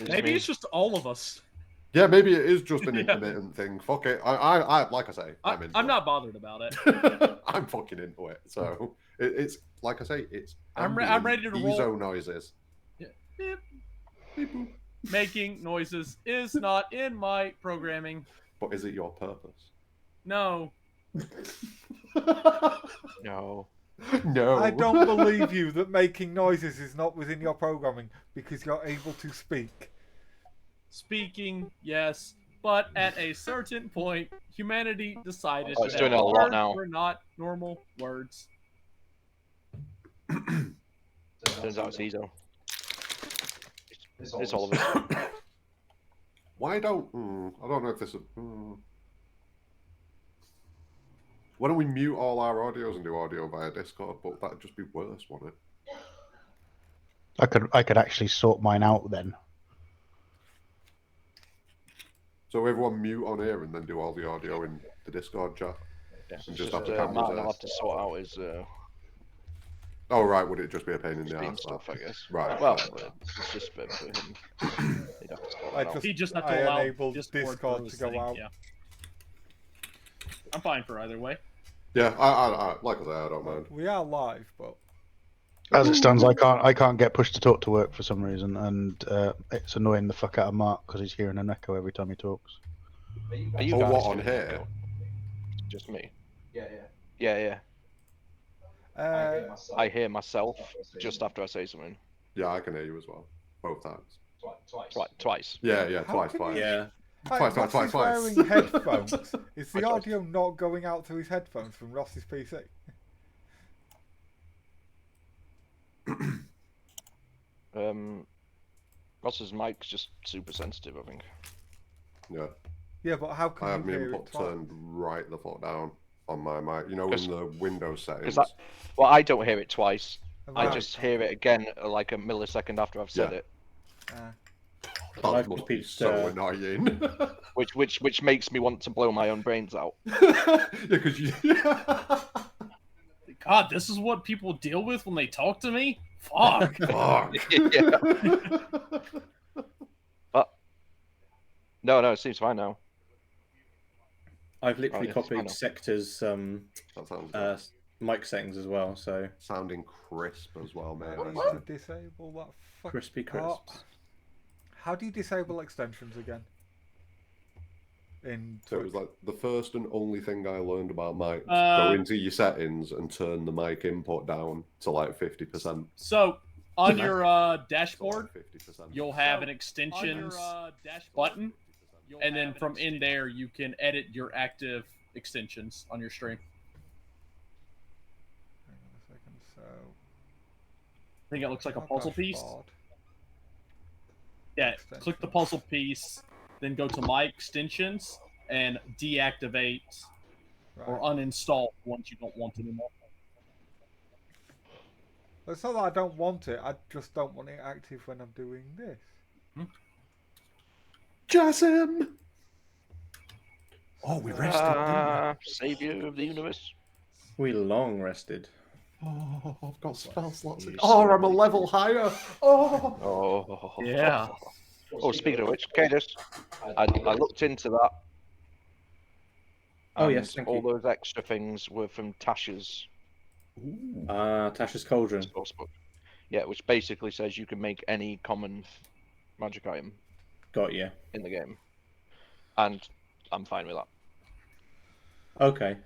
Maybe it's just all of us. Yeah, maybe it is just an intermittent thing. Fuck it. I like I say, I'm not bothered about it. I'm fucking into it. So it's like I say, it's I'm ready to roll. noises. Yeah. Beep. Beep, boop. Making noises is not in my programming. But is it your purpose? No. No. No. I don't believe you that making noises is not within your programming because you're able to speak. Speaking, yes, but at a certain point, humanity decided it's that doing it a lot words now. were not normal words. Turns out it's Ezo. It's all of us. Why don't... I don't know if this is... Why don't we mute all our audios and do audio via Discord? But that'd just be worse, wouldn't it? I could actually sort mine out then. So everyone mute on here and then do all the audio in the Discord chat? Yeah, And just have the Martin cameras will have to sort out his Oh, right. Would it just be a pain in the stream ass? stuff, I guess. Right. Well, it's just for him. He'd have to sort that out. He just have to allow enabled Discord to go thing, out. Yeah. I'm fine for either way. Yeah, I like I say, I don't mind. We are live, but As it stands, I can't get pushed to talk to work for some reason, and it's annoying the fuck out of Mark because he's hearing an echo every time he talks. Are you Oh, guys what, on doing here? it? Just me. Yeah. I hear myself just after I say something. Yeah, I can hear you as well. Both times. Twice. Yeah, How twice. can you- Yeah. Like, Twice. Ross is wearing headphones. Is the Twice. audio not going out through his headphones from Ross's PC? Ross's mic's just super sensitive, I think. Yeah. Yeah, but how I can have you my hear input it twice? turned right the fuck down on my mic. You know, in 'Cause- the Windows settings. Well, I don't hear it twice. I Right. just hear it again like a millisecond after I've said Yeah. it, That must be so annoying. which makes me want to blow my own brains out. Yeah, because you. God, this is what people deal with when they talk to me? Fuck. Fuck. Yeah. But no, it seems fine now. I've literally yes, it's fine copied now. Sector's That sounds good. mic settings as well, so Sounding crisp as well, man. I need to disable that fucking... crispy crisps. How do you disable extensions again? In So it was like the first and only thing I learned about mics. Uh, Go into your settings and turn the mic input down to like 50%. So, on your dashboard, 50%. you'll have an extensions button, and then from in there, you can edit your active extensions on your stream. Hang on a second, so... I think it looks like a puzzle piece. Dashboard. Yeah, Extension. click the puzzle piece, then go to My Extensions, and deactivate or uninstall ones you don't want anymore. It's not that I don't want it, I just don't want it active when I'm doing this. Jasm! Oh, we rested. Savior of the universe. We long rested. Oh, I've got spell slots. You Oh, I'm a silly level higher. Oh. Oh. Yeah. Oh, speaking of which, Cadus, I looked into that. Oh, and yes, thank all you. those extra things were from Tasha's Tasha's Cauldron. source book. Yeah, which basically says you can make any common magic item Got you. in the game, and I'm fine with that. Okay.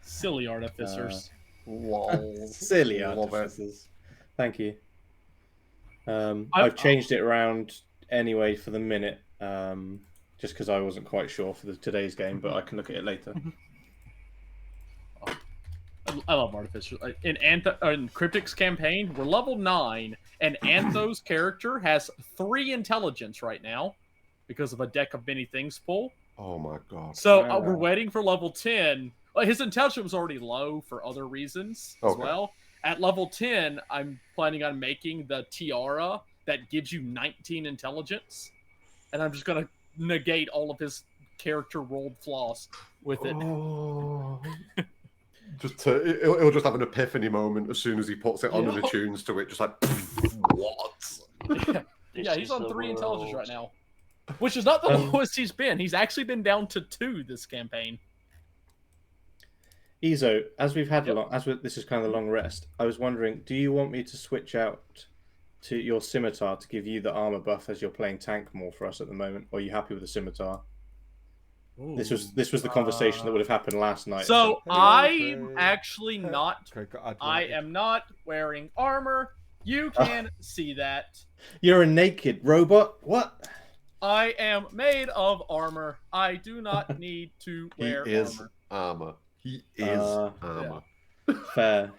Silly artificers. Lol. Silly Love it. artificers. Thank you. I've changed it around anyway for the minute, just because I wasn't quite sure for today's game, but I can look at it later. I love artificers. In Cryptic's campaign, we're level 9, and Antho's character has 3 intelligence right now because of a deck of many things pull. Oh my god. So we're waiting for level 10. His intelligence was already low for other reasons as well. At level 10, I'm planning on making the tiara that gives you 19 intelligence, and I'm just gonna negate all of his character rolled flaws with it. Oh. He'll just have an epiphany moment as soon as he puts it on and attunes to it, just like, what? Yeah. Yeah, he's on 3 intelligence right now, which is not the lowest he's been. He's actually been down to 2 this campaign. Ezo, as we've had this is kind of a long rest, I was wondering, do you want me to switch out to your scimitar to give you the armor buff as you're playing tank more for us at the moment, or are you happy with the scimitar? Ooh. This was the conversation that would have happened last night. So I'm actually not. I advantage. am not wearing armor. You can see that. You're a naked robot. What? I am made of armor. I do not need to wear armor. Armor. He is armor. Yeah. Fair.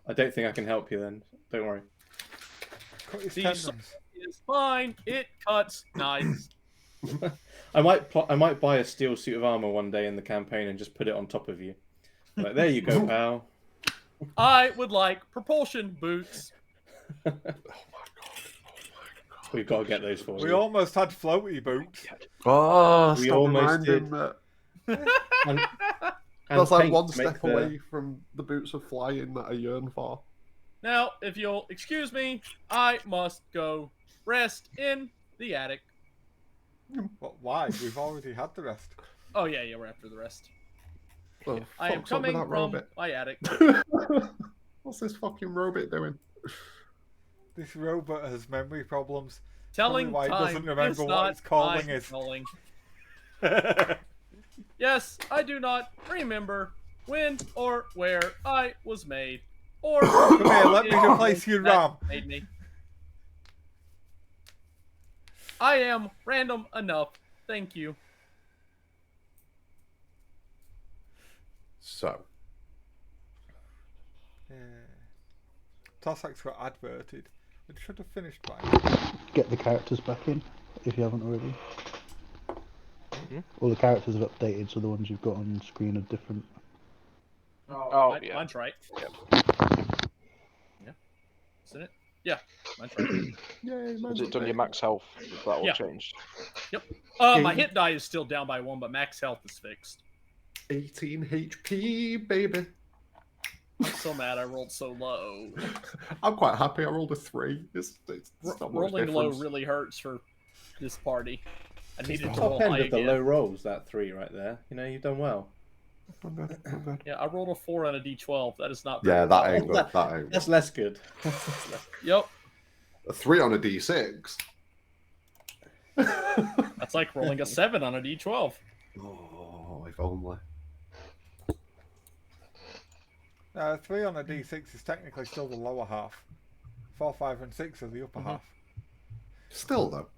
I don't think I can help you then. Don't worry. Cut his The tendons. sword is fine. It cuts nice. I might buy a steel suit of armor one day in the campaign and just put it on top of you. Like, there you go, pal. I would like propulsion boots. Oh my god. We've got to get those for We you. almost had floaty boots. Oh, We stop almost reminding did. me. And That's like paint one to make step the- away from the boots of flying that I yearn for. Now, if you'll excuse me, I must go rest in the attic. But why? We've already had the rest. Oh yeah, we're after the rest. Oh, I am fuck's up with coming that from robot. my attic. What's this fucking robot doing? This robot has memory problems. Telling why it time doesn't remember is what not its calling my is. calling. Yes, I do not remember when or where I was made. Or Come here, let me it replace your that RAM. made me. I am random enough. Thank you. So, Yeah. Tossak's got adverted. It should have finished by now. Get the characters back in if you haven't already. Mhm. All the characters have updated, so the ones you've got on screen are different. Oh, yeah. Mine's right. Yep. Yeah. Isn't it? Yeah, mine's right. yay, Has it done your max health? Is that all Yeah. changed? My hit die is still down by 1, but max health is fixed. 18 HP, baby. I'm so mad I rolled so low. I'm quite happy I rolled a 3. It's not much Rolling low difference. really hurts for this party. I needed to Top roll end high of the again. low rolls, that 3 right there. You know, you've done well. I'm good, I'm good. Yeah, I rolled a 4 on a d12. That is not Yeah, very that well. ain't good. That ain't That's good. less good. Yep. A 3 on a D6. That's like rolling a 7 on a d12. Oh, if only. 3 on a d6 is technically still the lower half. 4, 5, and 6 are the upper half. Still, though.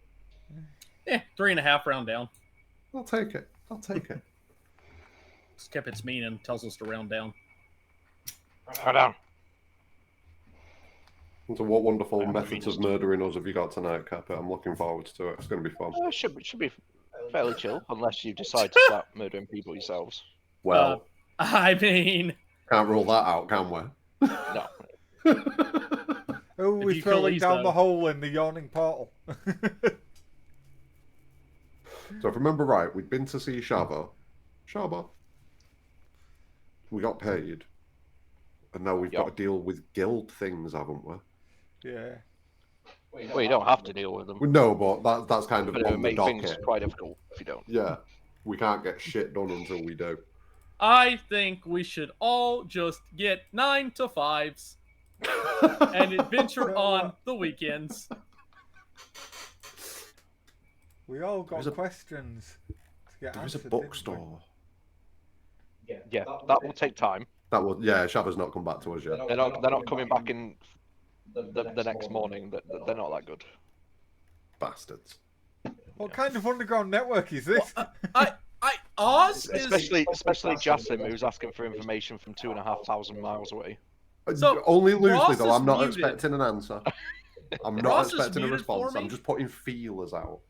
Yeah, 3.5 round down. I'll take it. I'll take it. Keppit's mean and tells us to round down. Go down. So what wonderful I'm methods just- of murdering us have you got tonight, Keppit? I'm looking forward to it. It's going to be fun. Should be fairly chill, unless you decide to start murdering people yourselves. Well, I mean, can't rule that out, can we? No. Oh, If we're you kill throwing these, down the though. hole in the yawning portal. So if I remember right, we'd been to see Shaba. Shaba. We got paid. And now we've got to deal with guild things, haven't we? Yeah. Well, you don't have to deal with them. Well, no, but that's kind of But it would on the make things docket. quite difficult if you don't. Yeah. We can't get shit done until we do. I think we should all just get 9 to 5s and adventure on the weekends. We all got There's a- questions to get There is a answered, didn't we? bookstore. Yeah, that will take time. That was Shaba's not come back to us yet. They're not coming back in the next morning. They're not that good. Bastards. What kind of underground network is this? Oz is Especially Jasim, who's asking for information from 2,500 miles away. So, Only loosely Ross though. is I'm not muted. expecting an answer. I'm not Ross is expecting a muted for response. I'm me? just putting feelers out.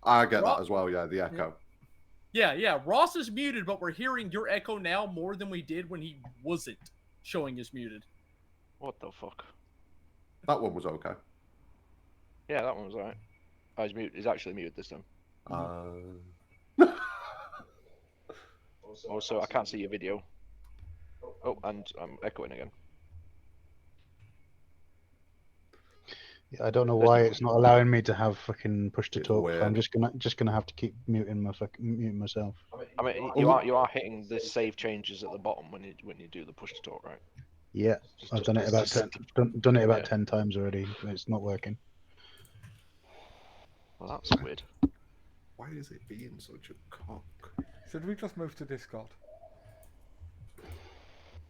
I get Ross- that as well. Yeah, the echo. Yeah. Ross is muted, but we're hearing your echo now more than we did when he wasn't showing us muted. What the fuck? That one was okay. Yeah, that one was alright. Oh, he's actually muted this time. Also, I can't see your video. Oh, and I'm echoing again. I don't know why it's not allowing me to have fucking push to It's talk. So I'm weird. just gonna have to keep muting myself. I mean, you are hitting the save changes at the bottom when you do the push to talk, right? Yeah, I've done it about done it about 10 times already. It's not working. Well, that's weird. Why is it being such a cock? Should we just move to Discord?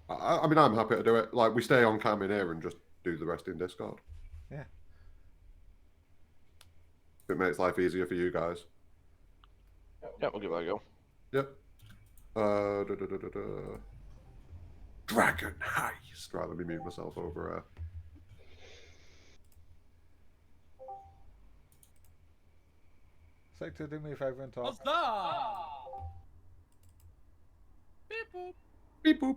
I mean, I'm happy to do it. Like, we stay on cam in here and just do the rest in Discord. Yeah. If it makes life easier for you guys. Yeah, we'll give that a go. Yep. Dragon Heist. Right, let me mute myself over Sector, do me a favour and talk. Huzzah! Beep boop. Beep boop.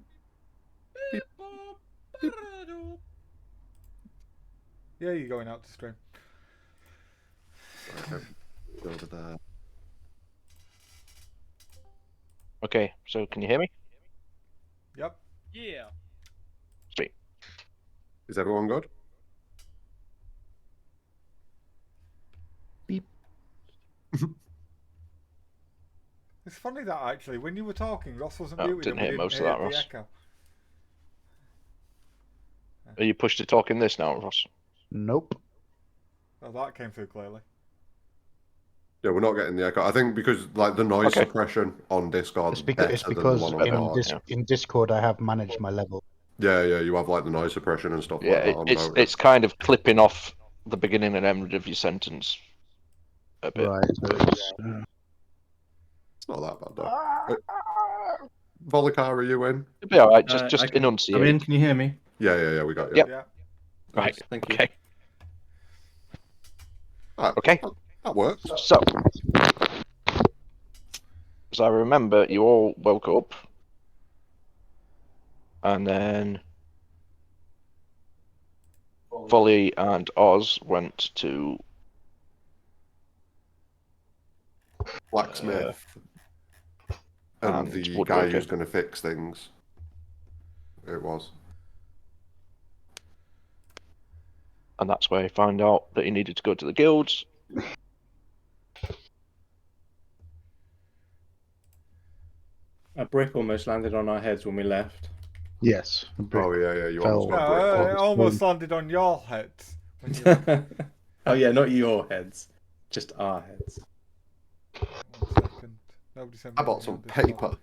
Beep boop. Ba-da-doop. Yeah, you're going out to stream. Okay. Go over there. Okay, so can you hear me? Yep. Yeah. Sweet. Is everyone good? Beep. It's funny that actually, when you were talking, Ross wasn't Oh, muted didn't and we hear didn't most of hear that, the Ross. echo. Are you push to talk in this now, Ross? Nope. Oh, that came through clearly. Yeah, we're not getting the echo. I think because like the noise Okay. suppression on Discord It's is because better than the one on bar. in Discord I have managed my level. Yeah, you have like the noise suppression and stuff Yeah, like that on. don't you? it's kind of clipping off the beginning and end of your sentence a bit. Right. So it's, It's not that bad though. Volikar, are you in? It'll be alright, just I can- enunciate. I'm in. Can you hear me? Yeah, we got you. Yep. Yeah. Right, Nice, thank you. okay. Right, Okay. that works. So, as I remember, you all woke up, and then Volley and Oz went to Blacksmith and and the guy woodworker. who's going to fix things. It was. And that's where he found out that he needed to go to the guilds. A brick almost landed on our heads when we left. yes. a brick Oh yeah, you fell. almost No, got bricked. Oh, it it's almost fallen. landed on your heads. When you... Oh yeah, not your heads, just our heads. 1 second. Nobody sent me I bought anything some on Discord. paper.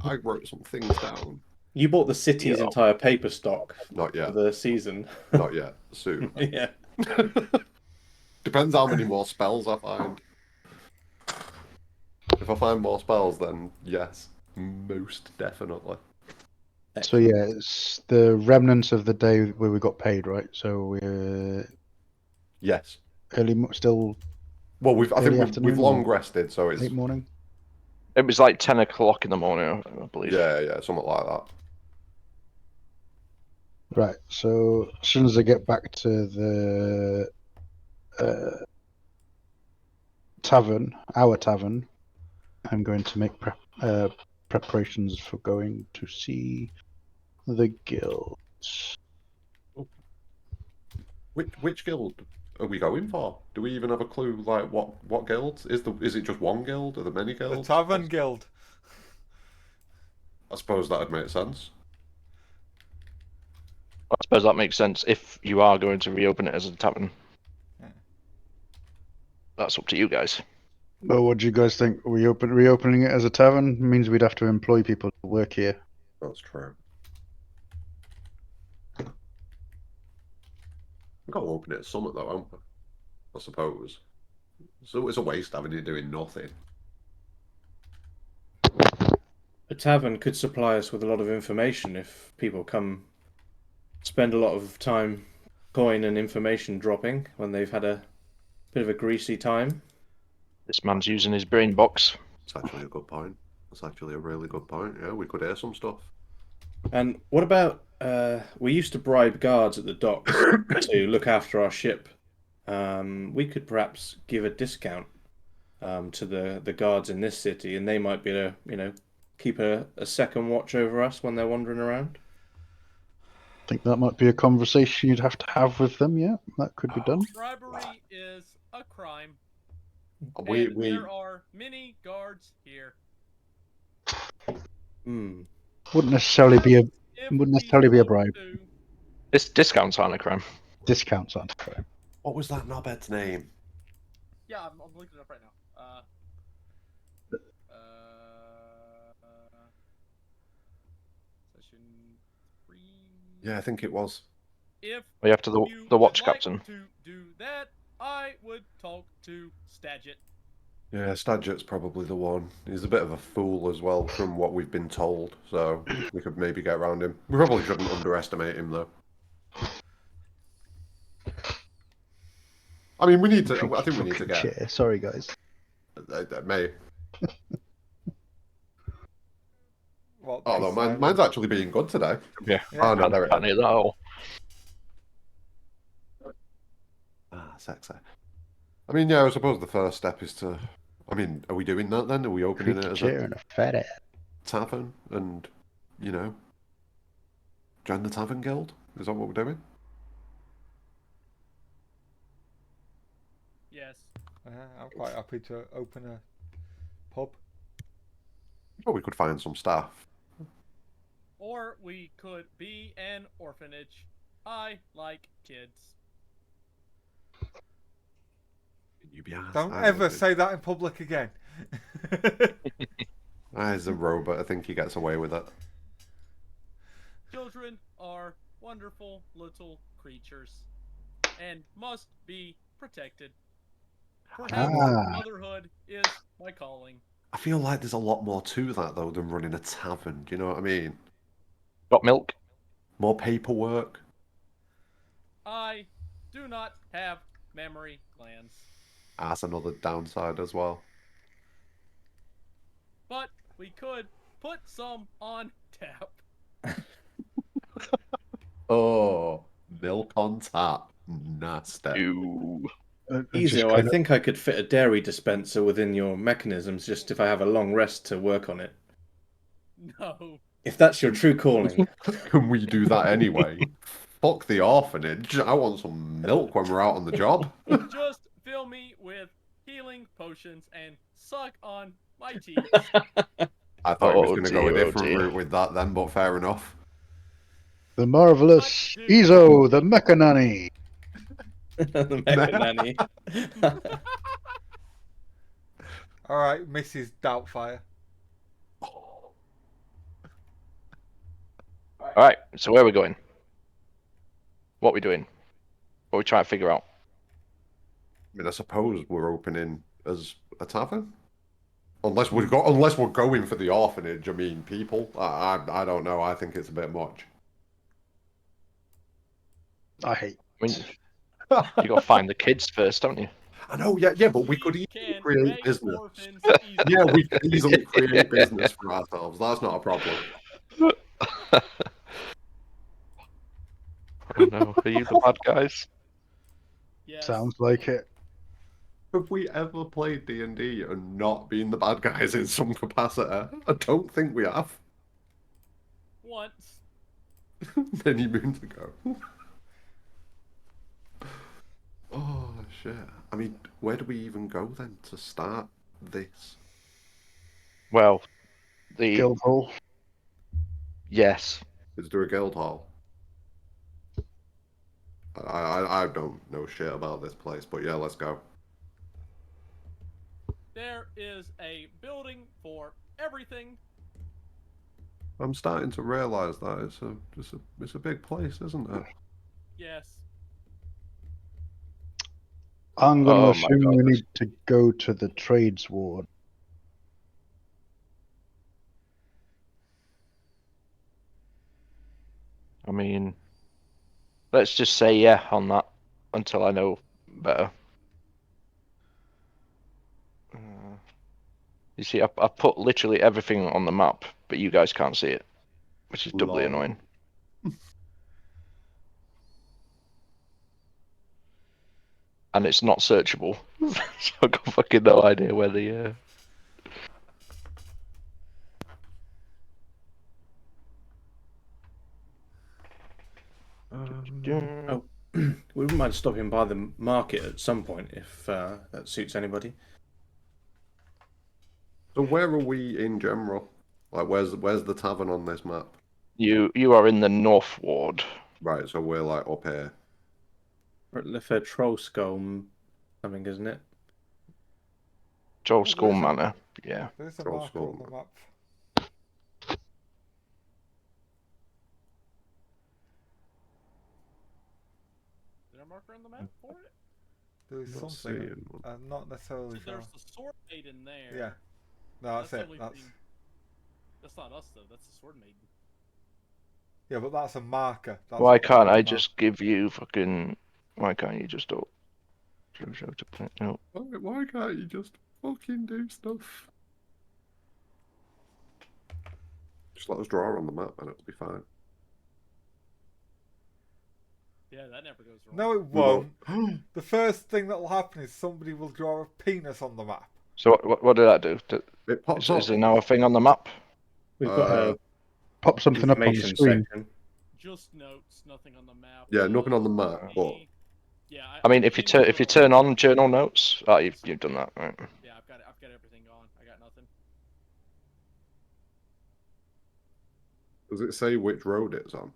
I wrote some things down. You bought the city's Yeah. entire paper stock Not for yet. the season. Not yet. Soon. Yeah. Depends how many more spells I find. If I find more spells, then yes, most definitely. So yeah, it's the remnants of the day where we got paid, right? So we're Yes. still Well, I Early think afternoon we've long or rested, so it's late morning. It was like 10 o'clock in the morning, I believe. yeah, something like that. Right. So as soon as I get back to the tavern, our tavern, I'm going to make preparations for going to see the guilds. Which guild are we going for? Do we even have a clue? Like what guilds? Is it just one guild? Are there many The guilds? Tavern Guild. I suppose that'd make sense. I suppose that makes sense if you are going to reopen it as a tavern. Yeah. That's up to you guys. Well, what do you guys think? Reopening it as a tavern means we'd have to employ people to work here. That's true. We've got to open it at Summit though, haven't we? I suppose. So it's a waste having it doing nothing. A tavern could supply us with a lot of information if people come spend a lot of time coin and information dropping when they've had a bit of a greasy time. This man's using his brain box. It's actually a good point. It's actually a really good point. Yeah, we could hear some stuff. And what about we used to bribe guards at the docks to look after our ship. We could perhaps give a discount to the guards in this city, and they might be able to, keep a second watch over us when they're wandering around. think that might be a conversation you'd have to have with them. Yeah, that could be done. Bribery is a crime. We And there are many guards here. Hmm. Wouldn't necessarily be a If wouldn't we necessarily be a spoke bribe. to- This discounts aren't a crime. Discounts aren't a crime. what was that knobhead's name? Yeah, I'm looking it up right now. Session 3. Yeah, I think it was. If We have to you the watch would like captain. to do that, I would talk to Stadget. Yeah, Stadget's probably the one. He's a bit of a fool as well, from what we've been told. So we could maybe get around him. We probably shouldn't underestimate him, though. I mean, we need to. I think we need to get. Chair. Sorry, guys. Mate. What, Oh no, this, mine's actually being good today. Yeah. Oh no, there it Can't is. hear that all. Ah, sexy. I mean, yeah, I suppose the first step is to. I mean, are we doing that then? Are we opening it Creaky as chair a and a fat ass. tavern and, join the tavern guild? Is that what we're doing? Yes. I'm quite happy to open a pub. Or we could find some staff. Or we could be an orphanage. I like kids. You be asked. Don't ever say that in public again. He's a robot. I think he gets away with it. Children are wonderful little creatures and must be protected. Perhaps motherhood is my calling. I feel like there's a lot more to that though than running a tavern. Do you know what I mean? Got milk? More paperwork. I do not have memory glands. That's another downside as well. But we could put some on tap. Oh, milk on tap. Nasty. Ew. Easy. I think I could fit a dairy dispenser within your mechanisms just if I have a long rest to work on it. No. If that's your true calling. Can we do that anyway? Fuck the orphanage. I want some milk when we're out on the job. Just fill me with healing potions and suck on my teeth. I thought he was Oh, going to go a dear, oh, different dear. route with that then, but fair enough. The marvelous Izo, the Mecha Nanny. The Mecha Nanny. Alright, Mrs. Doubtfire. Alright, so where are we going? What are we doing? What are we trying to figure out? I mean, I suppose we're opening as a tavern, unless we're going for the orphanage. I mean, people. I don't know. I think it's a bit much. I hate. I mean, you got to find the kids first, don't you? I know. Yeah, but we could easily Can create make business. orphans Yeah, we could easily create business for ourselves. That's not a problem. Oh no, are you the bad guys? Yes. Sounds like it. Have we ever played D&D and not been the bad guys in some capacity? I don't think we have. Once. Many moons ago. Oh, shit. I mean, where do we even go then to start this? Well, the Guild Hall. yes. Is there a guild hall? I don't know shit about this place, but yeah, let's go. There is a building for everything. I'm starting to realise that it's a big place, isn't it? Yes. I'm going Oh to my assume God, we this- need to go to the trades ward. I mean, let's just say yeah on that until I know better. You see, I put literally everything on the map, but you guys can't see it, which is doubly Lol. annoying. And it's not searchable, so I've got fucking no idea where the. Oh, we wouldn't mind stopping by the market at some point if that suits anybody. So where are we in general? Like, where's the tavern on this map? You are in the North Ward. Right, so we're like up here. We're at the Troll Skull something, isn't it? Joel Oh, School there's a- Manor. Yeah. There's a Troll marker skull. on the map. Is there a marker on the map for it? There is Not something. seeing one. I'm not necessarily So sure. there's the sword maiden there. Yeah. No, that's it. only That's thing- That's not us though. That's the sword maiden. yeah, but that's a marker. That's Why not can't on the I map. just give you fucking? Why can't you just do? No. Why can't you just fucking do stuff? Just let us draw on the map and it'll be fine. Yeah, that never goes wrong. No, it won't. The first thing that will happen is somebody will draw a penis on the map. So what did that do? It pops Is up. there now a thing on the map? We've got a Pop something up on the information screen. section. Just notes, nothing on the map. Yeah, nothing on the map, but Yeah. I mean, if you turn on journal notes, you've done that, right? Yeah, I've got everything on. I got nothing. does it say which road it's on?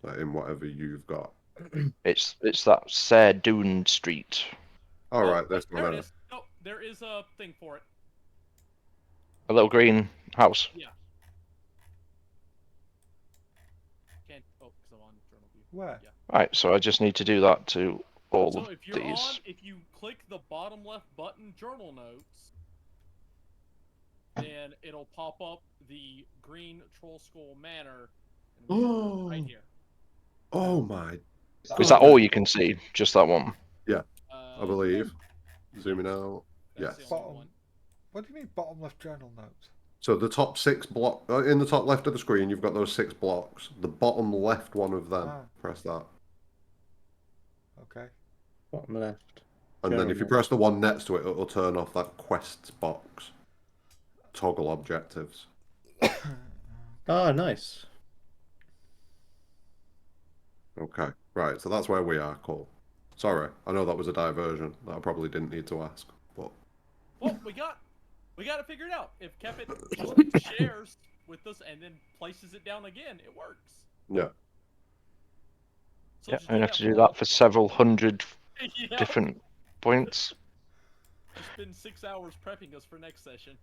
Like in whatever you've got. It's that Sare Dune Street. All Oh, right, this there one. it is. No, there is a thing for it. A little green house. Can't. Oh, because I'm on journal view. Where? Yeah. Right, so I just need to do that to all So of if you're these. on, if you click the bottom left button, journal notes, then it'll pop up the green Troll Skull Manor, and we're right here. Oh my! Is that all you can see? Just that one? I believe. Zooming out. That's Yes. the only Bottom. one. What do you mean bottom left journal notes? So the top 6 block in the top left of the screen, you've got those 6 blocks. The bottom left one of them. Ah. Press that, Okay. Bottom left. and then Journal if you notes. press the one next to it, it'll turn off that quests box. Toggle objectives. Ah, nice. Okay, right. So that's where we are. Cool. Sorry, I know that was a diversion that I probably didn't need to ask, but Well, we got it figured out. If Keppit just shares with us and then places it down again, it works. yeah. So Yeah, just I'm gonna have to do for- that for several hundred Yeah. different points. Just spend 6 hours prepping us for next session.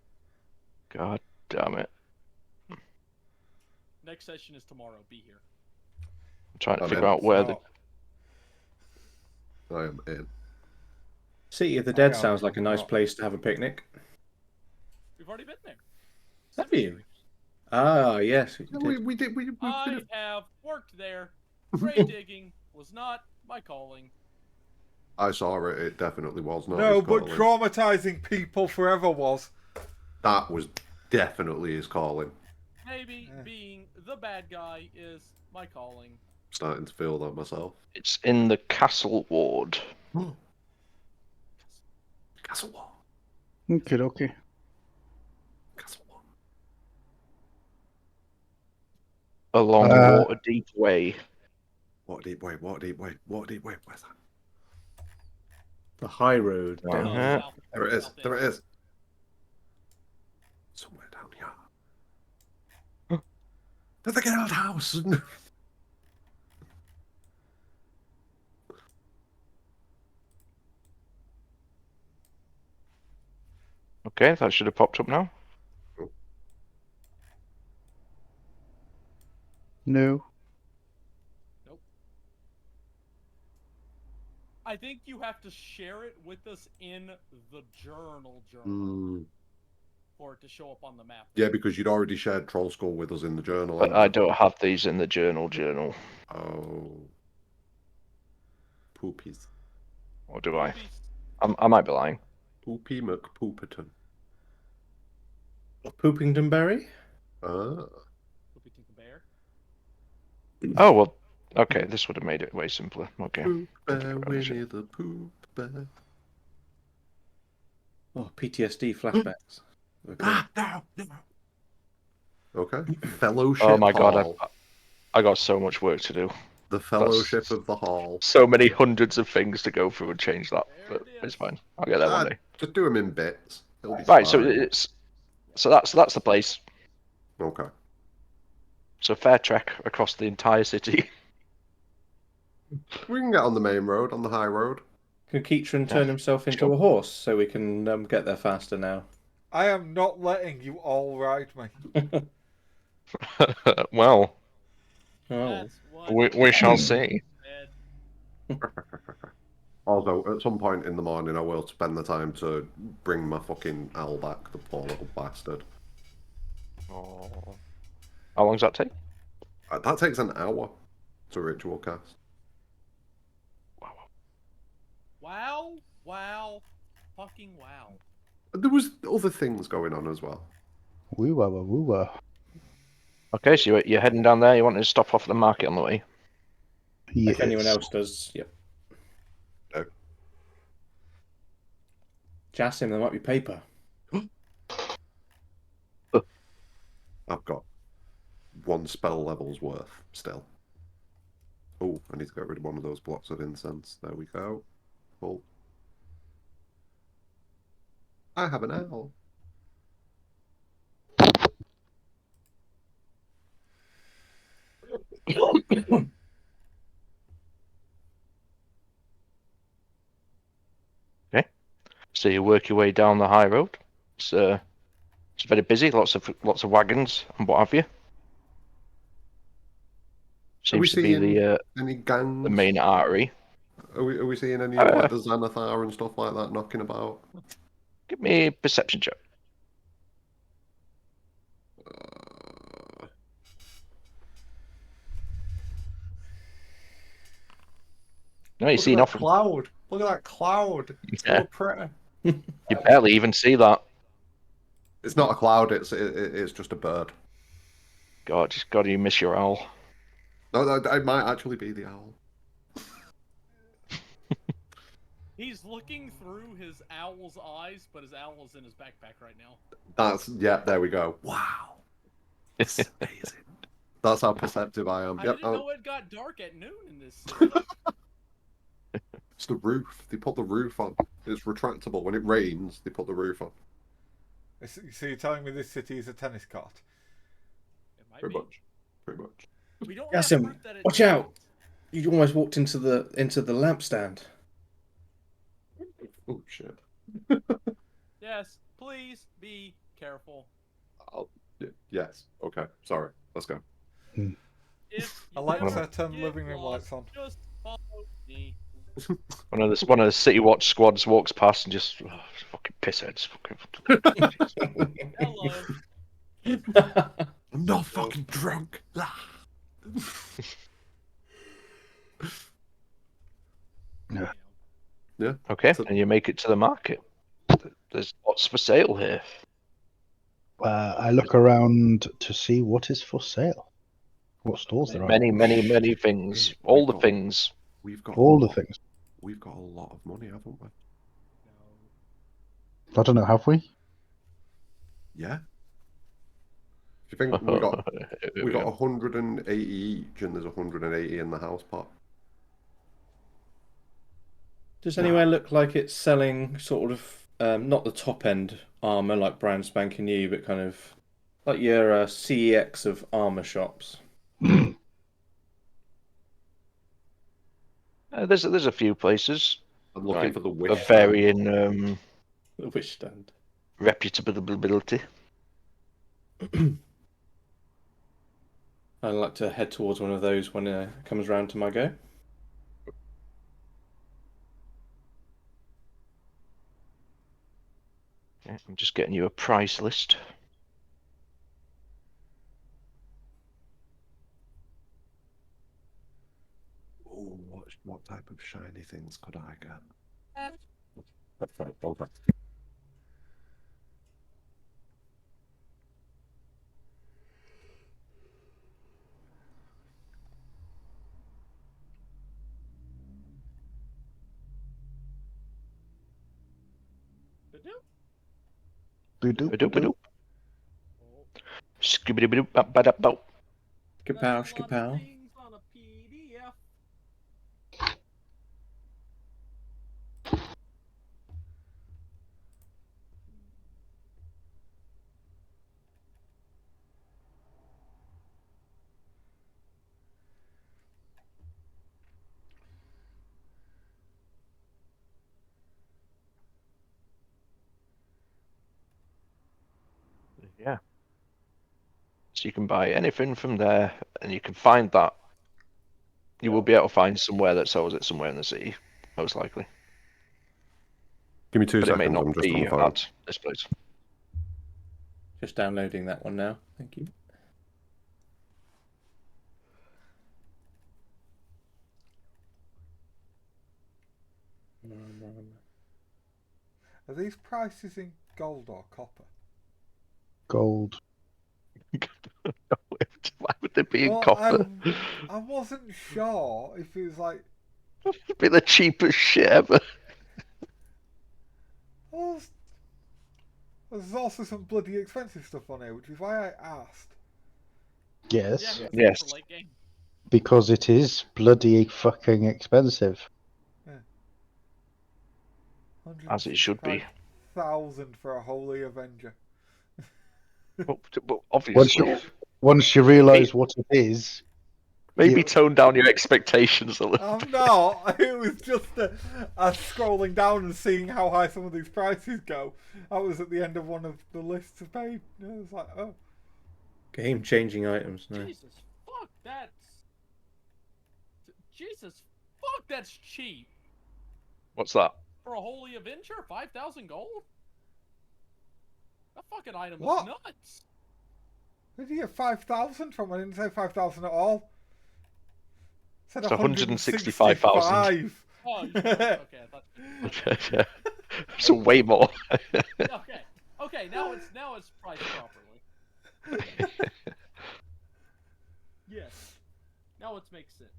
God damn it. Next session is tomorrow. Be here. I'm trying to I'm figure in. out where the... I am in. City of the Dead am sounds like a nice not. place to have a picnic. We've already been there. Have you? Ah, yes. Yeah, we did. We've been I a- have worked there. Grave digging was not my calling. I saw it. It definitely was not. No, his but calling. traumatizing people forever was. That was definitely his calling. Maybe Yeah. being the bad guy is my calling. Starting to feel that myself. It's in the Castle Ward. Castle Wall. Okay, okay. Castle Wall. Along Waterdeep Way. What deep way? What deep way? What deep way? Where's that? The high road. Uh-huh. down Yeah. South- There it is. south There end. it is. Somewhere down here. There's the guild house. Okay, that should have popped up now. No. I think you have to share it with us in the journal Hmm. for it to show up on the map. Yeah, because you'd already shared Troll Skull with us in the journal. But hadn't I you? don't have these in the journal. Oh. Poopies. Or do I? Peace. I might be lying. Poopy McPooperton. Poopington Berry? Ah. Poopy Tinker Bear. Oh, well, okay, this would have made it way simpler. Okay. Poop bear, very much. Winnie the Poop bear. Oh, PTSD flashbacks. Okay. Ah, no, no. Okay. Fellowship Oh my god, Hall. I got so much work to do. The Fellowship of the Hall. So many hundreds of things to go through and change that, There but it it's is. fine. I'll get there one day. Just do them in bits. It'll be Right, fine. so that's the place. Okay. So fair trek across the entire city. We can get on the main road, on the high road. Can Keatron turn himself into Sure. a horse so we can get there faster now? I am not letting you all ride me. Well, Oh, That's what we shall see. said. Although, at some point in the morning, I will spend the time to bring my fucking owl back, the poor little bastard. Oh. How long does that take? That takes an hour to ritual cast. Wow, wow, fucking wow. There was other things going on as well. Woo wah wah woo wah. Okay, so you're heading down there. You want to stop off at the market on the way? if anyone Yes. else does, yep. No. Jassim, there might be paper. I've got 1 spell level's worth still. Oh, I need to get rid of one of those blocks of incense. There we go. Cool. I have an owl. Okay. So you work your way down the high road. It's very busy. Lots of wagons and what have you. Are we Seems to be seeing any gangs? the main artery. Are we seeing any of like the Xanathar and stuff like that knocking about? Give me a perception check. No, you Look see at that nothing. cloud. Look at that cloud. It's Yeah. so pretty. You barely even see that. It's not a cloud. It's just a bird. God, you miss your owl. No, it might actually be the owl. He's looking through his owl's eyes, but his owl is in his backpack right now. There we go. Wow. It's amazing. That's how perceptive I am. I Yep. didn't know it got dark at noon in this city. It's the roof. They put the roof on. It's retractable. When it rains, they put the roof on. So you're telling me this city is a tennis court? It might Pretty be. much. Pretty much. We don't have Jassim, proof that it's watch out! You almost walked into the lampstand. Oh shit. Yes, please be careful. Yes. Okay. Sorry. Let's go. If you Alexa, ever turn get living room lost, lights on. just follow me. One of the City Watch squads walks past and just fucking pissheads. Hello. I'm not fucking drunk. Yeah. Okay, So- and you make it to the market. There's lots for sale here. I look around to see what is for sale. What stalls there are. Many things. Hey, All we've the got- things. We've got All the things. We've got a lot of money, haven't we? I don't know, have we? Yeah. Do you think we got 180 each, and there's 180 in the house pot? Does anywhere look like it's selling sort of not the top end armor like brand spanking new, but kind of like your CEX of armor shops? There's a few places I'm looking Right. for the wish. of varying The wish stand. reputability. I'd like to head towards one of those when it comes round to my go. Yeah, I'm just getting you a price list. Oh, what type of shiny things could I get? That's right. Okay. Ba-doop-ba-doop. Skibidi-bidoo-bap-ba-dap-bow. Skapow, skapow. Things on a PDF Yeah. So you can buy anything from there, and you can find that. You will be able to find somewhere that sells it somewhere in the city, most likely. Give me 2 But it may seconds. not I'm just on be the phone. at this place. Just downloading that one now. Thank you. Are these prices in gold or copper? Gold. Why would they be in Well, copper? I wasn't sure if it was like. It'd be the cheapest shit ever. Well, there's also some bloody expensive stuff on here, which is why I asked. Yes, Yeah, Yes. for late game. because it is bloody fucking expensive. As it should be. 165,000 for a Holy Avenger. But obviously, Once you realise what it is, maybe you- tone down your expectations a little. I'm not. It was just us scrolling down and seeing how high some of these prices go. I was at the end of one of the lists of paid. And I was like, oh. Game changing items. No. Jesus, fuck, that's cheap What's that? for a Holy Avenger. 5,000 gold. That fucking item is What? nuts. Where did you get 5,000 from? I didn't say 5,000 at all. I said It's 165,000. 165. Oh, okay. I thought... So way more. Okay. Now it's priced properly. Yes. Now it makes sense.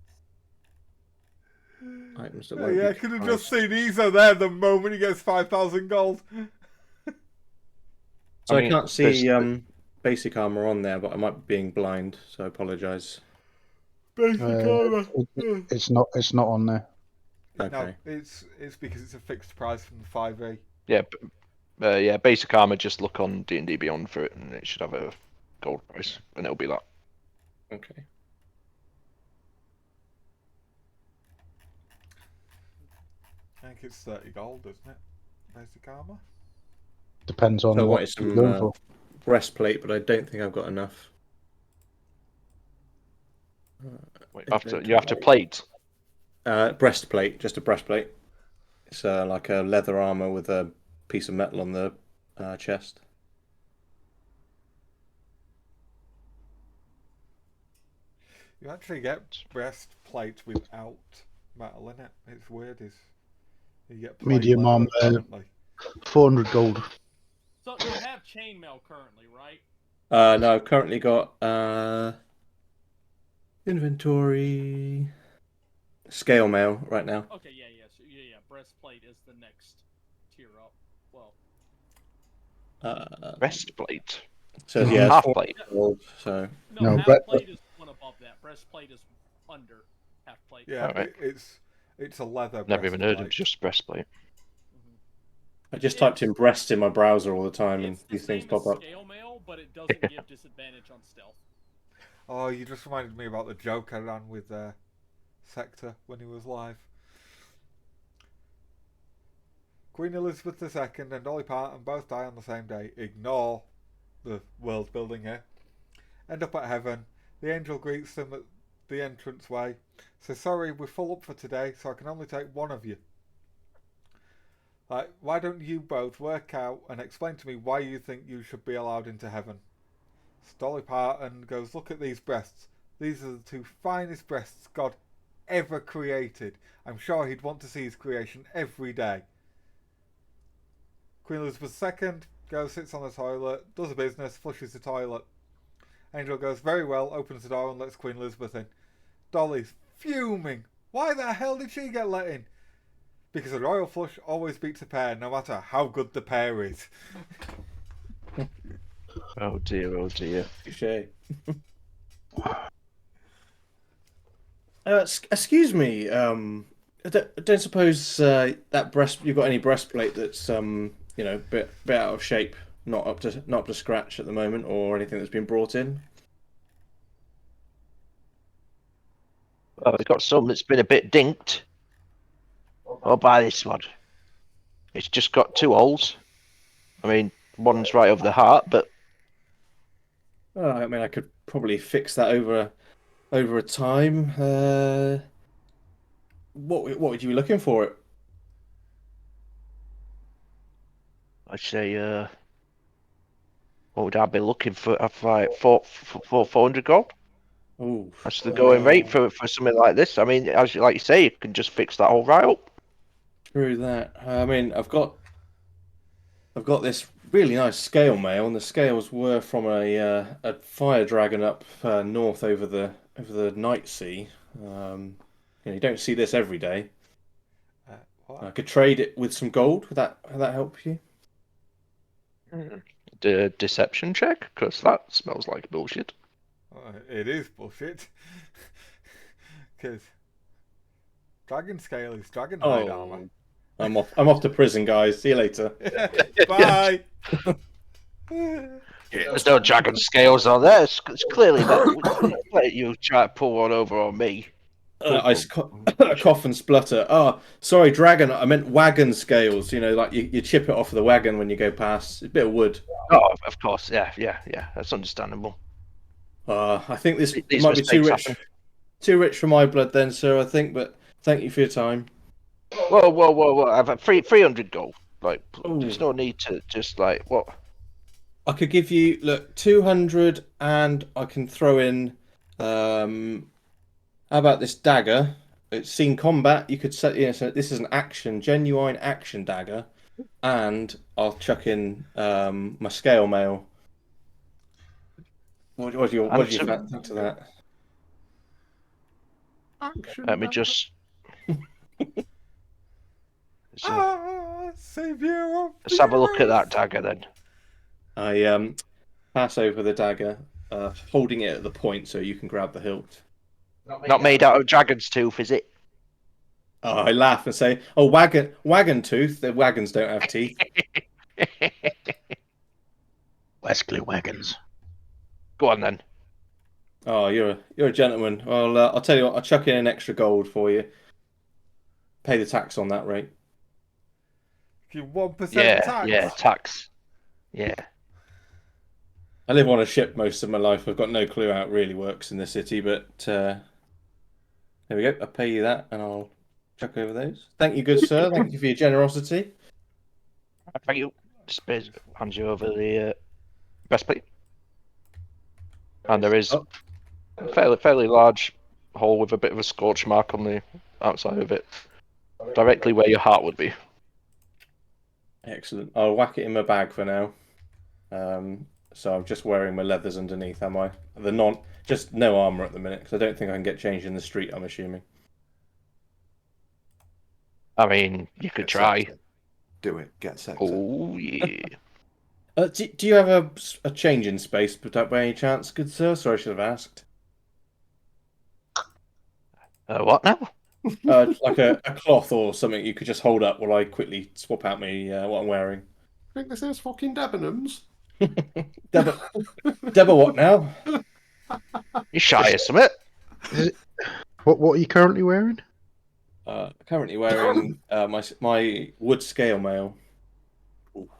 Items that Oh, won't yeah, I be could have priced. just seen Ezo there the moment he gets 5,000 gold. So I I, mean, can't see basic armor on there, but I might be being blind, so I apologise. Basic armor. it's not on there. Okay. No, it's because it's a fixed price from the 5e. Yeah, basic armor. Just look on D&D Beyond for it, and it should have a gold price, and it'll be that. Okay. I think it's 30 gold, isn't it? Basic armor. Depends on So I what wanted you're some going for. breastplate, but I don't think I've got enough. Wait, you have to plate. Breastplate, just a breastplate. It's like a leather armor with a piece of metal on the chest. You actually get breastplate without metal in it. It's weird. You get plate Medium leather armor. apparently. 400 gold. So you have chainmail currently, right? No, I've currently got inventory scale mail right now. Okay, yeah. Breastplate is the next tier up. Well, Breastplate. So yeah, Half it's plate. gold, so No, half bre- plate is one above that. Breastplate is under half plate. Yeah, Alright. it's a leather. Never even heard of breastplate. just breastplate. I just typed in breast in my browser all the time, and It's the these things same pop as up. scale mail, but it doesn't give disadvantage on stealth. Oh, you just reminded me about the joke I ran with Sector when he was live. Queen Elizabeth II and Dolly Parton both die on the same day. Ignore the world building here. End up at heaven. The angel greets them at the entranceway. Says, sorry, we're full up for today, so I can only take one of you. Like, why don't you both work out and explain to me why you think you should be allowed into heaven? So Dolly Parton goes, look at these breasts. These are the two finest breasts God ever created. I'm sure he'd want to see his creation every day. Queen Elizabeth II goes, sits on the toilet, does a business, flushes the toilet. Angel goes, very well, opens the door and lets Queen Elizabeth in. Dolly's fuming. Why the hell did she get let in? Because a royal flush always beats a pear, no matter how good the pear is. Oh dear, oh dear. Touché. Excuse me. I don't suppose that breast you've got any breastplate that's bit out of shape, not up to scratch at the moment, or anything that's been brought in. Well, we've got some that's been a bit dinked. I'll buy this one. It's just got 2 holes. I mean, one's right over the heart, but I mean, I could probably fix that over a time. What would you be looking for it? I'd say, what would I be looking for? Like 400 gold. Oh, That's the going rate for something like this. I mean, as like you say, you can just fix that all right up. true that. I mean, I've got this really nice scale mail, and the scales were from a fire dragon up north over the Night Sea. You don't see this every day. I could trade it with some gold. Would that help you? The deception check, because that smells like bullshit. It is bullshit. Because dragon scale is dragon hide armor. I'm off to prison, guys. See you later. Bye. There's no dragon scales on there. It's clearly not. You try to pull one over on me. I cough and splutter. Oh, sorry, dragon. I meant wagon scales. Like you chip it off of the wagon when you go past. It's a bit of wood. Oh, of course. Yeah. That's understandable. I think this These might be too mistakes rich. happen. Too rich for my blood, then, sir. I think. But thank you for your time. Whoa! I've had 300 gold. Like, there's Ooh. no need to just like what. I could give you 200, and I can throw in. How about this dagger? It's seen combat. You could set. So this is an genuine action dagger, and I'll chuck in my scale mail. What do you think to that? Let me just. Savior of Let's have a look at the that dagger then. I pass over the dagger, holding it at the point so you can grab the hilt. Not made out of dragon's tooth, is it? Oh, I laugh and say, "Oh, wagon tooth. The wagons don't have teeth." Wesley wagons. Go on then. Oh, you're a gentleman. Well, I'll tell you what. I'll chuck in an extra gold for you. Pay the tax on that rate. You 1% tax. Yeah, tax. Yeah. I live on a ship most of my life. I've got no clue how it really works in the city, but there we go. I'll pay you that, and I'll chuck over those. Thank you, good sir. Thank you for your generosity. Thank you. Just hand you over the breastplate. And there is a fairly large hole with a bit of a scorch mark on the outside of it, directly where your heart would be. Excellent. I'll whack it in my bag for now. So I'm just wearing my leathers underneath, am I? Just no armor at the minute, because I don't think I can get changed in the street, I'm assuming. I mean, you could try. Do it. Get sexy. Oh, yeah. Do you have a change in space by any chance, good sir? Sorry, I should have asked. What now? Like a cloth or something you could just hold up while I quickly swap out me what I'm wearing. I think this is fucking Debenhams. Deba, what now? You shy or something? What are you currently wearing? Currently wearing my wood scale mail.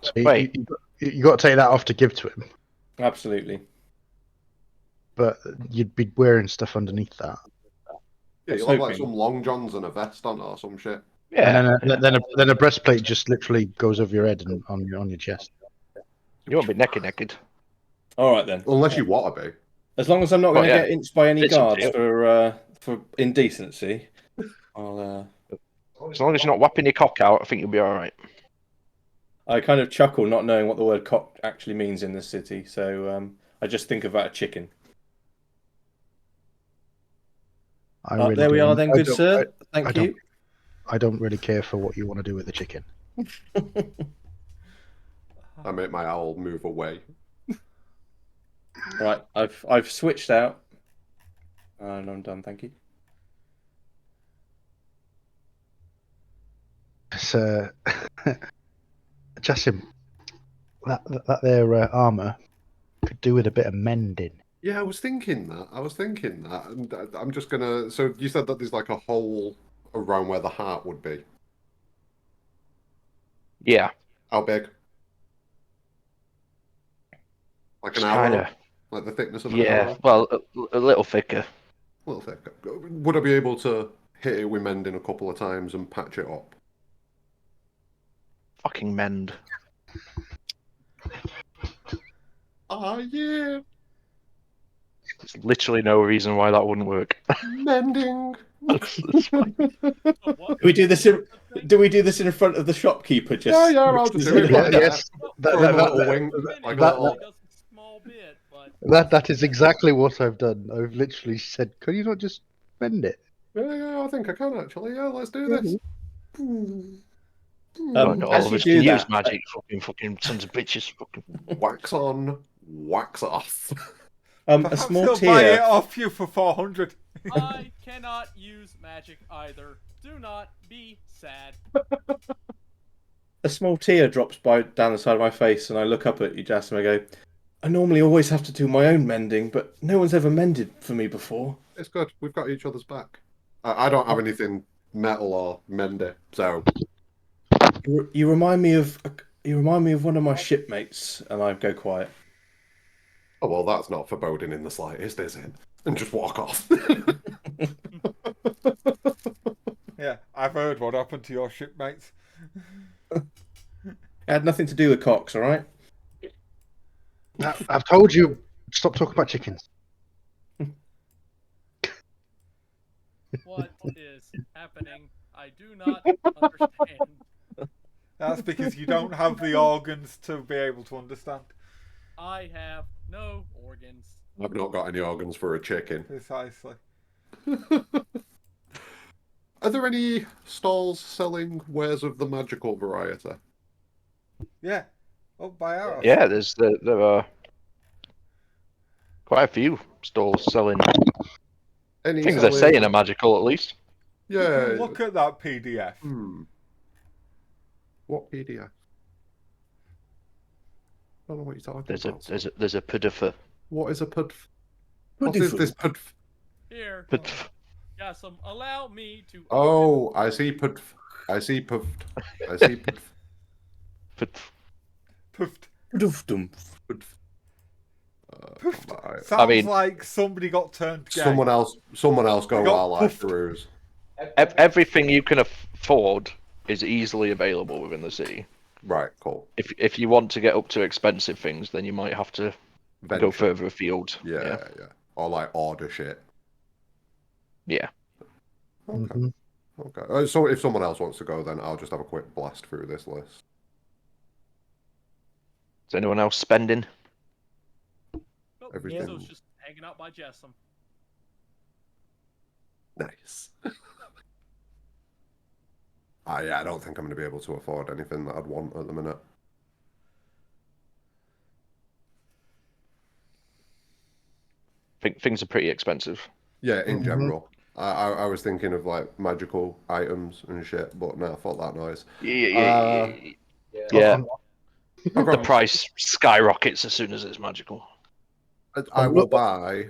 So Wait. you got to take that off to give to him, Absolutely. but you'd be wearing stuff underneath that. Yeah, you'll have like some long johns and a vest on or some shit. Yeah. And then a breastplate just literally goes over your head and on your chest. You won't be naked. All right then. Unless you want to be. As long as I'm not going to get inched by any It's up to guards you. for indecency, I'll. As long as you're not whapping your cock out, I think you'll be all right. I kind of chuckle, not knowing what the word cock actually means in this city, so I just think about a chicken. There we are then, good sir. Thank you. I don't really care for what you want to do with the chicken. I make my owl move away. Right, I've switched out, and I'm done. Thank you. So, Jassim, that their armor could do with a bit of mending. Yeah, I was thinking that. And I'm just gonna. So you said that there's like a hole around where the heart would be. Yeah. How big? Like an It's arrow? kinda... Like the thickness of an Yeah, arrow? well, a little thicker. A little thicker. Would I be able to hit it with mending a couple of times and patch it up? Fucking mend. Ah, yeah. There's literally no reason why that wouldn't work. Mending. That's fine. What? Do we do this in? Do we do this in front of the shopkeeper? Just Yeah, I'll just do it like that. Yes, Throw him a little wink, like a little... Just a small bit, but that is exactly what I've done. I've literally said, "Could you not just mend it?" Yeah, I think I can actually. Yeah, let's do this. Not all as of you us do can use that, magic. Fucking sons of bitches. Fucking... Wax on, wax off. a Perhaps small he'll buy it tier. off you for 400. I cannot use magic either. Do not be sad. A small tear drops down the side of my face, and I look up at you, Jas, and I go, I normally always have to do my own mending, but no one's ever mended for me before. It's good. We've got each other's back. I don't have anything metal or mendy, so You remind me of one of my shipmates, and I go quiet. oh well, that's not foreboding in the slightest, is it? And just walk off. Yeah, I've heard what happened to your shipmates. It had nothing to do with cocks, all right? I've told you, stop talking about chickens. What is happening? I do not understand. That's because you don't have the organs to be able to understand. I have no organs. I've not got any organs for a chicken. Precisely. Are there any stalls selling wares of the magical variety? Yeah. Up by our house. Yeah, there are quite a few stalls selling Any things they're selling... saying are magical, at least. Yeah. Look at that PDF. What PDF? I don't know what you're talking about. There's a PDF. What is a pudf? What is this pudf? Here, PDF. Yassam, allow me to. Oh, I see pudf. I see pudf. I see pudf. Poofed. Doof-dum. Pudf. Poofed. Sounds I mean- like somebody got turned gay. Someone else go We got while I puffed. peruse. Everything you can afford is easily available within the city. Right, cool. If you want to get up to expensive things, then you might have to go Venture. further afield. Yeah. Or like order shit. Yeah. Okay. Mhm. Okay. So if someone else wants to go, then I'll just have a quick blast through this list. Is anyone else spending? Nope, Everything. So it's just hanging out by Jessam. Nice. Yeah, I don't think I'm going to be able to afford anything that I'd want at the minute. Things are pretty expensive. Yeah, in Mhm. general. I was thinking of like magical items and shit, but no, fuck that noise. Yeah. I'll The grab- price skyrockets as soon as it's magical. I will buy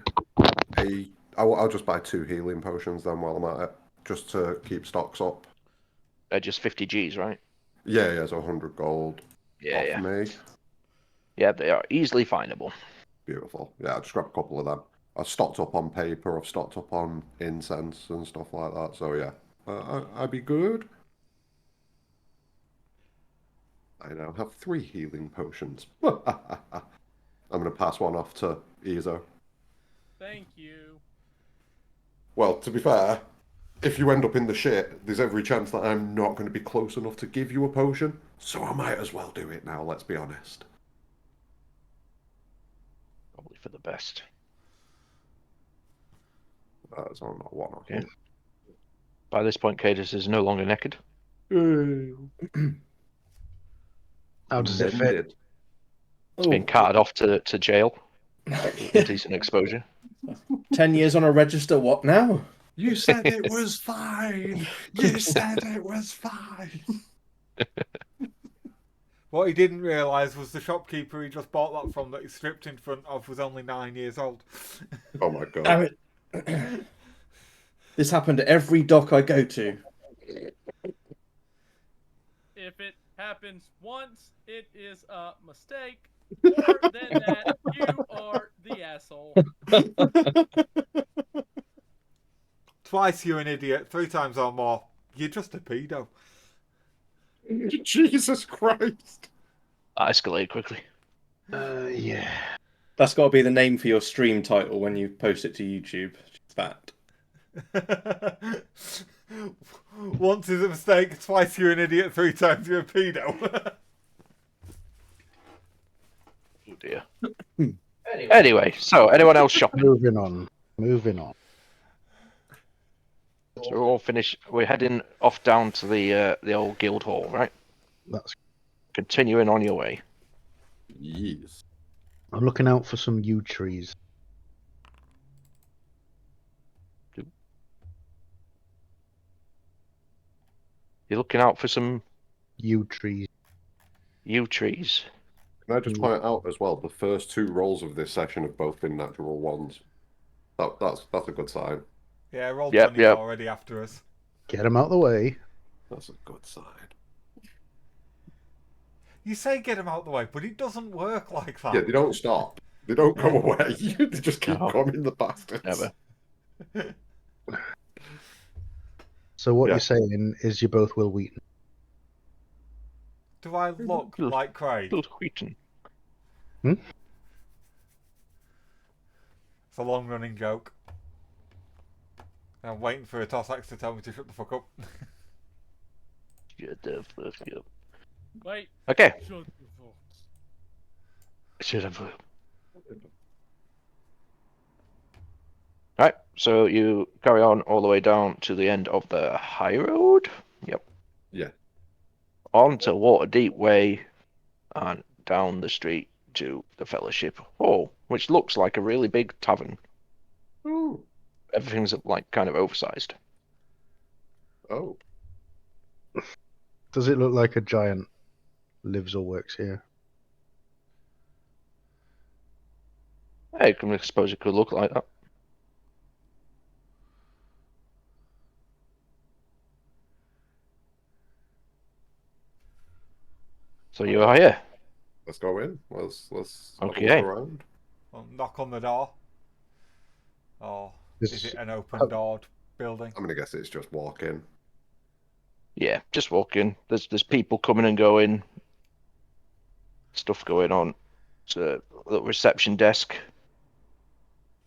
I'll just buy 2 healing potions then while I'm at it, just to keep stocks up. They're just 50 Gs, right? Yeah, so 100 gold off Yeah. me. Yeah, they are easily findable. Beautiful. Yeah, I'll just grab a couple of them. I've stocked up on paper, I've stocked up on incense and stuff like that, so yeah. I'd be good. I now have 3 healing potions. I'm going to pass one off to Izo. Thank you. Well, to be fair, if you end up in the shit, there's every chance that I'm not going to be close enough to give you a potion, so I might as well do it now, let's be honest. Probably for the best. That's not one off. Yeah. By this point, Cadus is no longer naked. How does it fit? Mended. It's been carted off to jail. Decent exposure. 10 years on a register, what now? You said it was fine. You said it was fine. What he didn't realise was the shopkeeper he just bought that from that he stripped in front of was only 9 years old. Oh my god. Damn it. This happened at every dock I go to. If it happens once, it is a mistake. More than that, you are The asshole. Twice you're an idiot, 3 times or more, you're just a pedo. Jesus Christ. That escalated quickly. Yeah. That's got to be the name for your stream title when you post it to YouTube. Just that. Once is a mistake, twice you're an idiot, 3 times you're a pedo. Oh dear. Anyway, so anyone else shopping? Moving on. So we're all finished. We're heading off down to the old guild hall, right? That's. Continuing on your way. Yes. I'm looking out for some yew trees. You're looking out for some Yew trees. yew trees. Can I just point out as well, the first 2 rolls of this session have both been natural ones. That's a good sign. Yeah, roll Yep, 20 yep. already after us. Get them out of the way. That's a good sign. You say get them out the way, but it doesn't work like that. Yeah, they don't stop. They don't go away. They just keep No. coming, the bastards. Never. So what Yeah. you're saying is you're both Will Wheaton. Do I look like Craig? Little Wheaton. Hmm? It's a long-running joke. I'm waiting for a Tossax to tell me to shut the fuck up. Shut the fuck up. Wait. Okay. Shut the fuck. Shut up. Right, so you carry on all the way down to the end of the high road. Yep. Yeah. On to Waterdeep Way and down the street to the Fellowship Hall, which looks like a really big tavern. Ooh. Everything's like kind of oversized. Oh. Does it look like a giant lives or works here? I suppose it could look like that. So you are here. Let's go in. Let's have a Okay. look around. Well, knock on the door. Or is This- it an open-doored building? I'm gonna guess it's just walk in. Yeah, just walk in. There's people coming and going. Stuff going on. It's a little reception desk.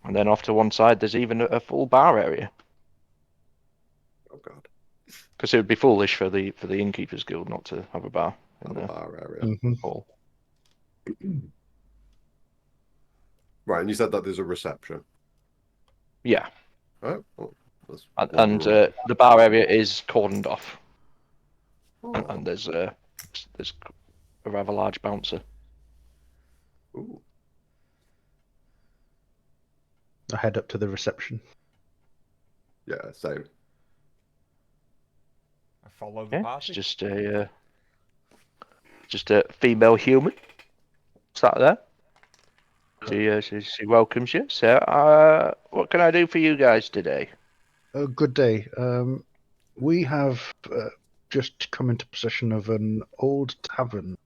And then off to one side, there's even a full bar area. Oh god. Because it would be foolish for the Innkeepers Guild not to have a bar in Have a the bar area. Mhm. hall. Right, and you said that there's a reception. Yeah, Right. Well, let's and wander around. the bar area is cordoned off, Oh. and there's a rather large bouncer. Ooh. I head up to the reception. Yeah, same. I follow the Yeah, party. it's just a female human sat there. She welcomes you. So, what can I do for you guys today? Good day. We have just come into possession of an old tavern.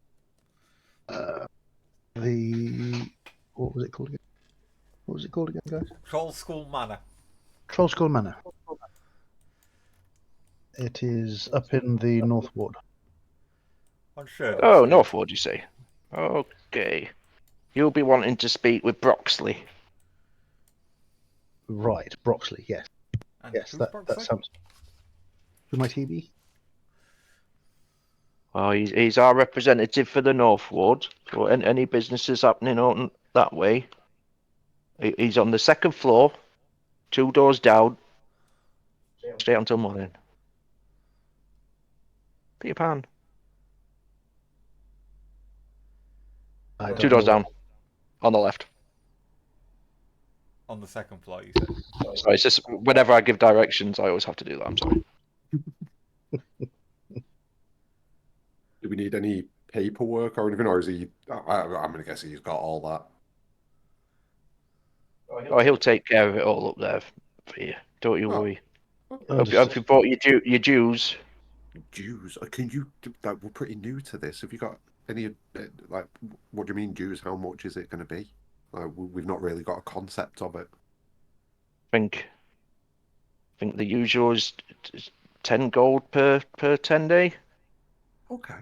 What was it called again? What was it called again, guys? Troll School Manor. Troll Skull Manor. It is up in the North Ward. On Sherlock Oh, Street. Northwood, you say? Okay. You'll be wanting to speak with Broxley. Right, Broxley, yes. And Yes, who's that Broxley? sounds. Who my TV? Oh, he's our representative for the North Ward. So any businesses happening on that way, he's on the second floor, 2 doors down. Stay until morning. Peter Pan. I don't 2 doors know. down, on the left. On the second floor, you said. Sorry, it's just whenever I give directions, I always have to do that. I'm sorry. Do we need any paperwork or anything, or is he? I'm gonna guess he's got all that. Oh, he'll take care of it all up there for you. Don't you Oh. worry. I Hope you bought your dues. Jews? Can you? That we're pretty new to this. Have you got any? Like, what do you mean Jews? How much is it going to be? We've not really got a concept of it. think the usual is 10 gold per 10 day, Okay.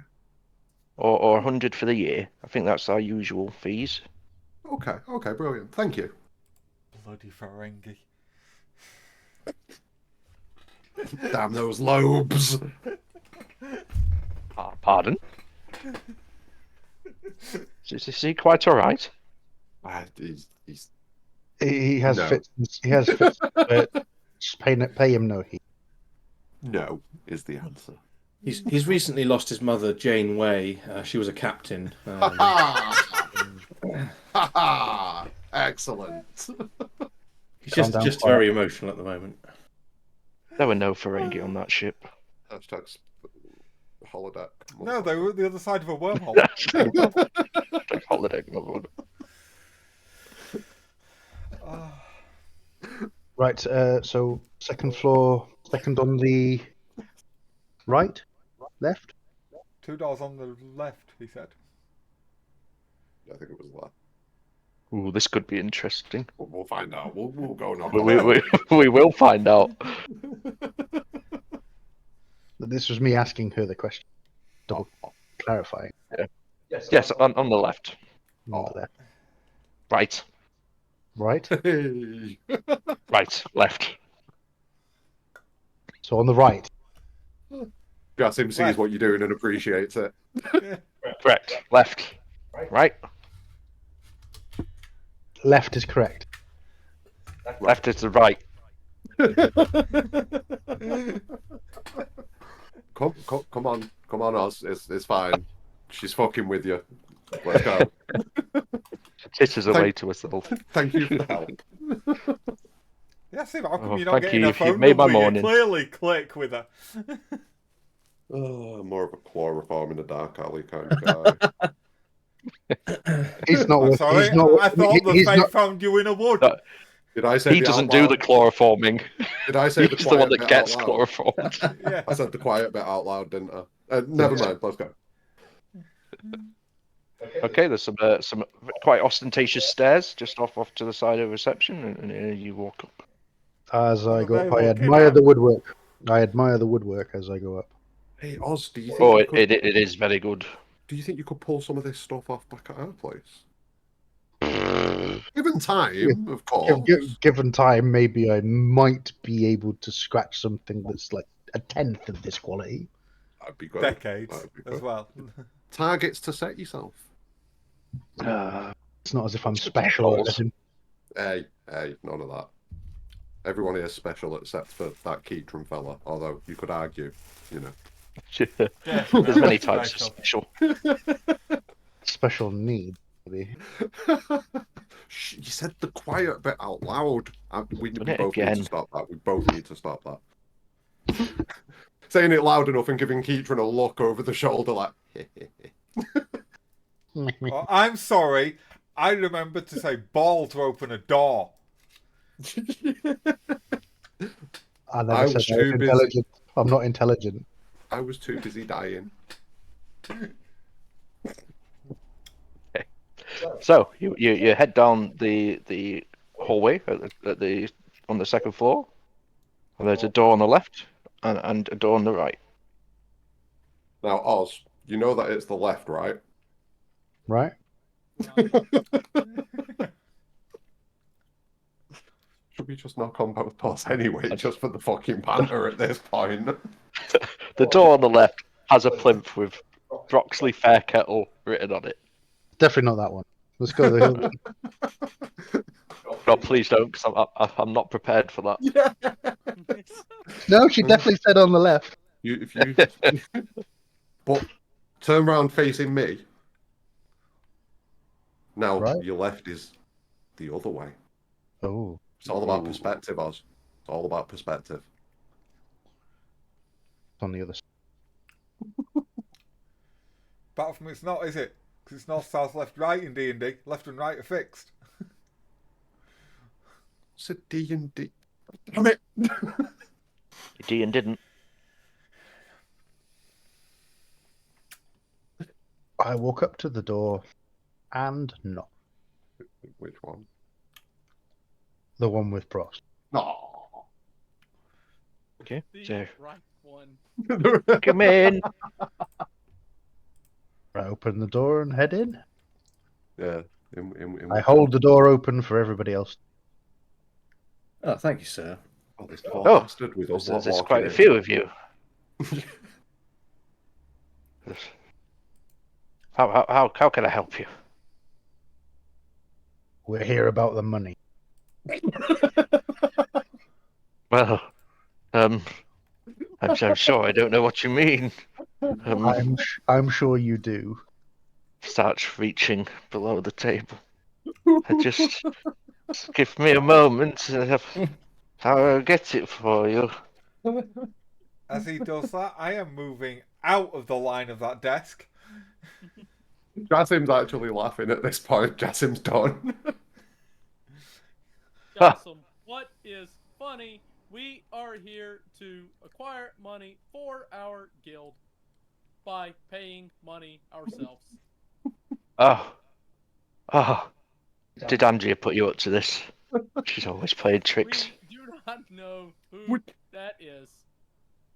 or 100 for the year. I think that's our usual fees. Okay, brilliant. Thank you. Bloody Ferengi. Damn those lobes. Pardon? Is he quite all right? He's He has No. fits. He has fits. But just pay him no heed. no is the answer. He's recently lost his mother, Jane Way. She was a captain. Excellent. He's Calm down, just quiet. very emotional at the moment. There were no Ferengi on that ship. Hashtag holodeck. No, they were at the other side of a wormhole. Holiday. Right. So second floor, second on the right, left. 2 doors on the left, he said. I think it was that. Ooh, this could be interesting. We'll find out. We'll go knock We, on we, it. we will find out. This was me asking her the question, double clarifying. Yes, on the left. On the left. Right. Right. Hey. Right. Left. So on the right. Jasim sees what you're doing and appreciates it. Correct. Left. Right. Left is correct. Left is the right. Come on, Oz. It's fine. She's fucking with you. Let's go. This is a way to assault. Thank you for the help. Yeah, see, how come Oh, you're not thank getting you, her you've phone made my number? You morning. clearly click with her. More of a chloroform in a dark alley kind of guy. He's not. I'm with- sorry, He's not. I thought the he's fate not. found you in a wood. No. Did I say He the doesn't out do loud? the chloroforming. Did I say the He's the one quiet that bit gets out loud? chloroformed. Yeah. I said the quiet bit out loud, didn't I? Never mind. Let's go. Okay, there's some quite ostentatious stairs just off to the side of reception, and you walk up. As I go They up, I walk in admire out. the woodwork. I admire the woodwork as I go up. Hey Oz, do you think Oh, you could, it is very good. do you think you could pull some of this stuff off back at our place? Given time, of course. Given time, maybe I might be able to scratch something that's like a tenth of this quality. That'd be good. Decades That'd be as good. well. Targets to set yourself. It's not as if I'm What's the special or controls? anything. Hey, none of that. Everyone here is special except for that Keatron fella. Although you could argue, you know. Yeah, There's no, many types of special. special. Special need, maybe. Shh, you said the quiet bit out loud. We Done it both need again. to stop that. We both need to stop that. Saying it loud enough and giving Keatron a look over the shoulder like, Oh, I'm sorry. I remembered to say ball to open a door. I I never was said I too was busy. intelligent. I'm not intelligent. I was too busy dying. So you head down the hallway at the on the second floor, and there's a door on the left and a door on the right. Now, Oz, you know that it's the left, right? Right? Should we just knock on both doors anyway, just for the fucking banter at this point? The door on the left has a plinth with Broxley Fairkettle written on it. Definitely not that one. Let's go. No, please don't, because I'm not prepared for that. No, she definitely said on the left. If you, but turn around facing me. Now Right. your left is the other way. Oh. It's all about perspective, Oz. It's all about perspective. It's on the other side. Apart from it's not, is it? Because it's north, south, left, right in D&D. Left and right are fixed. It's a D&D. Damn it! Dean didn't. I walk up to the door and knock. Which one? The one with Prost. No. Okay. The So right one. come in. Right, open the door and head in. Yeah. I hold the door open for everybody else. Oh, thank you, sir. Oh, this poor Oh, bastard with us there's walking quite a in. few of you. How can I help you? We're here about the money. Well, I'm sure I don't know what you mean. I'm sure you do. Starts reaching below the table. Just give me a moment. I'll get it for you. As he does that, I am moving out of the line of that desk. Jasim's actually laughing at this point. Jasim's done. Gossam, what is funny? We are here to acquire money for our guild by paying money ourselves. Oh, did Andrea put you up to this? She's always played tricks. We do not know who that is.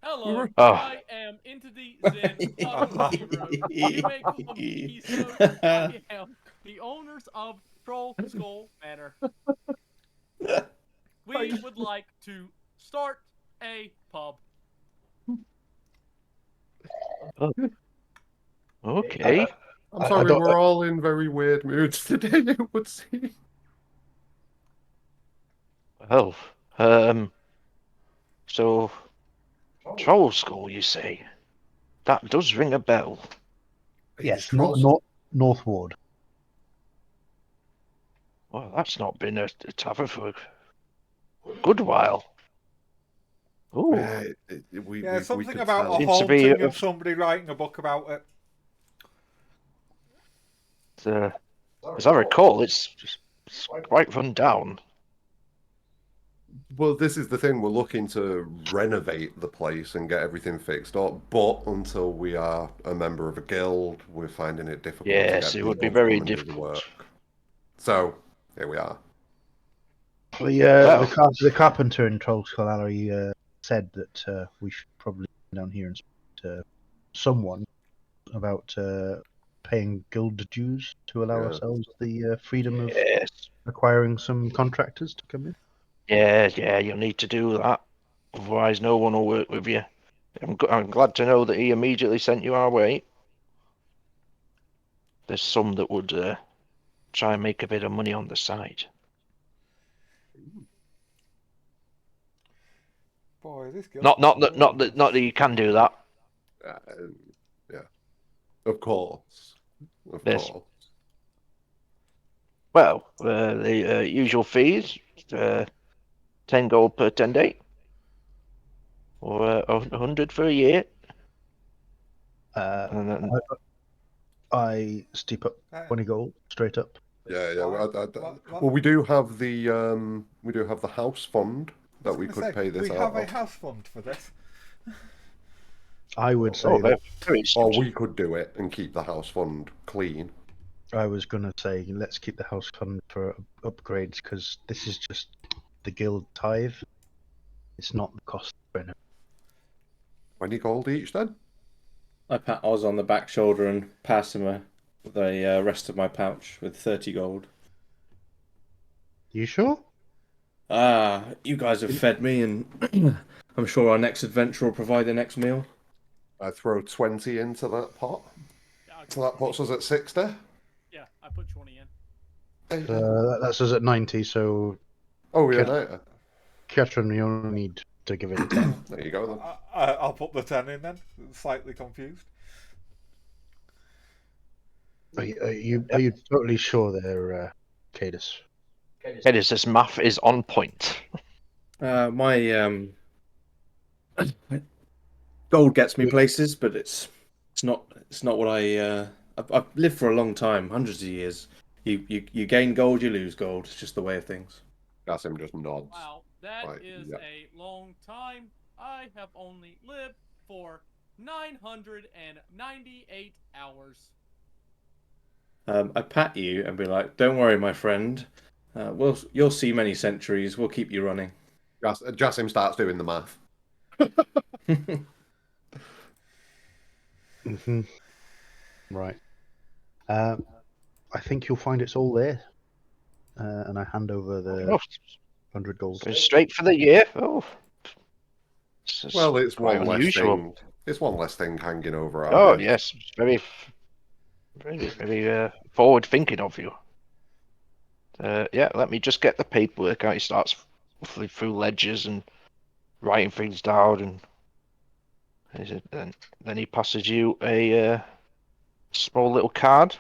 Hello, were- Oh. I am Entity Zen Pub Zero. You may call me so. I am the owners of Troll Skull Manor. We would like to start a pub. Okay. I'm I sorry, don't- we're all in very weird moods today, it would seem. Well, so Troll School, you say? That does ring a bell. Yes, Trust. North Ward. Well, that's not been a tavern for a good while. Ooh, Yeah, we something could about tell. a Seems to be haunting a- and somebody writing a book about it. as I recall, it's quite run down. Well, this is the thing. We're looking to renovate the place and get everything fixed up, but until we are a member of a guild, we're finding it difficult to Yes, get it would be people to very come and do the difficult. work. So, here we are. Well. The carpenter in Troll Skull Alley said that we should probably go down here and speak to someone about paying guild dues to allow Yeah. ourselves the freedom of Yes. acquiring some contractors to come in. Yeah, you'll need to do that. Otherwise, no one will work with you. I'm glad to know that he immediately sent you our way. There's some that would try and make a bit of money on the side. Boy, this guild. Not that you can do that. Uh, yeah. Of course. Of Yes. course. Well, the usual fees, 10 gold per 10 day, or 100 for a year. And then, I steep up 20 gold straight up. Yeah. What? Well, we do have the house fund that we could pay this we out have a of. house fund for this. I would say oh, that very Or astute. we could do it and keep the house fund clean. I was gonna say let's keep the house fund for upgrades because this is just the guild tithe. It's not the cost of it. 20 gold each then? I pat Oz on the back shoulder and pass him the rest of my pouch with 30 gold. You sure? You guys have fed me, and I'm sure our next adventure will provide the next meal. I throw 20 into that pot. Yeah, So that puts us at 60. yeah, I put 20 in. That's us at 90. So Oh, yeah, Ket- later. Ketron, you only need to give it 10. There you go then. I'll put the 10 in then. Slightly confused. Are you totally sure there, Cadus? This math is on point. My gold gets me places, but it's not what I've lived for a long time, hundreds of years. You gain gold, you lose gold. It's just the way of things. Gasim just nods. Wow, that Right, is yeah. a long time. I have only lived for 998 hours. I pat you and be like, "Don't worry, my friend. You'll see many centuries. We'll keep you running." Jasim starts doing the math. Right. I think you'll find it's all there. And I hand over the Oh, 100 gold. go straight for the year. Oh, Well, it's quite one less unusual. thing. It's one less thing hanging over our Oh heads. yes, very forward thinking of you. Yeah, let me just get the paperwork out. He starts flipping through ledgers and writing things down, and then he passes you a small little card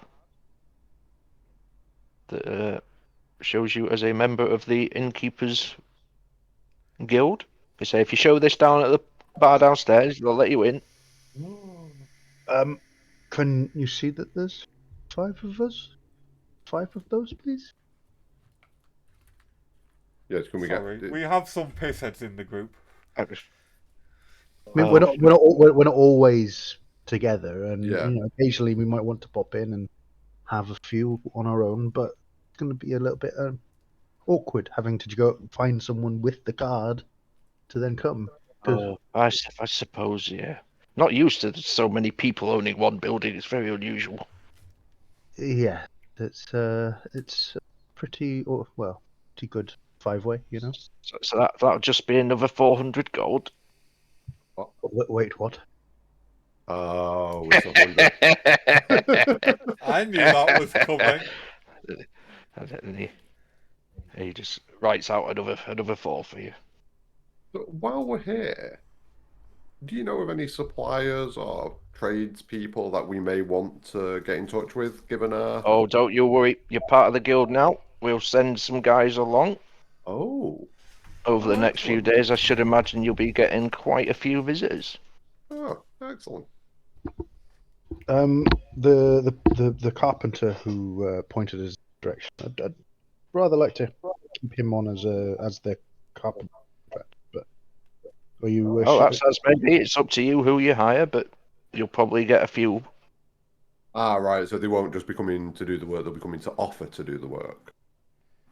that shows you as a member of the Innkeepers Guild. They say if you show this down at the bar downstairs, they'll let you in. Can you see that there's 5 of us? 5 of those, please? Yes, can we Sorry, get? we have some pissheads in the group. I mean, we're not always together, and Yeah. occasionally we might want to pop in and have a few on our own, but it's going to be a little bit awkward having to go find someone with the card to then come. 'Cause- I suppose, yeah. Not used to so many people owning one building. It's very unusual. yeah, it's pretty pretty good 5-way, So that'll just be another 400 gold. Wait, what? Oh, it's 100. I knew that was coming. And then he just writes out another 4 for you. But while we're here, do you know of any suppliers or tradespeople that we may want to get in touch with, given our... Oh, don't you worry. You're part of the guild now. We'll send some guys along Oh. over the next few Excellent. days. I should imagine you'll be getting quite a few visitors. Oh, excellent. The carpenter who pointed us direction. I'd rather like to keep him on as the carpenter, but are you? Oh, that's maybe. It's up to you who you hire, but you'll probably get a few. Ah, right. So they won't just be coming to do the work; they'll be coming to offer to do the work.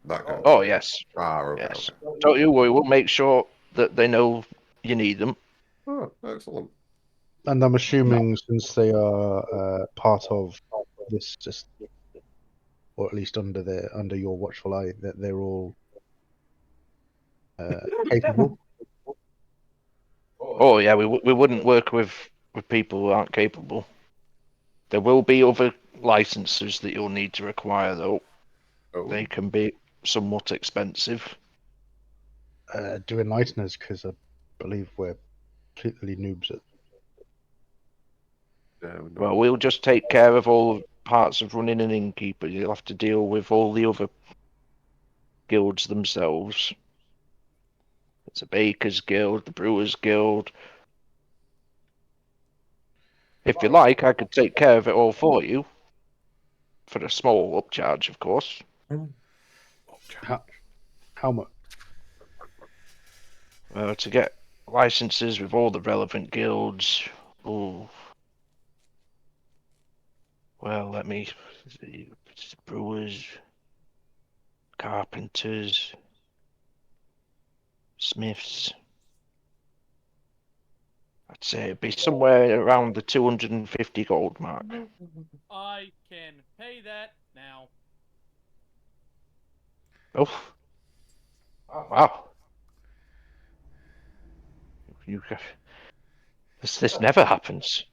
That kind of Oh, thing. yes. Ah, okay. Yes. Okay. Don't you worry. We'll make sure that they know you need them. Oh, excellent. And I'm assuming since they are part of this system, or at least under your watchful eye, that they're all capable. Oh, yeah. We wouldn't work with people who aren't capable. There will be other licenses that you'll need to require, though. Oh. They can be somewhat expensive. Do enlighten us, because I believe we're completely noobs at. No. Well, we'll just take care of all parts of running an innkeeper. You'll have to deal with all the other guilds themselves. It's a baker's guild, the brewer's guild. If you like, I could take care of it all for you. For a small upcharge, of course. How much? To get licenses with all the relevant guilds. Oh. Well, let me see. Brewers, carpenters, smiths. I'd say it'd be somewhere around the 250 gold mark. I can pay that now. Oh. Wow. This never happens.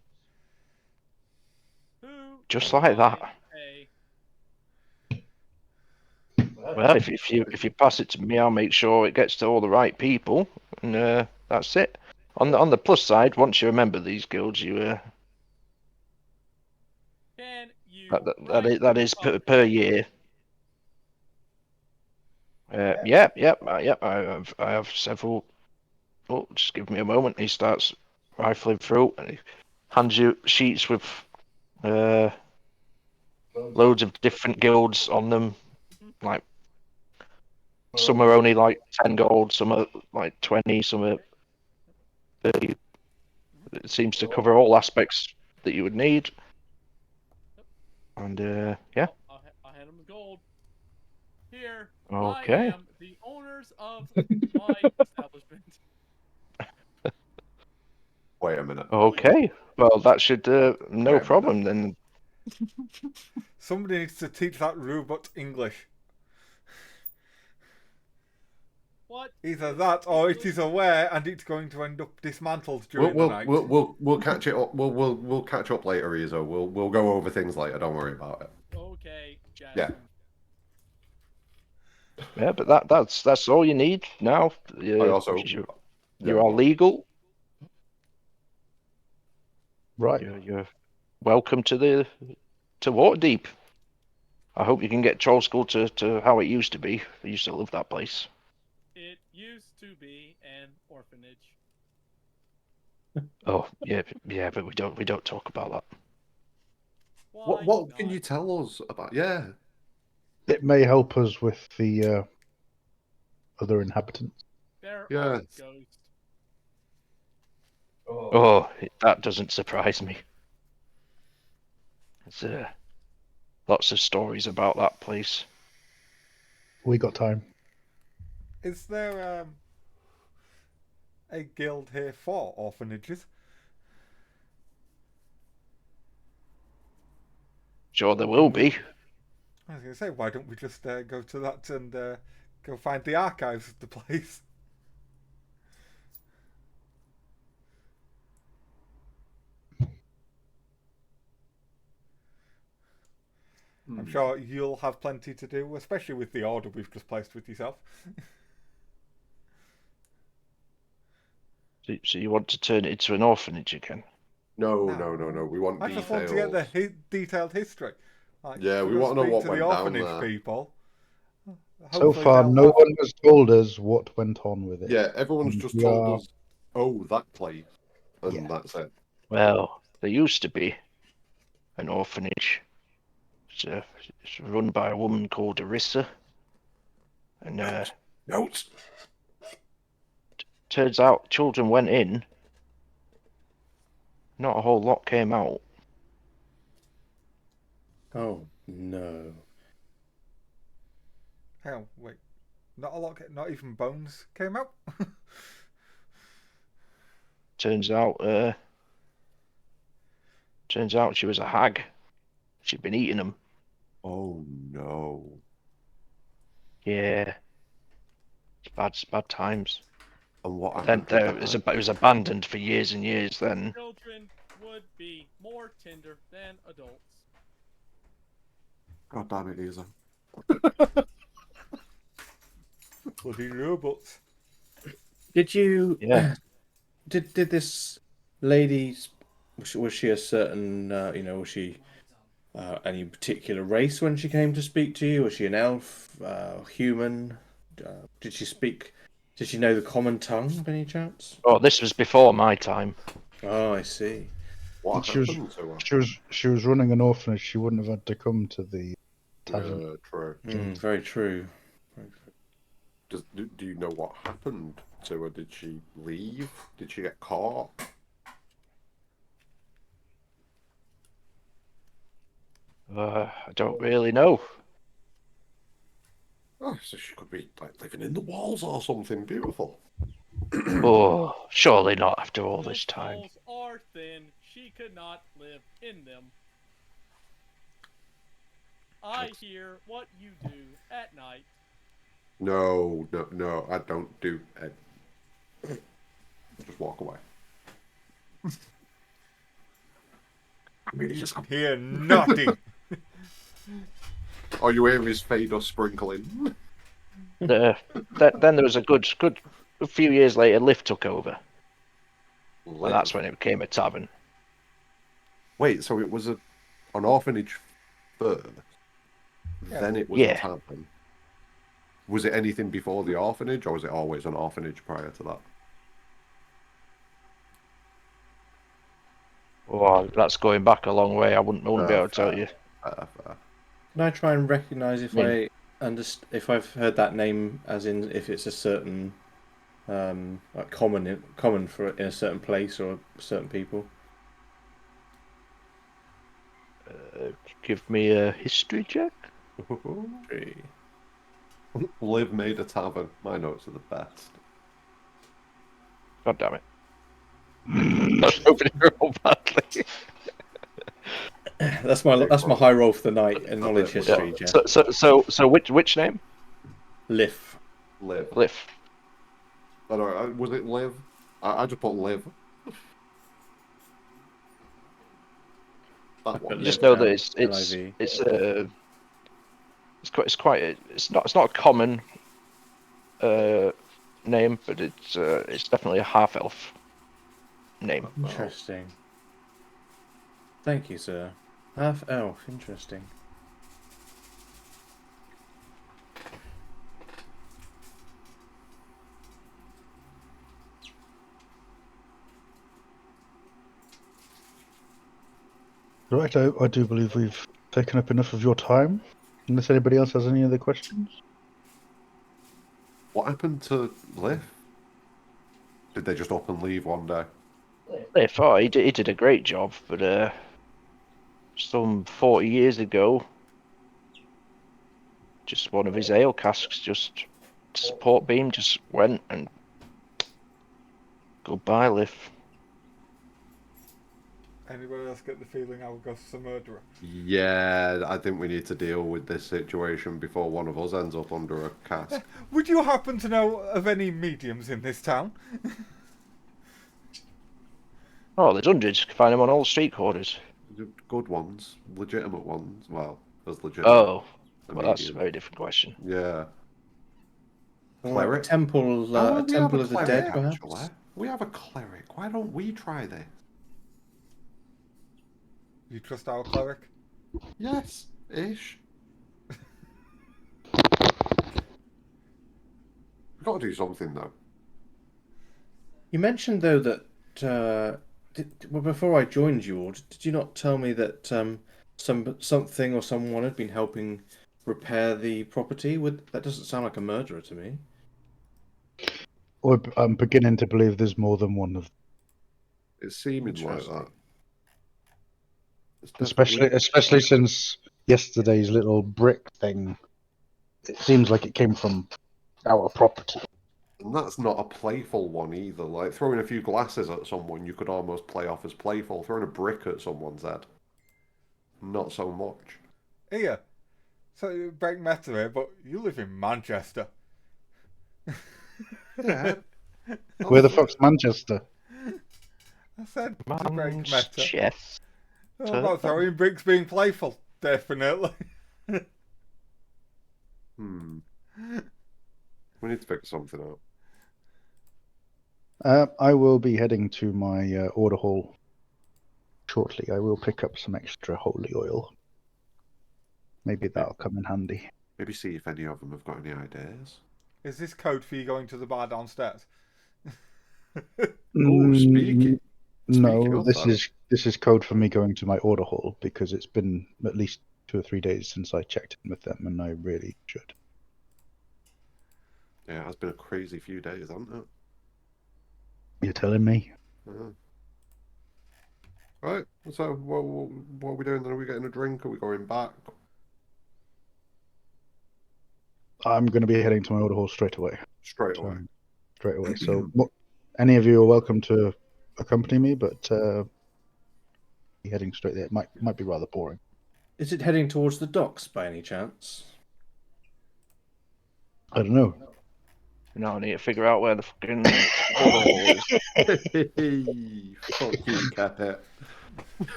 Who Just can like that. I pay? Well, if you pass it to me, I'll make sure it gets to all the right people, and that's it. On the plus side, once you remember these guilds, you Can you that is per year. Yeah. I have several. Oh, just give me a moment. He starts rifling through, and he hands you sheets with loads of different guilds on them. Like some are only like 10 gold, some are like 20, some are 30. It seems to cover all aspects that you would need. And yeah. I'll hand him the gold. Here, Okay. I am the owners of my establishment. Wait a minute. Okay. Well, that should no minute. problem then. Somebody needs to teach that robot English. What? Either that, or it is aware and it's going to end up dismantled during the night. We'll catch it up. We'll catch up later, Izo. We'll go over things later. Don't worry about it. Okay, Jasmine. Yeah. Yeah, but that's all you need now. I also You are legal. Right. You're welcome to Waterdeep. I hope you can get Troll School to how it used to be. I used to love that place. It used to be an orphanage. Oh yeah, but we don't talk about that. Why What not? can you tell us about? Yeah. It may help us with the other inhabitants. There Yeah. are ghosts. Oh, that doesn't surprise me. There's lots of stories about that place. We got time. Is there a guild here for orphanages? Sure, there will be. I was going to say, why don't we just go to that and go find the archives of the place? I'm sure you'll have plenty to do, especially with the order we've just placed with yourself. So you want to turn it into an orphanage again? No. No. We want I details. just want to get the detailed history. Like, Yeah, we go want to know speak what to went the down orphanage there. people. So Hopefully far, they'll no have- one has told us what went on with it. Yeah, everyone's just We told are- us, oh, that place, and Yeah. that's it. Well, there used to be an orphanage. It's run by a woman called Arissa. And Notes. turns out children went in. Not a whole lot came out. Oh no. Hang on, wait. Not a lot. Not even bones came out. Turns out she was a hag. She'd been eating them. Oh no. Yeah. It's bad times. And what Then happened? it was abandoned for years and years then. Children would be more tender than adults. God damn it, Izo. Bloody robots. Did you? Yeah. Did this lady? Was she a certain? Was she any particular race when she came to speak to you? Was she an elf, human? Did she speak? Did she know the common tongue by any chance? Oh, this was before my time. Oh, I see. What She was- happened to her? She was running an orphanage. She wouldn't have had to come to the tavern. Yeah, true. Very true. Very true. Do you know what happened to her? Did she leave? Did she get caught? I don't really know. Oh, so she could be like living in the walls or something beautiful. Oh, surely not after all this Those time. walls are thin. She could not live in them. I hear what you do at night. No, I don't do it. Just walk away. I mean, he just... Here, naughty. Oh, you hear his fader sprinkling? Then there was a good few years later, Lift took over. And that's when it became a tavern. Wait, so it was an orphanage first, Yeah. then it was a tavern. Was it anything before the orphanage, or was it always an orphanage prior to that? Oh, that's going back a long way. I wouldn't be able to tell you. Fair. Can I try and recognise if Yeah. if I've heard that name, as in if it's a certain like common for in a certain place or certain people? give me a history check. Liv made a tavern. My notes are the best. God damn it. That's hoping to roll badly. That's my high roll for the night in knowledge history, Jeff. So which name? Liv. Liv. Liv. I don't know, was it Liv? I just put Liv. That one. You just know that Liv. it's not a common name, but it's definitely a half elf name. Interesting. Thank you, sir. Half elf. Interesting. Right, I do believe we've taken up enough of your time. Unless anybody else has any other questions? What happened to Liv? Did they just up and leave one day? Liv, he did a great job, but some 40 years ago, just one of his ale casks, just support beam, just went and goodbye, Liv. Anybody else get the feeling our ghost's a murderer? Yeah, I think we need to deal with this situation before one of us ends up under a cask. Would you happen to know of any mediums in this town? Oh, there's hundreds. You can find them on all street corners. Good ones, legitimate ones. Well, as legitimate. Oh, a well, that's a medium. very different question. Yeah. Cleric? Temple, Oh, a we have temple a of the cleric, dead, perhaps? actually. We have a cleric. Why don't we try this? You trust our cleric? Yes, ish. We've got to do something, though. You mentioned, though, that before I joined you all, did you not tell me that something or someone had been helping repair the property? That doesn't sound like a murderer to me. I'm beginning to believe there's more than one of them. It's seeming like Interesting. that. It's definitely- Especially since yesterday's little brick thing. It seems like it came from our property. And that's not a playful one either. Like, throwing a few glasses at someone, you could almost play off as playful. Throwing a brick at someone's head, not so much. Here. So you break meta here, but you live in Manchester. Yeah. Where the fuck's Manchester? I said to break meta. Yes. Oh, I'm not throwing bricks being playful. Definitely. We need to figure something out. I will be heading to my order hall shortly. I will pick up some extra holy oil. Maybe that'll come in handy. Maybe see if any of them have got any ideas. Is this code for you going to the bar downstairs? Oh, speaking No, of this that. is code for me going to my order hall because it's been at least 2 or 3 days since I checked in with them, and I really should. Yeah, it has been a crazy few days, hasn't it? You're telling me? Right, so what are we doing then? Are we getting a drink? Are we going back? I'm going to be heading to my order hall straight away. Straight away. Straight away. So, any of you are welcome to accompany me, but be heading straight there. It might be rather boring. Is it heading towards the docks by any chance? I don't know. No, I need to figure out where the fucking order hall is. Fuck you, Keppit.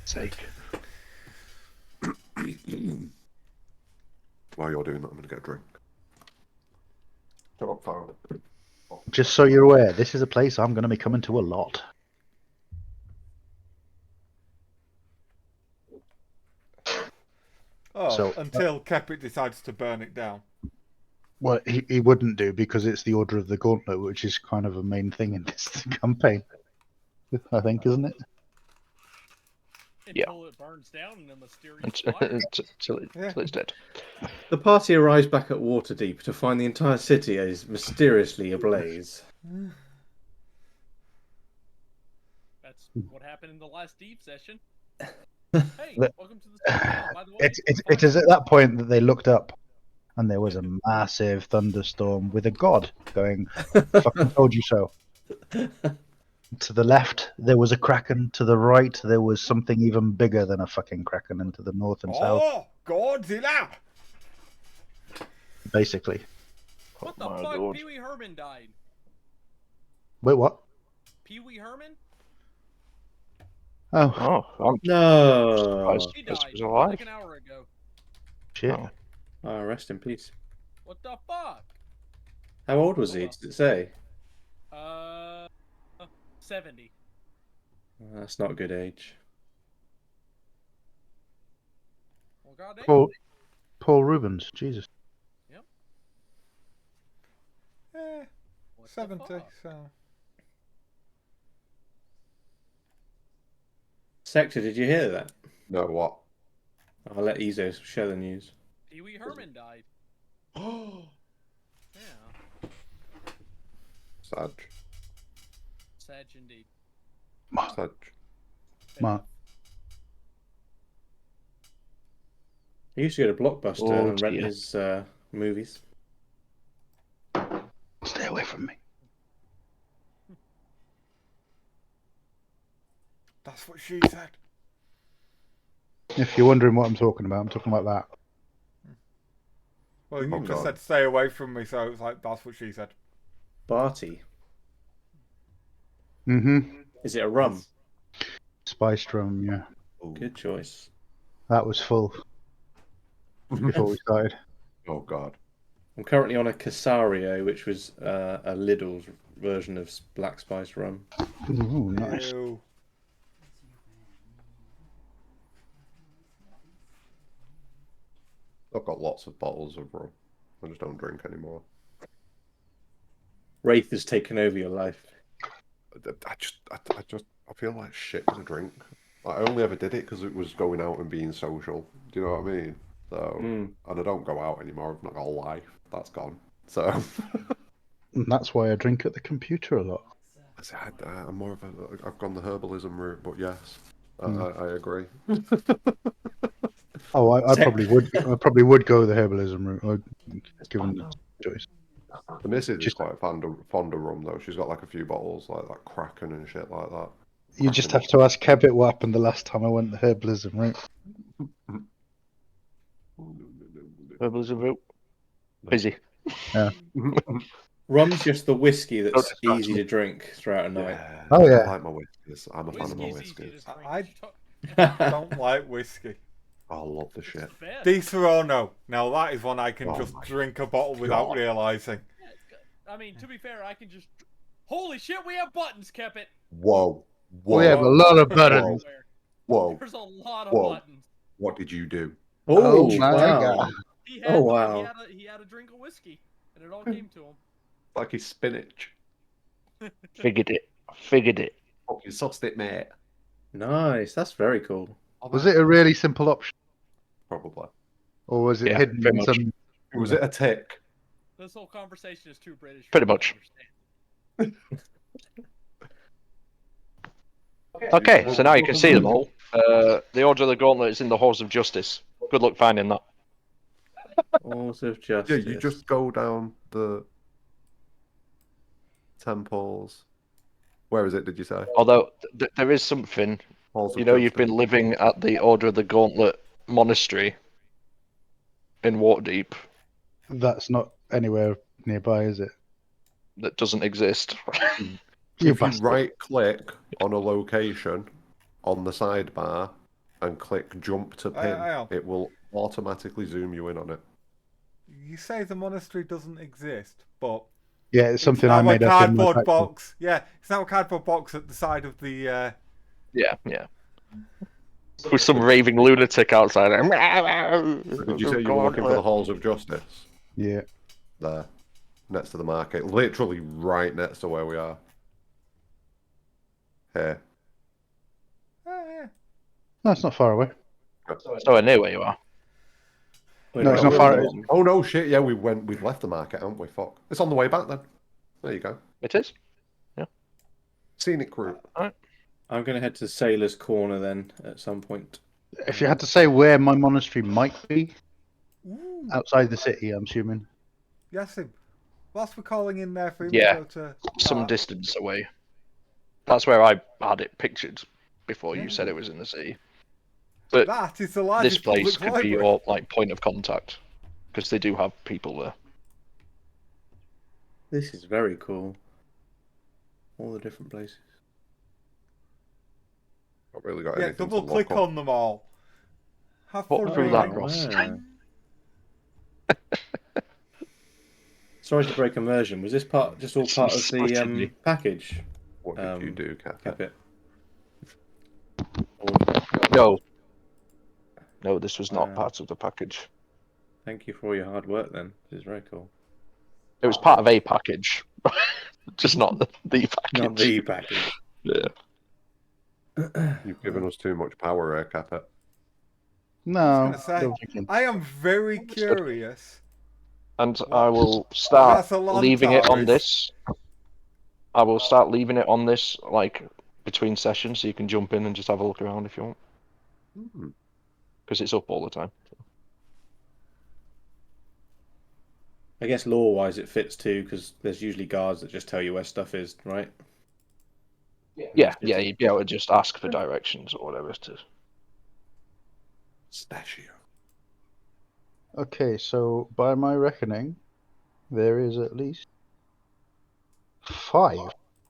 Sake. While you're doing that, I'm going to get a drink. Go up far. Just so you're aware, this is a place I'm going to be coming to a lot. Oh, So- until Keppit decides to burn it down. Well, he wouldn't do because it's the Order of the Gauntlet, which is kind of a main thing in this campaign. I think, isn't it? Until it burns down in a mysterious fire. Till it's dead. The party arrives back at Waterdeep to find the entire city is mysteriously ablaze. That's what happened in the last deep session. Hey, The- welcome to the channel, by the way. It is at that point that they looked up, and there was a massive thunderstorm with a god going, "Fucking told you so." To the left, there was a kraken. To the right, there was something even bigger than a fucking kraken. And to the north and south, Oh, Godzilla! basically. What the My fuck? lord. Pee Wee Herman died. Wait, what? Pee Wee Herman? Oh, Oh, I'm No. surprised He this died was alive. like an hour ago. shit. Oh. Oh, rest in peace. What the fuck? How old was Oh, he? well. Did it say? 70. That's not a good age. Well, goddamn. Paul Rubens, Jesus. Eh, What the 70, fuck? so... Sector, did you hear that? No, what? I'll let Ezo share the news. Pee Wee Herman died. Oh, Yeah. Sag. Sad indeed. Sag. Mark. He used to go to Blockbuster Oh, and rent dear. his movies. Stay away from me. That's what she said. If you're wondering what I'm talking about that. Well, you Oh, just God. said stay away from me, so it's like, that's what she said. Barty. Mm-hmm. Is it a rum? Spiced rum, yeah. Good choice. That was full before we started. Oh, God. I'm currently on a Casario, which was a Lidl's version of black spiced rum. Ooh, nice. Ew. I've got lots of bottles of rum. I just don't drink anymore. Wraith has taken over your life. I feel like shit with a drink. I only ever did it because it was going out and being social. Do you know what I mean? So, and I don't go out anymore. I've not got a life. That's gone. So, And that's why I drink at the computer a lot. I'm more of a. I've gone the herbalism route, but yes, I agree. Oh, I probably would. I probably would go the herbalism route, given the choice. The missus is Just- quite fond of rum though. She's got like a few bottles like that Kraken and shit like that. You just have to ask Keppit what happened the last time I went the herbalism route. Herbalism route. Busy. Rum's just the whiskey that's distract easy me. to drink throughout a night. Oh, yeah. I like my whiskeys. I'm a fan of my Whiskey's easy to whiskeys. drink. I don't like whiskey. I love the It's shit. the best. Di Serono. Now that is one I can Oh just my drink a bottle without God. realising. Yeah, it's good. I mean, to be fair, I can just. Holy shit, we have buttons, Keppit. Whoa. Whoa. We have a lot of Whoa. buttons. Everywhere. Whoa. There's a lot of Whoa. buttons. What did you do? Oh Oh, my wow. God. He Oh, had wow. He had a drink of whiskey, and it all came to him. Like his spinach. Figured it. Figured it. Fucking sussed it, mate. Nice. That's very cool. Was it a really simple option, Probably. or was it Yeah, hidden very in much. some? Was it a tick? This whole conversation is too British. Pretty for me to much. understand. Okay, so now you can see them all. The Order of the Gauntlet is in the Halls of Justice. Good luck finding that. Halls of Yeah, Justice. you just go down the temples. Where is it, did you say? Although there is something, Halls of you know, you've Justice. been living at the Order of the Gauntlet monastery in Waterdeep That's not anywhere nearby, is it? that doesn't exist. You If you bastard. right click on a location on the sidebar and click jump to pin, hang on. it will automatically zoom you in on it. You say the monastery doesn't exist, but Yeah, it's something now I made a up in my cardboard factory. box. Yeah, it's now a cardboard box at the side of the. Yeah. With some raving lunatic outside. Did you say you were looking for the Halls of Justice? Yeah. There. Next to the market. Literally right next to where we are. Here. Yeah. No, it's not far away. So I know where you are. Wait, No, it's right, not far. where- Oh no, shit, yeah, we've left the market, haven't we? Fuck. It's on the way back then. There you go. It is? Scenic route. I'm going to head to Sailor's Corner then at some point. If you had to say where my monastery might be, Ooh. outside the city, I'm assuming. Yasim, whilst we're calling in there for him Yeah. to go to Some Tar, distance away. That's where I had it pictured before you Yeah. said it was in the city. But that is the this largest place public could be library. your like point of contact because they do have people there. This is very cool. All the different places. Not really got Yeah, anything double to click look up. on them all. Have What fun through that, reading. Ross? wow. Sorry to break immersion. Was this part just all part of Spotted the me. package? What did you do, Keppit? Keppit. No. No, this was not Wow. part of the package. Thank you for all your hard work. Then this is very cool. It was part of a package, just not the package. Not the package. Yeah. You've given us too much power here, Keppit. No, gonna say, don't think so. I am very curious. And What? I will start Rasalantar leaving it on is- this. I will start leaving it on this, like, between sessions, so you can jump in and just have a look around if you want. Hmm. Because it's up all the time. I guess lore-wise, it fits too because there's usually guards that just tell you where stuff is, right? Yeah, you'd be able to just ask for directions or whatever to. Stashio. Okay, so by my reckoning, there is at least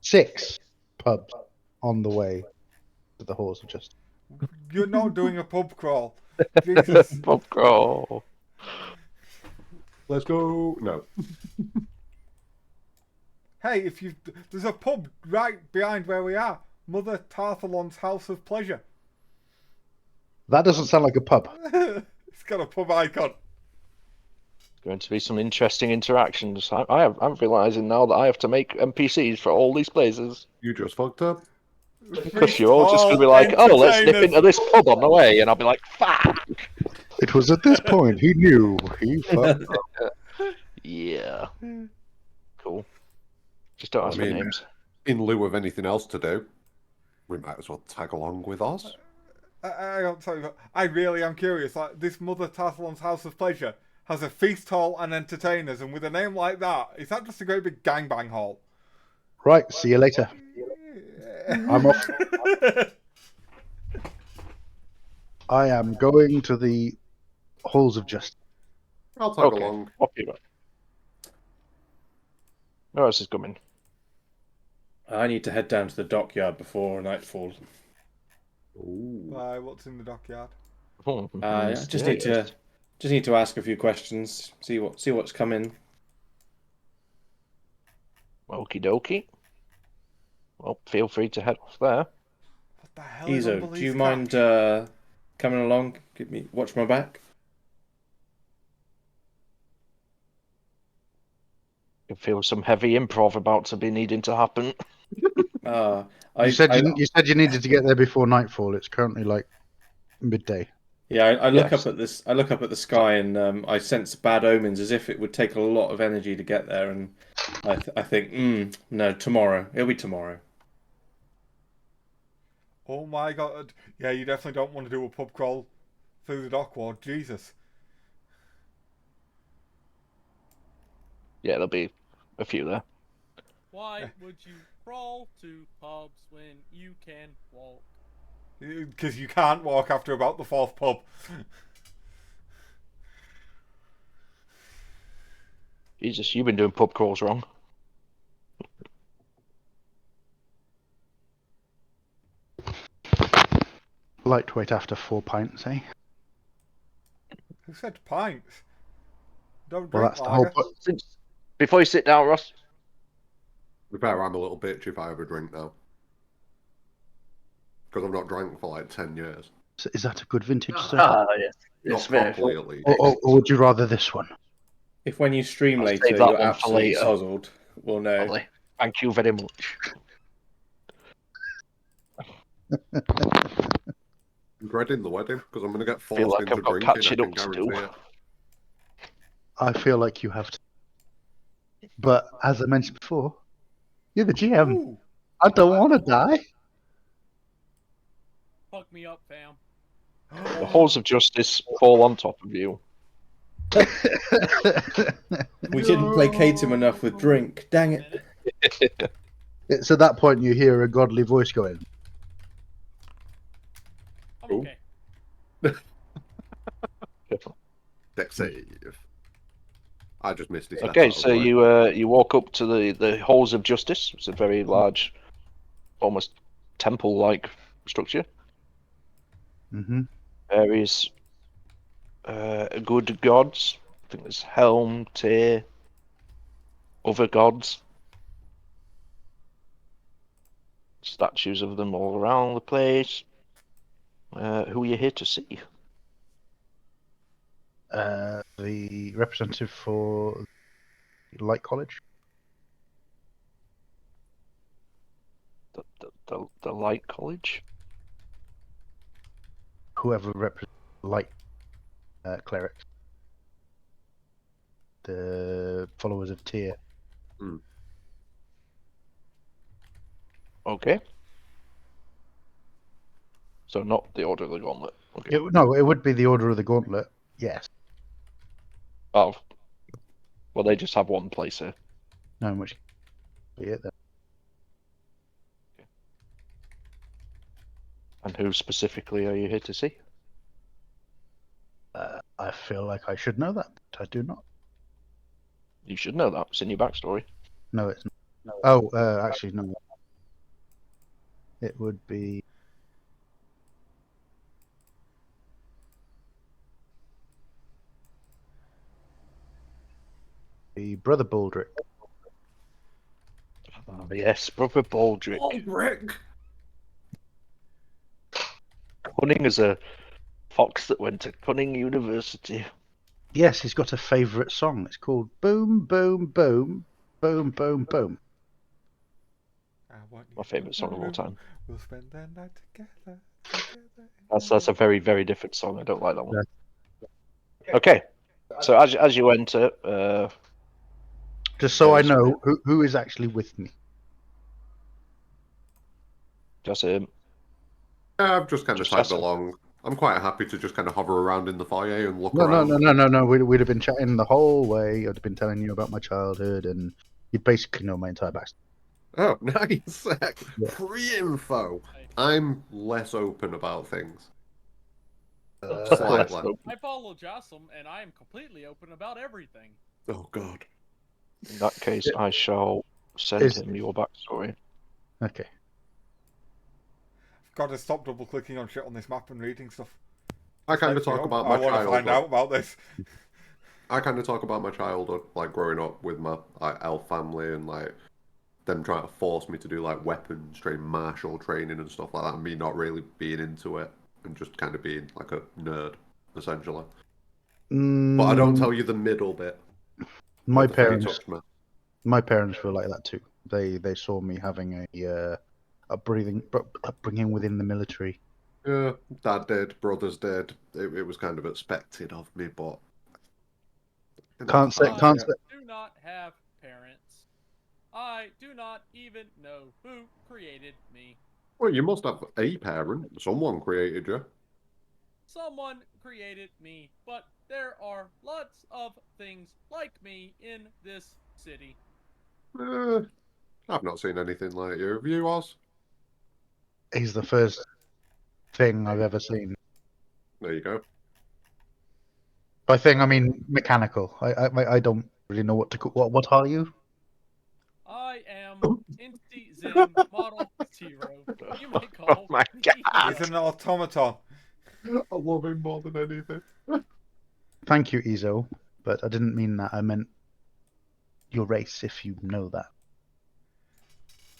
6 pubs on the way to the Halls of Justice. You're not doing a pub crawl. Jesus. Pub crawl. Let's go. No. Hey, if you there's a pub right behind where we are. Mother Tarthalon's House of Pleasure. That doesn't sound like a pub. It's got a pub icon. Going to be some interesting interactions. I'm realizing now that I have to make NPCs for all these places. You just fucked up. Because you're all just going to be like, oh, let's nip into this pub on the way. And I'll be like, fuck. It was at this point he knew he fucked up. Yeah. Cool. Just don't ask for mean- names. In lieu of anything else to do, we might as well tag along with us. I don't tell you, I really am curious. Like this Mother Tarthalon's House of Pleasure has a feast hall and entertainers, and with a name like that, is that just a great big gangbang hall? Right, see you later. I'm off. I am going to the Halls of Justice. I'll tag Okay. along. Copy that. Where else is coming? I need to head down to the dockyard before nightfall. Ooh. Why, what's in the dockyard? I just need to ask a few questions. See what's coming. Okie dokie. Well, feel free to head off there. What the hell is on Ezo, do Billy's you cap? mind coming along? Watch my back. You feel some heavy improv about to be needing to happen. You said you needed to get there before nightfall. It's currently like midday. Yeah, I look Yes. up at this. I look up at the sky, and I sense bad omens, as if it would take a lot of energy to get there. And I think, no, tomorrow. It'll be tomorrow. Oh my god. Yeah, you definitely don't want to do a pub crawl through the dock ward. Jesus. Yeah, there'll be a few there. Why would you crawl to pubs when you can walk? Because you can't walk after about the 4th pub. Jesus, you've been doing pub crawls wrong. Lightweight after 4 pints, eh? Who said pints? Don't Well, drink that's the whole lager. point. Before you sit down, Ross. To be fair, I'm a little bitch if I ever drink now. Because I've not drank for like 10 years. Is that a good vintage, sir? Yes. Not properly, at least. Or would you rather this one? If when you stream I'll later save that you're one for absolutely later. sozzled, we'll know. Lovely. Thank you very much. I'm dreading the wedding because I'm going to get Feel forced like into I've got drinking. I catching can up to do. guarantee it. I feel like you have to. But as I mentioned before, you're the GM. Ooh. I don't want to die. Fuck me up, fam. The halls of justice fall on top of you. We didn't placate him enough with drink. Dang it. It's at that point you hear a godly voice going, I'm okay. Deck save. I just missed his Okay, letter, so right? you walk up to the halls of justice. It's a very large, almost temple-like structure. mm-hmm. Various good gods. I think there's Helm, Tyr, other gods. Statues of them all around the place. Who are you here to see? The representative for Light College. The Light College? Whoever represents Light clerics. The followers of Tyr. Okay. So not the Order of the Gauntlet. Okay. No, it would be the Order of the Gauntlet. Yes. Oh. Well, they just have one place here. No, in which be it then. And who specifically are you here to see? I feel like I should know that, but I do not. You should know that. It's in your backstory. No, it's not. Oh, actually, no. It would be. The Brother Baldric. Oh, yes, Brother Baldric. Baldric! Cunning as a fox that went to Cunning University. Yes, he's got a favourite song. It's called Boom, Boom, Boom, Boom, Boom, Boom. My favourite song of all time. We'll spend the night together. That's a very, very different song. I don't like that one. Okay, so as you enter, Just so I know who is actually with me. just him. I've just kind of Just tagged Jessica. along. I'm quite happy to just kind of hover around in the foyer and look No, around. no. We'd have been chatting the whole way. I'd have been telling you about my childhood, and you basically know my entire backstory. Oh, nice. Yeah. Pre-info. I'm less open about things. Less Slightly. open. I follow Jocelyn, and I am completely open about everything. Oh, God. In that case, I shall send him your backstory. Okay. Got to stop double clicking on shit on this map and reading stuff. I kind of Lets me talk know. about my I want to find childhood. out about this. I kind of talk about my childhood, like growing up with my elf family and like them trying to force me to do like weapons training, martial training and stuff like that, and me not really being into it and just kind of being like a nerd, essentially. But I don't tell you the middle bit. My the Fey parents, touched me. my parents were like that too. They saw me having a upbringing within the military. Yeah, dad did, brothers did. It was kind of expected of me, but Can't say. I do not have parents. I do not even know who created me. Well, you must have a parent. Someone created you. Someone created me, but there are lots of things like me in this city. I've not seen anything like you. Have you, Oz? He's the first thing I've ever seen. There you go. By thing, I mean mechanical. I don't really know what to call. What are you? I am Insti Zen Model Zero. You may call my me God. He's an automaton. I love him more than anything. Thank you, Izo, but I didn't mean that. I meant your race, if you know that.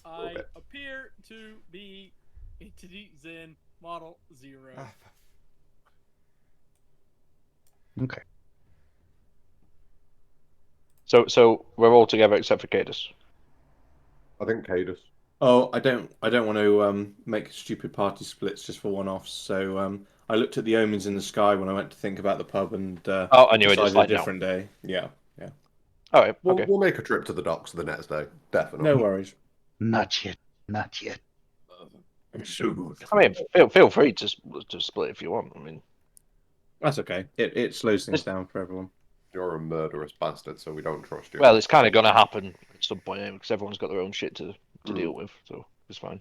I appear to be Insti Zen Model Zero. Okay. So we're all together except for Cadus. I think Cadus. Oh, I don't want to make stupid party splits just for one-offs. So I looked at the omens in the sky when I went to think about the pub and and you were just decided like, a different day. Yeah. All right. We'll make a trip to the docks the next day. Definitely. No worries. Not yet. Not yet. Soon. I mean, feel free to split if you want. I mean, That's okay. It slows things down for everyone. You're a murderous bastard, so we don't trust you. well, it's kind of going to happen at some point because everyone's got their own shit to deal with, so it's fine.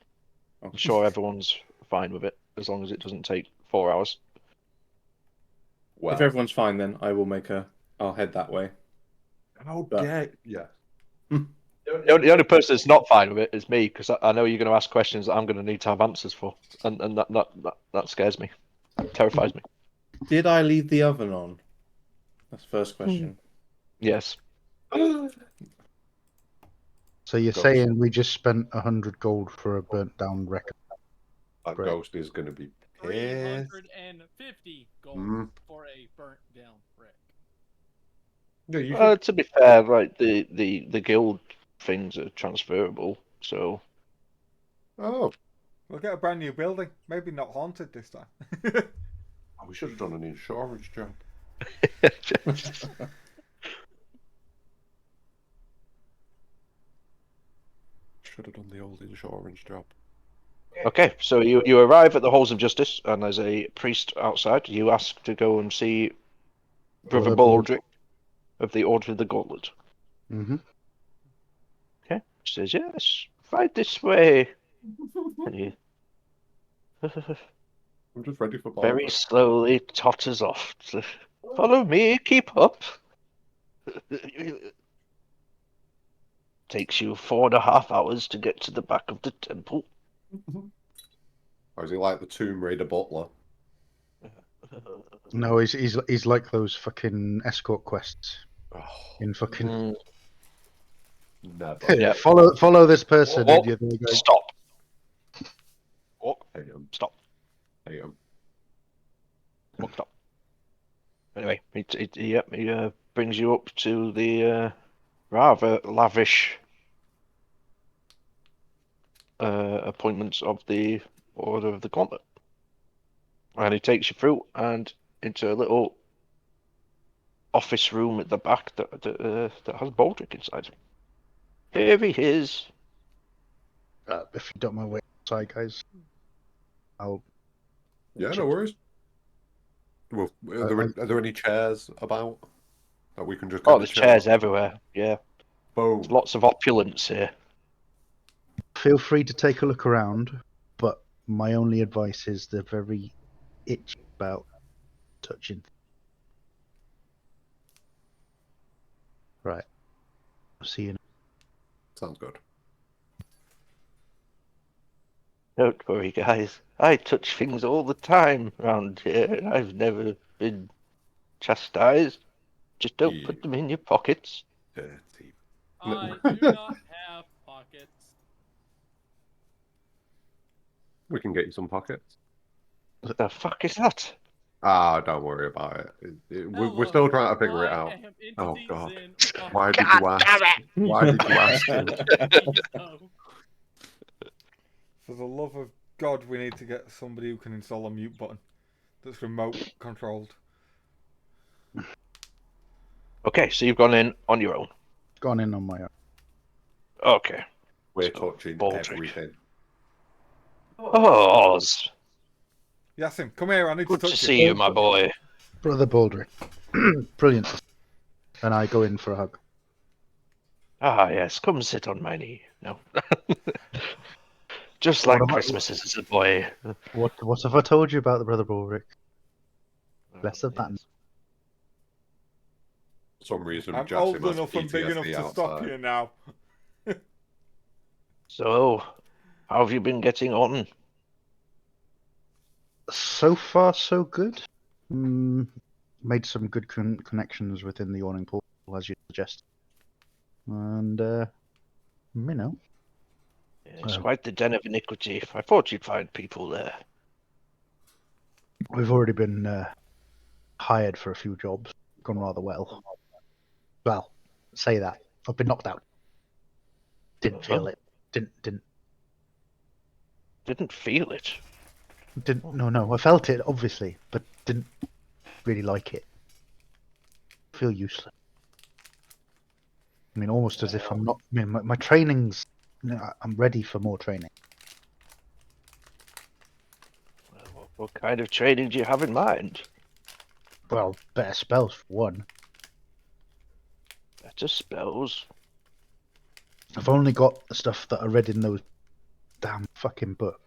I'm sure everyone's fine with it as long as it doesn't take 4 hours. Well, If everyone's fine, then I'll head that way. how But- dare yeah. The only person that's not fine with it is me because I know you're going to ask questions that I'm going to need to have answers for, and that scares me, terrifies me. Did I leave the oven on? That's the first question. Yes. So you're Ghost. saying we just spent 100 gold for a burnt down record? That Great. ghost is going to be pissed. 350 gold Mm. for a burnt down wreck. Yeah, you should. To be fair, right, the guild things are transferable, so Oh, We'll get a brand new building. Maybe not haunted this time. we should have done an insurance job. Should have done the old insurance job. Okay, so you arrive at the Halls of Justice, and there's a priest outside. You ask to go and see Brother Brother Baldric of the Order of the Gauntlet. Mm-hmm. Okay, he says, yes, right this way. And he I'm just ready for very Barbara. slowly totters off. Follow me, keep up. Takes you 4.5 hours to get to the back of the temple. Or is he like the Tomb Raider butler? No, he's like those fucking escort quests Oh, in fucking. Mm, never. Yeah. Follow this person. Walk. And you're there going, Stop. Walk. Hang on. Stop. Hang on. Walk. Stop. Anyway, he brings you up to the rather lavish appointments of the Order of the Gauntlet. And he takes you through and into a little office room at the back that has Baldric inside. Here he is. if you don't mind waiting outside, guys, I'll. Yeah, no worries. Well, are there any chairs about that we can just? Oh, there's chairs everywhere. Yeah, Boom. there's lots of opulence here. Feel free to take a look around, but my only advice is they're very itchy about touching. Right. See you. Sounds good. Don't worry, guys. I touch things all the time around here, and I've never been chastised. Just don't Yeah. put them in your pockets. Dirty. I do not have pockets. We can get you some pockets. What the fuck is that? Ah, don't worry about it. We're still trying to figure it I out. am Oh, entity God. Zen. Why did you ask? Why did you ask him? No. For the love of God, we need to get somebody who can install a mute button that's remote controlled. Okay, so you've gone in on your own. Gone in on my own. Okay. We're So, touching Baldric. everything. Oh, Oz. Yasin, come here, I need Good to to touch see you, my boy. Brother Baldric. Brilliant. And I go in for a hug. Ah, yes, come sit on my knee. No. Just like What am I- Christmases as a boy. What have I told you about the Brother Baldric? Less of that. Yes. For some reason, I'm Jasim old has enough and big enough PTSD to stop outside. you now. So, how have you been getting on? So far, so good. Made some good connections within the awning pool, as you suggested. And, you know, It's quite the den of iniquity. I thought you'd find people there. we've already been hired for a few jobs. Gone rather well. Well, say that. I've been knocked out. Didn't feel it. Didn't. Didn't feel it. No, I felt it, obviously, but didn't really like it. Feel useless. I mean, almost as if I'm not. I mean, my training's. I'm ready for more training. What kind of training do you have in mind? Well, better spells for one. Better spells. I've only got the stuff that I read in those damn fucking books.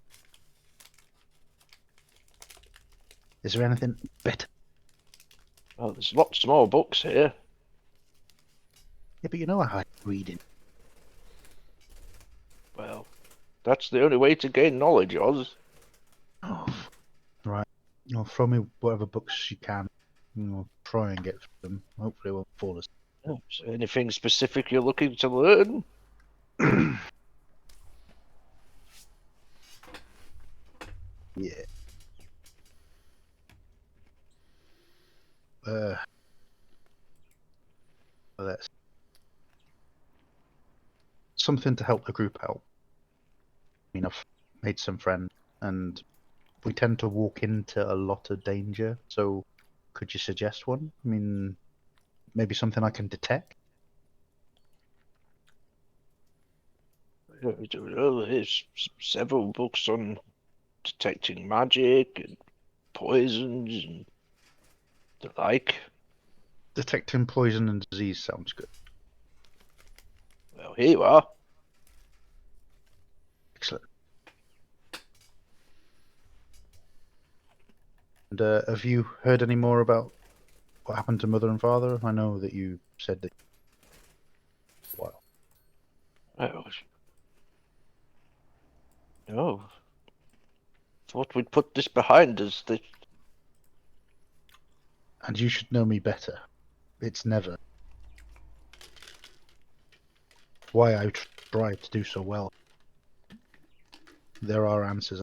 Is there anything better? Well, there's lots more books here. Yeah, but you know I hate reading. Well, that's the only way to gain knowledge, Oz. Oh, right. You'll throw me whatever books you can. I'll try and get through them. Hopefully, it won't fall asleep. Is there anything specific you're looking to learn? Yeah. Well, that's something to help the group out. I mean, I've made some friends, and we tend to walk into a lot of danger. So, could you suggest one? I mean, maybe something I can detect. I don't know. There's several books on detecting magic and poisons and the like. Detecting poison and disease sounds good. Well, here you are. Excellent. And have you heard any more about what happened to Mother and Father? I know that you said that. Wow. Oh. No. Thought we'd put this behind us. And you should know me better. It's never why I tried to do so well. There are answers.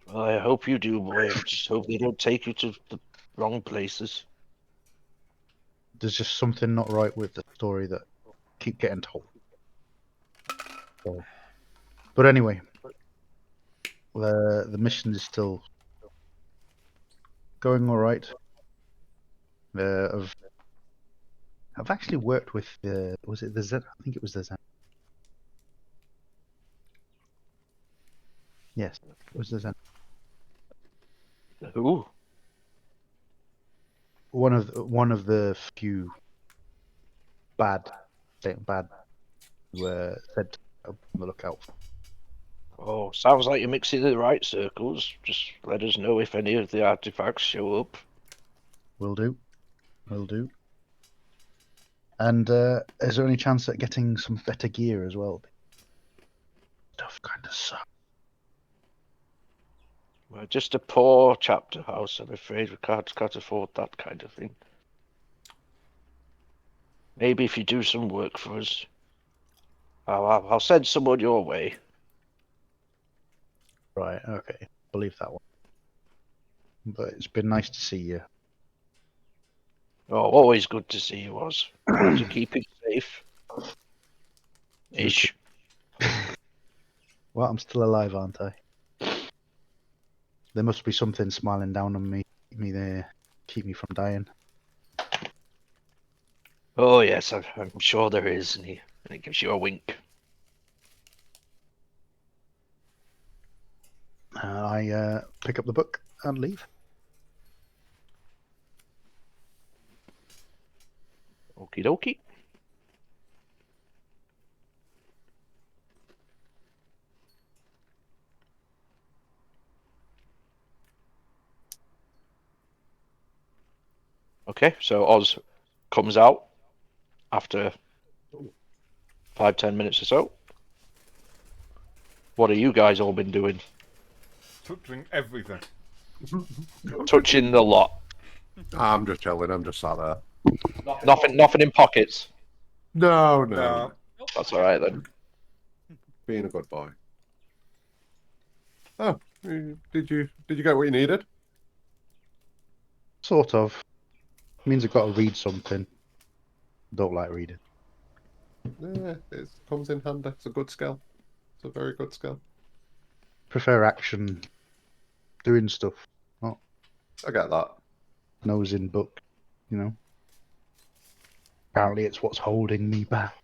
Well, I hope you do, boy. I just hope they don't take you to the wrong places. There's just something not right with the story that keep getting told. So, but anyway, the mission is still going all right. I've actually worked with was it the Zen? I think it was the Zen. Yes, it was the Zen. Who? One of the few bad were said to be on the lookout for. Oh, sounds like you're mixing in the right circles. Just let us know if any of the artifacts show up. Will do. Will do. And is there any chance at getting some better gear as well? Stuff kind of sucks. We're just a poor chapter house, I'm afraid. We can't afford that kind of thing. Maybe if you do some work for us, I'll send someone your way. Right, okay. Believe that one. But it's been nice to see you. Oh, always good to see you, Oz. Glad you're keeping safe. Ish. Well, I'm still alive, aren't I? There must be something smiling down on me there, keep me from dying. Oh, yes, I'm sure there is. And he gives you a wink. I pick up the book and leave. Okie dokie. Okay, so Oz comes out after 5-10 minutes or so. What have you guys all been doing? Touching everything. Touching the lot. I'm just chilling. I'm just sat there. Nothing in pockets. No. No. That's all right then. Being a good boy. Oh, did you get what you needed? Sort of. Means I've got to read something. Don't like reading. Yeah, it comes in handy. It's a good skill. It's a very good skill. Prefer action, doing stuff, not I get that. nose in book, you know. Apparently it's what's holding me back.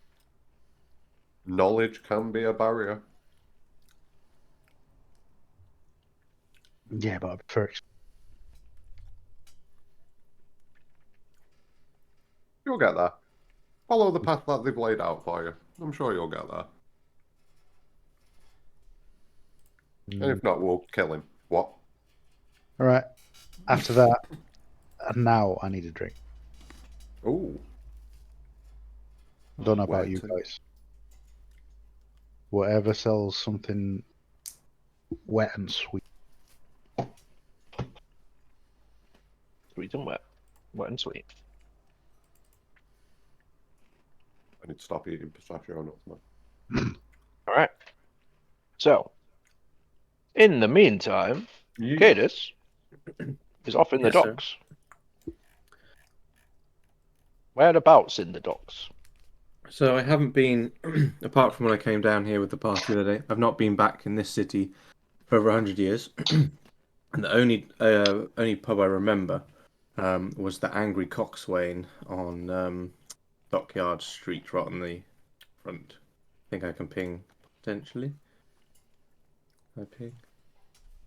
Knowledge can be a barrier. Yeah, but I prefer You'll get there. Follow the path that they've laid out for you. I'm sure you'll get there. And if not, we'll kill him. What? All right. After that, now I need a drink. Ooh. Don't know about Wet you and- guys. Whatever sells something wet and sweet. Sweet and wet. Wet and sweet. I need to stop eating pistachio nuts, man. Alright. So, in the meantime, Cadus is off in the Yes, sir. docks. Whereabouts in the docks? So I haven't been, apart from when I came down here with the party the other day, I've not been back in this city for over 100 years. And the only pub I remember was the Angry Coxswain on Dockyard Street, right on the front. I think I can ping, potentially. Can I ping?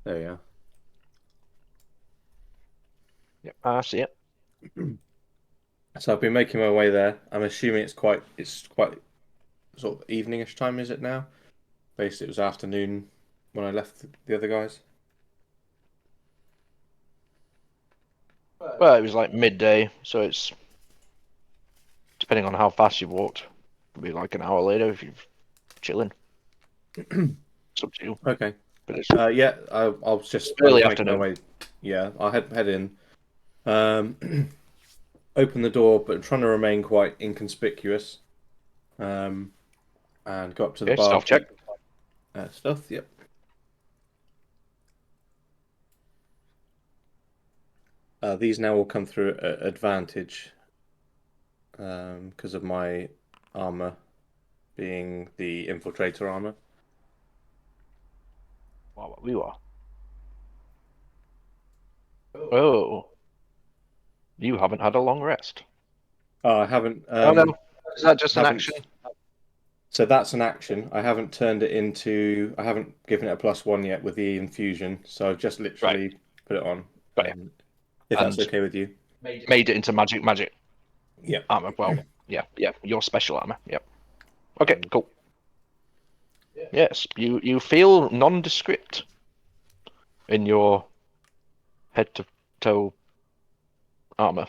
There we are. Yep, I see it. So I've been making my way there. I'm assuming it's quite sort of eveningish time, is it now? Basically, it was afternoon when I left the other guys. Well, it was like midday, so it's depending on how fast you walked. It'll be like an hour later if you're chilling. It's up to you. Okay. But it's Yeah, I was just early making my afternoon. way. Yeah, I'll head in. Open the door, but trying to remain quite inconspicuous. And go up to the Okay, stealth check. Stealth, yep. These now will come through at advantage because of my armor being the infiltrator armor. Wow, we are. Oh, you haven't had a long rest. Oh, I haven't. Oh no, is that just an haven't- action? So that's an action. I haven't turned it into. I haven't given it a +1 yet with the infusion. So I've just literally put it on. Right. If that's And- okay with you. Made it into magic Yeah. armor. Well, yeah, your special armor. Yep. Okay, cool. Yes, you feel nondescript in your head to toe armor.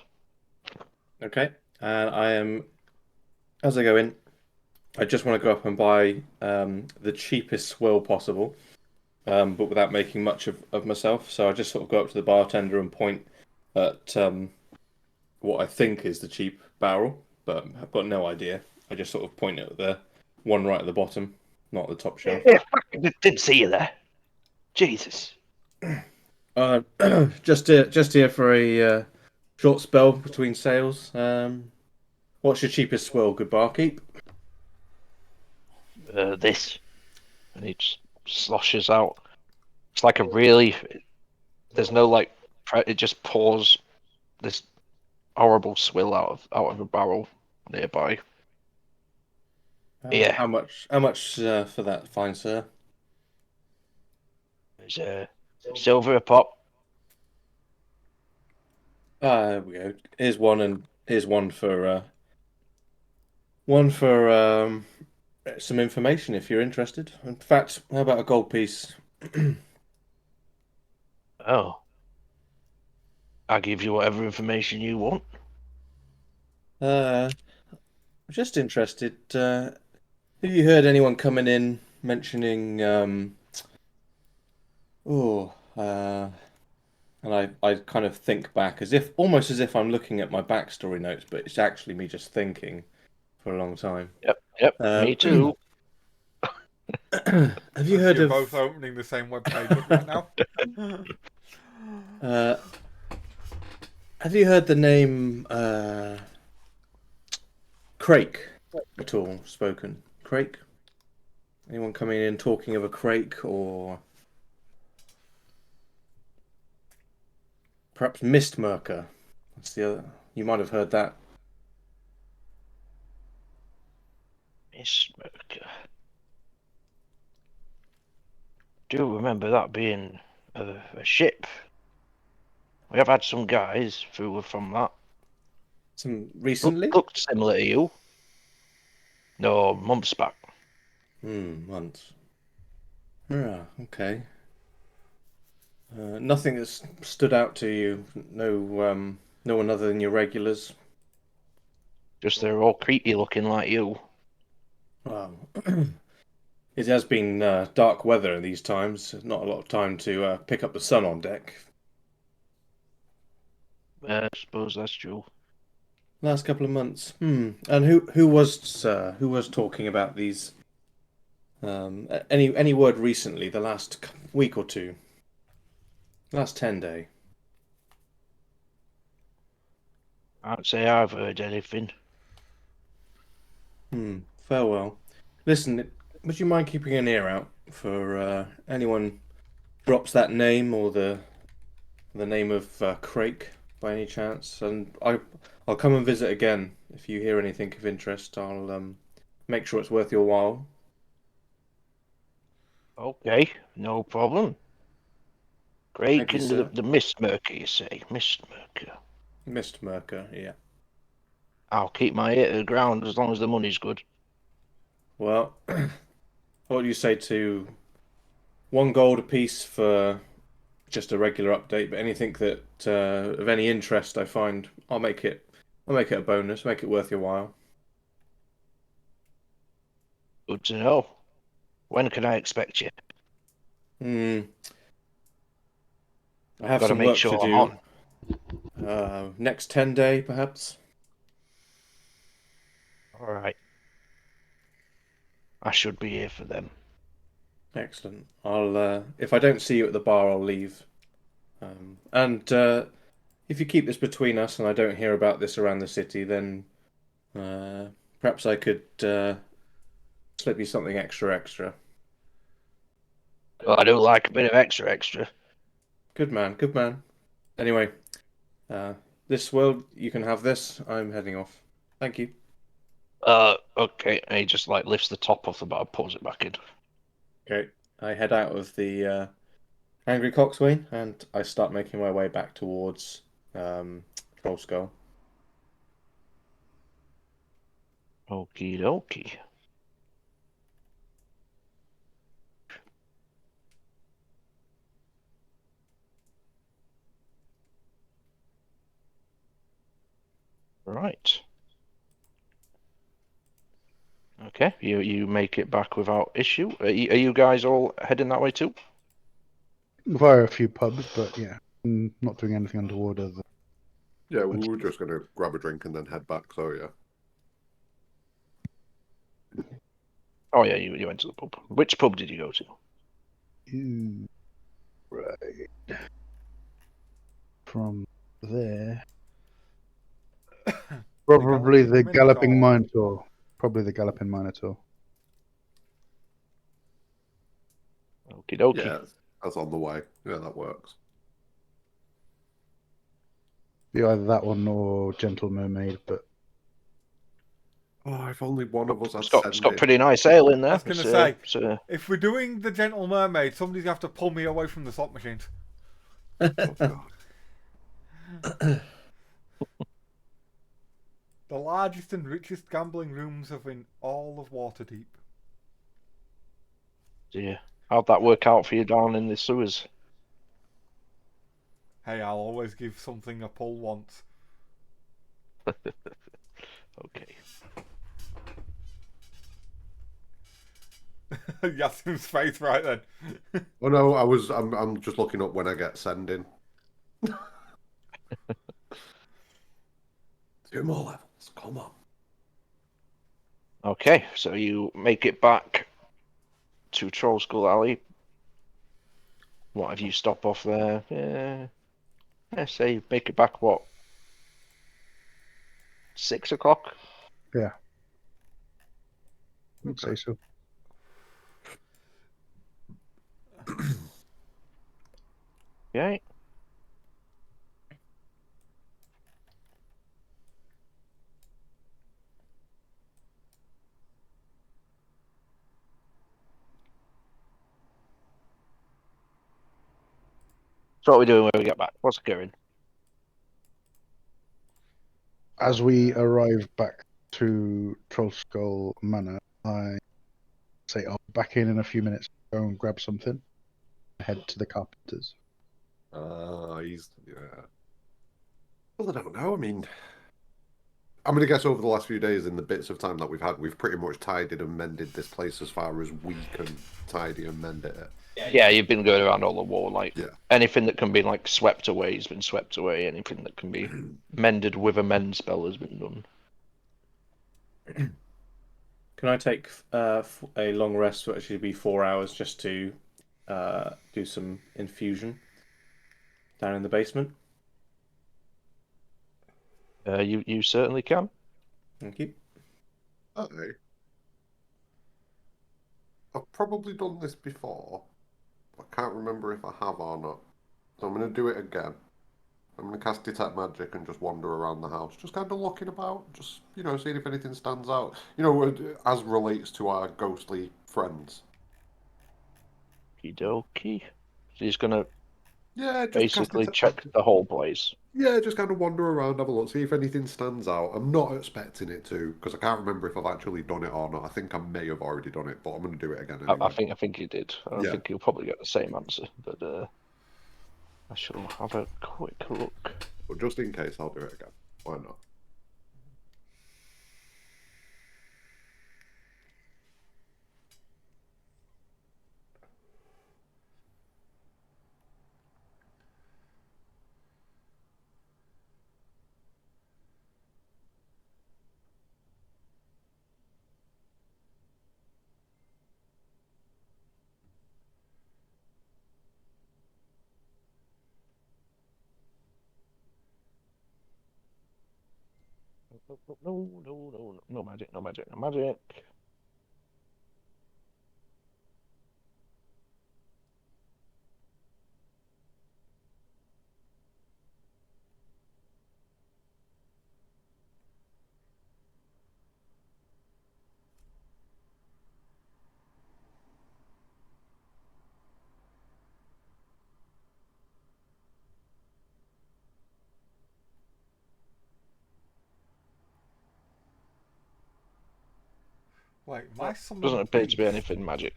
Okay. And I am. As I go in, I just want to go up and buy the cheapest swill possible, but without making much of myself. So I just sort of go up to the bartender and point at what I think is the cheap barrel, but I've got no idea. I just sort of point at the one right at the bottom, not the top shelf. Yeah, didn't see you there. Jesus. Just here for a short spell between sales. What's your cheapest swill, good barkeep? This, and he just sloshes out. It's like a really. There's no like. It just pours this horrible swill out of a barrel nearby. Yeah. How much? How much for that, fine sir? There's silver a pop. There we go. Here's one, and here's one for some information if you're interested. In fact, how about a gold piece? Oh. I'll give you whatever information you want. I'm just interested. Have you heard anyone coming in mentioning? And I kind of think back almost as if I'm looking at my backstory notes, but it's actually me just thinking for a long time. Yep, me too. Have you heard You're of? both opening the same webpage right now. Have you heard the name Crake at all spoken? Crake? Anyone coming in talking of a Crake or perhaps Mistmerker? That's the other. You might have heard that. Miss Merker. Do remember that being a ship. We have had some guys who were from that. Some recently? Looked similar to you. No, months back. Months. Yeah, okay. Nothing that's stood out to you. No one other than your regulars. Just they're all creepy looking like you. Wow. It has been dark weather in these times. Not a lot of time to pick up the sun on deck. I suppose that's true. Last couple of months. And who was talking about these? Any word recently? The last week or two. Last 10 day. I'd say I've heard anything. Farewell. Listen, would you mind keeping an ear out for anyone drops that name or the name of Crake by any chance? And I'll come and visit again if you hear anything of interest. I'll make sure it's worth your while. Okay, no problem. Great Thank you, into sir. the Mist Merker, you say? Mist Merker. Mist Merker, yeah. I'll keep my ear to the ground as long as the money's good. Well, what do you say to 1 gold apiece for just a regular update? But anything that of any interest I find, I'll make it a bonus, make it worth your while. Good to know. When can I expect you? I have Gotta some make work sure to I'm do. on. Next 10 day, perhaps. All right. I should be here for them. Excellent. I'll if I don't see you at the bar, I'll leave. And if you keep this between us and I don't hear about this around the city, then perhaps I could slip you something extra. Well, I do like a bit of extra. Good man, good man. Anyway, this world, you can have this. I'm heading off. Thank you. Okay. And he just like lifts the top off the bar, pulls it back in. Okay, I head out of the Angry Coxswain and I start making my way back towards Troll Skull. Okie dokie. Right. Okay, you make it back without issue. Are you guys all heading that way too? Via a few pubs, but yeah, not doing anything underwater. Yeah, we were just gonna grab a drink and then head back. So yeah. Oh yeah, you went to the pub. Which pub did you go to? Right. From there, probably the Galloping Minotaur. Probably the Galloping Minotaur. Okie dokie. Yeah, that's on the way. Yeah, that works. Be either that one or Gentle Mermaid, but Oh, if only one of us had It's got pretty nice ale in there. I was going to say, if we're doing the Gentle Mermaid, somebody's going to have to pull me away from the slot machines. Oh, God. The largest and richest gambling rooms of in all of Waterdeep. Yeah. How'd that work out for you down in the sewers? Hey, I'll always give something a pull once. Okay. Yasin's face right then. Oh no, I'm just looking up when I get sending. 2 more levels, come on. Okay, so you make it back to Troll Skull Alley. What have you stop off there? Yeah, say make it back what? 6 o'clock? yeah, I'd say so. Yeah. So what are we doing when we get back? What's occurring? As we arrive back to Trollskull Manor, I say I'll be back in a few minutes. Go and grab something. Head to the carpenters. Yeah. Well, I don't know. I mean, I'm going to guess over the last few days, in the bits of time that we've had, we've pretty much tidied and mended this place as far as we can tidy and mend it. Yeah, you've been going around all the wall, like Yeah. anything that can be like swept away has been swept away. Anything that can be mended with a mend spell has been done. Can I take a long rest, to actually be 4 hours, just to do some infusion down in the basement? You certainly can. Thank you. Okay. I've probably done this before. I can't remember if I have or not. So I'm going to do it again. I'm going to cast Detect Magic and just wander around the house. Just kind of looking about. Just, seeing if anything stands out. As relates to our ghostly friends. Okie dokie. So he's gonna Yeah, just basically cast check the whole place. Yeah, just kind of wander around, have a look, see if anything stands out. I'm not expecting it to, because I can't remember if I've actually done it or not. I think I may have already done it, but I'm going to do it again anyway. I think you did. I think you'll probably get the same answer, but I shall have a quick look. But just in case, I'll do it again. Why not? No magic, no magic, no magic. Wait, my summon Doesn't appear to beast. be anything magic.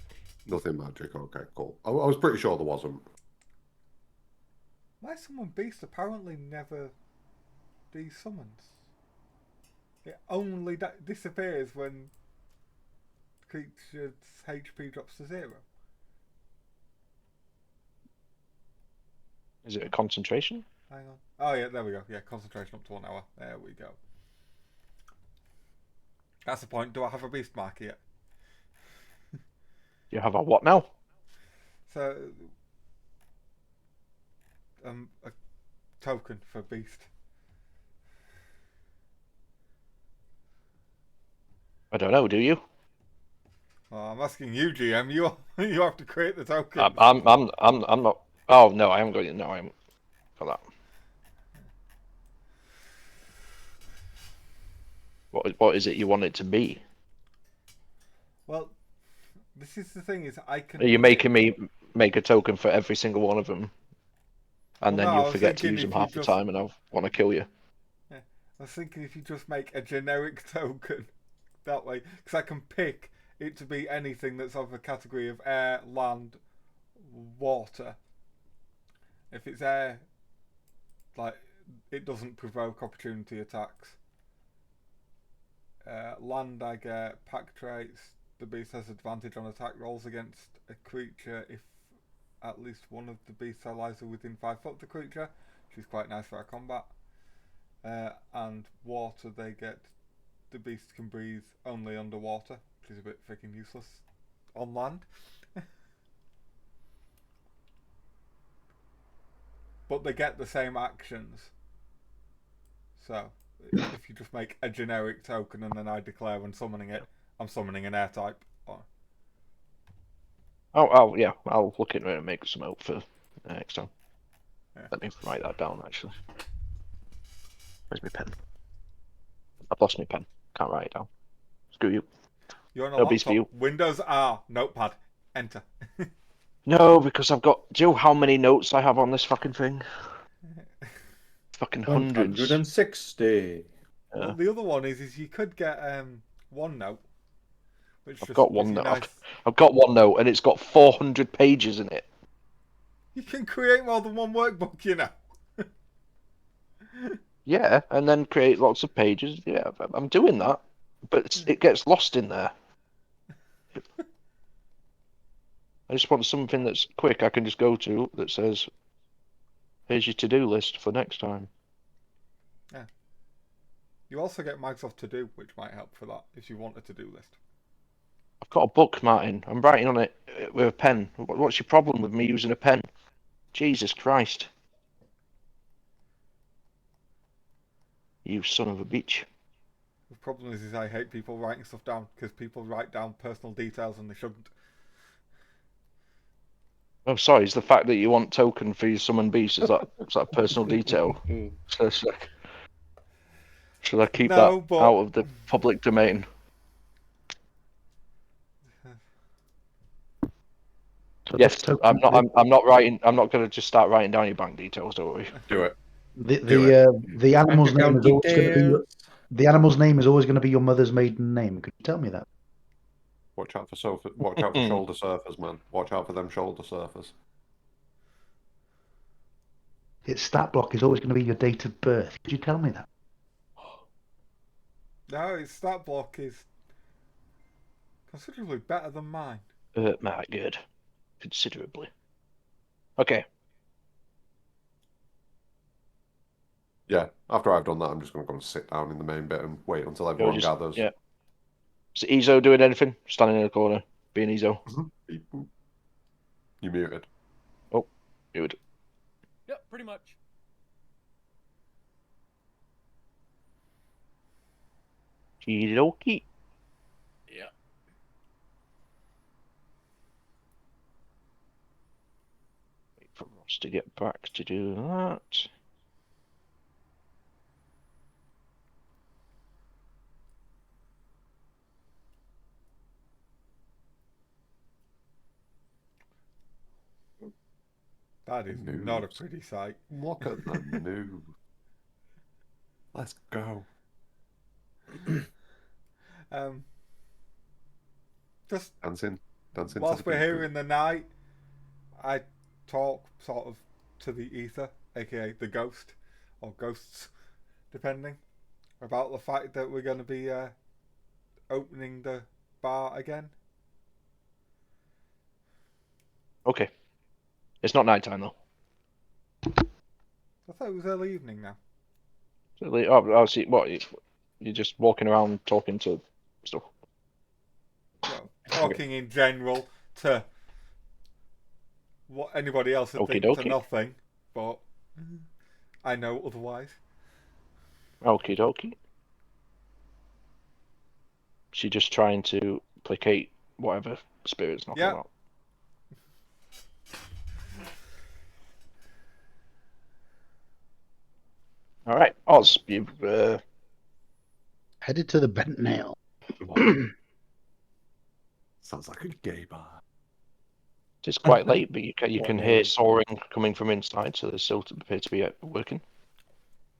Nothing magic. Okay, cool. I was pretty sure there wasn't. My summon beast apparently never desummons. It only disappears when the creature's HP drops to 0. Is it a concentration? Hang on. Oh yeah, there we go. Yeah, concentration up to 1 hour. There we go. That's the point. Do I have a beast mark yet? You have a what now? So, a token for beast. I don't know. Do you? Well, I'm asking you, GM. You have to create the token. I'm not. Oh no, I haven't got it. No, I haven't got that. What is it you want it to be? Well, this is the thing: is I can. Are you making me make a token for every single one of them, and Well, then no, I you'll was forget to thinking use them if you half the just- time, and I'll want to kill you? I was thinking if you just make a generic token that way, because I can pick it to be anything that's of a category of air, land, water. If it's air, like it doesn't provoke opportunity attacks. Land, I get pack traits. The beast has advantage on attack rolls against a creature if at least one of the beast's allies are within 5 foot of the creature, which is quite nice for our combat. And water, they get the beast can breathe only underwater, which is a bit freaking useless on land. But they get the same actions. So, if you just make a generic token and then I declare when summoning it, I'm summoning an air type. Oh yeah, I'll look into it and make some out for next time. Yeah. Let me write that down. Actually, where's my pen? I've lost my pen. Can't write it down. Screw you. You're on a No beast for laptop. you. Windows R, notepad, enter. No, because I've got. Do you know how many notes I have on this fucking thing? Fucking hundreds. 160. Well, the other one is you could get OneNote, which I've just got gives one you note. nice. I've got one note, and it's got 400 pages in it. You can create more than one workbook, you know. Yeah, and then create lots of pages. Yeah, I'm doing that, but it gets lost in there. I just want something that's quick. I can just go to that says, "Here's your to-do list for next time." Yeah. You also get Microsoft To Do, which might help for that if you want a to-do list. I've got a book, Martin. I'm writing on it with a pen. What's your problem with me using a pen? Jesus Christ! You son of a bitch. The problem is I hate people writing stuff down because people write down personal details and they shouldn't. Oh, sorry. It's the fact that you want token for your summon beast. Is that a personal detail? So it's like, should I keep No, that but out of the public domain? So Yes, token- I'm not writing. I'm not going to just start writing down your bank details. Don't worry. Do it. The animal's Bank name account is always going to be details. the animal's name is always going to be your mother's maiden name. Could you tell me that? Watch out for Watch out for shoulder surfers, man. Watch out for them shoulder surfers. Its stat block is always going to be your date of birth. Could you tell me that? no, its stat block is considerably better than mine. My good, considerably. Okay. Yeah, after I've done that, I'm just going to go and sit down in the main bit and wait until everyone gathers. Yeah. Is Ezo doing anything? Standing in the corner, being Ezo. Beep, boop. You muted. Oh, good. Yep, pretty much. Okie. Yeah. Wait for Ross to get back to do that. That is News. not a pretty sight. Look at the news. Let's go. Just Dancing whilst to the we're here beat. in the night, I talk sort of to the ether, aka the ghost, or ghosts, depending, about the fact that we're going to be opening the bar again. Okay. It's not nighttime though. I thought it was early evening now. Oh, see. What? You're just walking around talking to stuff. Well, talking in general to what anybody else would Okie think to dokie. nothing, but I know otherwise. Okie dokie. She's just trying to placate whatever spirit's knocking Yeah. about. All right, Oz, you've Headed to the bent nail. Sounds like a gay bar. it's quite late, but you can hear soaring coming from inside, so they still appear to be working.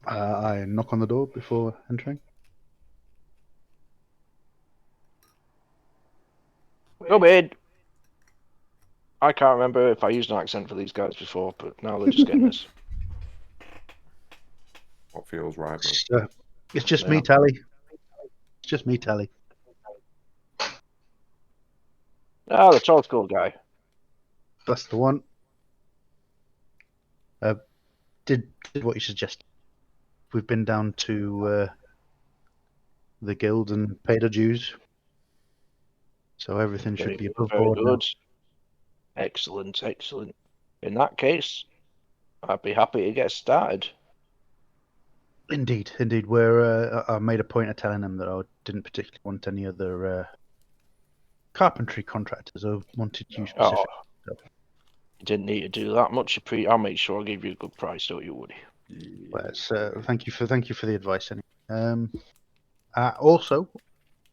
I knock on the door before entering. Come in. I can't remember if I used an accent for these guys before, but now they're just getting this. What feels right, man? It's just Yeah. me, Tally. It's just me, Tally. Oh, the tall school guy. That's the one. Did what you suggested. We've been down to the guild and paid our dues, so everything should be above Very board now. good. Excellent, excellent. In that case, I'd be happy to get started. Indeed. I made a point of telling them that I didn't particularly want any other carpentry contractors. I wanted you specific. You didn't need to do that much. I'll make sure I give you a good price, don't you, Woody? Thank you for the advice. Anyway. Also,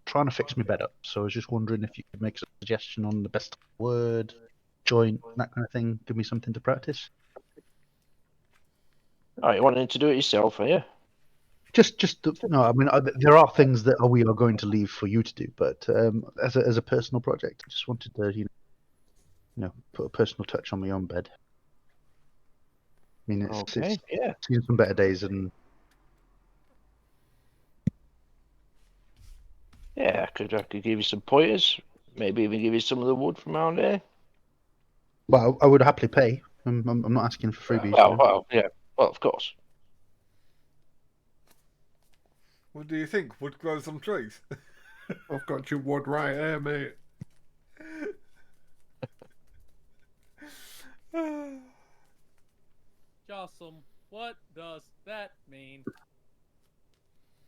trying to fix my bed up. So I was just wondering if you could make a suggestion on the best word joint, that kind of thing. Give me something to practice. Oh, you wanting to do it yourself, are you? No. I mean, there are things that we are going to leave for you to do, but as a personal project, I just wanted to, put a personal touch on my own bed. I mean, it's Yeah. seen some better days, and Yeah, I could give you some pointers. Maybe even give you some of the wood from around here. well, I would happily pay. I'm not asking for freebies. Well, yeah. Well, of course. What do you think? Wood grows on trees? I've got your wood right here, mate. Jossum, what does that mean?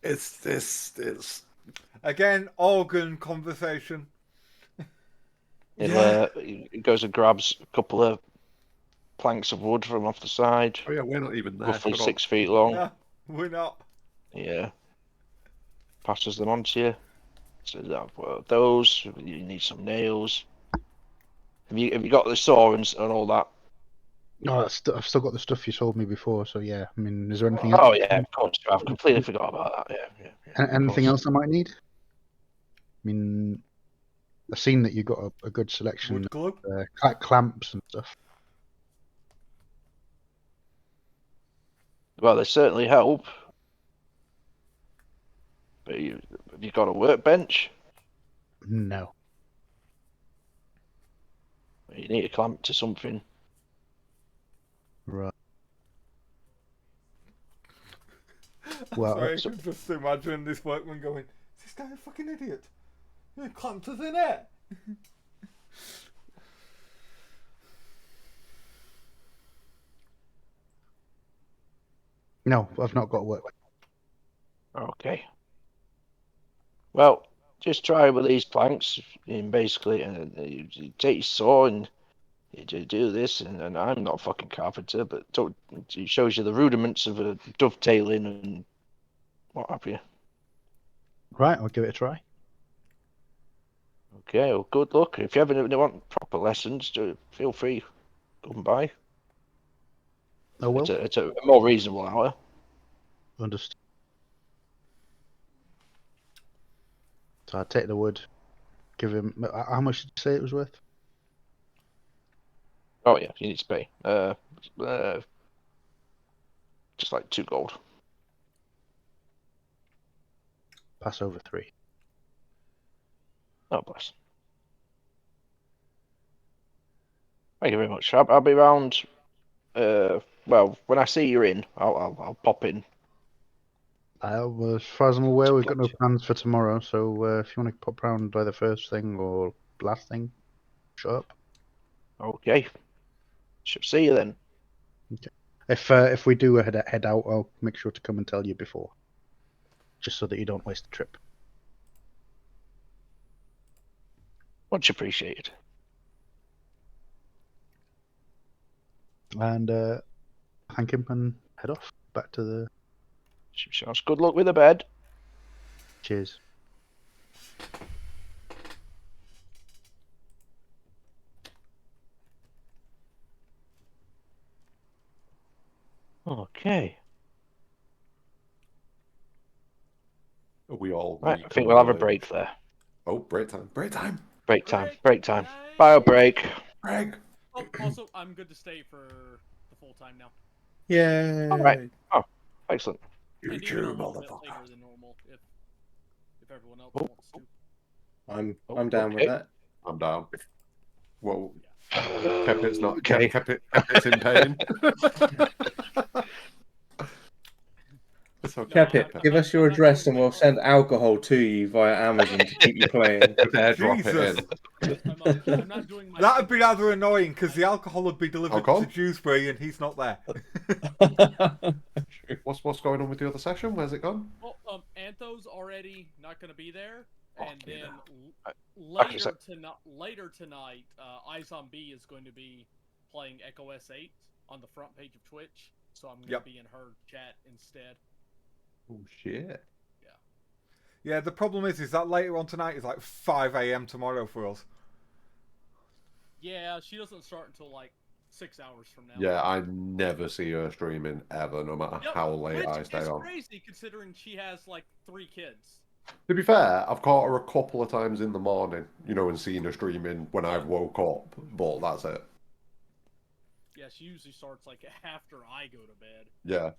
It's Again, organ conversation. He goes and grabs a couple of planks of wood from off the side, Oh yeah, we're not even there. roughly Shut up. 6 feet long. No, we're not. Yeah. Passes them on to you. Says, well, those, you need some nails. Have you got the saw and all that? No, I've still got the stuff you sold me before. So yeah, I mean, is there anything else? Oh yeah, of course. I've completely forgot about that. Yeah. Anything else I might need? I mean, I've seen that you got a good selection Wood glue? of clamps and stuff. Well, they certainly help. But have you got a workbench? No. You need a clamp to something. Right. Well, Sorry, I can just imagine this workman going, is this guy a fucking idiot? He clamped us in it. no, I've not got a work. Okay. Well, just try with these planks, and basically, you take your saw and you do this, and I'm not a fucking carpenter, but it shows you the rudiments of a dovetailing and what have you. Right, I'll give it a try. Okay, well, good luck. If you ever want proper lessons, feel free, come by. Oh well. It's a more reasonable hour. Understood. So I take the wood, give him. How much did you say it was worth? Oh yeah, you need to pay. Just like 2 gold. Pass over 3. Oh bless. Thank you very much. I'll be around. Well, when I see you're in, I'll pop in. Well, as far as I'm aware, we've got no plans for tomorrow. So if you want to pop round either first thing or last thing, shut up. Okay. Shall see you then. If we do head out, I'll make sure to come and tell you before, just so that you don't waste the trip. Much appreciated. And thank him and head off back to the. Sounds good luck with the bed. Cheers. Okay. Are we all? Right, I think we'll have a break there. Oh, break time! Break time! Break time. Bio break. Greg. Oh, also, I'm good to stay for the full time now. Yeah. All right. Oh, excellent. And You even a true little bit motherfucker. later than normal, if everyone else wants to. I'm down with okay. that. I'm down. Whoa. Keppit's not. Okay. Keppit's in pain. It's okay. Keppit, give us your address and we'll send alcohol to you via Amazon to keep you playing. Airdrop it Jesus. in. I'm not doing my. That'd be rather annoying because the alcohol would be delivered How come? to Dewsbury and he's not there. What's going on with the other session? Where's it gone? Well, Antho's already not going to be there, and Fucking then Okay, later tonight, iZombie is going to be playing Echo S8 on the front page of Twitch, so I'm going to be in her chat instead. Oh shit. Yeah, the problem is that later on tonight is like 5 a.m. tomorrow for us. Yeah, she doesn't start until like 6 hours from now. Yeah, I never see her streaming ever, no matter how late I stay Which is on. crazy considering she has like 3 kids. To be fair, I've caught her a couple of times in the morning, you know, and seen her streaming when I've woke up, but that's it. Yeah, she usually starts like after I go to bed. Yeah.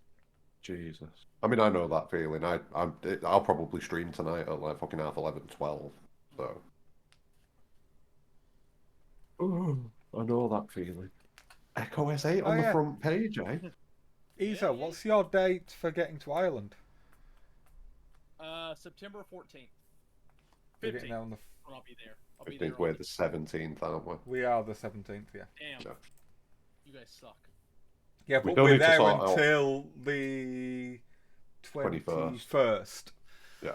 Jesus. I mean, I know that feeling. I'll probably stream tonight at like fucking 11:30, 12. So. Oh, I know that feeling. Echo S8 on the front page, eh? Isa, what's your date for getting to Ireland? September 14th. We're getting 15th. there on the I'll be there. I think we're the 17th, aren't we? We are the 17th, yeah. Damn. Yeah. You guys suck. Yeah, We but don't we're need to there sort out- until the 21st. Yeah.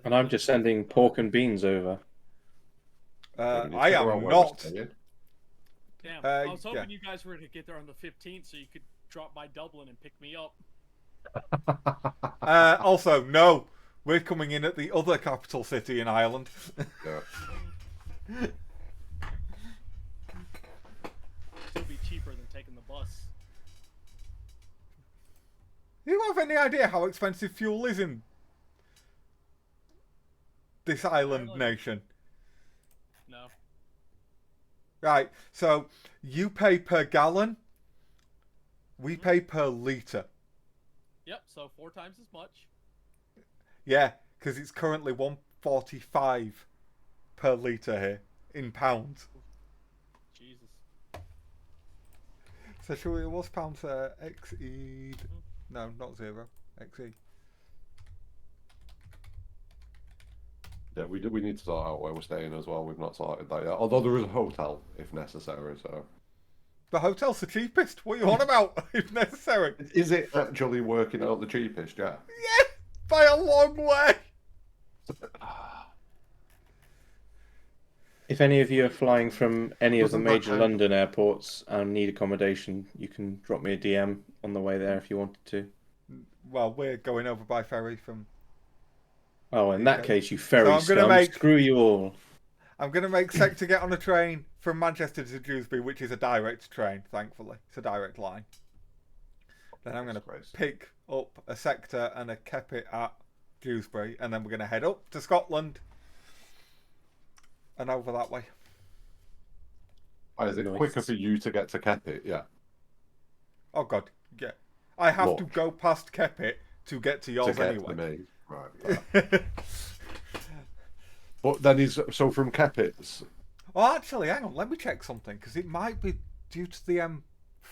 And I'm just sending pork and beans over. I am not. Damn. I was hoping you guys were to get there on the 15th so you could drop by Dublin and pick me up. Also, no. We're coming in at the other capital city in Ireland. Yeah. It'll be cheaper than taking the bus. Do you have any idea how expensive fuel is in this island nation? No. Right, so you pay per gallon, we pay per litre. Yep, so 4 times as much. Yeah, because it's currently 145 per litre here in pounds. Jesus. So shall we, what's pounds XE? No, not 0. XE. Yeah, we need to sort out where we're staying as well. We've not sorted that yet. Although there is a hotel if necessary, so. The hotel's the cheapest. What are you on about? If necessary. Is it actually working out the cheapest, yeah? Yeah, by a long way. If any of you are flying from any of the Wasn't that major kind- London airports and need accommodation, you can drop me a DM on the way there if you wanted to. Well, we're going over by ferry from. Oh, in that case, you ferry So I'm gonna scum, make- screw you all. I'm going to make Sec to get on a train from Manchester to Dewsbury, which is a direct train, thankfully. It's a direct line. Then I'm going to pick up a sector and a Keppit at Dewsbury, and then we're going to head up to Scotland and over that way. Oh, is it quicker for you to get to Keppit? Yeah. Oh, God, yeah. I have to Look. go past Keppit to get to yours to get anyway. to me. Right. But then so from Keppit's. Oh, actually, hang on. Let me check something, because it might be due to the M5.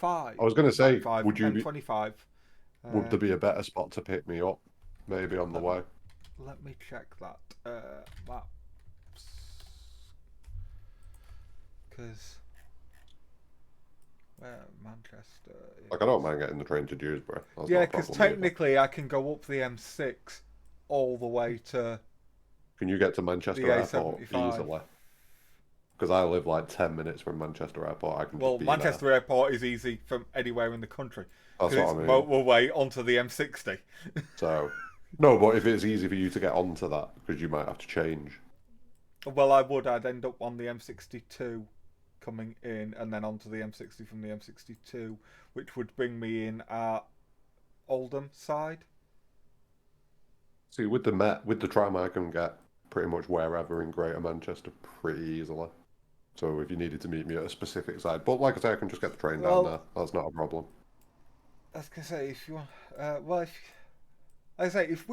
I was going to say, M5, would you M25. would there be a better spot to pick me up? Maybe on the way. Let me check that. Maps. Because where Manchester is... Like, I don't mind getting the train to Dewsbury. That's Yeah, not a because problem either. technically I can go up the M6 all the way to... Can you get to Manchester the Airport A75. easily? Because I live like 10 minutes from Manchester Airport. I can Well, just be Manchester Airport is easy from anywhere in the country. That's Because what it's I mean. motorway onto the M60. there. So, no, but if it's easy for you to get onto that, because you might have to change. Well, I'd end up on the M62 coming in and then onto the M60 from the M62, which would bring me in at Oldham side. See, with the tram, I can get pretty much wherever in Greater Manchester pretty easily. So if you needed to meet me at a specific side, but like I say, I can just get the train down there. That's not a problem. I was gonna say if you want, like I say if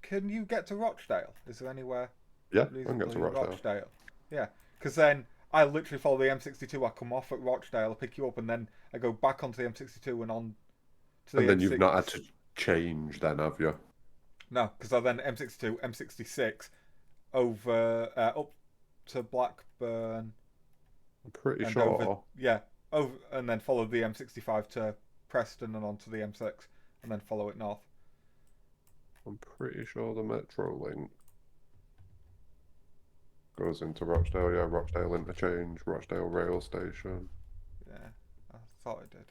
can you get to Rochdale? Is there anywhere? Yeah, I can get to reasonably Rochdale. Yeah, because then I literally follow the M62. I come off at Rochdale, I pick you up, and then I go back onto the M62 and on to the And then M6. you've not had to change, then, have you? No, because I then M62, M66 over up to Blackburn. I'm pretty and sure. over and then follow the M65 to Preston and onto the M6, and then follow it north. I'm pretty sure the Metro link goes into Rochdale. Yeah, Rochdale interchange, Rochdale rail station. Yeah, I thought it did.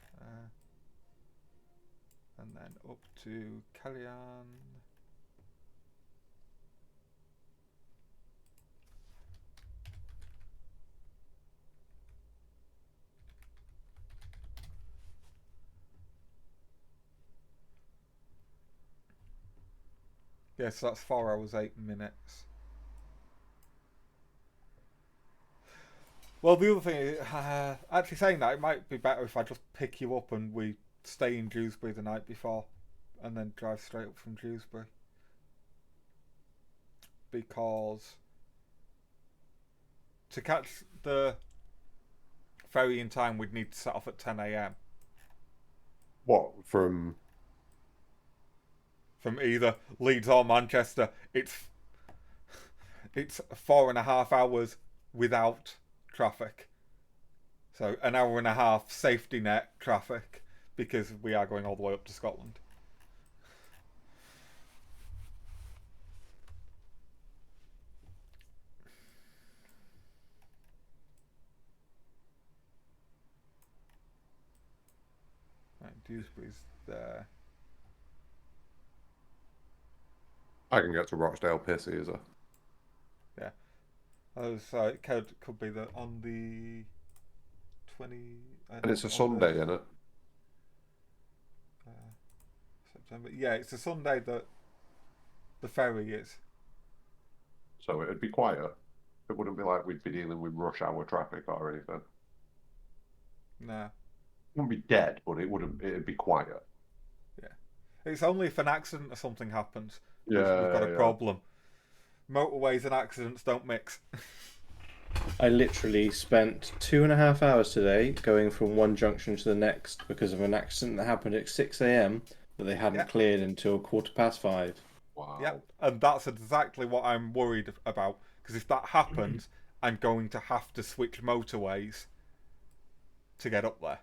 And then up to Callian. Yes, that's 4 hours, 8 minutes. Well, the other thing is, actually saying that, it might be better if I just pick you up and we stay in Dewsbury the night before and then drive straight up from Dewsbury. Because to catch the ferry in time, we'd need to set off at 10 a.m. What, from... from either Leeds or Manchester. It's 4.5 hours without traffic. So an hour and a half safety net traffic because we are going all the way up to Scotland. Right, Dewsbury's there. I can get to Rochdale pissy, is it? Yeah. Oh, so it could be that on the 20... And it's a Sunday, isn't it? September. Yeah, it's a Sunday that the ferry is. So it'd be quiet. It wouldn't be like we'd be dealing with rush hour traffic or anything. No. It wouldn't be dead, but it'd be quiet. Yeah. It's only if an accident or something happens. Yeah, we've got a problem. Motorways and accidents don't mix. I literally spent 2.5 hours today going from one junction to the next because of an accident that happened at 6 a.m. that they hadn't cleared until 5:15. Wow. Yep, and that's exactly what I'm worried about. Because if that happens, I'm going to have to switch motorways to get up there.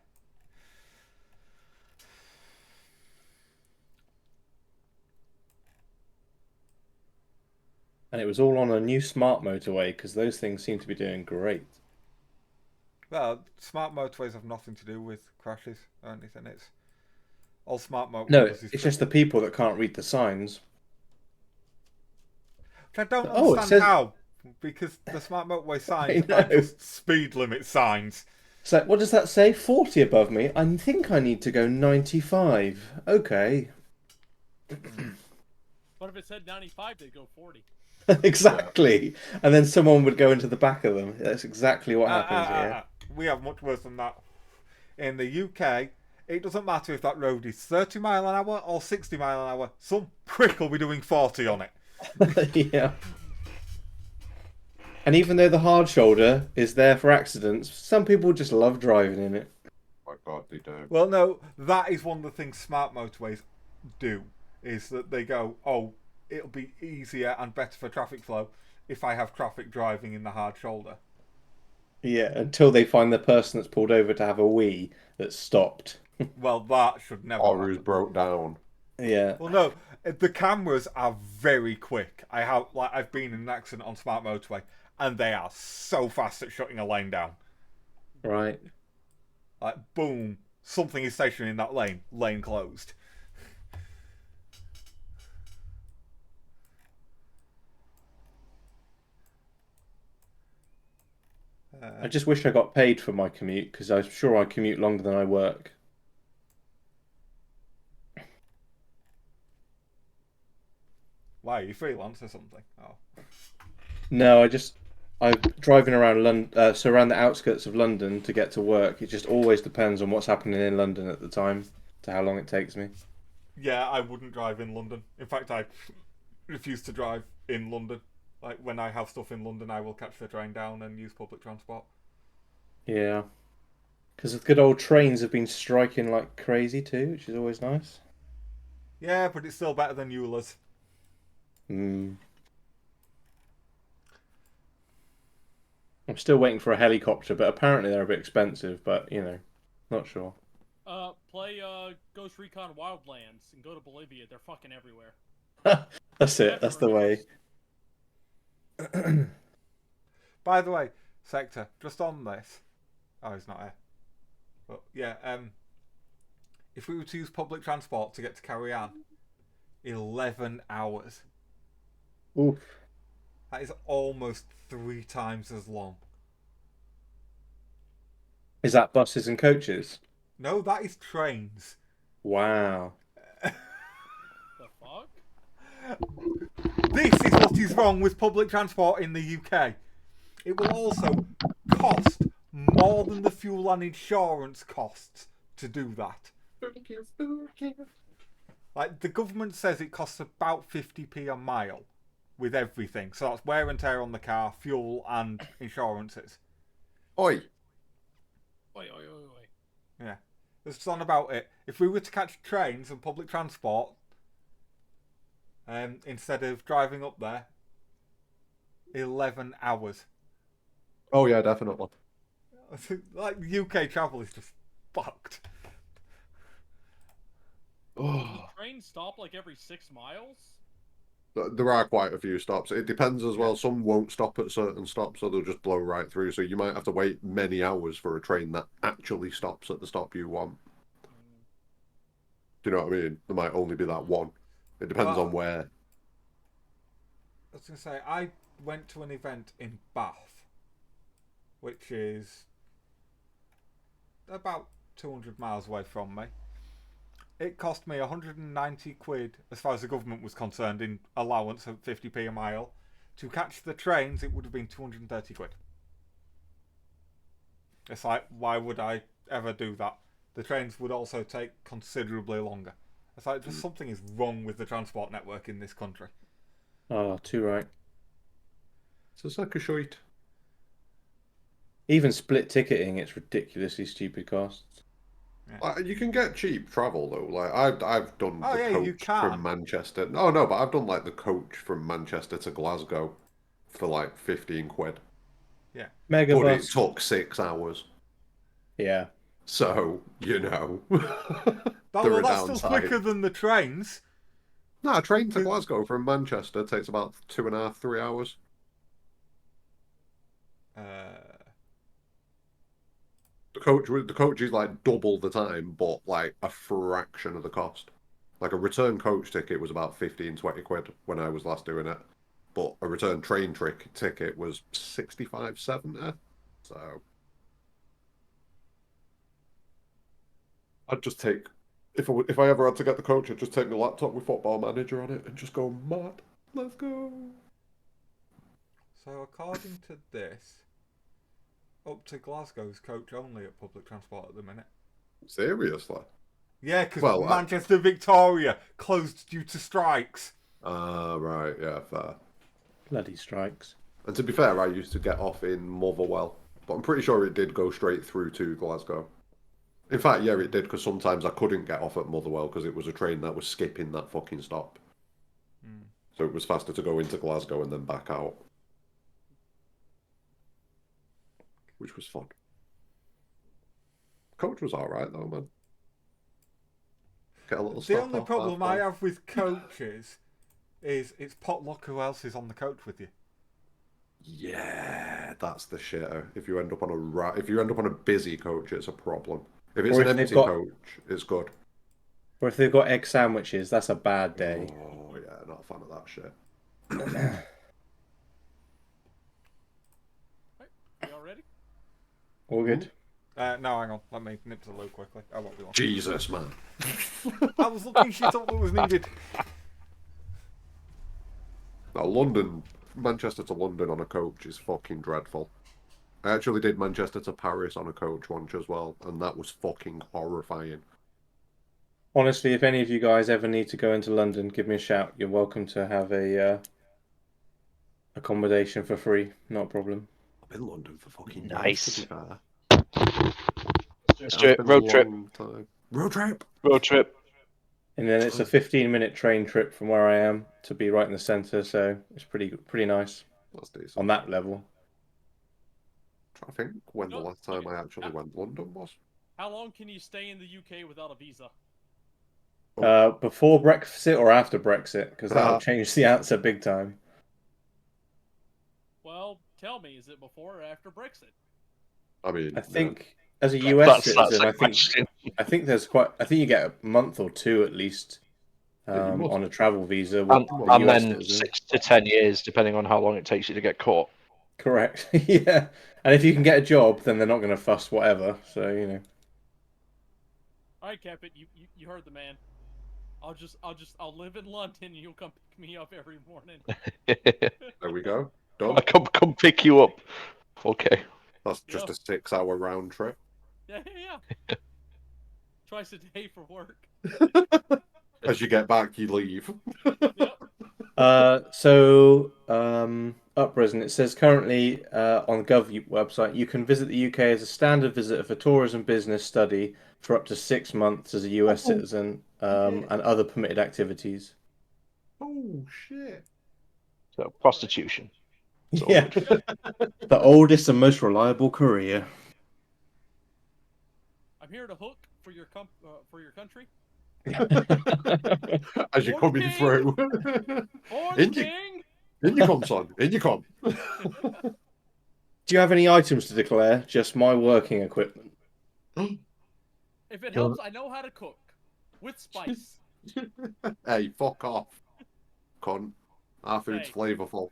And it was all on a new smart motorway because those things seem to be doing great. Well, smart motorways have nothing to do with crashes or anything. It's all smart motorways. No, it's just the people that can't read the signs. Which I don't Oh, it understand says- how, because the smart motorway signs are just speed limit signs. So what does that say? 40 above me. I think I need to go 95. Okay. What if it said 95? They'd go 40. Exactly. And then someone would go into the back of them. That's exactly what happens here. We have much worse than that. In the UK, it doesn't matter if that road is 30 mile an hour or 60 mile an hour. Some prick will be doing 40 on it. Yeah. And even though the hard shoulder is there for accidents, some people just love driving in it. Oh my God, they do. Well, no, that is one of the things smart motorways do, is that they go, oh, it'll be easier and better for traffic flow if I have traffic driving in the hard shoulder. Yeah, until they find the person that's pulled over to have a wee that's stopped. Well, that should never Or happen. who's broke down. Yeah. Well, no, the cameras are very quick. I've been in an accident on smart motorway, and they are so fast at shutting a lane down. Right. Like, boom, something is stationary in that lane. Lane closed. I just wish I got paid for my commute because I'm sure I commute longer than I work. Why, are you freelance or something? Oh. No, I'm driving around London, so around the outskirts of London to get to work. It just always depends on what's happening in London at the time to how long it takes me. Yeah, I wouldn't drive in London. In fact, I refuse to drive in London. Like, when I have stuff in London, I will catch the train down and use public transport. Yeah. Because the good old trains have been striking like crazy too, which is always nice. Yeah, but it's still better than Eula's. I'm still waiting for a helicopter, but apparently they're a bit expensive, but, you know, not sure. Play Ghost Recon Wildlands and go to Bolivia. They're fucking everywhere. That's it. That's the way. By the way, Sector, just on this. Oh, he's not here. But yeah, if we were to use public transport to get to Carrian, 11 hours. Oof. That is almost 3 times as long. Is that buses and coaches? No, that is trains. Wow. The fuck? is wrong with public transport in the UK. It will also cost more than the fuel and insurance costs to do that. Like, the government says it costs about 50p a mile with everything. So that's wear and tear on the car, fuel, and insurances. Oi. Oi, oi, oi, oi. Yeah. It's on about it. If we were to catch trains and public transport, instead of driving up there, 11 hours. Oh yeah, definitely. Like, UK travel is just fucked. Oh. Trains stop like every 6 miles? There are quite a few stops. It depends as well. Some won't stop at certain stops, so they'll just blow right through. So you might have to wait many hours for a train that actually stops at the stop you want. Do you know what I mean? There might only be that one. It depends on where. I was going to say, I went to an event in Bath, which is about 200 miles away from me. It cost me 190 quid, as far as the government was concerned, in allowance of 50p a mile. To catch the trains, it would have been 230 quid. It's like, why would I ever do that? The trains would also take considerably longer. It's like, just something is wrong with the transport network in this country. Oh, too right. It's like a shite. Even split ticketing, it's ridiculously stupid costs. You can get cheap travel though. Like I've done the you coach can. from Manchester. Oh no, but I've done like the coach from Manchester to Glasgow for like 15 quid. Yeah. Megabus. But it took 6 hours. Yeah. So, you know. Well, that's still quicker than the trains. No, a train to Glasgow from Manchester takes about 2.5, 3 hours. The coach is like double the time, but like a fraction of the cost. Like a return coach ticket was about 15, 20 quid when I was last doing it. But a return train ticket was 65, 70. So I'd just take, if I ever had to get the coach, I'd just take my laptop with Football Manager on it and just go mad. Let's go. So according to this, up to Glasgow's coach only at public transport at the minute. Seriously? Yeah, because Manchester Victoria closed due to strikes. Right, yeah, fair. Bloody strikes. And to be fair, I used to get off in Motherwell, but I'm pretty sure it did go straight through to Glasgow. In fact, yeah, it did, because sometimes I couldn't get off at Motherwell because it was a train that was skipping that fucking stop. So it was faster to go into Glasgow and then back out. Which was fun. Coach was alright though, man. Get a little The only problem I have with coaches is it's potluck who else is on the coach with you. Yeah, that's the shitter. If you end up on a busy coach, it's a problem. If it's an empty coach, it's good. Or if they've got egg sandwiches, that's a bad day. Oh yeah, not a fan of that shit. Y'all ready? All good. No, hang on. Let me nip to the loo quickly. I won't be long. Jesus, man. I was looking shit up that was needed. No, Manchester to London on a coach is fucking dreadful. I actually did Manchester to Paris on a coach once as well, and that was fucking horrifying. Honestly, if any of you guys ever need to go into London, give me a shout. You're welcome to have a accommodation for free. Not a problem. I've been in London for fucking Nice. years, to be fair. Let's do it. Road trip. Road trip. Road trip. And then it's a 15-minute train trip from where I am to be right in the centre, so it's pretty nice. That's decent. On that level. I think when the last time I actually went to London was. How long can you stay in the UK without a visa? Before Brexit or after Brexit? Because that'll change the answer big time. Well, tell me, is it before or after Brexit? I mean, I think as a US citizen, I think you get a month or two at least on a travel visa. And then 6 to 10 years, depending on how long it takes you to get caught. Correct. Yeah. And if you can get a job, then they're not going to fuss whatever. So, you know. All right, Keppit, you heard the man. I'll live in London and you'll come pick me up every morning. There we go. Done. I come pick you up. Okay. That's just a 6-hour round trip. Yeah. Twice a day for work. As you get back, you leave. Yep. Uprisen, it says currently on the Gov website, you can visit the UK as a standard visitor for tourism business study for up to 6 months as a US citizen and other permitted activities. Oh, shit. So prostitution. Yeah. The oldest and most reliable career. I'm here to hook for your country. As you're coming through. Orange King! In you come, son. In you come. Do you have any items to declare? Just my working equipment. If it helps, I know how to cook. With spice. Hey, fuck off. Cunt. Our food's Hey. flavorful.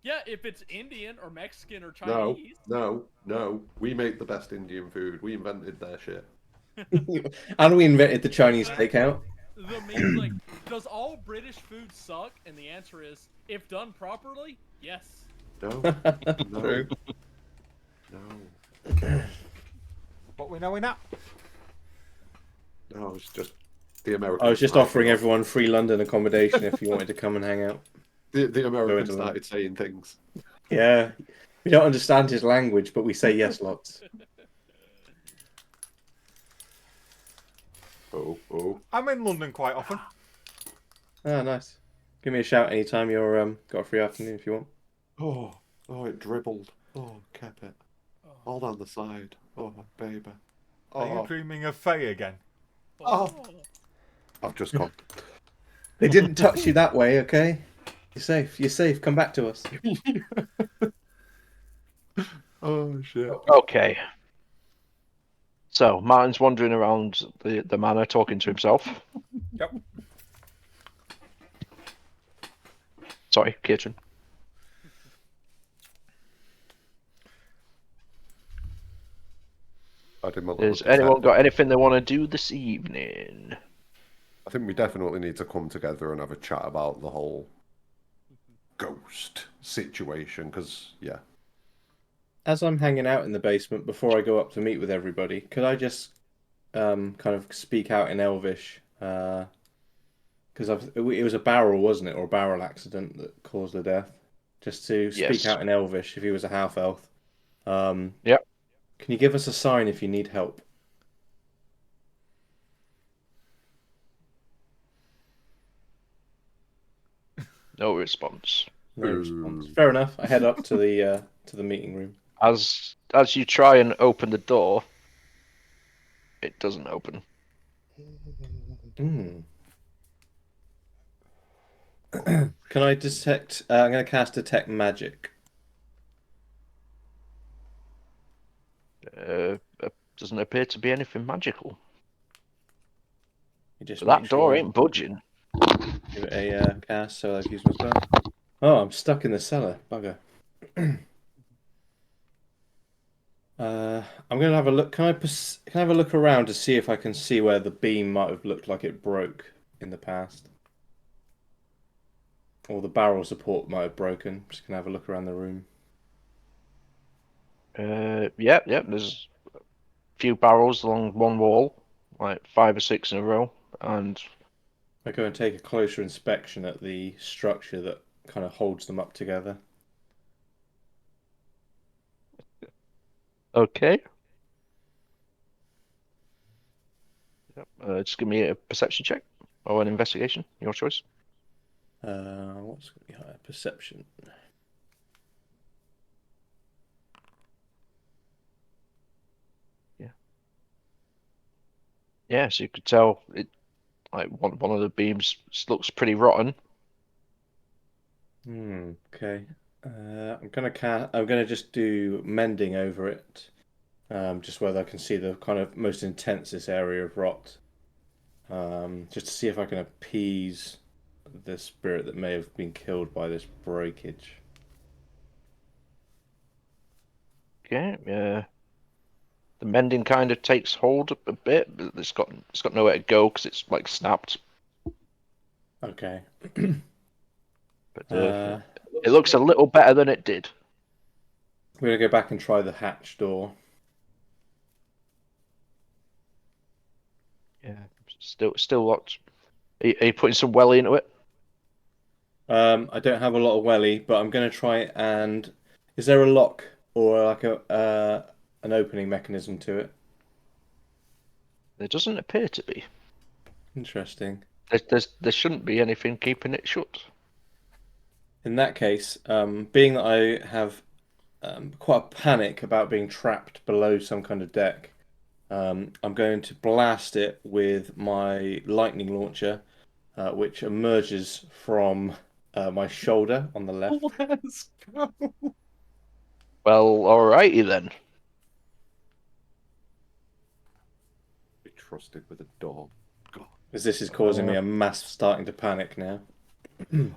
Yeah, if it's Indian or Mexican or Chinese. No. We make the best Indian food. We invented their shit. And we invented the Chinese takeout. The means like, does all British food suck? And the answer is, if done properly, yes. No. True. No. What we know now. No, it's just the Americans. I was just offering everyone free London accommodation if you wanted to come and hang out. The Americans started saying things. Yeah. We don't understand his language, but we say yes lots. Oh. I'm in London quite often. Ah, nice. Give me a shout anytime you're got a free afternoon if you want. Oh, it dribbled. Oh, Keppit. All down the side. Oh, baby. Are you dreaming of Faye again? Oh. I've just gone. They didn't touch you that way, okay? You're safe. You're safe. Come back to us. Oh, shit. Okay. So Martin's wandering around the manor talking to himself. Yep. Sorry, Kitchen. Has anyone got anything they want to do this evening? I think we definitely need to come together and have a chat about the whole ghost situation, because, yeah. As I'm hanging out in the basement before I go up to meet with everybody, could I just kind of speak out in Elvish? Because it was a barrel, wasn't it? Or a barrel accident that caused the death. Just to speak out in Elvish if he was a half-elf. Yep. Can you give us a sign if you need help? No response. No response. Fair enough. I head up to the meeting room. As you try and open the door, it doesn't open. Can I detect? I'm going to cast Detect Magic. Doesn't appear to be anything magical. Just that door ain't budging. Give it a cast, so I've used my spell. Oh, I'm stuck in the cellar. Bugger. I'm going to have a look. Can I have a look around to see if I can see where the beam might have looked like it broke in the past? Or the barrel support might have broken. Just going to have a look around the room. Yep. There's a few barrels along one wall, like 5 or 6 in a row, and I go and take a closer inspection at the structure that kind of holds them up together. Okay. Yep. Just give me a perception check or an investigation, your choice. What's going to be higher? Perception. Yeah, so you could tell it, like one of the beams looks pretty rotten. Okay. I'm gonna just do mending over it, just whether I can see the kind of most intensest area of rot, just to see if I can appease the spirit that may have been killed by this breakage. Okay. The mending kind of takes hold a bit. But it's got nowhere to go because it's like snapped. Okay. But it looks a little better than it did. We're gonna go back and try the hatch door. Yeah, still locked. Are you putting some welly into it? I don't have a lot of welly, but I'm gonna try and. Is there a lock or like an opening mechanism to it? There doesn't appear to be. Interesting. There shouldn't be anything keeping it shut. In that case, being that I have quite a panic about being trapped below some kind of deck, I'm going to blast it with my lightning launcher, which emerges from my shoulder on the left. Let's go. Well, alrighty then. Be trusted with a door. God. Because this is causing me a mass starting to panic now.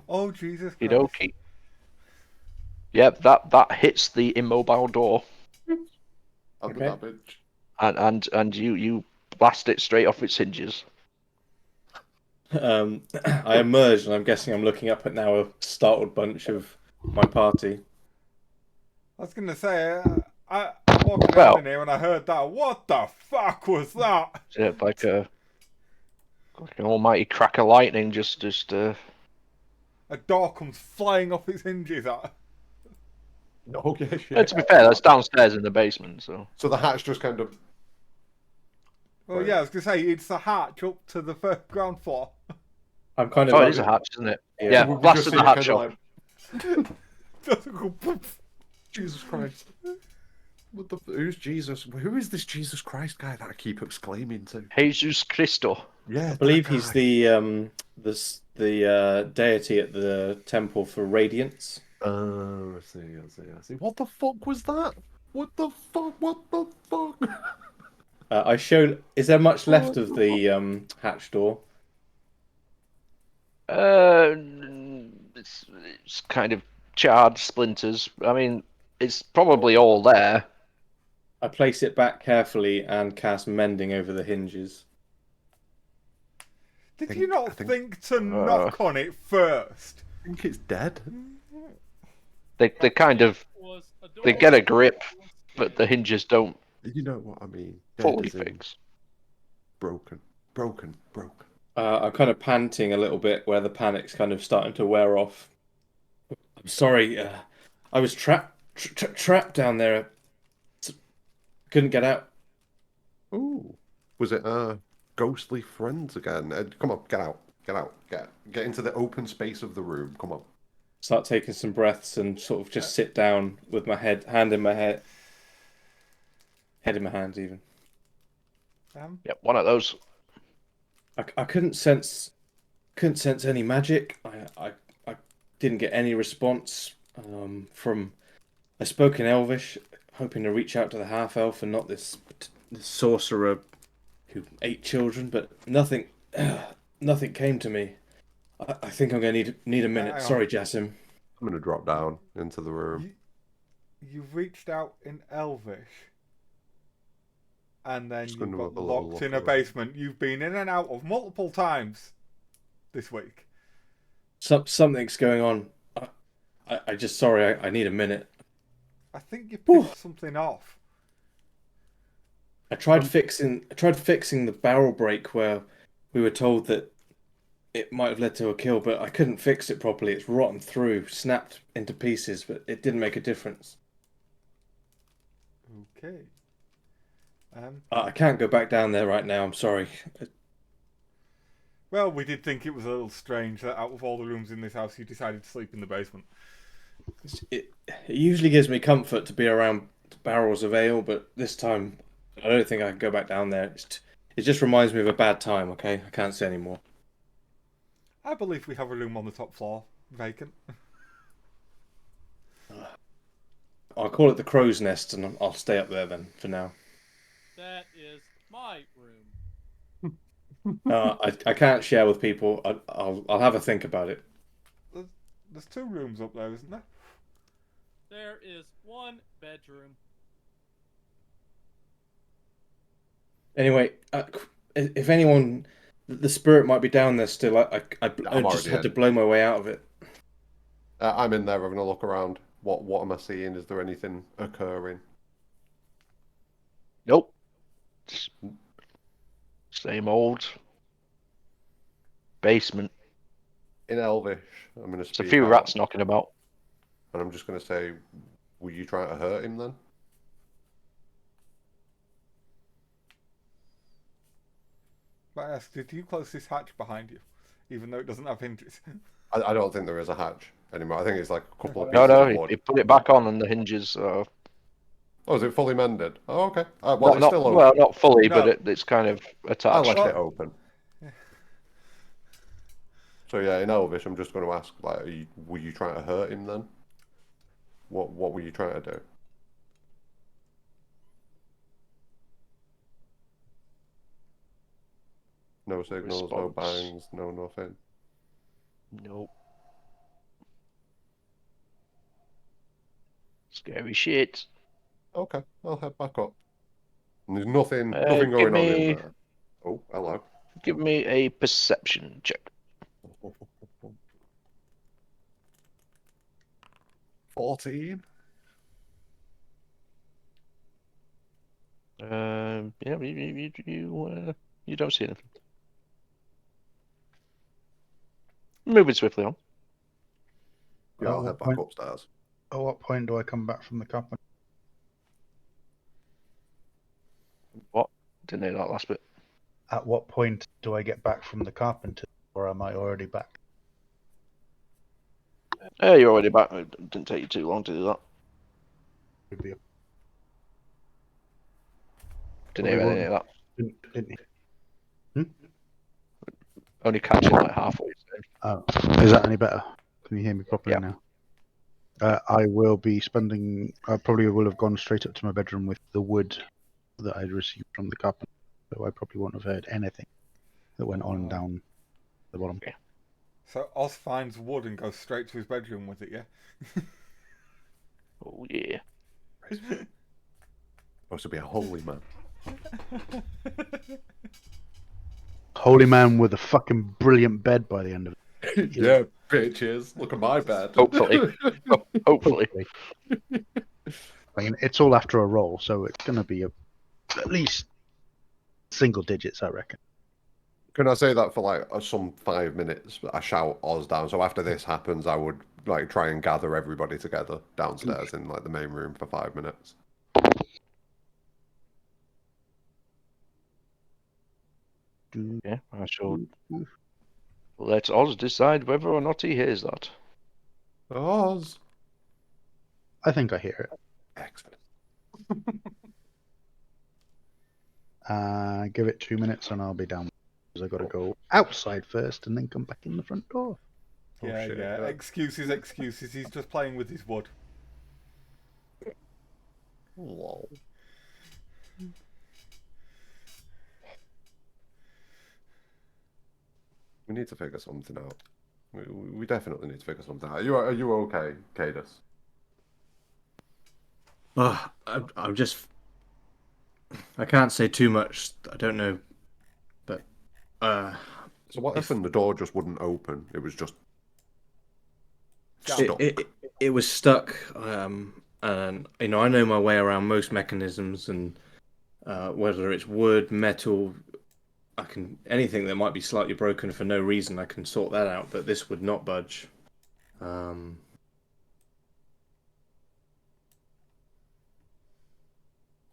Oh, Jesus Christ. Okie. Yep, that hits the immobile door, I'll Okay. that bitch. and you blast it straight off its hinges. I emerge and I'm guessing I'm looking up at now a startled bunch of my party. I was going to say, I walked Well- around in here and I heard that. What the fuck was that? Yeah, like an almighty crack of lightning. Just A door comes flying off its hinges at. Oh, yeah, shit. To be fair, that's downstairs in the basement. So So the hatch just kind of. Well, Right. yeah, I was going to say, it's the hatch up to the first ground floor. I'm kind of. it is a hatch, isn't it? Yeah. Yeah, we just blasted see the it hatch kinda off. like, Doesn't go poof. Jesus Christ. What the? Who's Jesus? Who is this Jesus Christ guy that I keep exclaiming to? Jesus Cristo. Yeah, I believe he's the deity at the temple for radiance. Oh, I see. What the fuck was that? What the fuck? I showed. Is there much left of the hatch door? It's kind of charred splinters. I mean, it's probably all there. I place it back carefully and cast mending over the hinges. Did I you not think- think to knock on it first? I think it's dead. They kind of they get a grip, but the hinges don't You know what I mean? Dead fully as in fix. broken. I'm kind of panting a little bit where the panic's kind of starting to wear off. I'm sorry. I was trapped down there. Couldn't get out. Ooh, was it ghostly friends again? Come on, get out, get into the open space of the room. Come on. Start taking some breaths and sort of just sit down with my hand in my head in my hands even. Yep, one of those. I couldn't sense any magic. I didn't get any response from. I spoke in Elvish, hoping to reach out to the half elf and not this sorcerer who ate children, but nothing came to me. I think I'm going to need a minute. Hang on. Sorry, Jassim. I'm gonna drop down into the room. You've reached out in Elvish. And then Just you gonna got have a little locked look in a around. basement you've been in and out of multiple times this week. Something's going on. I just sorry. I need a minute. I think you pissed something off. I tried fixing the barrel break where we were told that it might have led to a kill, but I couldn't fix it properly. It's rotten through, snapped into pieces, but it didn't make a difference. Okay. I can't go back down there right now. I'm sorry. Well, we did think it was a little strange that out of all the rooms in this house, you decided to sleep in the basement. It usually gives me comfort to be around barrels of ale, but this time I don't think I can go back down there. It just reminds me of a bad time. Okay, I can't say anymore. I believe we have a room on the top floor vacant. I'll call it the crow's nest, and I'll stay up there then for now. That is my room. I can't share with people. I'll have a think about it. There's 2 rooms up there, isn't there? There is one bedroom. Anyway, if anyone, the spirit might be down there still. I I'm just already had to in. blow my way out of it. I'm in there having a look around. What am I seeing? Is there anything occurring? Nope. Same old basement. In Elvish, I'm going to There's a speak few out, rats knocking about. and I'm just going to say, were you trying to hurt him then? But I ask, did you close this hatch behind you, even though it doesn't have hinges? I don't think there is a hatch anymore. I think it's like a couple of No, pieces no, of he wood. put it back on and the hinges are Oh, is it fully mended? Oh, okay. Well, it's still open. well, not fully, No. but it's kind of I attached. left Well- it open. So yeah, in Elvish, I'm just going to ask, like, were you trying to hurt him then? What were you trying to do? No signals, no Response. bangs, no nothing. Nope. Scary shit. Okay, I'll head back up. And there's nothing Give going on in me- there. Oh, hello. Give me a perception check. 14. Yeah, you don't see anything. Moving swiftly on. Yeah, I'll what head back point- upstairs. At what point do I come back from the carpenter? What? Didn't hear that last bit. At what point do I get back from the carpenter, or am I already back? Yeah, you're already back. It didn't take you too long to do that. Would be- Didn't hear any of that. Didn't he? Only catching like halfway through. Oh, is that any better? Can you hear me properly Yeah. now? I will be spending. I probably will have gone straight up to my bedroom with the wood that I'd received from the carpenter, so I probably won't have heard anything that went on down the bottom. So Oz finds wood and goes straight to his bedroom with it, yeah? Oh yeah. Supposed to be a holy man. Holy man with a fucking brilliant bed by the end of it. Yeah, bitches. Look at my bed. Hopefully. Hopefully. I mean, it's all after a roll, so it's going to be at least single digits, I reckon. Can I say that for like some 5 minutes? I shout Oz down. So after this happens, I would like try and gather everybody together downstairs in like the main room for 5 minutes. Yeah, I shall let Oz decide whether or not he hears that. Oz. I think I hear it. Excellent. Give it 2 minutes and I'll be down. Because I've got to go outside first and then come back in the front door. Yeah, shit, yeah. yeah. Excuses. He's just playing with his wood. Lol. We need to figure something out. We definitely need to figure something out. Are you okay, Cadus? I'm just. I can't say too much. I don't know, but So what happened? The door just wouldn't open. It was just stuck. it was stuck. And I know my way around most mechanisms, and whether it's wood, metal, anything that might be slightly broken for no reason, I can sort that out. But this would not budge.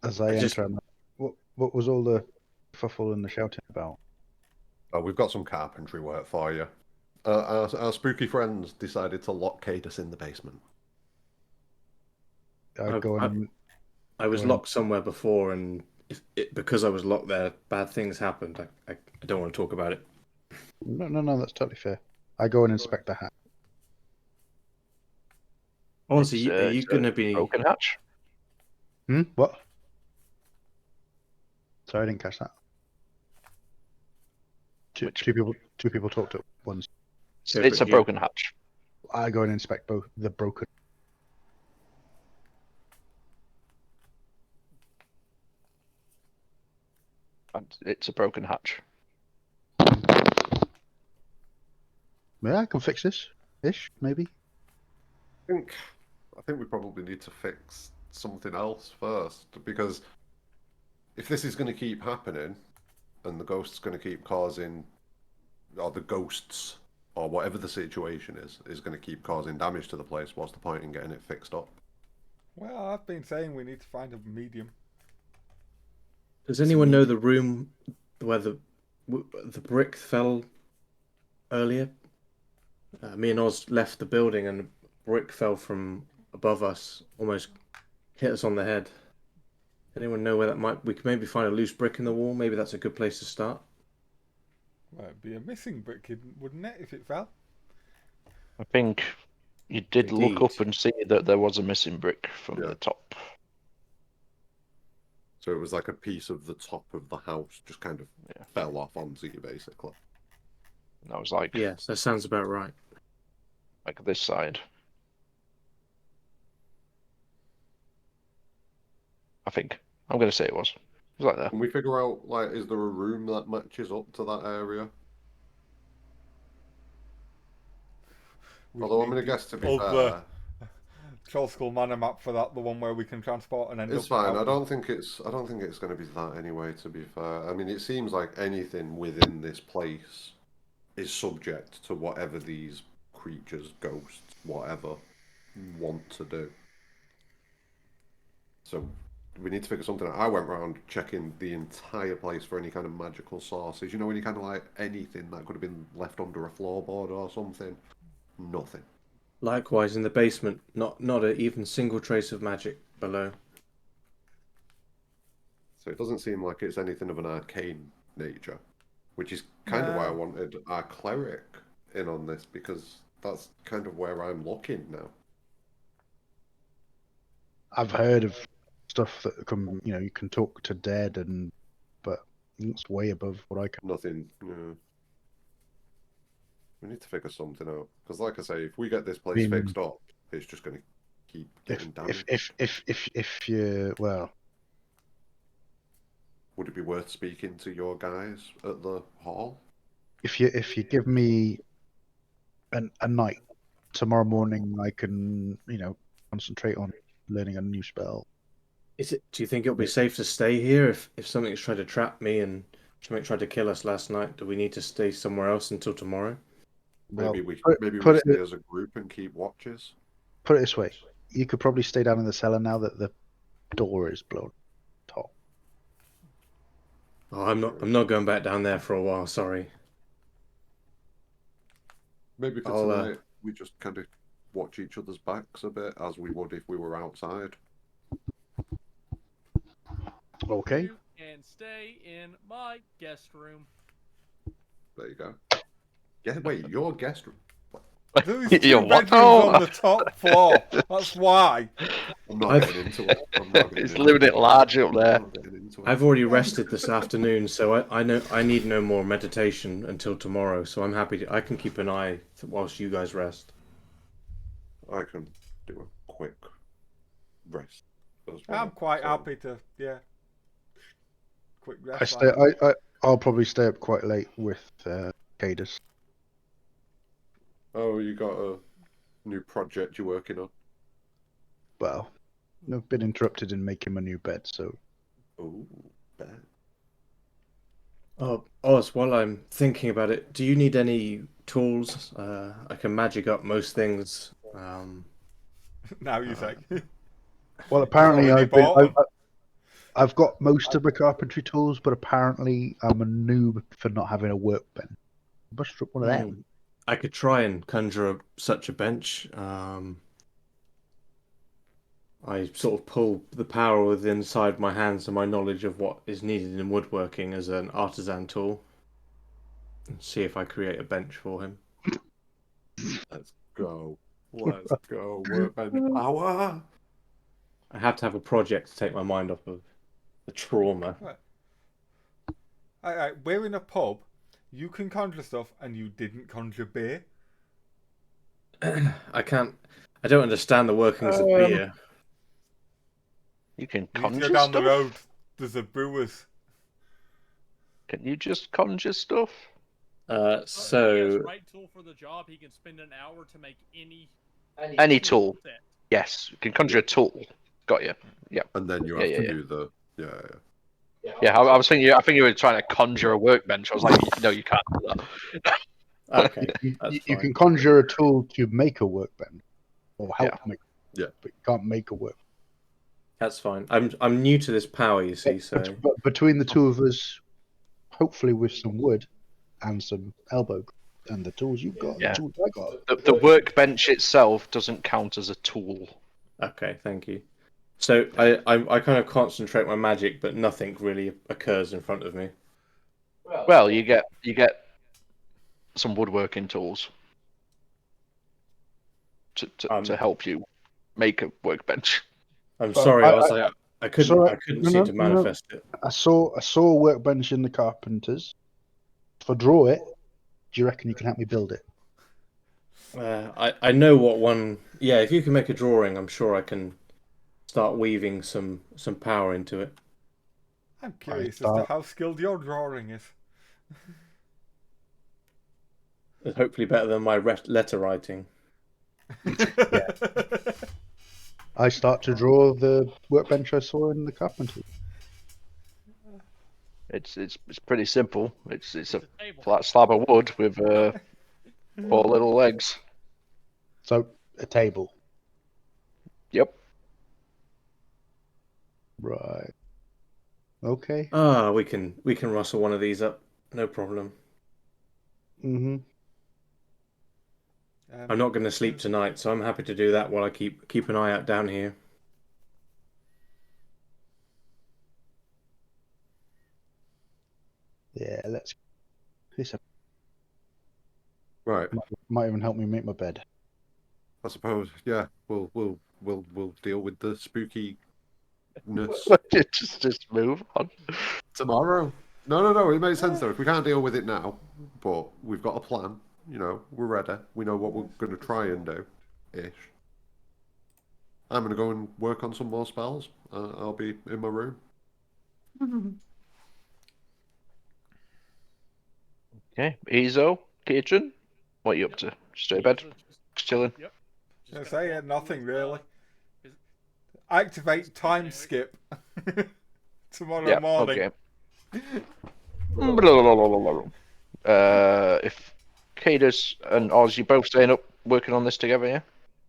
As I just- enter, what was all the fuffle and the shouting about? Oh, we've got some carpentry work for you. Our spooky friends decided to lock Cadus in the basement. I was locked somewhere before, and because I was locked there, bad things happened. I don't want to talk about it. No, that's totally fair. I go and inspect the hat. Honestly, are you It's a going to be? broken hatch? What? Sorry, I didn't catch that. Two people talked at once. It's a broken hatch. I go and inspect both the broken. And it's a broken hatch. Yeah, I can fix this. Ish, maybe. I think we probably need to fix something else first, because if this is going to keep happening, and the ghost's going to keep causing, or the ghosts, or whatever the situation is going to keep causing damage to the place, what's the point in getting it fixed up? Well, I've been saying we need to find a medium. Does anyone know the room where the brick fell earlier? Me and Oz left the building, and a brick fell from above us, almost hit us on the head. Anyone know where that might? We could maybe find a loose brick in the wall. Maybe that's a good place to start. Well, it'd be a missing brick, wouldn't it, if it fell? I think you did look Indeed. up and see that there was a missing brick from Yeah. the top. So it was like a piece of the top of the house just kind of fell off onto you, basically. And that was like Yes, that sounds about right. this side. I think. I'm going to say it was. It was like that. Can we figure out, like, is there a room that matches up to that area? Although I'm going to guess, to be fair, Troll Skull mana map for that, the one where we can transport and end it's up. fine. without I don't think it's going to be that anyway. To be fair, I mean, it seems like anything within this place is subject to whatever these creatures, ghosts, whatever, want to do. So we need to figure something out. I went around checking the entire place for any kind of magical sources. You know, any kind of like anything that could have been left under a floorboard or something. Nothing. Likewise, in the basement, not a even single trace of magic below. So it doesn't seem like it's anything of an arcane nature, which is kind of why I wanted our cleric in on this, because that's kind of where I'm looking now. I've heard of stuff that can, you can talk to dead, but it's way above what I can. Nothing. Yeah. We need to figure something out, because, like I say, if we get this place fixed up, it's just going to keep getting damaged. If you would it be worth speaking to your guys at the hall? If you give me a night, tomorrow morning I can concentrate on learning a new spell. Do you think it'll be safe to stay here if something's tried to trap me and something tried to kill us last night? Do we need to stay somewhere else until tomorrow? Maybe we stay as a group and keep watches. Put it this way: you could probably stay down in the cellar now that the door is blown top. Oh, I'm not going back down there for a while. Sorry. Maybe for tonight we just kind of watch each other's backs a bit, as we would if we were outside. Okay. You can stay in my guest room. There you go. Wait, your guest room? There's two bedrooms on the top floor. That's why. I'm not getting into it. He's living it large up there. I've already rested this afternoon, so I know I need no more meditation until tomorrow. So I'm happy I can keep an eye whilst you guys rest. I can do a quick rest as well. I'm quite happy to, quick rest. I'll probably stay up quite late with Cadus. Oh, you got a new project you're working on? Well, I've been interrupted in making my new bed, so. Oh, bad. Oh, Oz, while I'm thinking about it, do you need any tools? I can magic up most things. Now you say. Well, apparently I've got most of my carpentry tools, but apparently I'm a noob for not having a workbench. Bust up one of them. I could try and conjure up such a bench. I sort of pull the power within inside my hands and my knowledge of what is needed in woodworking as an artisan tool. And see if I create a bench for him. Let's go. Let's go. Workbench power. I have to have a project to take my mind off of the trauma. Right, we're in a pub. You can conjure stuff, and you didn't conjure beer. I don't understand the workings of beer. You can You need conjure to go down stuff? the road. There's a brewer's. Can you just conjure stuff? If he has So right tool for the job, he can spend an hour to make Any tool. set. Yes, you can conjure a tool. Got you. Yeah. And then you Yeah, have yeah, to yeah. do the Yeah, I was thinking. I think you were trying to conjure a workbench. I was like, no, you can't do that. okay, You that's you fine. can conjure a tool to make a workbench, or help make. Yeah. But you can't make a work. That's fine. I'm new to this power, you see. So But between the two of us, hopefully with some wood and some elbow and the tools you've got, Yeah. the tools I got. The workbench itself doesn't count as a tool. okay, thank you. So I kind of concentrate my magic, but nothing really occurs in front of me. Well, you get some woodworking tools to help you make a workbench. I'm But sorry, I was like I couldn't No, seem no, to no, no. manifest it. I saw a workbench in the carpenters. If I draw it, do you reckon you can help me build it? I know what one. Yeah, if you can make a drawing, I'm sure I can start weaving some power into it. I'm curious as to start- how skilled your drawing is. Hopefully better than my letter writing. I start to draw the workbench I saw in the carpenters. It's pretty simple. It's a table. flat slab of wood with 4 little legs. So a table, Yep. right? Okay. Ah, we can rustle one of these up, no problem. Mm-hmm. I'm not going to sleep tonight, so I'm happy to do that while I keep an eye out down here. Yeah, let's. This right. might even help me make my bed. I suppose. Yeah, we'll deal with the spookiness just move on. tomorrow. No. It makes sense though. If we can't deal with it now, but we've got a plan. You know, we're ready. We know what we're going to try and do. Ish. I'm going to go and work on some more spells. I'll be in my room. Okay, Ezo, Kitchen, what are you up to? Straight bed, just chilling. Yep. I say nothing really. Activate time skip tomorrow Yeah, morning. okay. If Cadus and Oz, you both staying up working on this together, yeah?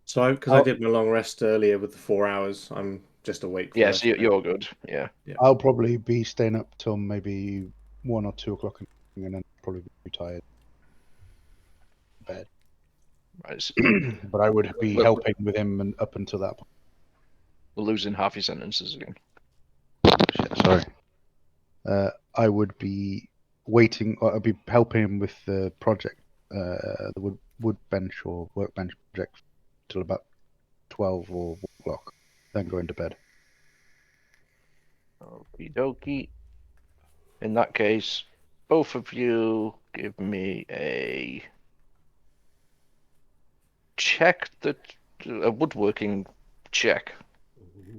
So because I did my long rest earlier with the 4 hours, I'm just awake. For Yeah, the so rest of it. you're good. Yeah. I'll probably be staying up till maybe 1 or 2 o'clock, and then probably be tired. Bed. Right. So But I would be Well- helping with him and up until that point. we're losing half your sentences again. Shit, sorry. I would be waiting, or I'd be helping him with the project, the wood bench or workbench project, till about 12 or 1 o'clock, then going to bed. Okie dokie. In that case, both of you give me a woodworking check.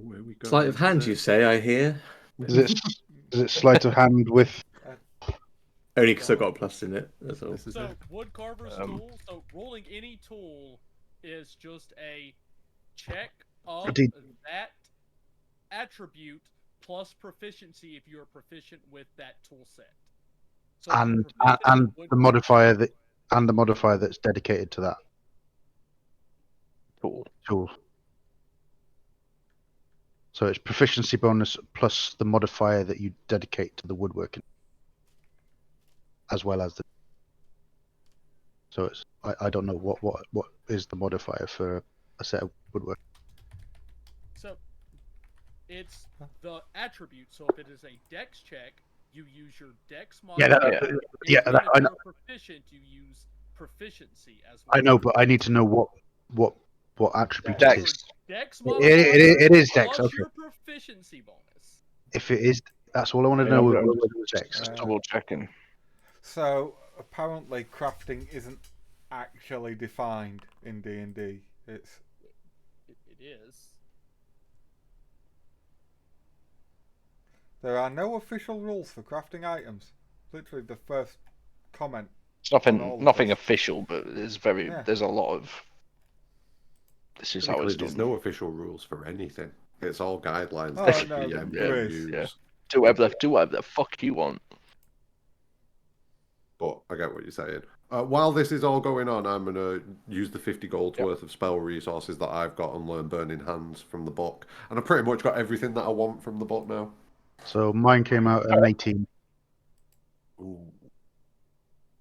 Where we go Sleight of hand, you say? I hear. Is it sleight of hand with? Only because I got a plus in it. That's all. So wood carver's tool. So rolling any tool is just a check of Did- that attribute plus proficiency if you are proficient with that tool set. So if you're And proficient and in the modifier that's dedicated to that tool. So it's proficiency bonus plus the modifier that you dedicate to the woodworking, as well as the. So it's I don't know what is the modifier for a set of woodworking. So it's the attribute. So if it is a dex check, you use your dex Yeah, modifier. yeah, If I know. you're proficient, you use proficiency as well. I know, but I need to know what attribute Dex. it is. Dex It modifier is dex. plus Okay. your proficiency bonus. If it is, that's all I want to Yeah, know. I'm Whether it's dex. Just double checking. So apparently, crafting isn't actually defined in D&D. It is. There are no official rules for crafting items. literally the first comment. It's on all nothing of this. official, but there's Yeah. there's a lot of. This is how Technically, it's there's done. no official rules for anything. It's all guidelines Oh, that no, the GM there can is. use. Yeah. Do whatever the fuck you want. But I get what you're saying. While this is all going on, I'm going to use the 50 gold's worth of spell resources that I've got and learn Burning Hands from the book. And I've pretty much got everything that I want from the book now. So mine came out at an 18. Ooh.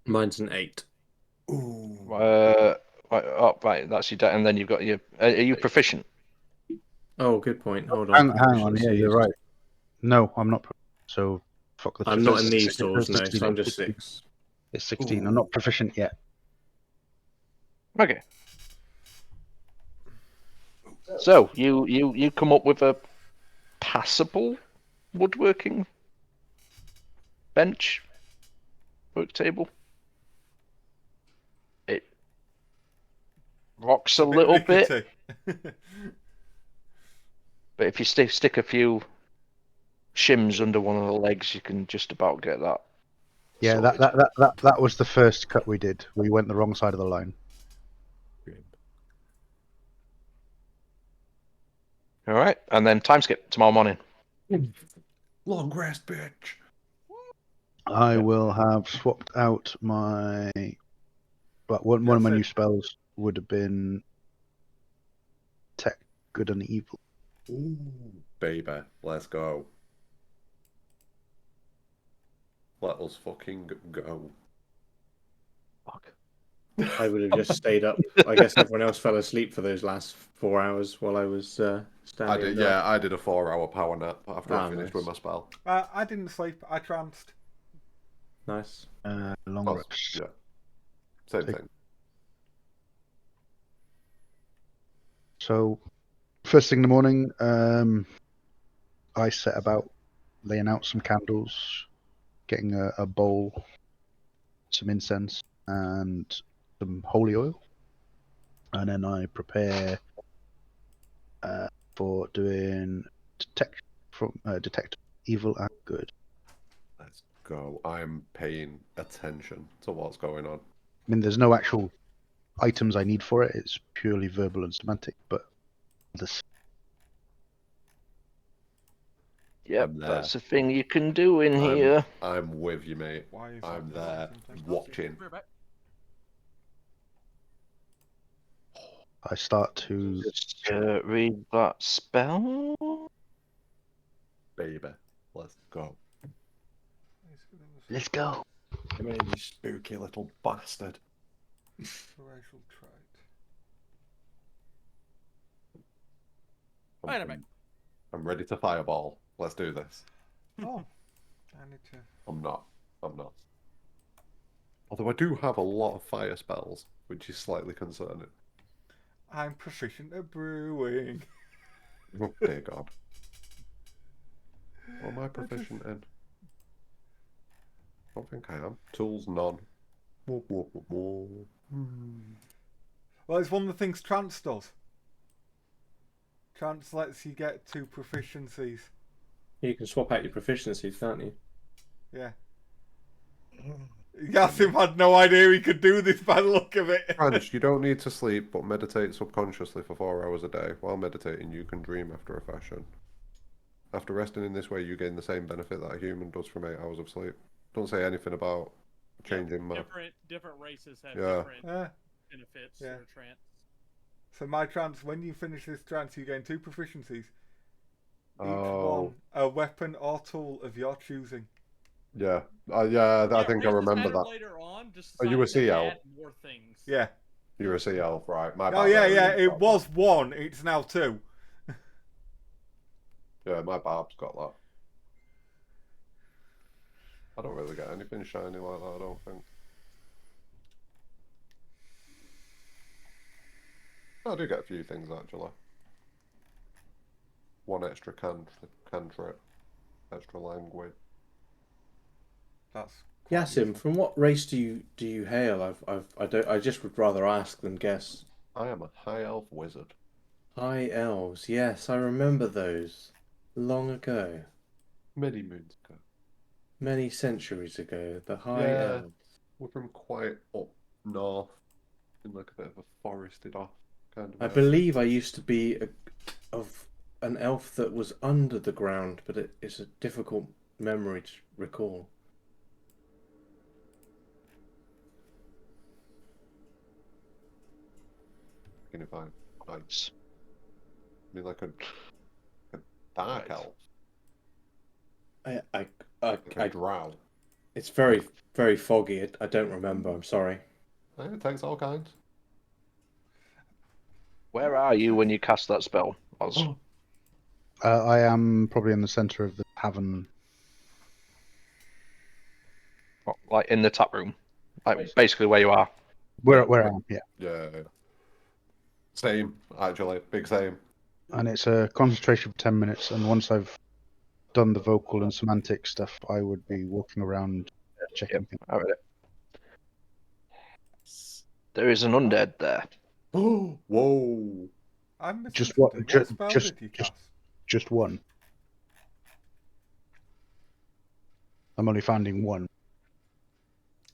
Mine's an 8. Ooh. Right, that's your deck, and then you've got your. Are you proficient? Oh, good point. Hold on. Hang on, yeah, you're Proficiencies. right. No, I'm not. So fuck the. I'm not in it's these 16, stores, it's no, 16, so I'm it's just 16. 6. It's 16. I'm not proficient yet. Okay. So you come up with a passable woodworking bench, work table. It rocks a little bit, rickety. but if you stick a few shims under one of the legs, you can just about get that. Yeah, sorted. that was the first cut we did. We went the wrong side of the line. All right, and then time skip tomorrow morning. Long rest, bitch. I will have swapped out my. But one of my new spells would have been Tech Good and Evil. Ooh, baby, let's go. Let us fucking go. Fuck. I would have just stayed up. I guess everyone else fell asleep for those last 4 hours while I was standing up. I did a 4-hour power nap after I finished with nice. my spell. I didn't sleep. I tranced. Nice. Long Oh, rest. yeah. Same thing. So, first thing in the morning, I set about laying out some candles, getting a bowl, some incense, and some holy oil. And then I prepare for doing detect evil and good. Let's go. I'm paying attention to what's going on. I mean, there's no actual items I need for it. It's purely verbal and semantic, but this. Yep, that's a thing you can do in here. I'm with you, mate. Why is I'm that there watching. I start to Just read that spell. Baby, let's go. let's go. Come here, you spooky little bastard. Racial trait. Wait a minute. I'm ready to fireball. Let's do this. Oh, I need to. I'm not. Although I do have a lot of fire spells, which is slightly concerning. I'm proficient at brewing. Oh, dear God. What am I proficient in? I don't think I am. Tools, none. Well, it's one of the things trance does. Trance lets you get 2 proficiencies. You can swap out your proficiencies, can't you? Yeah. Yasim had no idea he could do this by the look of it. Trance, you don't need to sleep, but meditate subconsciously for 4 hours a day. While meditating, you can dream after a fashion. After resting in this way, you gain the same benefit that a human does from 8 hours of sleep. Don't say anything about changing my... Different races have Yeah. different benefits to their trance. So my trance, when you finish this trance, you gain 2 proficiencies. Each Oh. one a weapon or tool of your choosing. Yeah. I think I remember that. Later on, just Are you a decided to CL? add more things. Yeah. You're a sea elf, right? My Oh yeah, barbarian it got was 1. It's now 2. that. Yeah, my barb's got that. I don't really get anything shiny like that, I don't think. I do get a few things, actually. 1 extra cantrip. Extra language. That's Yasim, from what race do you hail? I just would rather ask than guess. I am a high elf wizard. High elves, yes, I remember those. Long ago. Many moons ago. Many centuries ago, the High Yeah. Elves. We're from quite up north, in like a bit of a forested off kind of I area. believe I used to be of an elf that was under the ground, but it's a difficult memory to recall. Thinking if I mean like a dark Right. elf, I like a drow. it's very, very foggy. I don't remember. I'm sorry. It takes all kinds. Where are you when you cast that spell, Oz? I am probably in the center of the tavern. What, like in the tap room? Like basically where you are. Where I am, yeah. Yeah. Same, actually. Big same. And it's a concentration for 10 minutes. And once I've done the vocal and semantic stuff, I would be walking around checking things. I read it. There is an undead there. Oh, whoa. I'm missing Just something. what? What spell did you cast? Just one. I'm only finding one.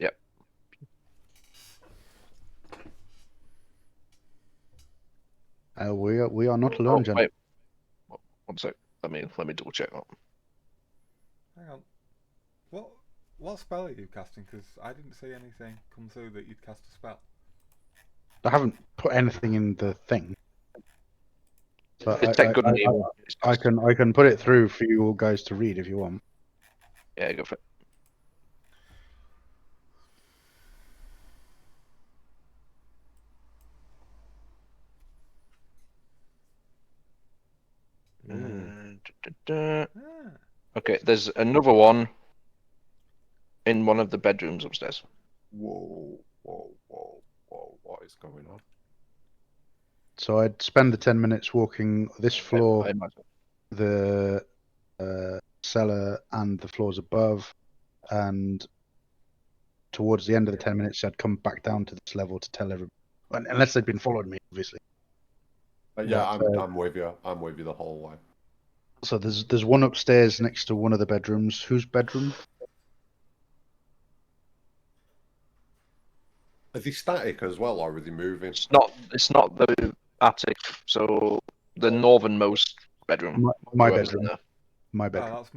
Yep. We are not alone, gentlemen. Wait. One sec. Let me double check that. Hang on. What spell are you casting? Because I didn't see anything come through that you'd cast a spell. I haven't put anything in the thing. But Detect good and evil. I can put it through for you all guys to read if you want. Yeah, go for it. Ah. Okay, there's another one in one of the bedrooms upstairs. Whoa. What is going on? So I'd spend the 10 minutes walking this floor, I imagine. the cellar, and the floors above, and towards the end of the 10 minutes, I'd come back down to this level to tell everybody, unless they'd been following me, obviously. Yeah, But, I'm with you. I'm with you the whole way. So there's one upstairs next to one of the bedrooms. Whose bedroom? Are they static as well, or are they moving? It's not the attic, so the northernmost bedroom. My Whoever's in bedroom. there. My Oh, bedroom. that's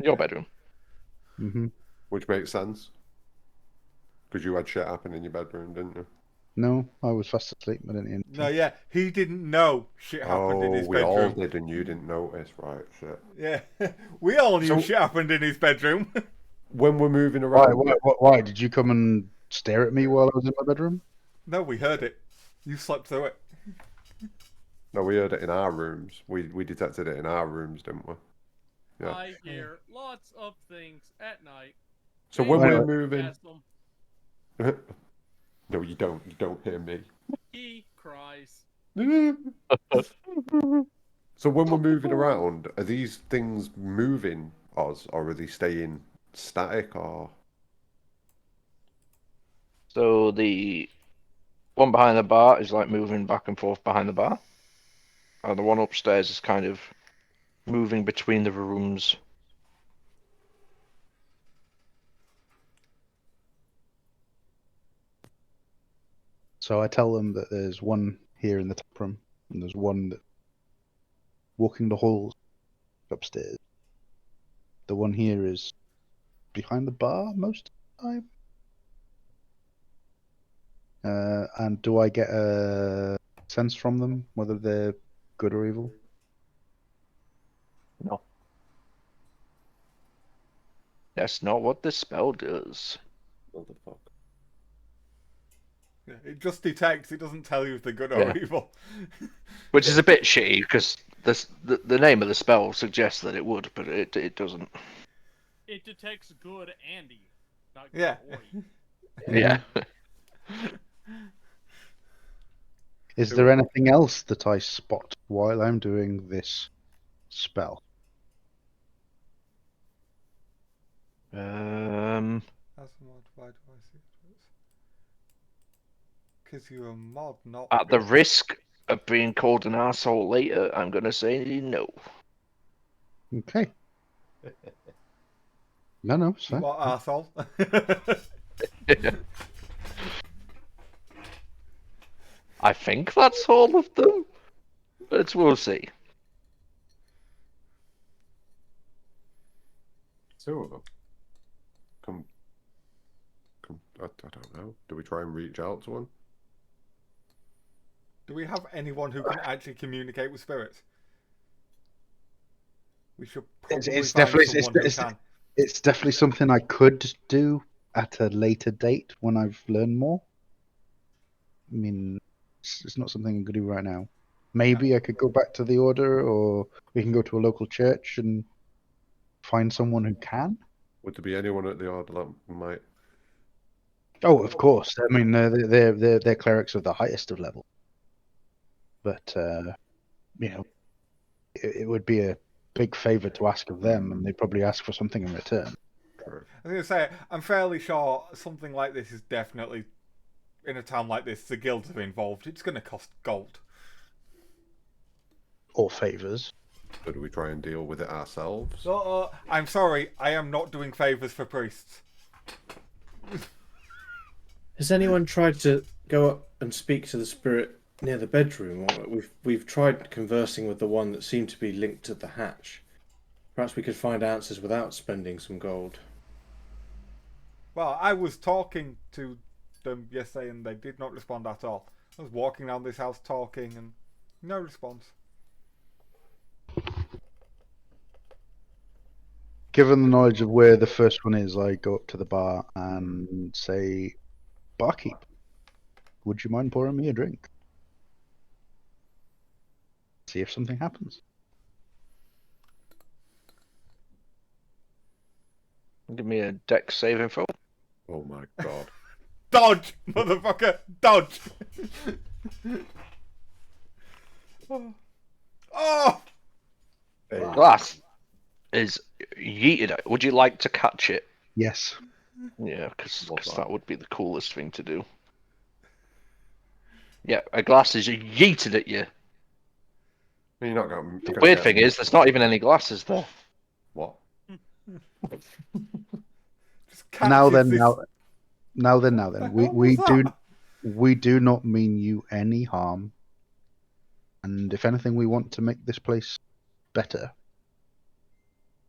Your bedroom. Mm-hmm. Which makes sense. Because you had shit happen in your bedroom, didn't you? No, I was fast asleep. I didn't. no, yeah. He didn't know shit happened in his we all bedroom. did, and you didn't notice, right? Shit. Yeah, we all knew So- shit happened in his bedroom. When we're moving Why? around, Why? Did you come and stare at me while I was in my bedroom? No, we heard it. You slept through it. no, we heard it in our rooms. We detected it in our rooms, didn't we? Yeah. I hear lots of things at night. So when Anyway. we're moving, Ask them. no, you don't. You don't hear me. He cries. So when we're moving around, are these things moving us, or are they staying static, or? So the one behind the bar is like moving back and forth behind the bar. And the one upstairs is kind of moving between the rooms. So I tell them that there's one here in the top room, and there's one that walking the halls upstairs. The one here is behind the bar most of the time. And do I get a sense from them whether they're good or evil? No. That's not what the spell does. Motherfucker. Yeah, it just detects. It doesn't tell you if they're good or Yeah. evil. Which is a bit shitty because the name of the spell suggests that it would, but it doesn't. It detects good and evil, not good Yeah. or evil. Yeah. Is there anything else that I spot while I'm doing this spell? As a mod, why do I see it? Because you're a mod, not. At the risk of being called an asshole later, I'm gonna say no. Okay. No, it's fine. What arsehole? I think that's all of them, but we'll see. 2 of them. I don't know. Do we try and reach out to one? Do we have anyone who can actually communicate with spirits? We should probably It's find definitely someone who can. it's definitely something I could do at a later date when I've learned more. I mean, it's not something I could do right now. Maybe I could go back to the order, or we can go to a local church and find someone who can. Would there be anyone at the order that might? Oh, of course. I mean, they're clerics of the highest of level. But you know, it would be a big favor to ask of them, and they'd probably ask for something in return. True. I was going to say, I'm fairly sure something like this is definitely, in a town like this, the guilds are involved. It's going to cost gold. Or favors. So do we try and deal with it ourselves? I'm sorry, I am not doing favours for priests. Has anyone tried to go up and speak to the spirit near the bedroom? We've tried conversing with the one that seemed to be linked to the hatch. Perhaps we could find answers without spending some gold. Well, I was talking to them yesterday and they did not respond at all. I was walking around this house talking and no response. Given the knowledge of where the first one is, I go up to the bar and say, "Barkeep, would you mind pouring me a drink? See if something happens." Give me a dex saving throw. Oh my god. Dodge, motherfucker, dodge! Oh! Hey, Glass is yeeted out. Would you like to catch it? Yes. Yeah, because What's that? that would be the coolest thing to do. Yeah, a glass is yeeted at you. you're not going. The weird thing is, there's not even any glasses there. What? Just Now catches then, this. now then. The We hell was that? we do not mean you any harm, and if anything, we want to make this place better.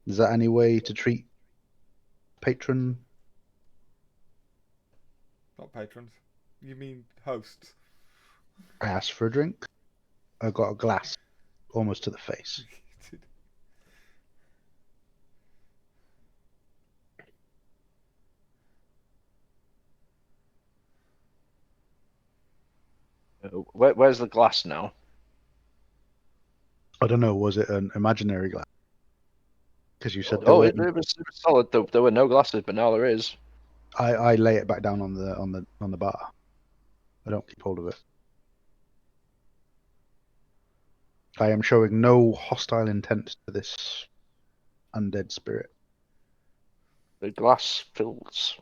Is that any way to treat patron? Not patrons. You mean hosts? I asked for a drink. I got a glass, almost to the face. Where's the glass now? I don't know. Was it an imaginary glass? Because you said Oh, it was solid. There were no glasses, but now there is. I lay it back down on the bar. I don't keep hold of it. I am showing no hostile intent to this undead spirit. The glass fills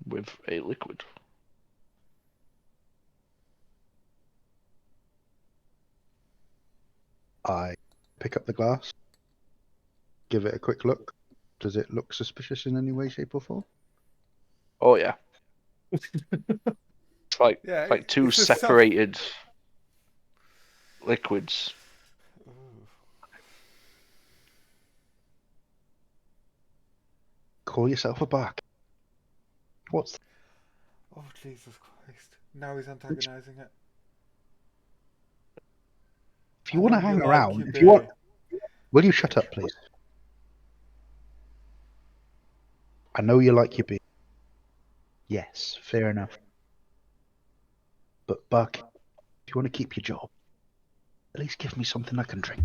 with a liquid. I pick up the glass, give it a quick look. Does it look suspicious in any way, shape, or form? Oh yeah. It's like Yeah, like two it's a separated liquids. Call yourself a bark. What's Oh, Jesus Christ. Now he's antagonising it. if you want to I know hang you like around? your If you want, beer. will you shut up, please? I know you like your beer. Yes, fair enough. But Buck, if you want to keep your job, at least give me something I can drink.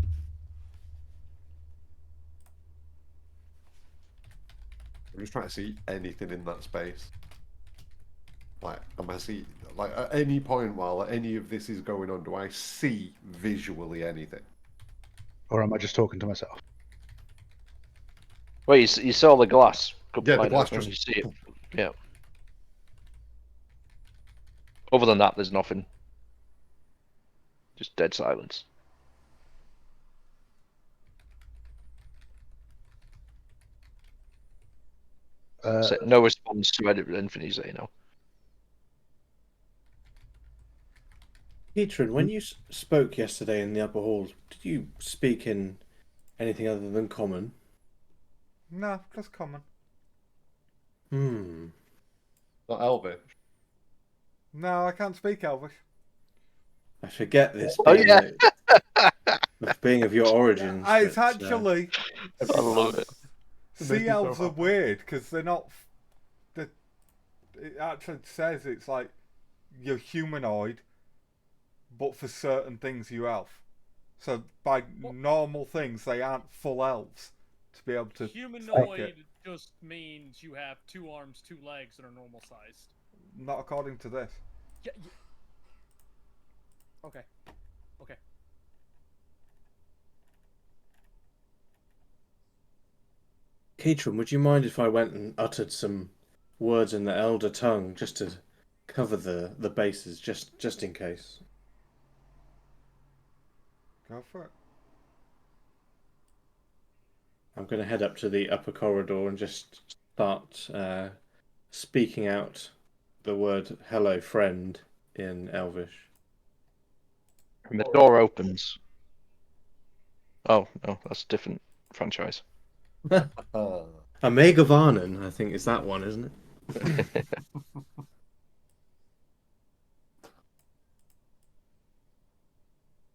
I'm just trying to see anything in that space. Like, am I see like at any point while any of this is going on, do I see visually anything? Or am I just talking to myself? Wait, you saw the glass? Yeah, the glass when just- you see it. Yeah. Other than that, there's nothing. Just dead silence. No response to anything you say, no. Peter, when you spoke yesterday in the upper hall, did you speak in anything other than common? No, just common. Hmm. Not Elvish. No, I can't speak Elvish. I forget this Oh, being, yeah. being of your origins. It's but, actually. I love it. Sea elves are weird because they're not. It actually says it's like you're humanoid, but for certain things you elf. So by normal things, they aren't full elves to be able to. Humanoid just means you have 2 arms, 2 legs, and are normal sized. Not according to this. Yeah. Okay. Okay. Keitram, would you mind if I went and uttered some words in the Elder tongue just to cover the bases, just in case? Go for it. I'm going to head up to the upper corridor and just start speaking out the word "hello, friend" in Elvish. And the door opens. Oh, no, that's a different franchise. Omega Varnon, I think, is that one, isn't it?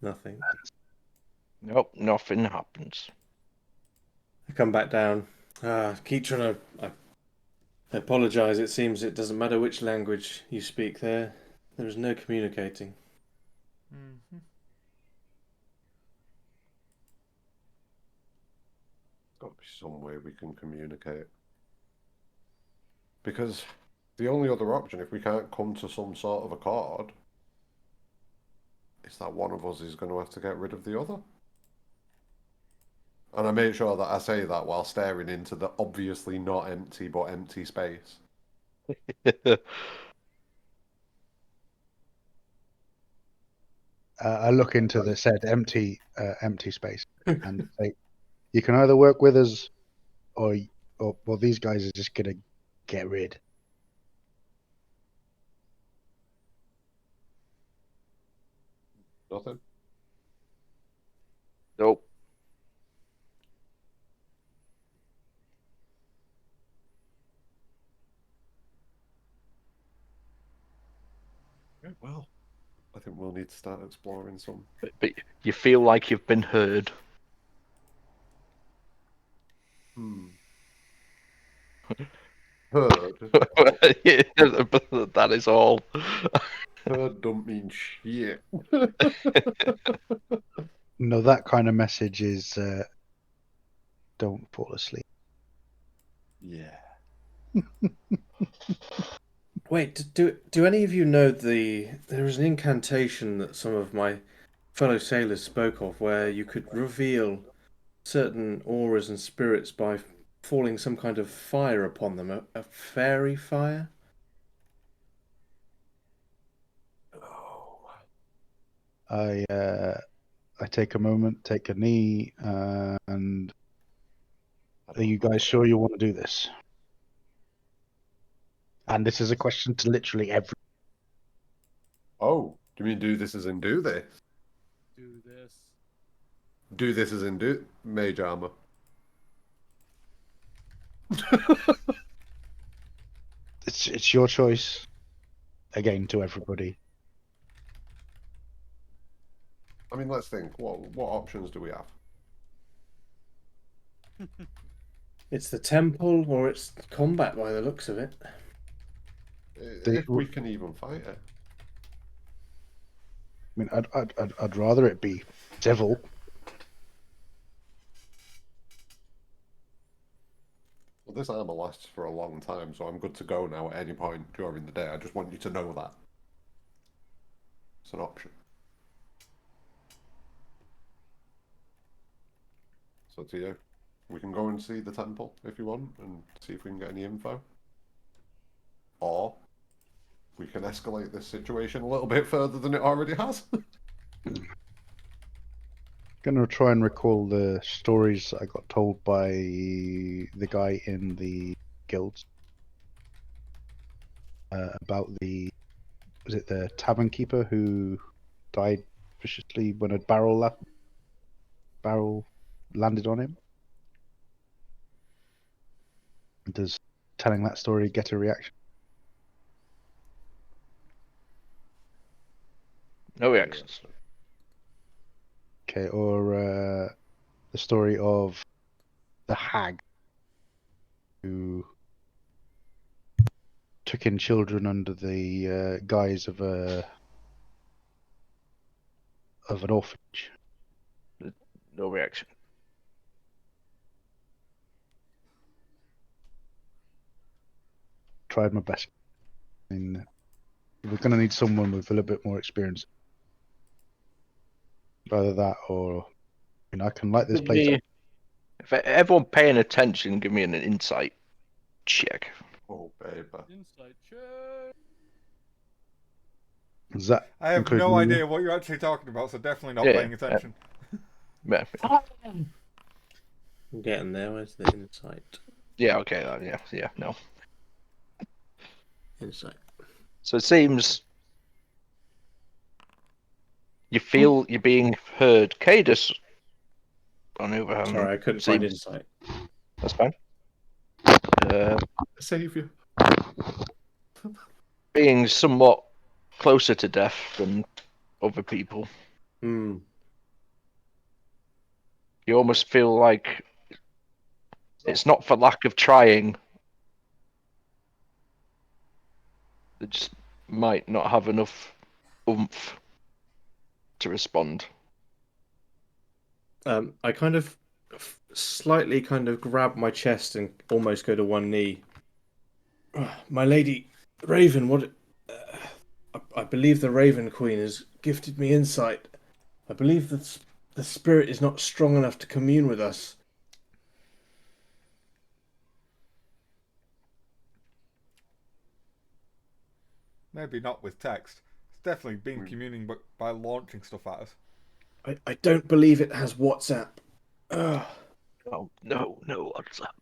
Nothing. Nope, nothing happens. I come back down. Keitran, I apologise. It seems it doesn't matter which language you speak there. There is no communicating. Mm-hmm. Got to be some way we can communicate. Because the only other option, if we can't come to some sort of accord, is that one of us is going to have to get rid of the other. And I make sure that I say that while staring into the obviously not empty but empty space. I look into the said empty space and say, you can either work with us, or these guys are just gonna get rid. Nothing? Nope. Yeah, well, I think we'll need to start exploring some. But you feel like you've been heard. Heard? That is all. Heard don't mean shit. No, that kind of message is don't fall asleep. Yeah. Wait, do any of you know there is an incantation that some of my fellow sailors spoke of where you could reveal certain auras and spirits by falling some kind of fire upon them, a fairy fire? Oh. I take a moment, take a knee, and are you guys sure you want to do this? And this is a question to literally every. Oh, do you mean do this as in do this? Do this. Do this as in do mage armor. It's your choice. Again, to everybody. I mean, let's think. What options do we have? It's the temple or it's combat by the looks of it. If we can even fight it. I mean, I'd rather it be civil. Well, this armor lasts for a long time, so I'm good to go now at any point during the day. I just want you to know that. It's an option. So to you. We can go and see the temple if you want and see if we can get any info. Or we can escalate this situation a little bit further than it already has. Gonna try and recall the stories I got told by the guy in the guilds. about was it the tavern keeper who died viciously when a barrel landed on him? Does telling that story get a reaction? No reactions. Okay, or the story of the hag who took in children under the guise of an orphanage. No reaction. Tried my best. I mean, we're going to need someone with a little bit more experience. Either that, or I can light this place up. If everyone paying attention, give me an insight check. Oh, baby. Insight check. Does that I have include no me? idea what you're actually talking about, so definitely not Yeah, paying attention. Yeah, I'm getting there. Where's the insight? yeah, okay, yeah, no. Insight. So it seems you feel you're being heard. Cadus, on the other hand, Sorry, I couldn't find seems- insight. That's fine. Saviour. Being somewhat closer to death than other people, Hmm. you almost feel like it's not for lack of trying. They just might not have enough oomph to respond. I kind of slightly grab my chest and almost go to one knee. My lady Raven, what? I believe the Raven Queen has gifted me insight. I believe that the spirit is not strong enough to commune with us. Maybe not with text. It's definitely been communing by launching stuff at us. I don't believe it has WhatsApp. Ugh. No, what's up?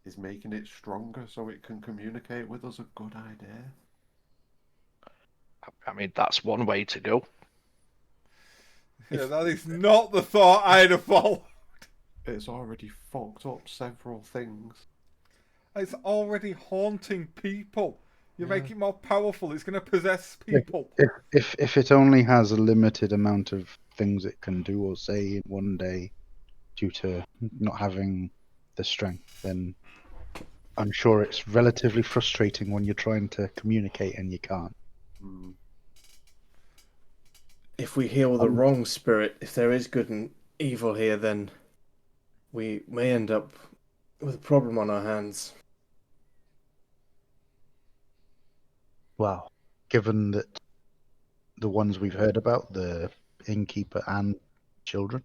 Is making it stronger so it can communicate with us a good idea? I mean, that's one way to go. Yeah, that is not the thought I'd have followed. It's already fucked up several things. It's already haunting people. You make it more powerful, it's going to possess people. If it only has a limited amount of things it can do or say in one day due to not having the strength, then I'm sure it's relatively frustrating when you're trying to communicate and you can't. If we heal the wrong spirit, if there is good and evil here, then we may end up with a problem on our hands. Well, given that the ones we've heard about, the innkeeper and children,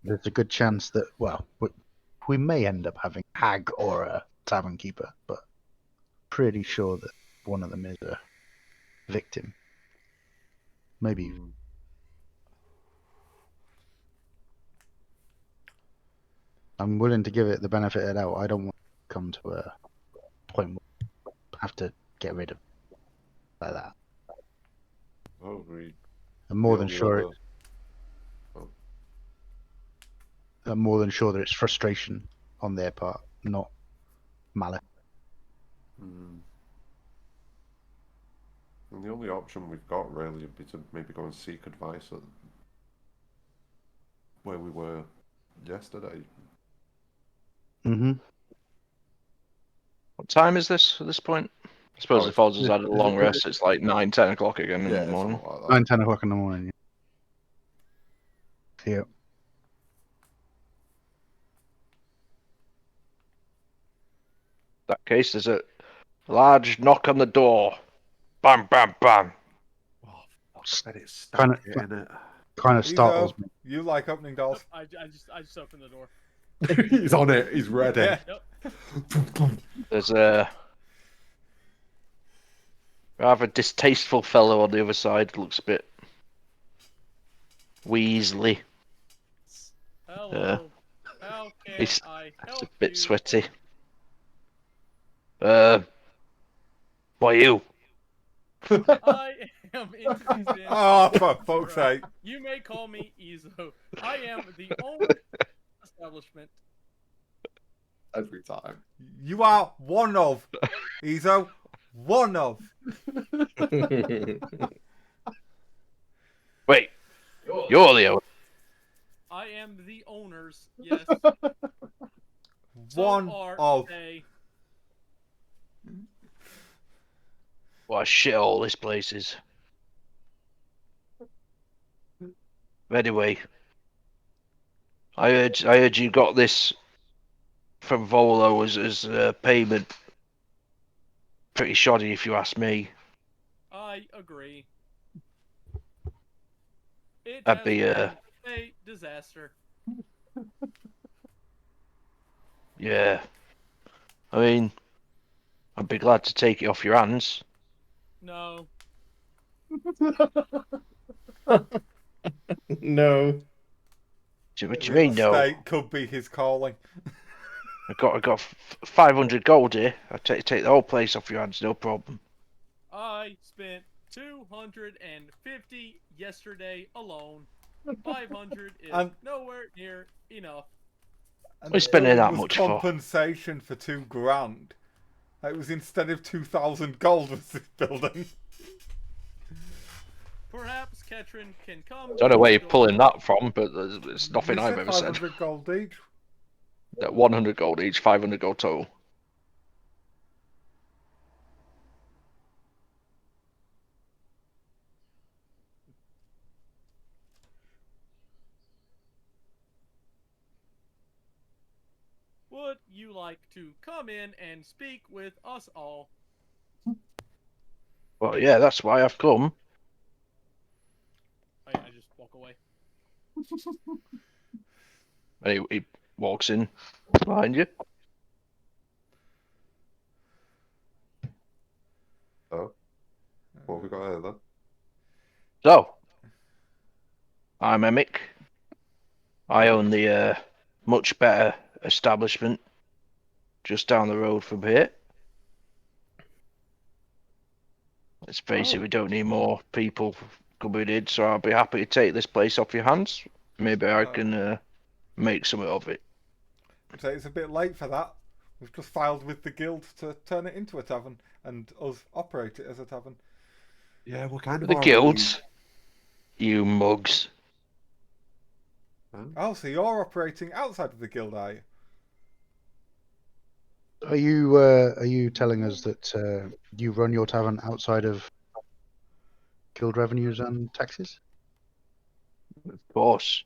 there's a good chance that, well, we may end up having a hag or a tavern keeper, but pretty sure that one of them is a victim. Maybe. I'm willing to give it the benefit of the doubt. I don't want to come to a point where I have to get rid of it like that. Oh, agreed. I'm more than sure I'm more than sure that it's frustration on their part, not malice. And the only option we've got really would be to maybe go and seek advice at where we were yesterday. Mm-hmm. What time is this at this point? I suppose if Oz has had a long rest, it's like 9, 10 o'clock again in the morning. Like 9, 10 o'clock in the morning. Yeah. In that case, there's a large knock on the door. Bam, bam, bam. Oh, fuck, it stuck in it. Kind of startles me. You like opening doors. I just opened the door. He's on it. He's ready. Yeah. Yep. There's a rather distasteful fellow on the other side. Looks a bit weaselly. Hello. How can He's I a help bit you? sweaty. Why you? I am interested in. Oh, for fuck's sake. You may call me Izo. I am the owner of the establishment. Every time. You are one of. Ezo, one of. Wait, you're the owner. I am the owners, yes. One So are of. they. What a shithole this place is. Anyway, I heard you got this from Volo as payment. Pretty shoddy, if you ask me. I agree. It That'd has be been a disaster. yeah. I mean, I'd be glad to take it off your hands. No. No. What do you Real mean, no? estate could be his calling. I got 500 gold here. I'll take the whole place off your hands, no problem. I spent 250 yesterday alone. 500 is And- nowhere near enough. And We're the spending building that was much for. compensation for 2 grand. It was instead of 2,000 gold was this building. Perhaps Ketrin can come. Don't know where you're to pulling that from, but it's nothing We I've said ever said. 500 gold each. That 100 gold each, 500 gold total. Would you like to come in and speak with us all? Well, yeah, that's why I've come. I just walk away. And he walks in behind you. Oh. What have we got here then? So, I'm Emic. I own the much better establishment just down the road from here. Let's face it, we don't need more people coming in, so I'll be happy to take this place off your hands. Maybe I can make something of it. So it's a bit late for that. We've just filed with the guild to turn it into a tavern and us operate it as a tavern. Yeah, we're kind of The already- guilds, you mugs. Oh, so you're operating outside of the guild, are you? Are you telling us that you run your tavern outside of guild revenues and taxes? Of course.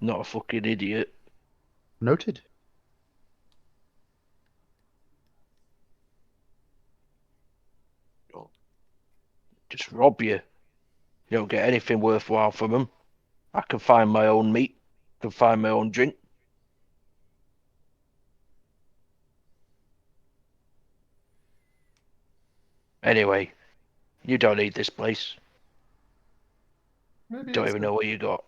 Not a fucking idiot. Noted. Just rob you. You don't get anything worthwhile from them. I can find my own meat. Can find my own drink. Anyway, you don't need this place. Maybe Don't it's even know what you got.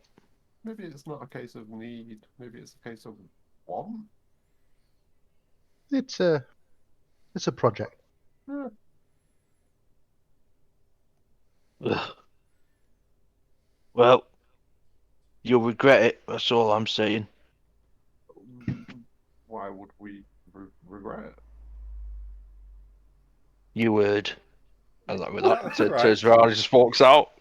Maybe it's not a case of need. Maybe it's a case of want. It's a project. Ugh. Well, you'll regret it. That's all I'm saying. Why would we regret it? You heard. And that with That's that, right. turns around and just walks out.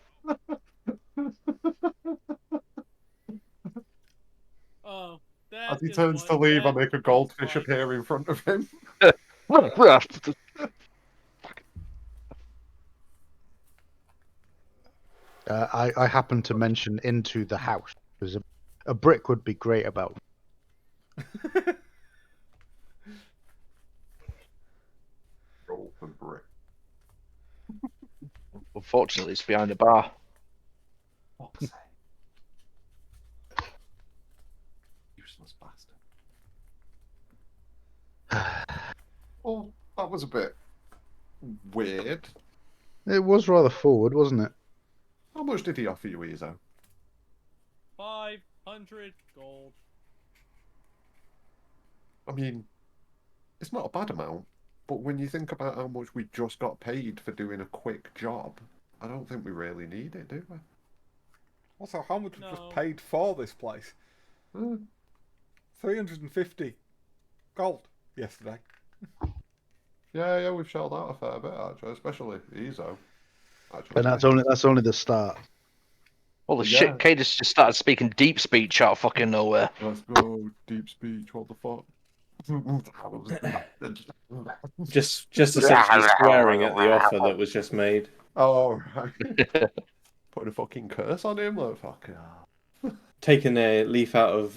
Oh, that As he is turns what to leave, I that make a looks goldfish like. appear in front of him. I happen to mention into the house because a brick would be great about. Roll for brick. Unfortunately, it's behind the bar. Fuck's sake. Useless bastard. Well, that was a bit weird. It was rather forward, wasn't it? How much did he offer you, Ezo? 500 gold. I mean, it's not a bad amount. But when you think about how much we just got paid for doing a quick job, I don't think we really need it, do we? Also, how much we No. just paid for this place? 350 gold yesterday. Yeah, we've shelled out a fair bit actually, especially Ezo. Actually, And that's only the start. Holy Yeah. shit, Cadus just started speaking deep speech out of fucking nowhere. Let's go deep speech. What the fuck? Just essentially swearing at the offer that was just made. Oh, right. Put a fucking curse on him, like fuck. Taking a leaf out of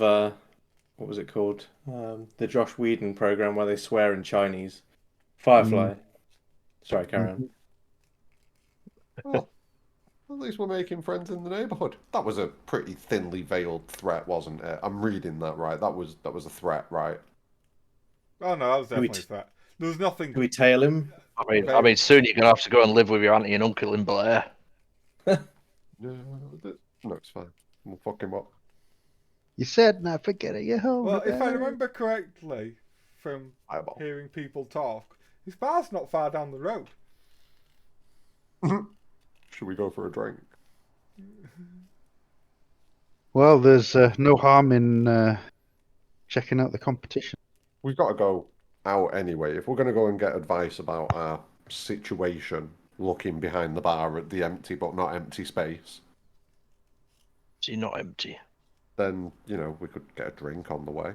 what was it called? The Josh Whedon program where they swear in Chinese. Firefly. Sorry, Karen. Well, at least we're making friends in the neighbourhood. That was a pretty thinly veiled threat, wasn't it? I'm reading that right. That was a threat, right? Oh no, that was definitely a threat. There was nothing. Can we tail him? I mean, soon you're gonna have to go and live with your auntie and uncle in Blair. No, it's fine. We'll fuck him up. You said not forget it. You're home. Well, if I remember correctly from Eyeball. hearing people talk, his bar's not far down the road. Should we go for a drink? Well, there's no harm in checking out the competition. We've got to go out anyway. If we're going to go and get advice about our situation, looking behind the bar at the empty but not empty space, She's not empty. then, you know, we could get a drink on the way.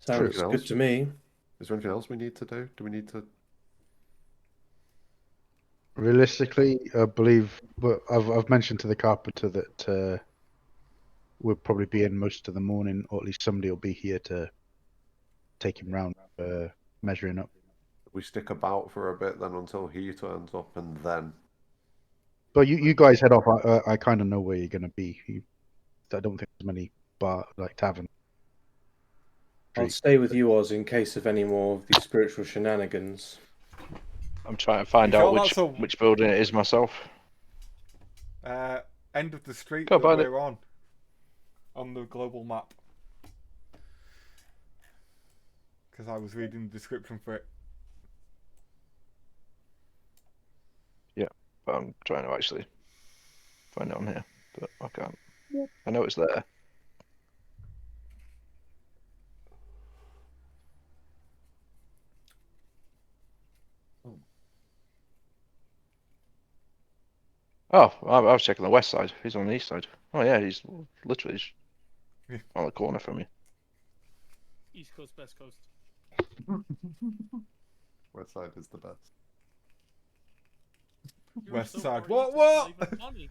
Sounds True. good to me. Is there anything else we need to do? Do we need to... Realistically, I believe, but I've mentioned to the carpenter that we'll probably be in most of the morning, or at least somebody will be here to take him round measuring up. We stick about for a bit then until he turns up and then... But you guys head off. I kind of know where you're going to be. I don't think there's many tavern. I'll stay with you, Oz, in case of any more of these spiritual shenanigans. I'm trying to find out which building it is myself. End of the street Go that about we're on the global map. Because I was reading the description for it. Yeah, but I'm trying to actually find it on here, but I can't. I know it's there. Oh, I was checking the west side. He's on the east side. Oh yeah, he's literally on the corner from me. East Coast, West Coast. West side is the best. You're West so side. far east, What? it's not even funny.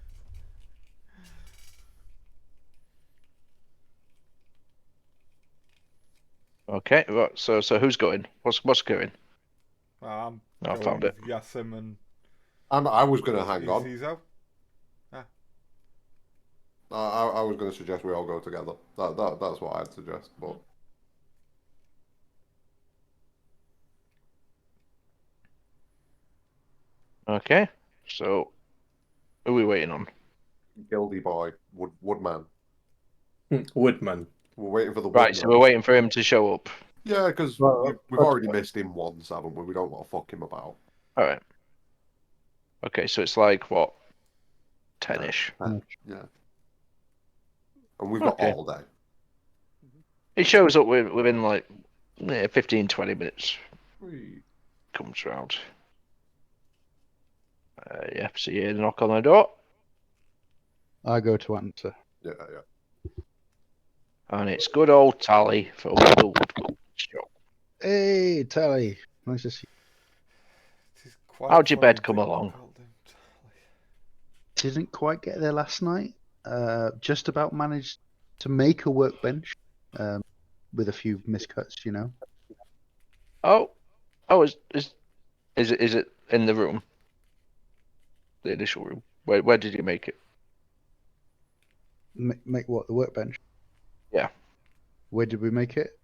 Okay, right. So who's going? What's going? I'm I going found it. with Yasim and I was going to hang on. Izizo. I was going to suggest we all go together. That's what I'd suggest. But Okay, so who are we waiting on? Gildy boy, Woodman. Woodman. We're waiting for the Right, Woodman. so we're waiting for him to show up. Yeah, because we've already missed him once, haven't we? We don't want to fuck him about. All right. Okay, so it's like what, 10ish. Yeah. And we've got Okay. all day. He shows up within like 15, 20 minutes. Whee. Comes round. Yeah, so you hear the knock on the door, I go to answer. Yeah. and it's good old Tally from the Woodman Shop. Hey, Tally. Nice to see you. How'd your bed come along? Didn't quite get there last night. Just about managed to make a workbench with a few miscuts, you know. Oh, is it in the room? The initial room. Where did you make it? Make what, the workbench? Yeah. Where did we make it?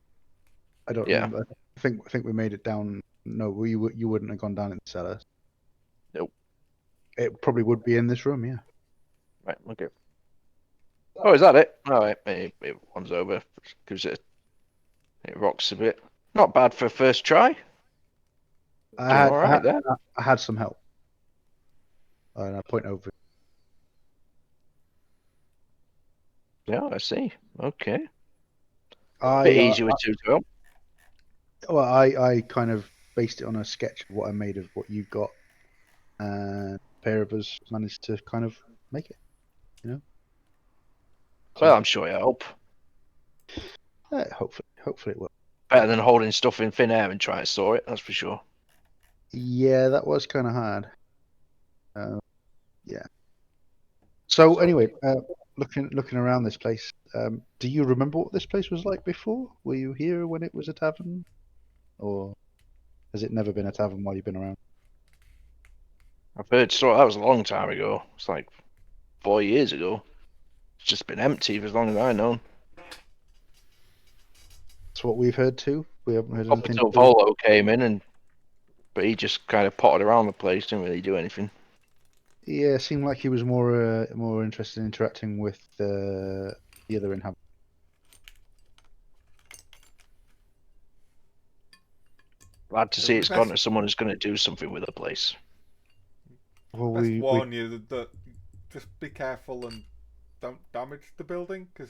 I don't remember. I think we made it down. No, you wouldn't have gone down in the cellars. Nope. It probably would be in this room, yeah. Right. Okay. Oh, is that it? All right, it runs over, gives it, it rocks a bit. Not bad for a first try. I All right there. had some help. And I point over. Yeah, I see. Okay, I bit easier with 2 to help. well, I kind of based it on a sketch of what I made of what you got, and a pair of us managed to kind of make it. So, Well, I'm sure it'll help. hopefully it will. Better than holding stuff in thin air and trying to store it. That's for sure. Yeah, that was kind of hard. Yeah. So anyway, looking around this place, do you remember what this place was like before? Were you here when it was a tavern, or has it never been a tavern while you've been around? I've heard so. That was a long time ago. It's like 4 years ago. It's just been empty for as long as I know. That's what we've heard too. We haven't heard Up anything. until Volo came in, but he just kind of potted around the place, didn't really do anything. Yeah, it seemed like he was more interested in interacting with the other inhabitants. Glad to see it's gone to someone who's going to do something with the place. Well, Best we warn you that just be careful and don't damage the building, because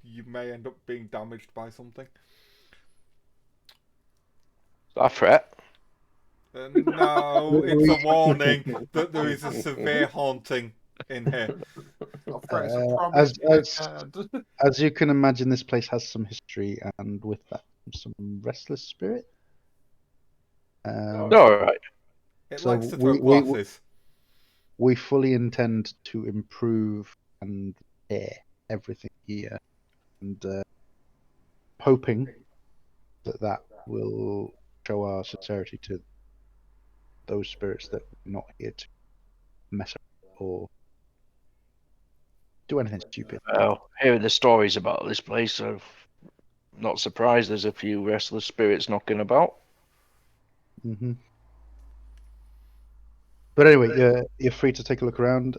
you may end up being damaged by something. Is that a threat? No, it's a warning that there is a severe haunting in here. as you can imagine, this place has some history, and with that, some restless spirit. All right. It So likes to throw glasses. We fully intend to improve and repair everything here, and hoping that will show our sincerity to those spirits that we're not here to mess up or do anything stupid. Well, hearing the stories about this place, I'm not surprised there's a few restless spirits knocking about. Mm-hmm. But anyway, you're free to take a look around.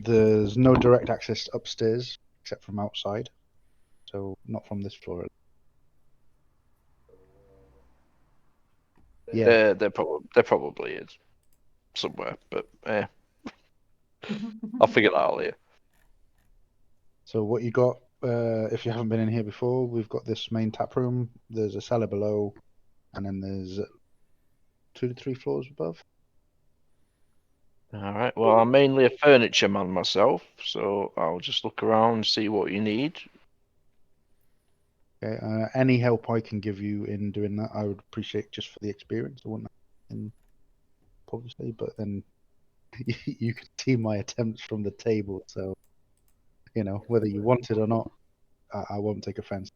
There's no direct access upstairs except from outside, so not from this floor. Yeah, There probably is somewhere, but I'll figure that out later. So what you got, if you haven't been in here before, we've got this main tap room. There's a cellar below, and then there's 2 to 3 floors above. All right. Well, I'm mainly a furniture man myself, so I'll just look around and see what you need. Okay, any help I can give you in doing that, I would appreciate just for the experience. I wouldn't, obviously, but then you can see my attempts from the table, so whether you want it or not, I won't take offense.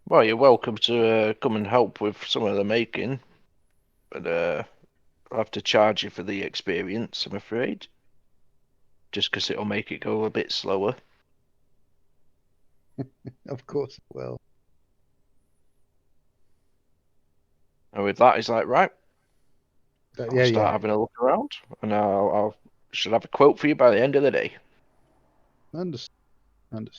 Well, you're welcome to come and help with some of the making, but I'll have to charge you for the experience, I'm afraid. Just because it'll make it go a bit slower. Of course, well. And with that, he's like, right, I'll start Yeah. having a look around, and I'll should have a quote for you by the end of the day. Understand. And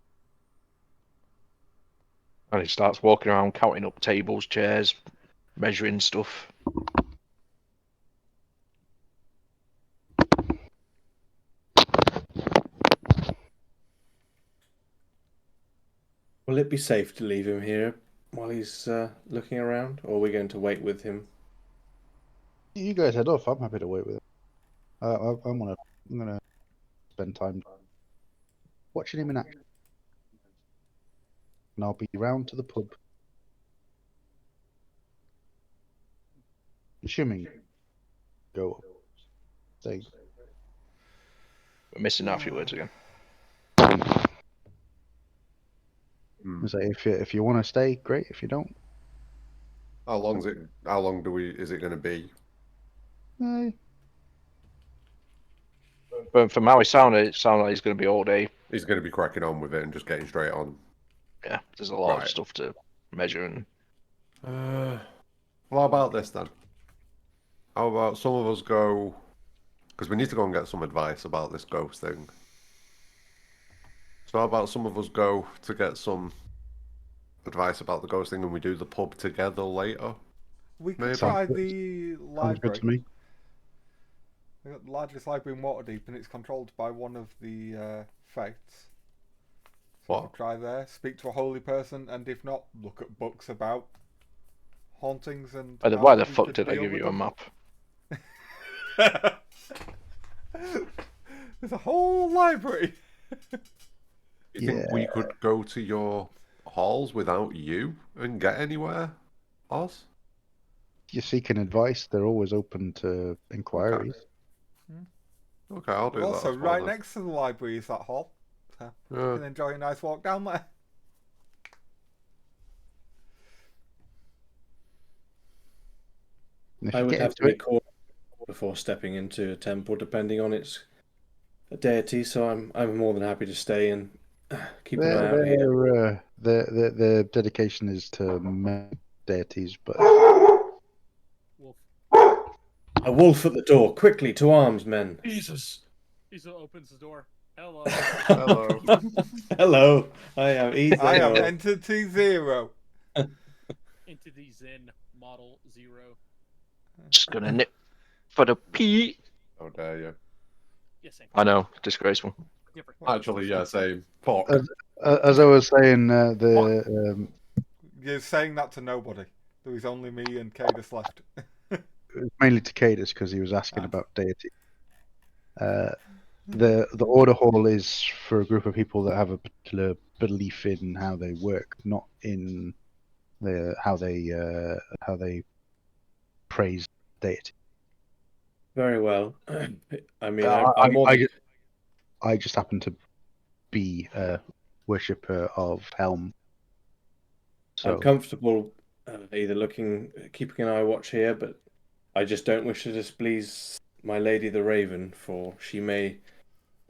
he starts walking around, counting up tables, chairs, measuring stuff. Will it be safe to leave him here while he's looking around, or are we going to wait with him? You guys head off. I'm happy to wait with him. I'm gonna spend time watching him in action, and I'll be round to the pub. Assuming go stay. We're missing half your words again. Say if you want to stay, great. If you don't, How long is it? How long is it going to be? But from how it sounded like he's going to be all day. He's going to be cracking on with it and just getting straight on. Yeah, there's a lot of stuff to measure and. Well, how about this then? How about some of us go Because we need to go and get some advice about this ghost thing. So how about some of us go to get some advice about the ghost thing and we do the pub together later? We could Maybe. try Sounds the Sounds good library. to me. We've got the largest library in Waterdeep, and it's controlled by one of the faiths. So we What? could try there, speak to a holy person, and if not, look at books about hauntings and how Why the we fuck could did I deal give with you a them. map? There's a whole library. You think we could go to your halls without you and get anywhere, Oz? You're seeking advice, they're always open to inquiries. Okay, I'll do But that. also, that's fine right then. next to the library is that hall. So you Yeah. can enjoy a nice walk down there. And if I you would get have into to be it, caught before stepping into a temple, depending on its deity. So I'm more than happy to stay and keep an eye out here. their dedication is to deities, but Wolf. A wolf at the door! Quickly to arms, men! Jesus. Isa opens the door. Hello. Hello. Hello, I am Ethan. I am Entity Zero. Into the Zen Model 0. Just gonna nip for the pee. How dare you? Yes, same. I know, disgraceful. Different. Actually, yeah, same. Fuck. as I was saying, You're saying that to nobody. There is only me and Cadus left. it was mainly to Cadus because he was asking about deity. The order hall is for a group of people that have a particular belief in how they work, not in how they praise deity. Very well. I mean, I'm more than... I just happen to be a worshipper of Helm. So I'm comfortable either keeping an eye watch here, but I just don't wish to displease my lady the Raven, for she may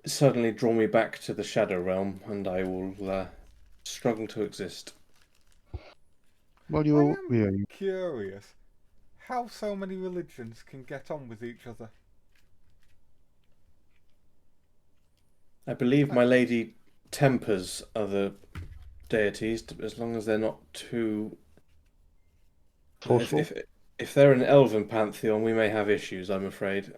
suddenly draw me back to the Shadow Realm, and I will struggle to exist. well, I am curious how so many religions can get on with each other. I believe my lady tempers other deities as long as they're not too... forceful. If they're an elven pantheon, we may have issues, I'm afraid.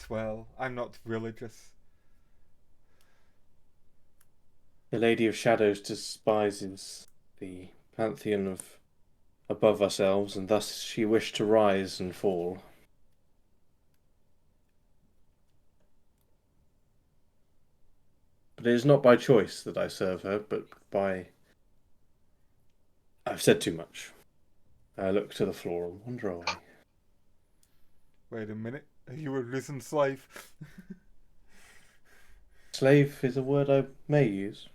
Well, I'm not religious. The Lady of Shadows despises the pantheon of above ourselves, and thus she wished to rise and fall. But it is not by choice that I serve her, but by... I've said too much. I look to the floor and wander away. Wait a minute. Are you a risen slave? Slave is a word I may use.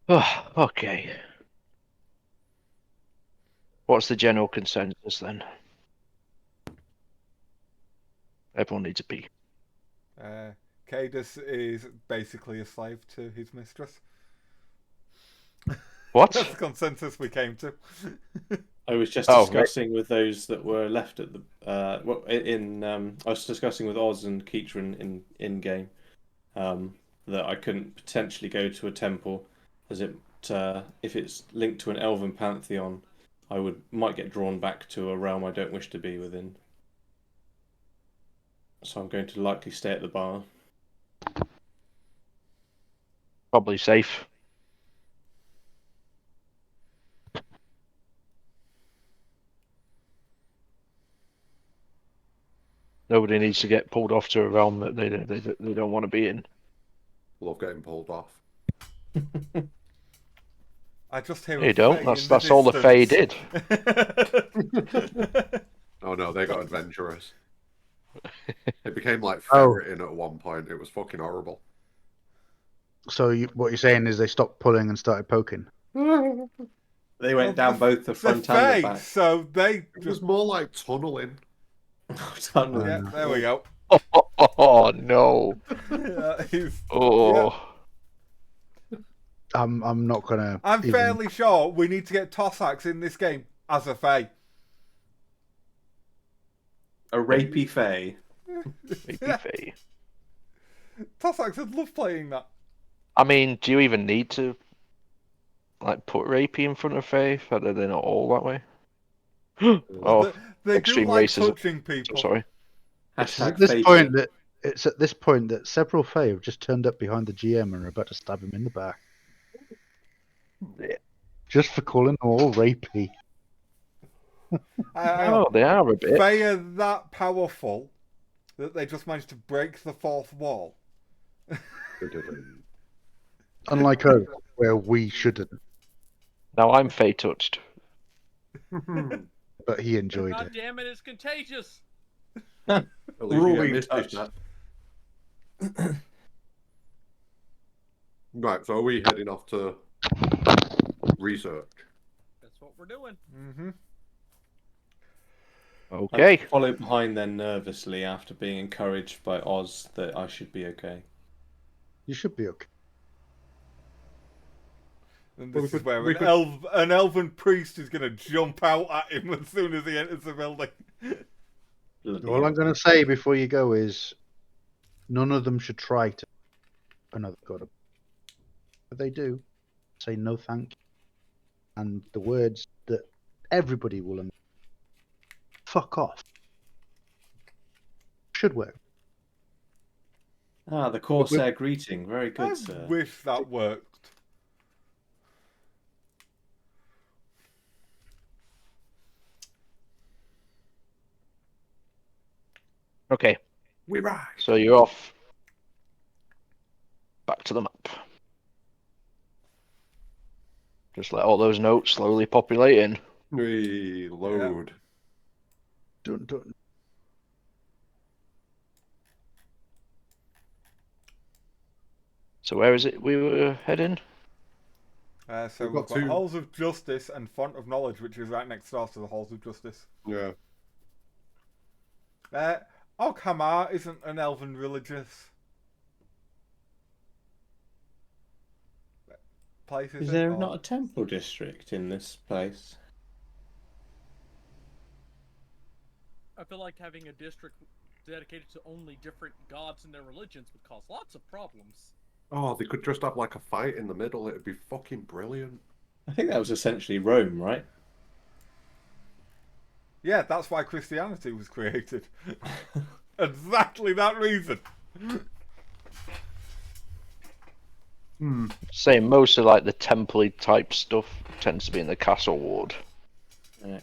Oh, okay. What's the general consensus then? Everyone needs a pee. Cadus is basically a slave to his mistress. What? That's the consensus we came to. I was just Oh, discussing with those that were left at the I was discussing with Oz and Keatron in game that I couldn't potentially go to a temple, as if it's linked to an elven pantheon, I might get drawn back to a realm I don't wish to be within. So I'm going to likely stay at the bar. Probably safe. Nobody needs to get pulled off to a realm that they don't want to be in. Love getting pulled off. I just hear You a don't. Fae in That's all the Fae did. Oh no, they got adventurous. It became like Oh. ferreting at one point. It was fucking horrible. So what you're saying is they stopped pulling and started poking? They went Well, down both the They're front and the Fae, back. so they It was just... more like tunneling. Tunnel. Yeah, there we go. Oh no. He's- Oh. I'm not gonna. I'm even- fairly sure we need to get Tossax in this game as a Fae. A rapey Fae. Maybe Yeah. Fae. Tossax would love playing that. I mean, do you even need to like put rapey in front of Fae? Are they not all that way? Oh, They do extreme like racism. touching I'm people. sorry. It's Hashtag at this Fae point bait. that it's at this point that several Fae have just turned up behind the GM and are about to stab him in the back. Yeah. Just for calling them all rapey. Oh, they are a bit. Fae are that powerful that they just managed to break the fourth wall. Unlike us, where we shouldn't. Now I'm Fae touched. But he enjoyed God it. damn it, it's contagious. At least We're all you get being mischief touched. now. Right, so are we heading off to research? That's what we're doing. Mm-hmm. Okay. I follow behind then nervously after being encouraged by Oz that I should be okay. You should be okay. And Well, this we is could- where we an elven priest is going to jump out at him as soon as he enters the building. Bloody All I'm going to say before you go is none of them should try to another god. If they do, say no thank you. And the words that everybody will understand. Fuck off. Should work. Ah, the Corsair greeting. Very I good, sir. wish that worked. Okay. We rise. So you're off. Back to the map. Just let all those notes slowly populate in. We load. Dun, dun. So where is it we were heading? So We've we've got got two. Halls of Justice and Font of Knowledge, which is right next door to the Halls of Justice. Yeah. Oghamar isn't an elven religious place, Is it? there Or- not a temple district in this place? I feel like having a district dedicated to only different gods and their religions would cause lots of problems. Oh, they could just have like a fight in the middle. It'd be fucking brilliant. I think that was essentially Rome, right? Yeah, that's why Christianity was created. Exactly that reason. Saying most of like the temple type stuff tends to be in the castle ward. Right.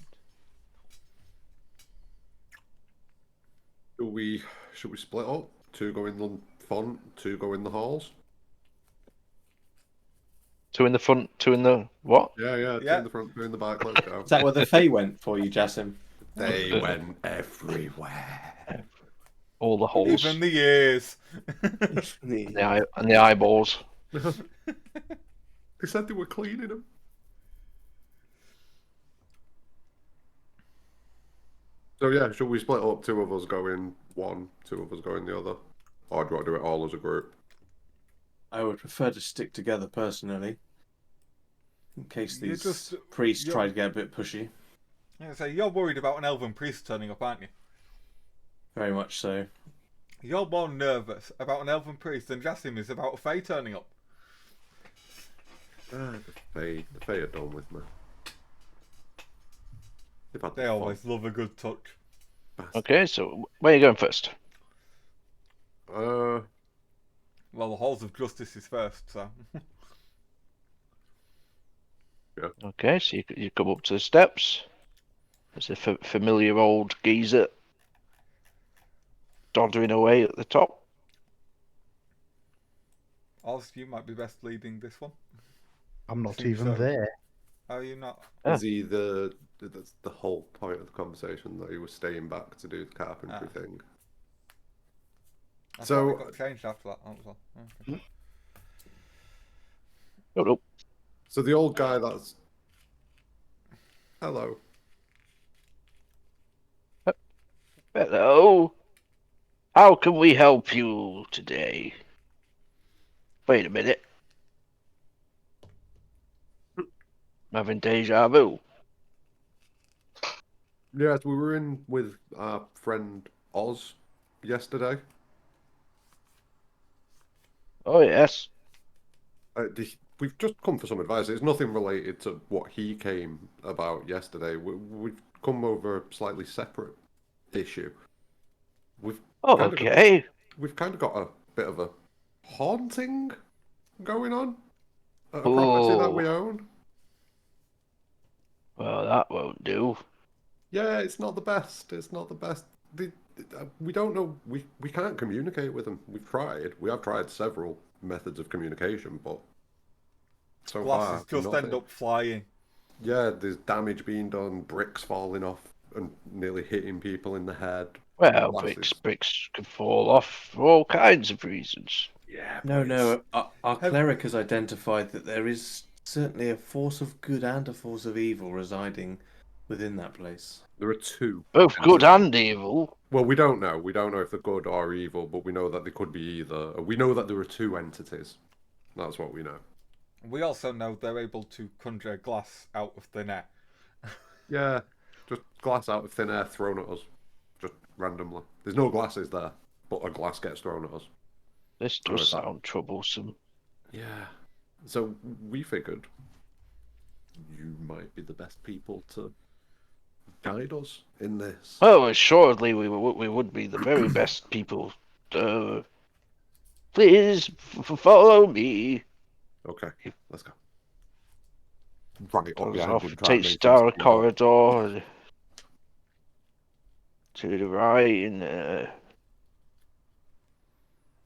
Should we split up? Two go in the font, two go in the halls. Two in the front, two in the what? Yeah, two Yeah. in the front, two in the back. Let's go. Is that where the Fae went for you, Jassim? They went everywhere. All the holes Even the ears. and the eyeballs. They said they were cleaning them. So yeah, should we split up? Two of us go in one, two of us go in the other, or do you want to do it all as a group? I would prefer to stick together personally. In case You these just- priests you're- try to get a bit pushy. So you're worried about an elven priest turning up, aren't you? Very much so. You're more nervous about an elven priest than Jassim is about a Fae turning up. The Fae are done with me. They've had They their always love a good touch. fun. Okay, so where are you going first? Well, the Halls of Justice is first, so. Okay, so you come up to the steps. There's a familiar old geezer doddering away at the top. Oz, you might be best leading this one. I'm not Seems even so. there. Are you not? Yeah. Is he that's the whole point of the conversation, that he was staying back to do the carpentry thing? I So- thought it got changed after that. That was all. Okay. No. So the old guy that's... Hello. Hello. How can we help you today? Wait a minute. I'm having deja vu. Yes, we were in with our friend Oz yesterday. Oh yes. We've just come for some advice. It's nothing related to what he came about yesterday. We've come over a slightly separate issue. We've Oh, kind of got, okay. we've kind of got a bit of a haunting going on at a Oh. property that we own. Well, that won't do. Yeah, it's not the best. It's not the best. We don't know. We can't communicate with them. We've tried. We have tried several methods of communication, but so Glasses far just nothing. end up flying. Yeah, there's damage being done, bricks falling off and nearly hitting people in the head. Well, Glasses. bricks can fall off for all kinds of reasons. Yeah, No. Our Have- cleric has identified that there is certainly a force of good and a force of evil residing within that place. there are two. Both good and evil. Well, we don't know. We don't know if they're good or evil, but we know that they could be either. We know that there are two entities. That's what we know. We also know they're able to conjure glass out of thin air. Yeah, just glass out of thin air thrown at us, just randomly. There's no glasses there, but a glass gets thrown at us. This Oh, does is that- sound troublesome. Yeah. So we figured you might be the best people to guide us in this. Well, assuredly, we would be the very best people. Please follow me. Okay, let's go. Right up Goes behind off, him, trying to takes make him down a stand up. corridor to the right, and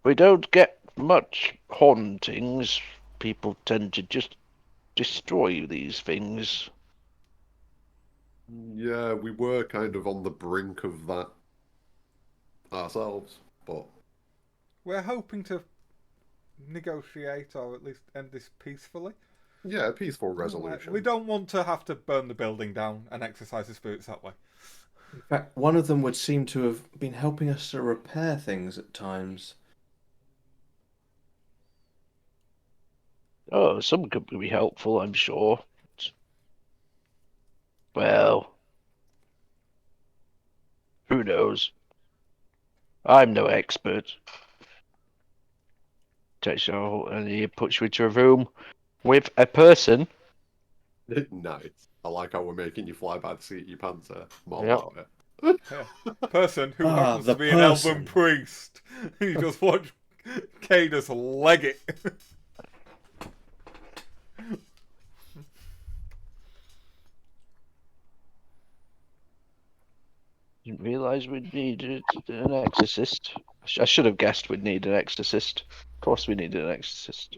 we don't get much hauntings. People tend to just destroy these things. Yeah, we were kind of on the brink of that ourselves, but We're hoping to negotiate or at least end this peacefully. yeah, a peaceful resolution. We don't want to have to burn the building down and exercise the spirits that way. In fact, one of them would seem to have been helping us to repair things at times. Oh, some could be helpful, I'm sure. Well, who knows? I'm no expert. Takes you all, and he puts you into a room with a person. Nice. I like how we're making you fly by the seat of your pants there. I'm all Yep. about it. Person who Ah, happens the to be an person. elven priest. You just watch Cadus leg it. Didn't realise we'd need an exorcist. I should have guessed we'd need an exorcist. Of course we needed an exorcist.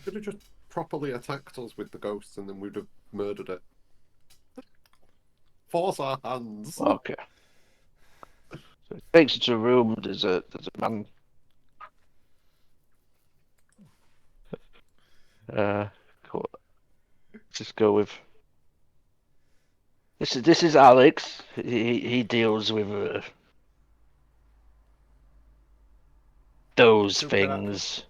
Could have just properly attacked us with the ghosts and then we'd have murdered it. Force our hands. Okay. So it takes you to a room, there's a man. Cool. Just go with. This is Alex. He deals with those Supernatural. things.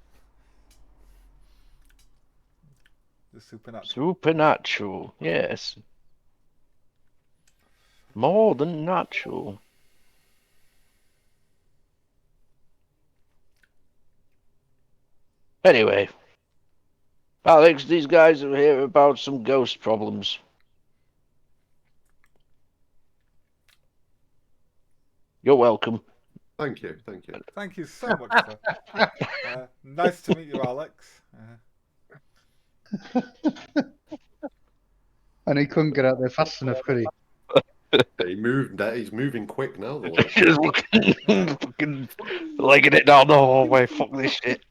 The supernatural. Supernatural, yes. More than natural. Anyway, Alex, these guys are here about some ghost problems. You're welcome. Thank you, thank you. Thank you so much, sir. Nice to meet you, Alex. And he couldn't get out there fast enough, could he? He's moving quick now, the little Just fucking legging it down the hallway. Fuck this shit.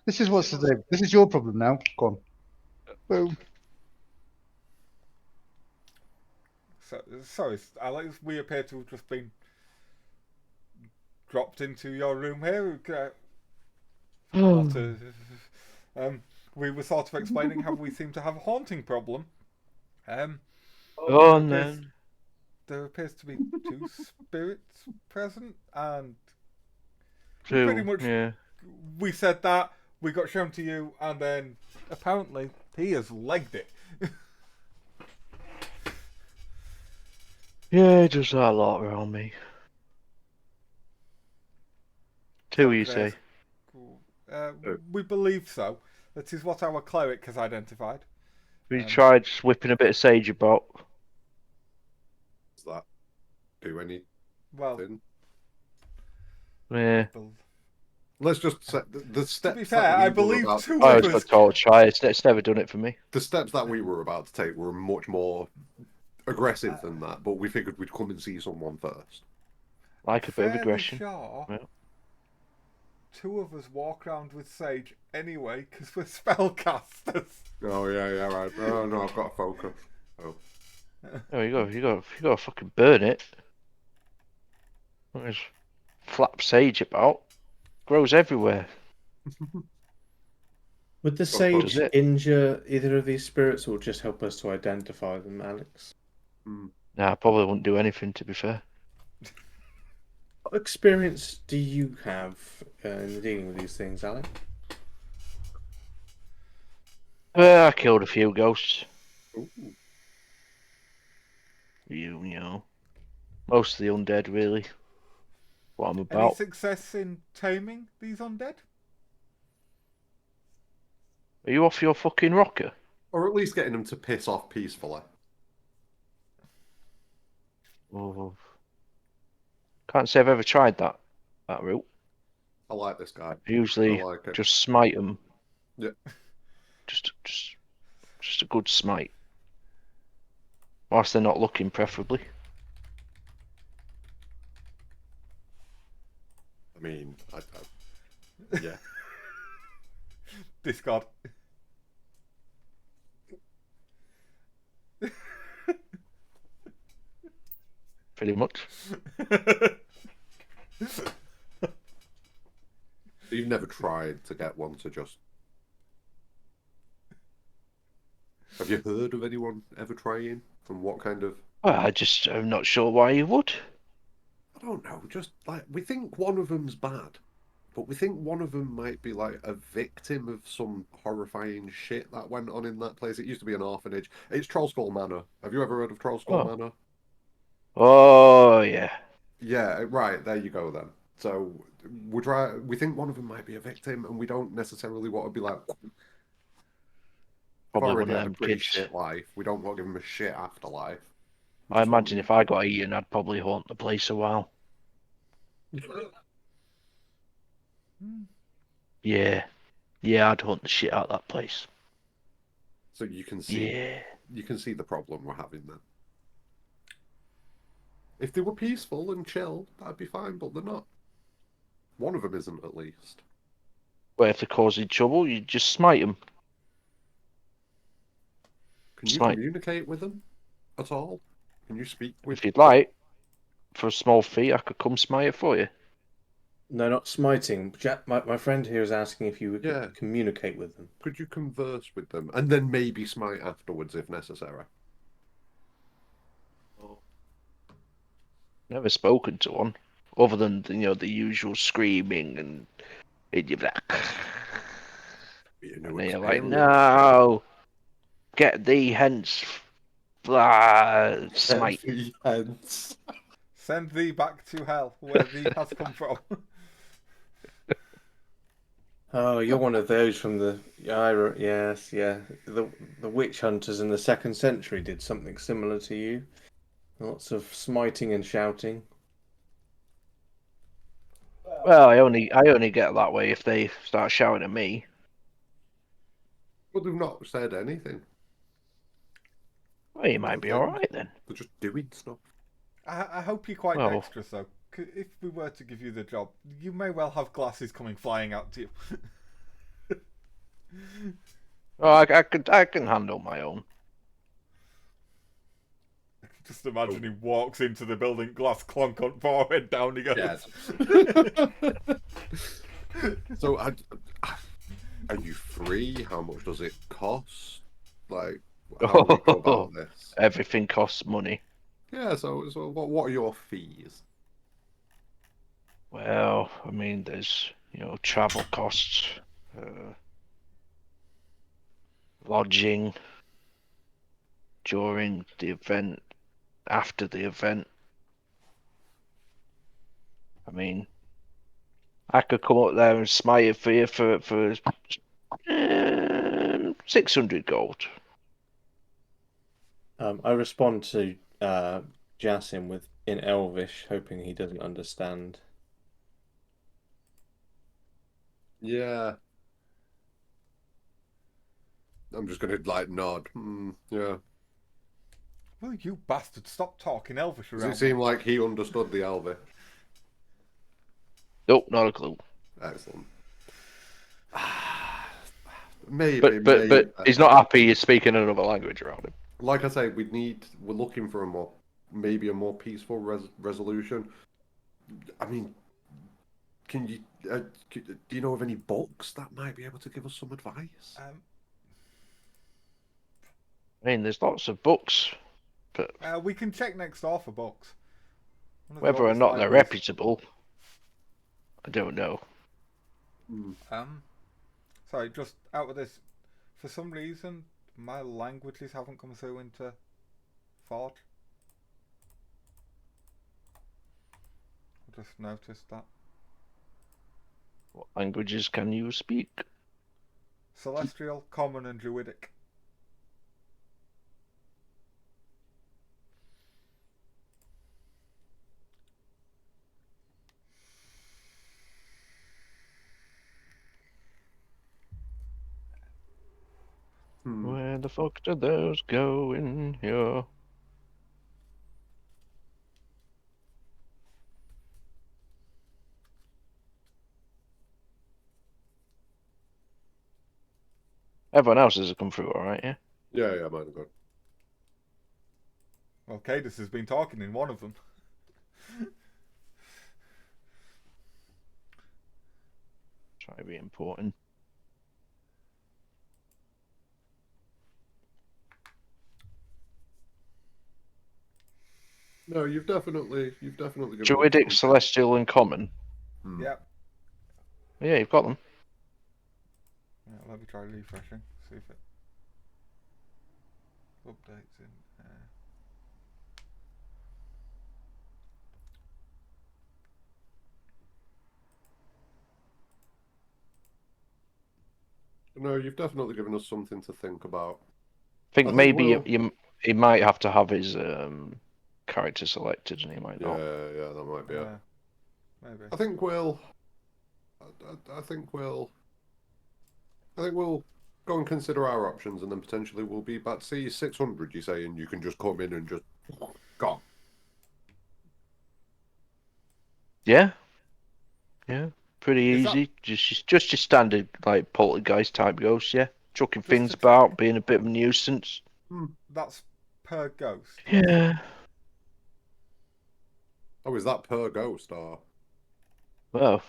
This is what's the name. This is your problem now. Go on. Boom. So, sorry, Alex. We appear to have just been dropped into your room here. Not we were sort of explaining how we seem to have a haunting problem. Oh, appears, no. there appears to be 2 spirits present, and pretty much Yeah. we said that, we got shown to you, and then apparently he has legged it. Yeah, he does that a lot around me. 2, you say? We believe so. That is what our cleric has identified. We tried just whipping a bit of sage about. Does that do anything? Well, Yeah. Let's just set the steps. to be fair, that I we were believe about 2 I of always got us. told try. It's never done it for me. The steps that we were about to take were much more aggressive than that, but we figured we'd come and see someone first. Like a bit of Fairly aggression. sure Yeah. 2 of us walk around with sage anyway because we're spellcasters. Oh yeah, right. Oh no, I've got to focus. Oh, Oh, you got to fucking burn it. There's flap sage about. Grows everywhere. Would the Does sage it? injure either of these spirits, or just help us to identify them, Alex? Nah, I probably wouldn't do anything, to be fair. What experience do you have in dealing with these things, Alex? Well, I killed a few ghosts. Ooh. You know. Most of the undead, really. What I'm Any about. success in taming these undead? Are you off your fucking rocker? Or at least getting them to piss off peacefully. Oh. Can't say I've ever tried that route. I like this guy. I usually I like it. just smite them. Yeah. Just a good smite. Whilst they're not looking, preferably. I mean, yeah. Discard. Pretty much. You've never tried to get one to just. Have you heard of anyone ever trying? And what kind of? Well, I'm not sure why you would. I don't know. Just like we think one of them's bad, but we think one of them might be like a victim of some horrifying shit that went on in that place. It used to be an orphanage. It's Trollskull Manor. Have you ever heard of Trollskull Manor? Oh, yeah. Yeah, right. There you go then. So we think one of them might be a victim, and we don't necessarily want to be like. Probably Already one of had a them pretty kids. shit life. We don't want to give him a shit afterlife. I imagine if I got eaten, I'd probably haunt the place a while. Yeah. Yeah, I'd haunt the shit out of that place. So you can see, Yeah. you can see the problem we're having then. If they were peaceful and chill, that'd be fine, but they're not. One of them isn't, at least. But if they're causing trouble, you just smite them. Can you Smite. communicate with them at all? Can you speak with? If you'd like, for a small fee, I could come smite it for you. No, not smiting. Jack, my friend here is asking if you would communicate with them. Could you converse with them and then maybe smite afterwards if necessary? Never spoken to one, other than the usual screaming and you're like, and they're like, no, get thee hence, smite. Send thee back to hell, where thee has come from. Oh, you're one of those from the yes, yeah. The witch hunters in the 2nd century did something similar to you. Lots of smiting and shouting. Well, I only get that way if they start shouting at me. Well, they've not said anything. Well, you might be all right then. They're just doing stuff. I hope you're quite Well. dexterous, though. If we were to give you the job, you may well have glasses coming flying out to you. Oh, I can handle my own. Just imagine he walks into the building, glass clunk on forehead, down he goes. Yes. So, are you free? How much does it cost? Like, how do we go about this? Everything costs money. Yeah. So what are your fees? Well, I mean, there's travel costs, lodging during the event, after the event. I mean, I could come up there and smite it for you for 600 gold. I respond to Jasim in Elvish, hoping he doesn't understand. Yeah. I'm just gonna like nod. Yeah. Will you bastard stop talking Elvish Does around it seem me? like he understood the Elvish? Nope, not a clue. Excellent. Maybe, But he's not happy you're speaking another language around him. Like I say, we're looking for maybe a more peaceful resolution. I mean, can you do you know of any books that might be able to give us some advice? I mean, there's lots of books, but We can check next door for books. One of the whether or oldest not they're libraries. reputable, I don't know. Sorry, just out of this, for some reason, my languages haven't come through into Forge. I just noticed that. What languages can you speak? Celestial, Common, and Druidic. Where the fuck do those go in here? Everyone else has come through, all right? Yeah. Yeah, mine are good. Well, Cadus has been talking in one of them. Try to be important. No, you've definitely given us Druidic, something. Celestial, and Common. Yep. Yeah, you've got them. Yeah, let me try refreshing. See if it updates in. No, you've definitely given us something to think about. I think I think maybe we'll- he might have to have his character selected, and he might not. Yeah, that might be it. Maybe. I think we'll. I think we'll go and consider our options, and then potentially we'll be back to see 600. You say, and you can just come in and just gone. Yeah. Yeah. Pretty Is that- easy. Just your standard like poltergeist type ghost. Yeah. Chucking Just things to about, being a bit of a nuisance. That's per ghost. Yeah. Oh, is that per ghost or? Well,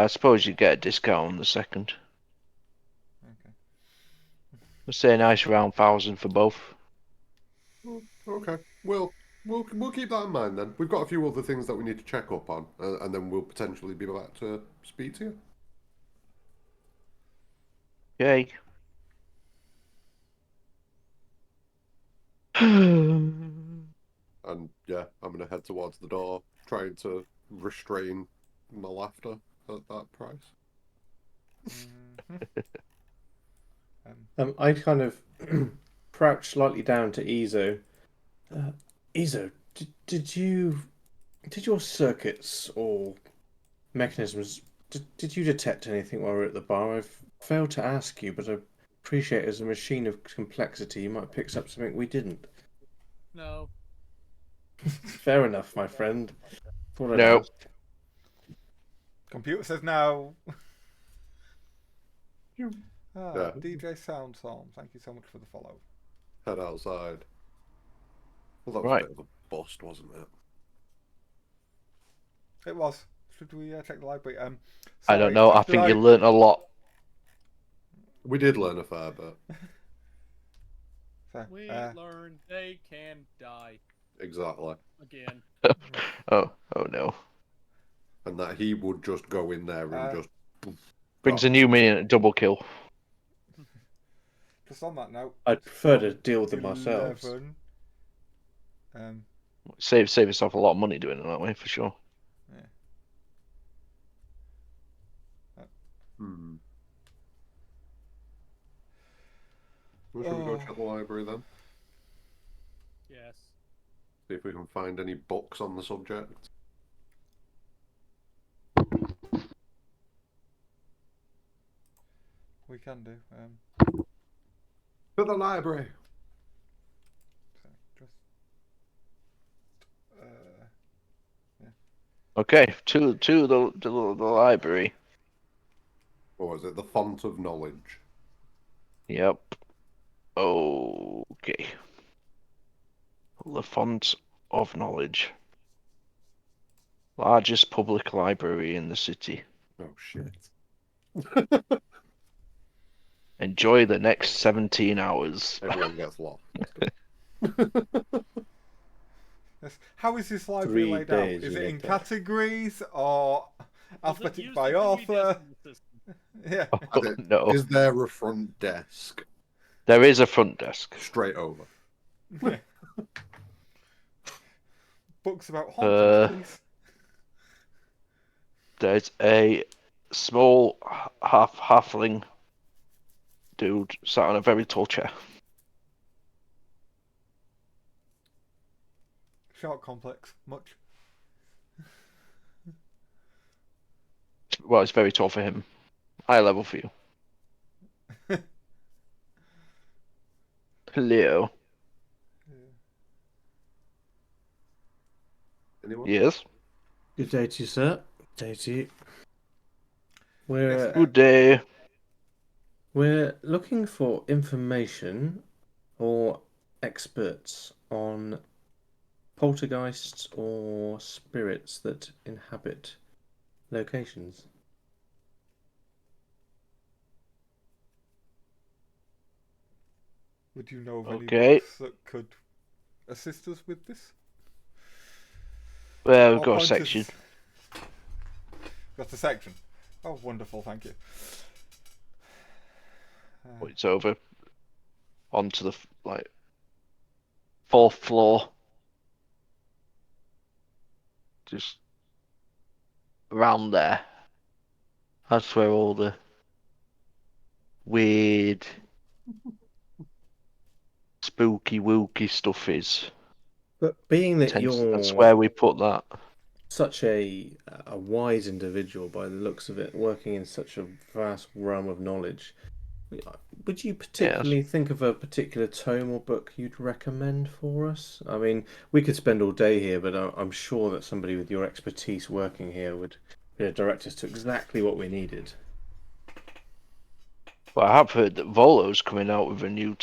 I suppose you get a discount on the second. Okay. Let's say a nice round 1,000 for both. Okay, we'll keep that in mind then. We've got a few other things that we need to check up on, and then we'll potentially be back to speak to you. Okay. And yeah, I'm gonna head towards the door, trying to restrain my laughter at that price. I kind of crouch slightly down to Ezo. Ezo, did your circuits or mechanisms, did you detect anything while we were at the bar? I've failed to ask you, but I appreciate as a machine of complexity, you might have picked up something we didn't. No. Fair enough, my friend. Thought I'd No. ask. Computer says no. Yeah. DJ Soundstorm, thank you so much for the follow. Head outside. Well, that was Right. a bit of a bust, wasn't it? It was. Should we check the library? I don't Sorry, know. I think you learnt a lot. We did learn a fair bit. So, We learned they can die Exactly. again. Oh no. And that he would just go in there and just... Brings a new meaning at double kill. just on that note, I'd prefer to deal with them ourselves. 11. Save yourself a lot of money doing it that way, for sure. Hmm. Well, should we go check the library then? Yes. See if we can find any books on the subject. We can do. To the library! So just, Okay, to the library. Or is it the font of knowledge? Yep. Okay. The font of knowledge. Largest public library in the city. Oh shit. Enjoy the next 17 hours. Everyone gets lost. yes. How is this library 3 laid out? days Is you it get in that. categories or Does it alphabetic use by the Dewey author? Decimal System? Yeah. Oh, no. Is there a front desk There is a front desk. straight over? Books about hauntings, please. There's a small halfling dude sat on a very tall chair. Shark complex, much. Well, it's very tall for him. High level for you. Leo. Anyone? Yes. Good day to you, sir. Good day to you. We're Good day. we're looking for information or experts on poltergeists or spirits that inhabit locations. Would you know of any Okay. books that could assist us with this? Well, we've Or got a point us- section. Got a section. Oh, wonderful, thank you. It's over onto the fourth floor. Just around there. That's where all the weird, spooky, wooky stuff is. But being that That's you're where we put that. such a wise individual by the looks of it, working in such a vast realm of knowledge, would you particularly think of a particular tome or book you'd recommend for us? I mean, we could spend all day here, but I'm sure that somebody with your expertise working here would direct us to exactly what we needed. But I have heard that Volo's coming out with a new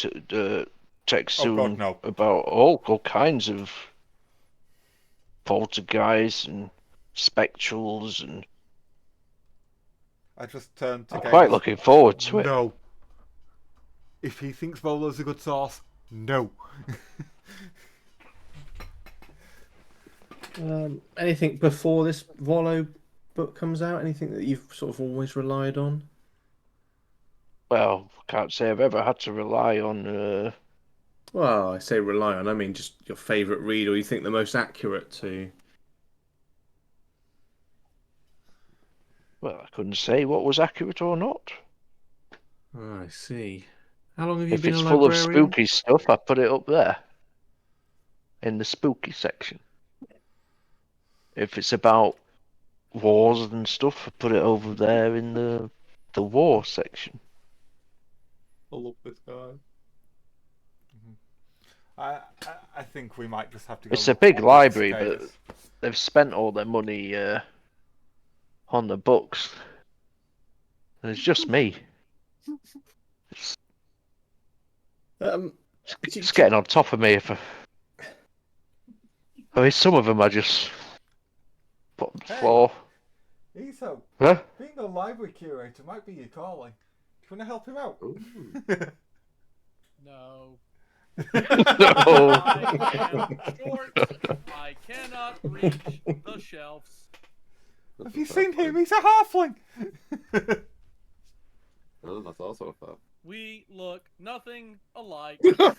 text Oh, soon God, no. about all kinds of poltergeists and spectrals, and I just turned to I'm Gaines. quite looking forward to it. No. If he thinks Volo's a good source, no. Anything before this Volo book comes out? Anything that you've sort of always relied on? Well, I can't say I've ever had to rely on. Well, I say rely on. I mean, just your favourite read, or you think the most accurate to. Well, I couldn't say what was accurate or not. Oh, I see. How long have you If been it's a full of librarian? spooky stuff, I put it up there in the spooky section. If it's about wars and stuff, I put it over there in the war section. I love this guy. I think we might just have to go. It's a look big at library, Lex but Caius. they've spent all their money on the books. And it's just me. It's getting on top of me. I mean, some of them are just bottom Hey. floor. Eso, Huh? being a library curator might be your calling. Do you want to help him out? No. No. I am short. I cannot reach the shelves. Have you seen him? He's a halfling. Oh, that's also fair. We look nothing alike. On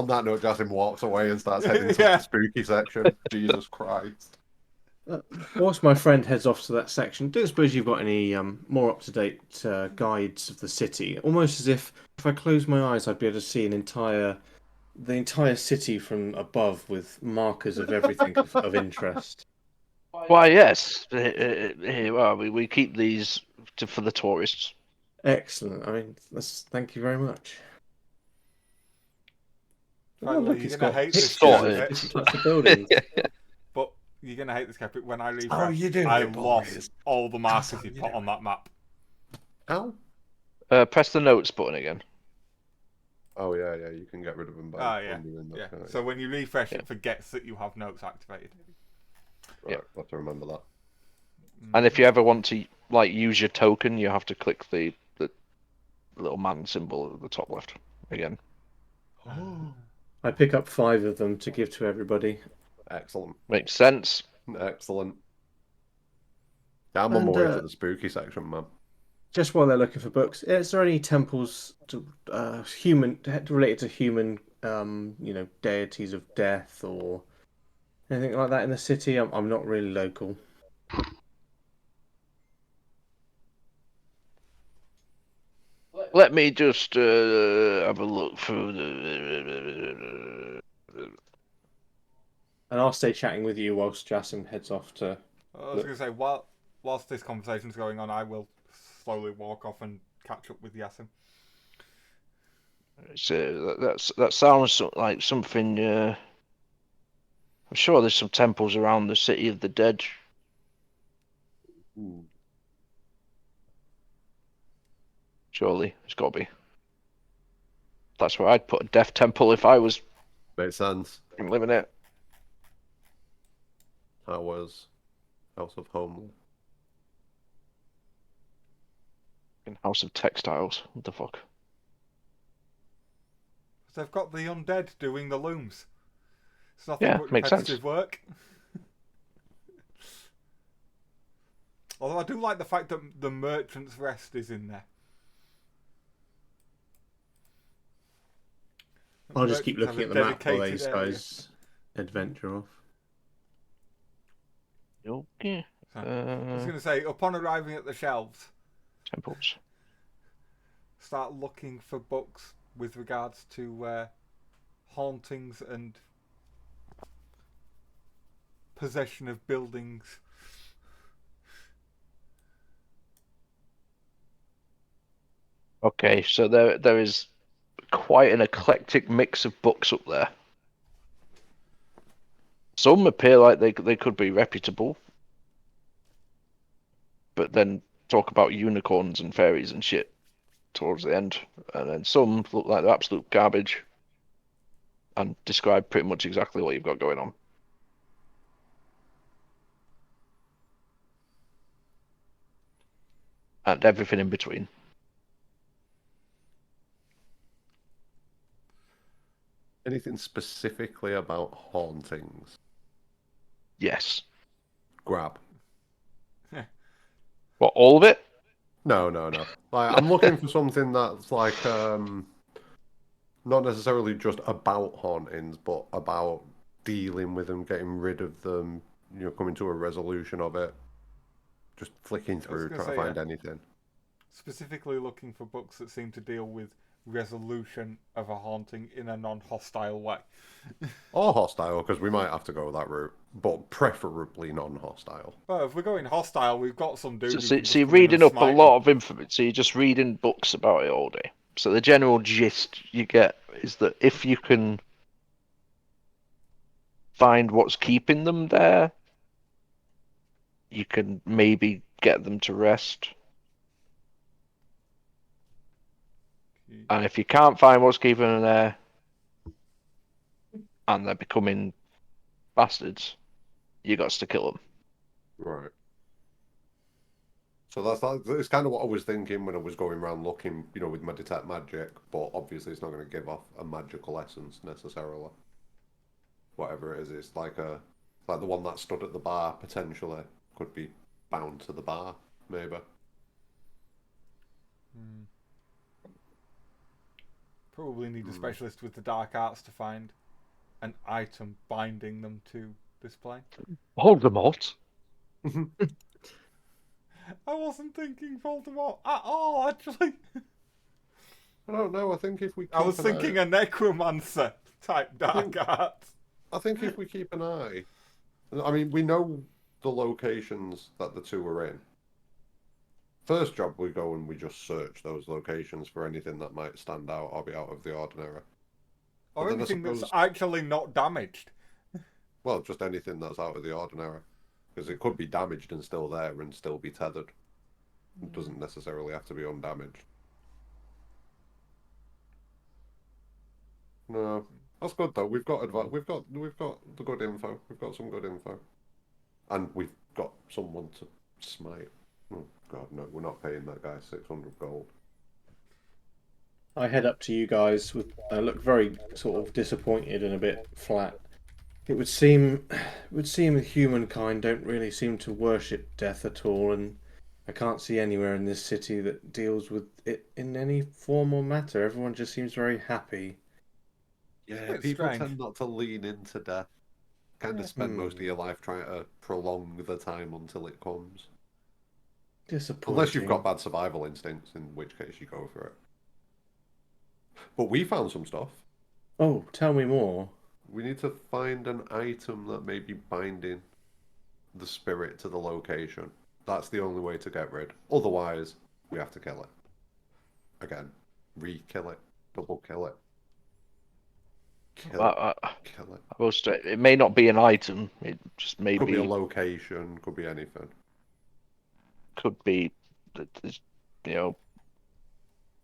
that note, Jasim walks away and starts heading to the spooky section. Jesus Christ. Whilst my friend heads off to that section, don't suppose you've got any more up-to-date guides of the city? Almost as if I close my eyes, I'd be able to see the entire city from above with markers of everything of interest. Why, yes. Here are we. We keep these for the tourists. Excellent. I mean, thank you very much. Finally, look, you're it's gonna got hate this sorted. Keppit. It's like the buildings. But you're gonna hate this Keppit. When I refresh, How you doing, I boys? lost all the markers you put on that map. How? Press the notes button again. Oh yeah, you can get rid of them by undoing that. Yeah. Can't you? So when you refresh, it forgets that you have notes activated. Right, I'll have to remember that. And if you ever want to use your token, you have to click the little man symbol at the top left again. I pick up 5 of them to give to everybody. Excellent. Makes sense. Excellent. I'm on my way to the spooky section, man. Just while they're looking for books, is there any temples related to human, deities of death or anything like that in the city? I'm not really local. Let me just have a look through the. And I'll stay chatting with you whilst Jasim heads off to. I was going to say, whilst this conversation's going on, I will slowly walk off and catch up with Yasim. That sounds like something. I'm sure there's some temples around the city of the dead. Ooh. Surely, it's got to be. That's where I'd put a death temple if I was Makes sense. living it. That was House of Homely. In House of Textiles. What the fuck? They've got the undead doing the looms. It's nothing Yeah, but makes repetitive sense. work. Although I do like the fact that the Merchant's Rest is in there. I'll just keep Merchants looking have at a the map while dedicated these area. guys adventure off. Okay. So, I was going to say, upon arriving at the shelves, Temples. start looking for books with regards to hauntings and possession of buildings. Okay, so there is quite an eclectic mix of books up there. Some appear like they could be reputable, but then talk about unicorns and fairies and shit towards the end, and then some look like they're absolute garbage and describe pretty much exactly what you've got going on. And everything in between. Anything specifically about hauntings? Yes. Grab. What, all of it? No. Like, I'm looking for something that's like not necessarily just about hauntings, but about dealing with them, getting rid of them, coming to a resolution of it. Just flicking through, trying to find anything. Specifically looking for books that seem to deal with resolution of a haunting in a non-hostile way. Or hostile, because we might have to go that route, but preferably non-hostile. Well, if we're going hostile, we've got some dude. So you're reading up a lot of information. So you're just reading books about it all day. So the general gist you get is that if you can find what's keeping them there, you can maybe get them to rest. And if you can't find what's keeping them there, and they're becoming bastards, you got to kill them. Right. So it's kind of what I was thinking when I was going around looking, with my detect magic. But obviously, it's not going to give off a magical essence necessarily. Whatever it is, it's like the one that stood at the bar potentially could be bound to the bar, maybe. Probably need a specialist with the dark arts to find an item binding them to this plane. Voldemort. I wasn't thinking Voldemort at all, actually. I don't know. I think if we keep I was thinking a necromancer type dark arts. I think if we keep an eye, I mean, we know the locations that the two are in. First job, we go and we just search those locations for anything that might stand out or be out of the ordinary. Or anything that's actually not damaged. Well, just anything that's out of the ordinary. Because it could be damaged and still there and still be tethered. It doesn't necessarily have to be undamaged. No, that's good though. We've got the good info. We've got some good info, and we've got someone to smite. Oh God, no, we're not paying that guy 600 gold. I head up to you guys with look very sort of disappointed and a bit flat. It would seem humankind don't really seem to worship death at all, and I can't see anywhere in this city that deals with it in any form or matter. Everyone just seems very happy. Yeah, people tend not to lean into death. Kind of spend most of your life trying to prolong the time until it comes. Disappointing. Unless you've got bad survival instincts, in which case you go for it. But we found some stuff. Oh, tell me more. We need to find an item that may be binding the spirit to the location. That's the only way to get rid. Otherwise, we have to kill it. Again, re-kill it, double kill it. Kill it. It may not be an item. It just may could be a location. Could be anything. Could be that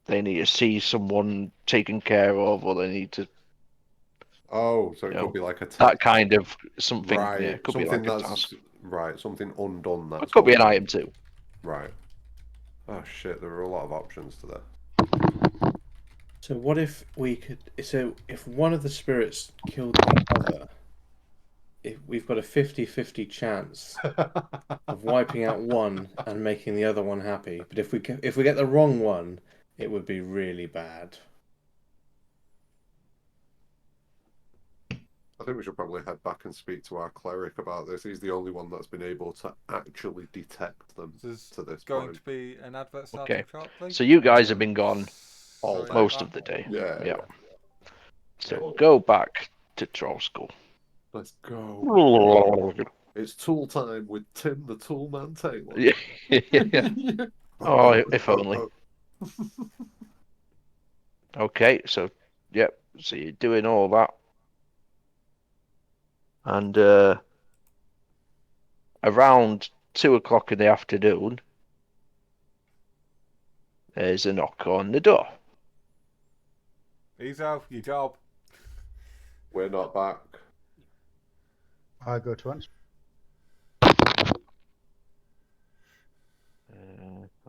they need to see someone taken care of, or they need to. Oh, so it could be like a that kind of something. Right. Yeah, it could something be like that's a task. Right. Something undone. It could be an item too. Right. Oh shit! There are a lot of options to that. So what if we could? So if one of the spirits killed the other, if we've got a 50-50 chance of wiping out one and making the other one happy. But if we get the wrong one, it would be really bad. I think we should probably head back and speak to our cleric about this. He's the only one that's been able to actually detect them to this going point. to be an advert starting shortly. So you guys have been gone most of the day. Yeah. So go back to Troll School. Let's go. It's tool time with Tim the Toolman Taylor. Yeah. Oh, if only. Okay, so yep. So you're doing all that. And around 2 o'clock in the afternoon, there's a knock on the door. He's off your job. We're not back. I go to answer.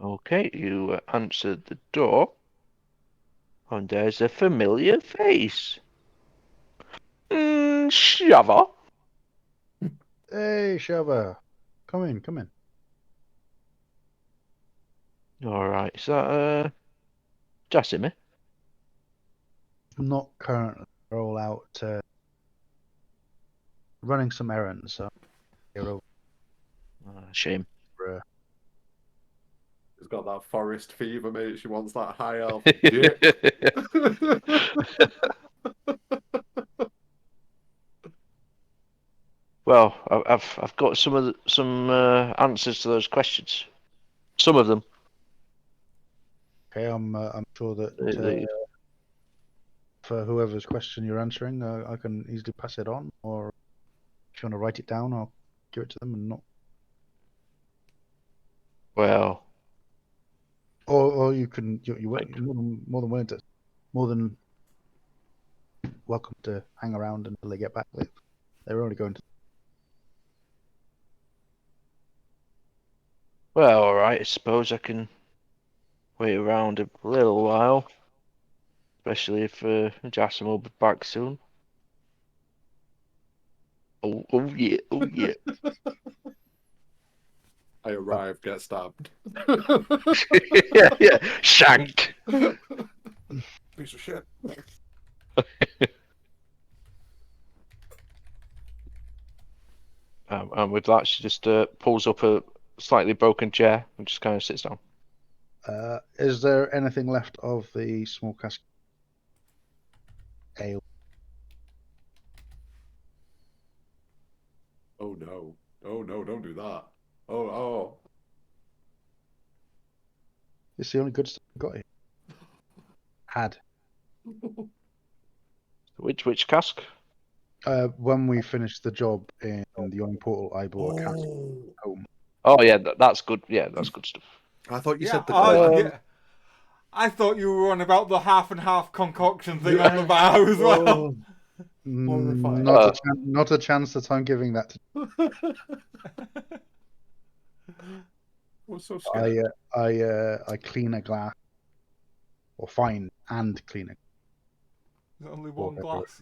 Okay, you answered the door, and there's a familiar face. Shava. Hey, Shava. Come in. All right, is that Jasmine? Not currently. We're all out running some errands. So you're over. Shame. She's got that forest fever, mate. She wants that high elf. Well, I've got some answers to those questions. Some of them. Okay, I'm sure that for whoever's question you're answering, I can easily pass it on, or if you want to write it down, I'll give it to them and not. Well. Or you can you're more than willing to more than welcome to hang around until they get back. They're only going to. Well, alright, I suppose I can wait around a little while. Especially if Jason will be back soon. Oh yeah, oh yeah. I arrive, get stabbed. Yeah, shanked. Piece of shit. And with that, she just pulls up a slightly broken chair and just kind of sits down. Is there anything left of the small cask ale? Oh no. Oh no, don't do that. Oh. It's the only good stuff I've got here. Had. Which cask? When we finished the job in the Young Portal, I bought a cask home. Oh yeah, that's good. Yeah, that's good stuff. I thought you Yeah, said the yeah. I thought you were on about the half and half concoction thing on the bar as well. Horrifying. Not a chance that I'm giving that to. I'm so scared. I clean a glass, or find and clean it. There's only one glass.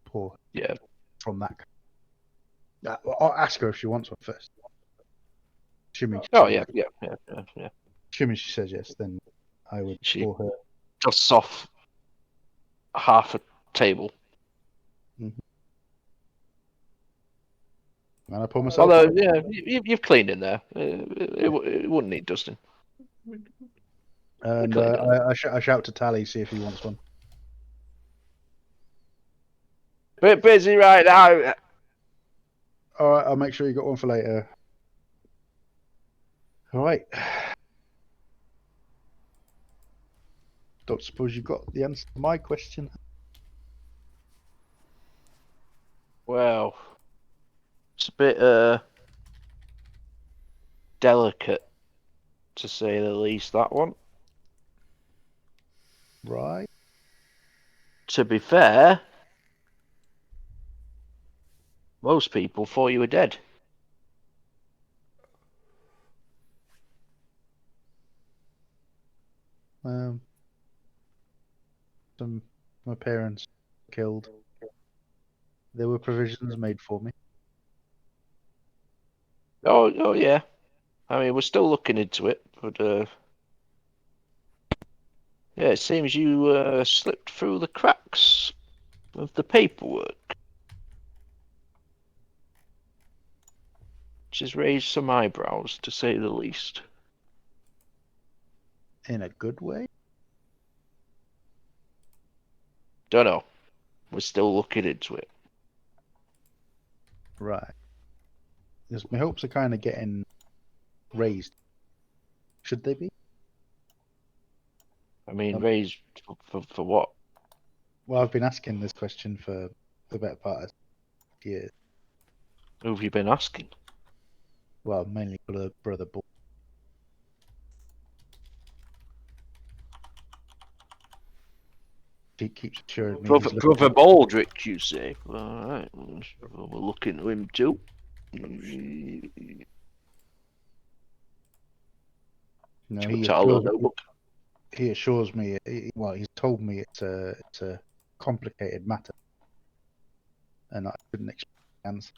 Pour Yeah. from that. I'll ask her if she wants one first. Assuming she Oh says yeah. Assuming she says yes, then I would She pour her. dusts off half a table. And I pour myself. Although, yeah, you've cleaned in there. It wouldn't need dusting. And cleaned it. I shout to Tally, see if he wants one. Bit busy right now. All right, I'll make sure you got one for later. All right. Don't suppose you got the answer to my question. Well, it's a bit delicate, to say the least, that one. Right. To be fair, most people thought you were dead. My parents killed. There were provisions made for me. Oh yeah. I mean, we're still looking into it, but yeah, it seems you slipped through the cracks of the paperwork, which has raised some eyebrows, to say the least. In a good way? Don't know. We're still looking into it. Right. Because my hopes are kind of getting raised. Should they be? I mean, raised for what? Well, I've been asking this question for the better part of years. Who have you been asking? Well, mainly brother Bull. He keeps assuring me he's Brother Baldrick, you say? Alright, we'll look into him too. No, he assures me. He's told me it's a complicated matter, and I couldn't expect the answer.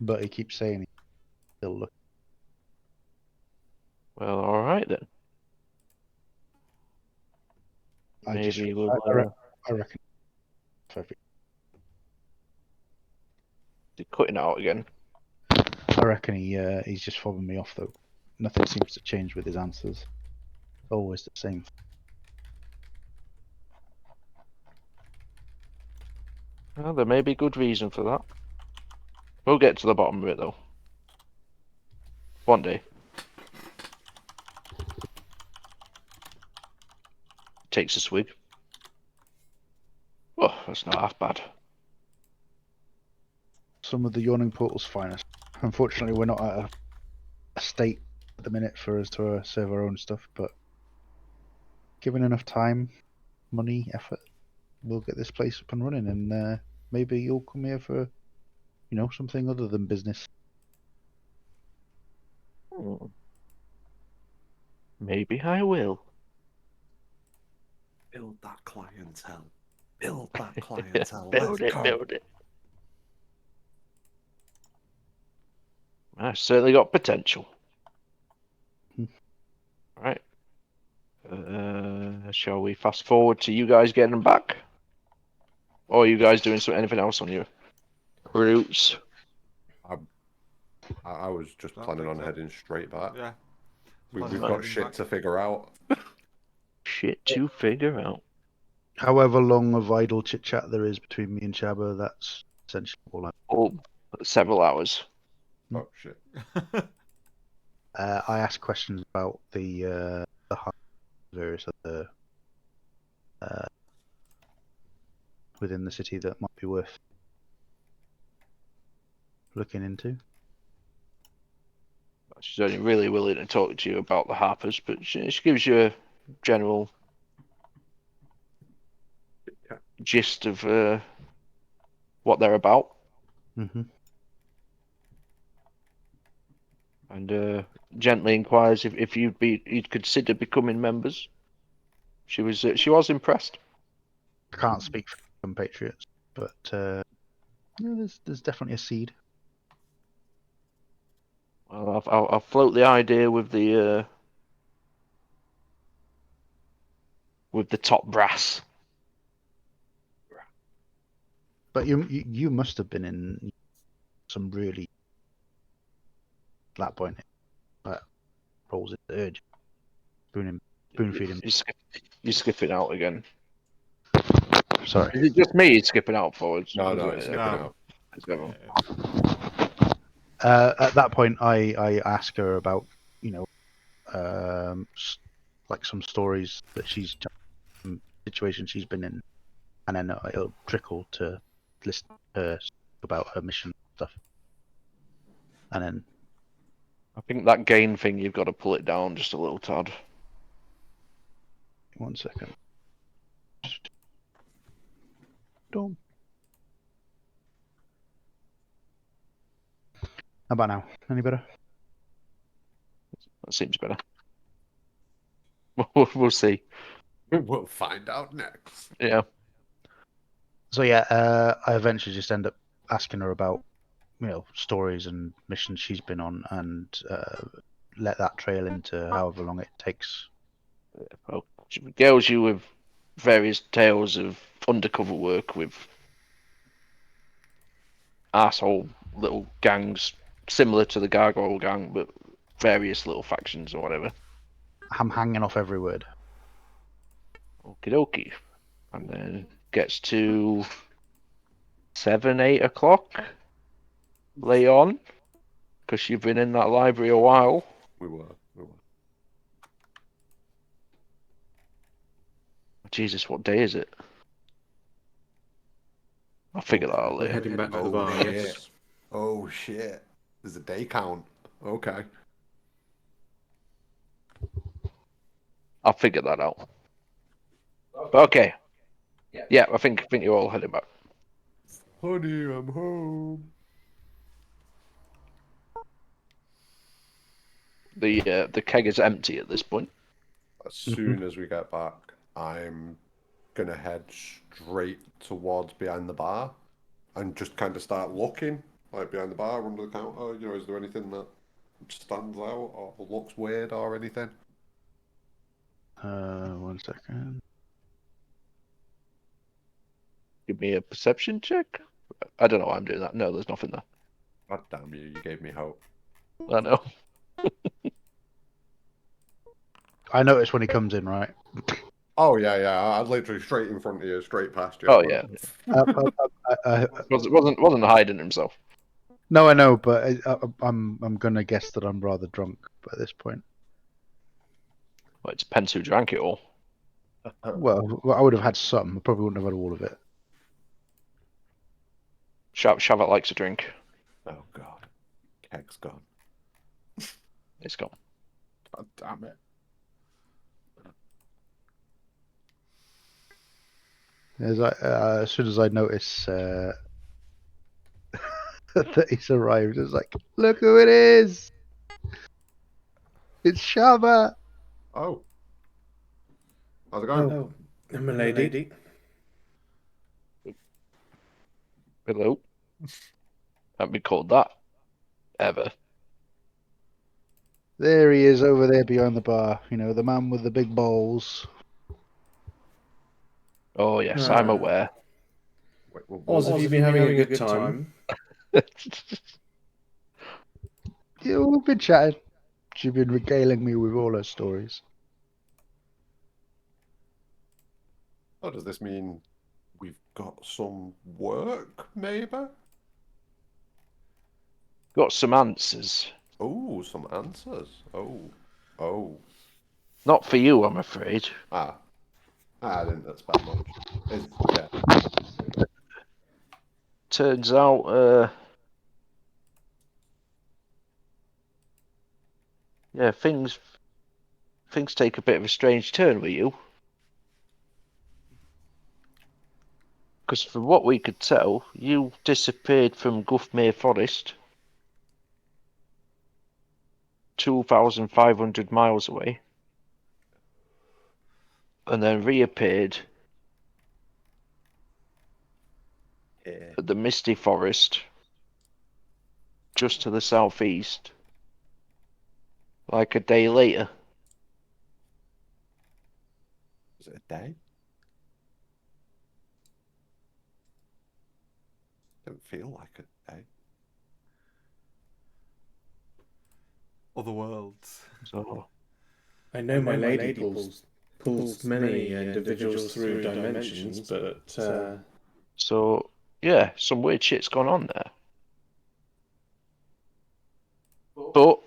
But he keeps saying he's still looking. Well, alright then. Maybe we'll. I reckon. Cutting out again. I reckon he's just fobbing me off though. Nothing seems to change with his answers. Always the same. Well, there may be good reason for that. We'll get to the bottom of it though. One day. Takes a swig. Oh, that's not half bad. Some of the Yawning Portal's finest. Unfortunately, we're not at a state at the minute for us to serve our own stuff, but given enough time, money, effort, we'll get this place up and running, and maybe you'll come here for, something other than business. Maybe I will. Build that clientele. Build that clientele. Build Let's it, go. build it. I've certainly got potential. Right. Shall we fast forward to you guys getting back? Or are you guys doing anything else on your routes? I was just Don't planning think on so. heading straight back. Yeah. We've Planning on got heading shit back. to figure out. Shit to figure out. However long of idle chit chat there is between me and Shabba, that's essentially all I. Oh, several hours. Oh shit. I ask questions about the various other within the city that might be worth looking into. She's only really willing to talk to you about the Harpers, but she gives you a general gist of what they're about, Mm-hmm. and gently inquires if you'd consider becoming members. She was impressed. I can't speak for compatriots, but there's definitely a seed. Well, I'll float the idea with the top brass. But you must have been in some really at that point rolls at the urge. Spoon feeding. You're skipping out again. Sorry. Is it just me skipping out forwards? No, it's skipping No. out. Let's go. At that point, I ask her about like some stories that she's situations she's been in, and then it'll trickle to list her about her mission stuff, and then I think that gain thing, you've got to pull it down just a little tad. 1 second. Done. How about now? Any better? That seems better. We'll see. We'll find out next. Yeah. So yeah, I eventually just end up asking her about stories and missions she's been on, and let that trail into however long it takes. Well, she regales you with various tales of undercover work with asshole little gangs similar to the Gargoyle gang, but various little factions or whatever. I'm hanging off every word. Okie dokie. And then gets to 7, 8 o'clock. Lay on. Because you've been in that library a while. We were. Jesus, what day is it? I'll figure that out We're later. heading back to the bar, shit. yes. Oh shit. There's a day count. Okay. I'll figure that out. But okay. Yeah, I think you're all heading back. Honey, I'm home. The keg is empty at this point. As soon as we get back, I'm gonna head straight towards behind the bar and just kind of start looking, like behind the bar, under the counter. Is there anything that stands out or looks weird or anything? 1 second. Give me a perception check. I don't know why I'm doing that. No, there's nothing there. God damn you gave me hope. I know. I notice when he comes in, right? Oh yeah, I'm literally straight in front of you, straight past you. Oh yeah. Uh, Wasn't hiding himself. no, I know, but I'm gonna guess that I'm rather drunk by this point. Well, it depends who drank it all. Well, I would have had some. I probably wouldn't have had all of it. Shavat likes a drink. Oh god, keg's gone. It's gone. God damn it. As soon as I notice that he's arrived, it's like, look who it is! It's Shava! Oh. How's it going? Oh, milady. Hello. Haven't been called that ever. There he is over there behind the bar. You know, the man with the big bowls. Oh yes, I'm aware. Wait, Oz, have you been having a good time? Yeah, we've been chatting. She's been regaling me with all her stories. Oh, does this mean we've got some work, maybe? Got some answers. Oh, some answers. Oh. Not for you, I'm afraid. I didn't expect much. Yeah. Turns out, yeah, things take a bit of a strange turn with you. Because from what we could tell, you disappeared from Guthmere Forest, 2,500 miles away, and then reappeared at the Misty Forest, just to the southeast, like a day later. Is it a day? Don't feel like a day. Other worlds. So, I know my lady pulls many individuals through dimensions, but so yeah, some weird shit's gone on there. But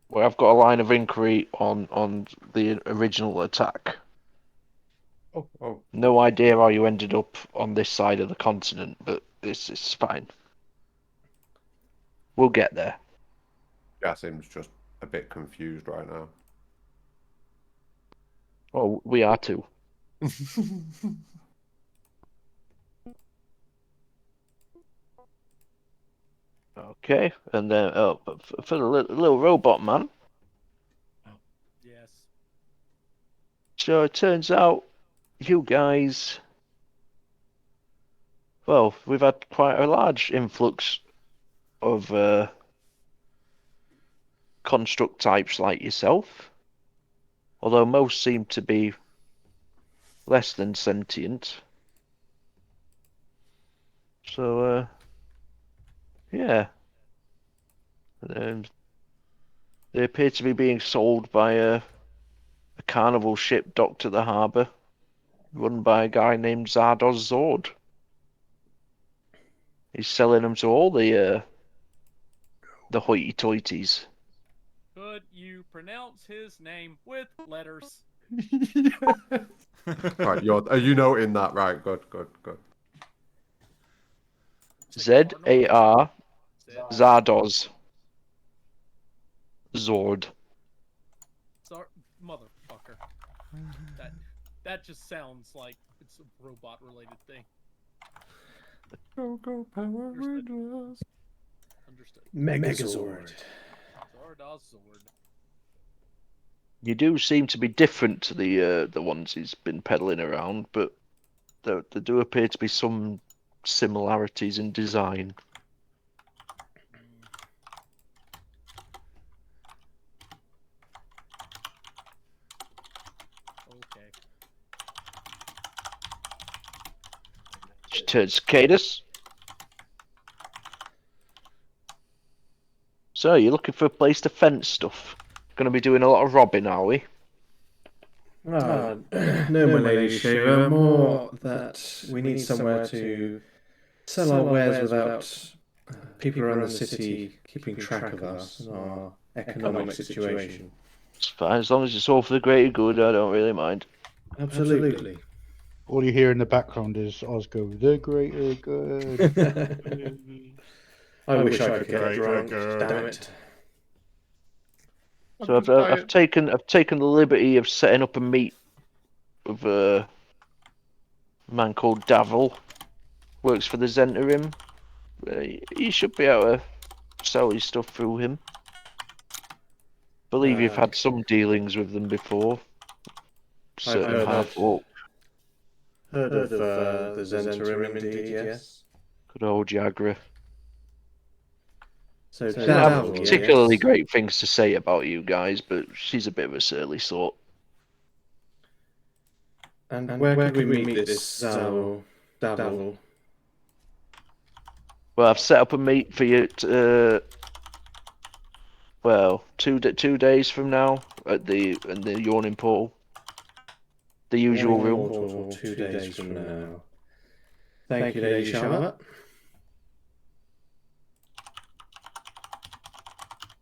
well, I've got a line of inquiry on the original attack. Oh. No idea how you ended up on this side of the continent, but this is fine. We'll get there. Yeah, seems just a bit confused right now. Oh, we are too. Okay, and then for the little robot man. Yes. So it turns out you guys, well, we've had quite a large influx of construct types like yourself, although most seem to be less than sentient. So, yeah. And they appear to be being sold by a carnival ship docked at the harbour, run by a guy named Zardoz Zord. He's selling them to all the hoity-toities. Could you pronounce his name with letters? Right, are you noting that? Right, good. Z-A-R Zardoz Zord. Sorry, motherfucker. That just sounds like it's a robot-related thing. Go, Power Rangers. Understood. Megazord. Zardoz Zord. You do seem to be different to the ones he's been peddling around, but there do appear to be some similarities in design. Okay. She turns to Cadus. So, you're looking for a place to fence stuff? Going to be doing a lot of robbing, are we? No, my lady Shiva, more that we need somewhere to sell our wares without people around the city keeping track of us and our economic situation. It's fine, as long as it's all for the greater good, I don't really mind. Absolutely. All you hear in the background is Oz go, the greater good. I wish I could get drunk, damn it. So I've taken the liberty of setting up a meet with A man called Davil works for the Zentarim. You should be able to sell your stuff through him. Believe you've had some dealings with them before. Certain hard work. Heard of the Zentarim, indeed, yes. Good old Jagra. So She doesn't have Davil, particularly yes. great things to say about you guys, but she's a bit of a surly sort. And where could we meet this Davil? Well, I've set up a meet for you. Well, 2 days from now at the Yawning Portal. The usual room. Portal, 2 days from now. Thank you, Lady Charlotte.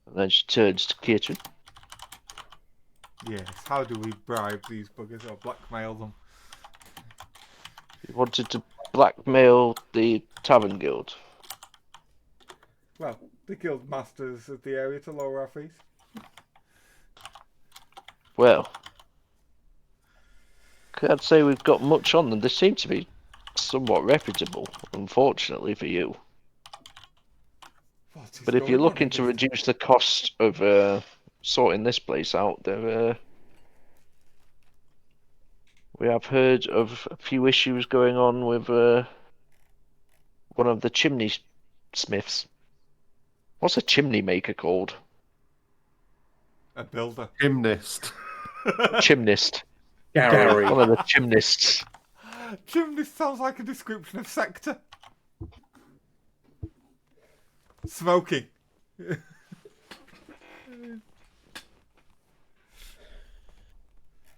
And then she turns to Kitchen. Yes, how do we bribe these buggers or blackmail them? You wanted to blackmail the Tavern Guild. Well, the guild masters of the area to lower our fees. Well, can't say we've got much on them. They seem to be somewhat reputable, unfortunately for you. But if you're looking to reduce the cost of sorting this place out, we have heard of a few issues going on with one of the chimney smiths. What's a chimney maker called? A builder. Gymnast. Chimnist. Gary. One of the chimnists. Chimney sounds like a description of sector. Smoking.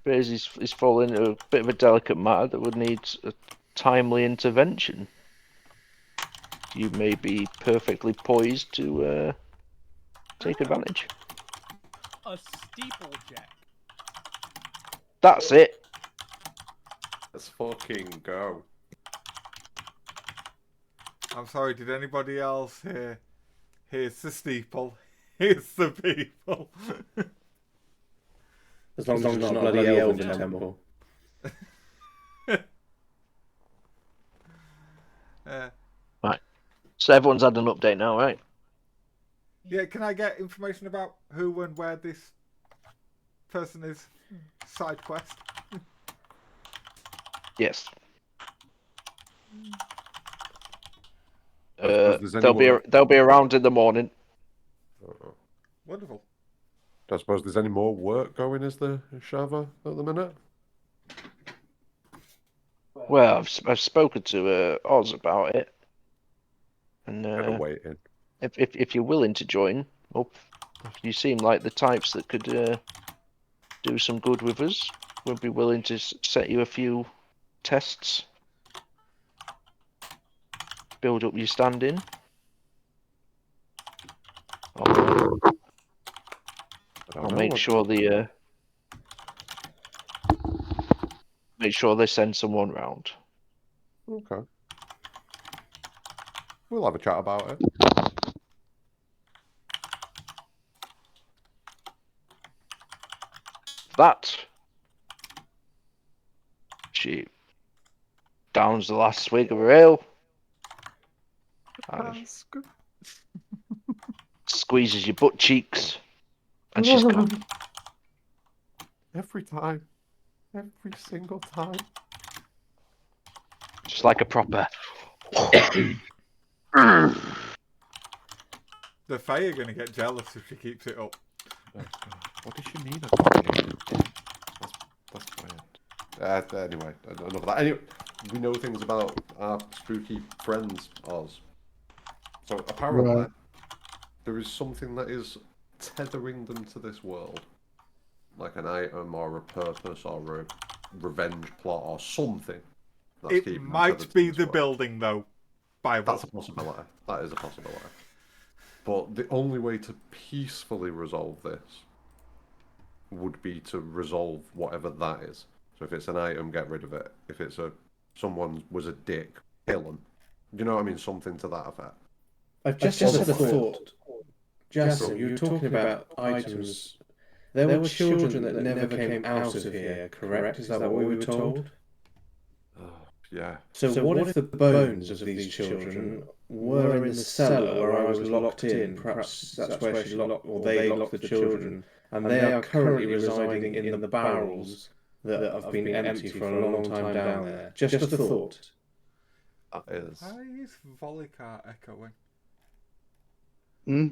He's fallen into a bit of a delicate matter that would need a timely intervention. You may be perfectly poised to take advantage. A steeplejack. That's it. Let's fucking go. I'm sorry, did anybody else hear? Here's the steeple. Here's the people. As long as it's not a bloody elven temple. Right. So everyone's had an update now, right? Yeah, can I get information about who and where this person is? Side quest. Yes. There's They'll be around in the morning. Wonderful. I suppose there's any more work going, is there, Shava, at the minute? Well, I've spoken to Oz about it, and Waiting. if you're willing to join, well, you seem like the types that could do some good with us. We'll be willing to set you a few tests, build up your standing. I'll make sure they send someone round. Okay. We'll have a chat about it. That she downs the last swig of her ale. Squeezes your butt cheeks, and she's gone. Every time. Every single time. Just like a proper. The Fae are going to get jealous if she keeps it up. What does she mean about it? That's weird. Anyway, enough of that. Anyway, we know things about our spooky friends, Oz. So apparently, there is something that is tethering them to this world. Like an item or a purpose or a revenge plot or something. It might be the building, though. Bible. That's a possibility. That is a possibility. But the only way to peacefully resolve this would be to resolve whatever that is. So if it's an item, get rid of it. If it's someone was a dick, kill them. Do you know what I mean? Something to that effect. I've just had a thought. Jason, you were talking about items. There were children that never came out of here, correct? Is that what we were told? Yeah. So what if the bones of these children were in the cellar where I was locked in? Perhaps that's where she locked, or they locked the children, and they are currently residing in the barrels that have been empty for a long time down there. Just a thought. That is. Why is Volicar echoing?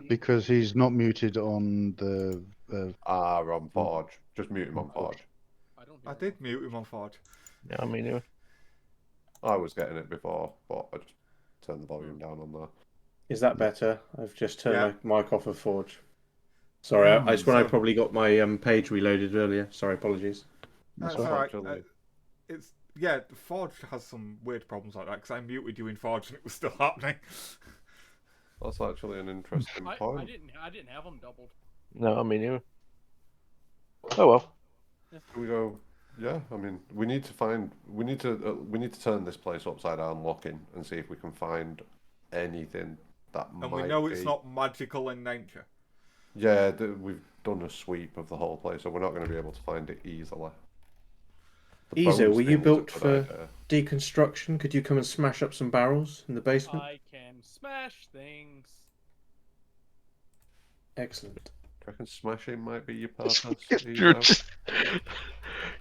Because he's not muted on the. On Forge. Just mute him on Forge. I did mute him on Forge. Yeah, I mean, I was getting it before, but I just turned the volume down on there. Is that better? I've just turned my mic off of Forge. Sorry, it's when I probably got my page reloaded earlier. Sorry, apologies. That's all right. Forge has some weird problems like that because I muted you in Forge and it was still happening. That's actually an interesting point. I didn't have them doubled. no, I mean, oh well. We go. Yeah, I mean, we need to turn this place upside down, looking, and see if we can find anything that And might we know be... it's not magical in nature. Yeah, we've done a sweep of the whole place, so we're not going to be able to find it easily. Izo, were you built for deconstruction? Could you come and smash up some barrels in the basement? I can smash things. Excellent. I reckon smashing might be your purpose.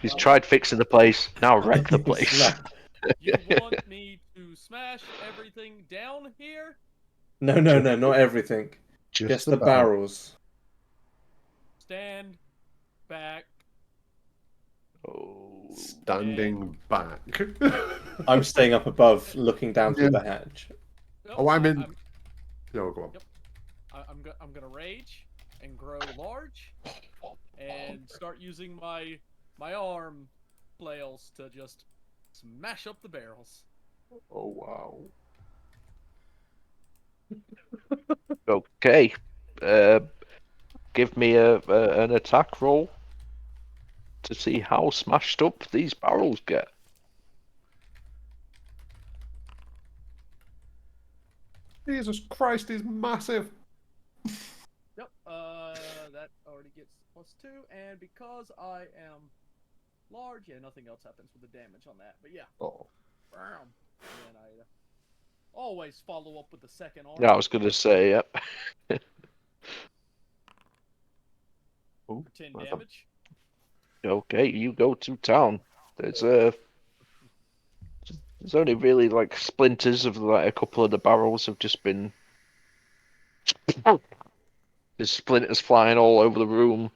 He's tried fixing the place, now wreck the place. You want me to smash everything down here? No, not everything. Just the barrels. Stand back. Oh, Standing back. I'm staying up above, looking down through the hatch. Oh, I'm in. No, go on. Yep. I'm gonna rage and grow large and start using my arm flails to just smash up the barrels. Oh wow. okay. Give me an attack roll to see how smashed up these barrels get. Jesus Christ, he's massive. Yep. That already gets +2, and because I am large, yeah, nothing else happens with the damage on that. But yeah. Oh. And then I always follow up with the second arm. Yeah, I was gonna say, yep. For 10 damage. Okay, you go to town. There's only really like splinters of like a couple of the barrels have just been. There's splinters flying all over the room.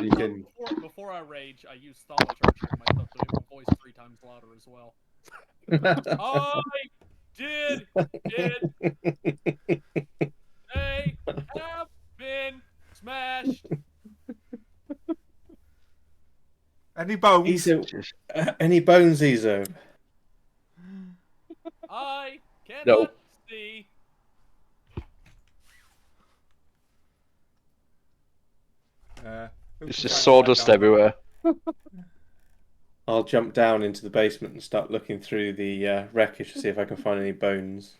You can... Before I rage, I use thaumaturgy on myself to make my voice 3 times louder as well. I did they have been smashed. Any bones? Izo, any bones, Izo? I cannot see. It's just sawdust everywhere. I'll jump down into the basement and start looking through the wreckage to see if I can find any bones.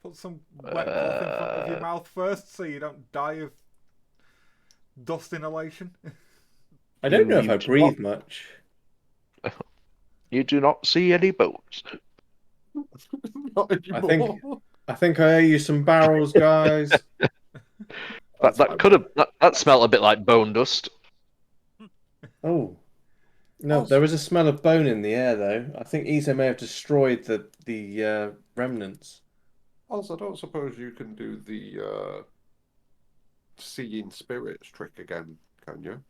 Put some wet cloth in front of your mouth first so you don't die of dust inhalation. I don't know if I breathe much. You do not see any bones. I think I owe you some barrels, guys. that could have that smelled a bit like bone dust. Oh. No, there was a smell of bone in the air, though. I think Izo may have destroyed the remnants. Also, I don't suppose you can do the seeing spirits trick again, can you?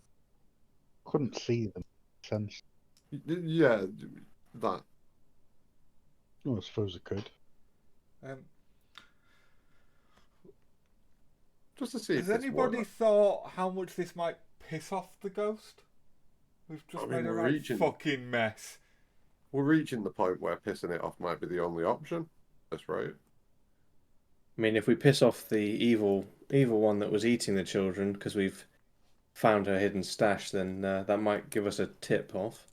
Couldn't see them. Sense. Yeah, that. Oh, I suppose it could. Just to see. Has anybody thought how much this might piss off the ghost? We've just made a right fucking mess. We're reaching the point where pissing it off might be the only option. That's right. I mean, if we piss off the evil one that was eating the children because we've found her hidden stash, then that might give us a tip off.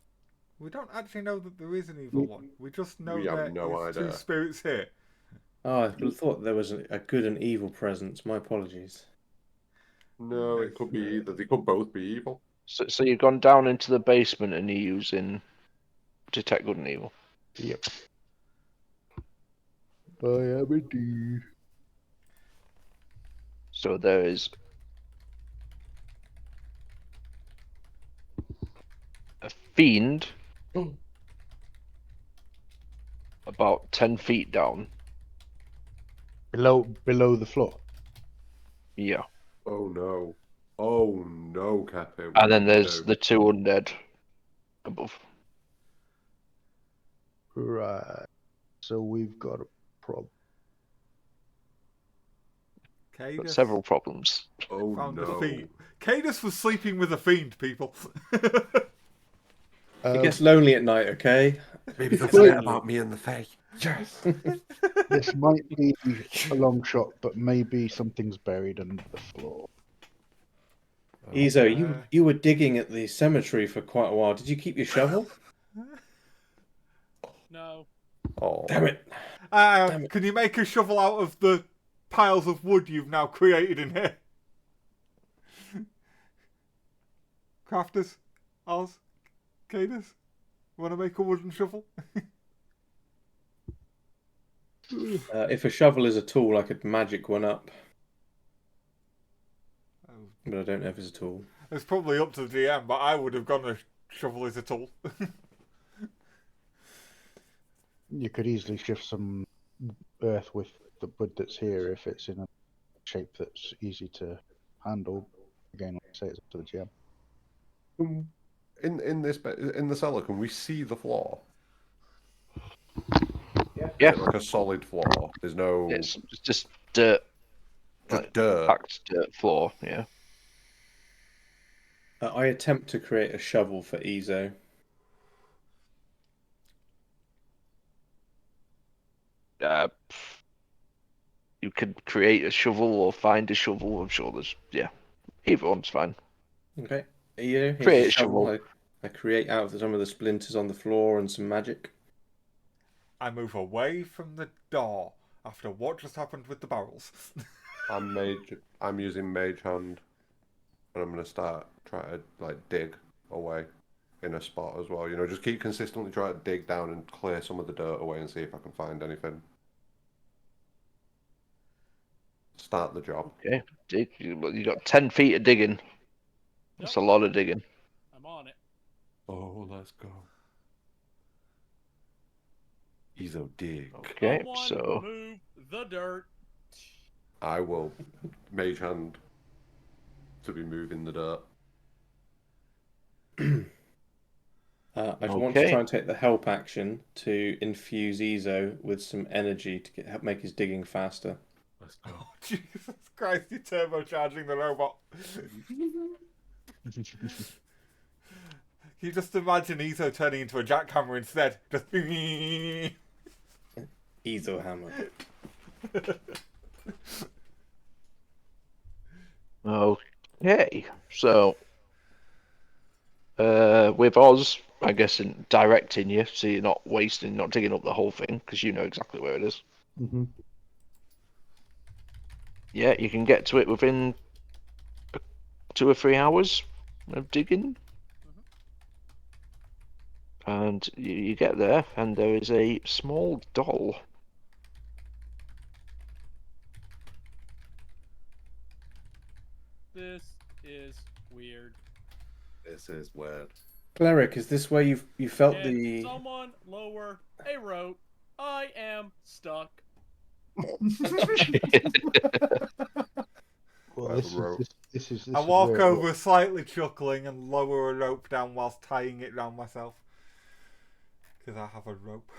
We don't actually know that there is an evil one. We just know have no there's idea. 2 spirits here. Oh, I thought there was a good and evil presence. My apologies. No, it could be either. They could both be evil. So you've gone down into the basement and you're using detect good and evil. Yep. I am indeed. So there is a fiend about 10 feet down. Below the floor. Yeah. Oh no. Oh no, Keppit. And then there's the 2 undead above. Right. So we've got a problem. Got Cadus several problems. Oh found a no. fiend. Cadus was sleeping with a fiend, people. It gets lonely at night, okay? Maybe they'll It's forget lonely. about me and the Fae. Yes. This might be a long shot, but maybe something's buried under the floor. Izo, you were digging at the cemetery for quite a while. Did you keep your shovel? No. Oh. Damn it. Damn it. Can you make a shovel out of the piles of wood you've now created in here? Crafters? Oz? Cadus? Want to make a wooden shovel? If a shovel is a tool, I could magic one up. But I don't know if it's a tool. It's probably up to the DM, but I would have gone a shovel as a tool. You could easily shift some earth with the wood that's here if it's in a shape that's easy to handle. Again, like I say, it's up to the GM. In the cellar, can we see the floor? Yeah. Like a solid floor. There's no It's just dirt. just like, dirt. Packed dirt floor, yeah. I attempt to create a shovel for Izo. You could create a shovel or find a shovel. I'm sure there's, yeah. Either one's fine. Okay. Here's Create a a shovel. I create out of some of the splinters on the floor and some magic. I move away from the door after what just happened with the barrels. I'm using mage hand, and I'm gonna start trying to like dig away in a spot as well. You know, just keep consistently trying to dig down and clear some of the dirt away and see if I can find anything. Start the job. Okay. Dig. You got 10 feet of digging. That's a lot of digging. I'm on it. Oh, let's go. Izo dig. Okay, Someone so move the dirt. I will mage hand to be moving the dirt. I want to try and take the help action to infuse Izo with some energy to help make his digging faster. Let's go. Oh, Jesus Christ, you're turbocharging the robot. You just imagine Izo turning into a jackhammer instead. Just Izo hammer. okay, so with Oz, I guess in directing you, so you're not wasting, not digging up the whole thing because you know exactly where it is. Mm-hmm. Yeah, you can get to it within 2 or 3 hours of digging. And you get there, and there is a small doll. This is weird. This is weird. Cleric, is this where you felt Can the... someone lower a rope? I am stuck. Well, this is I walk over slightly chuckling and lower a rope down whilst tying it round myself. Because I have a rope.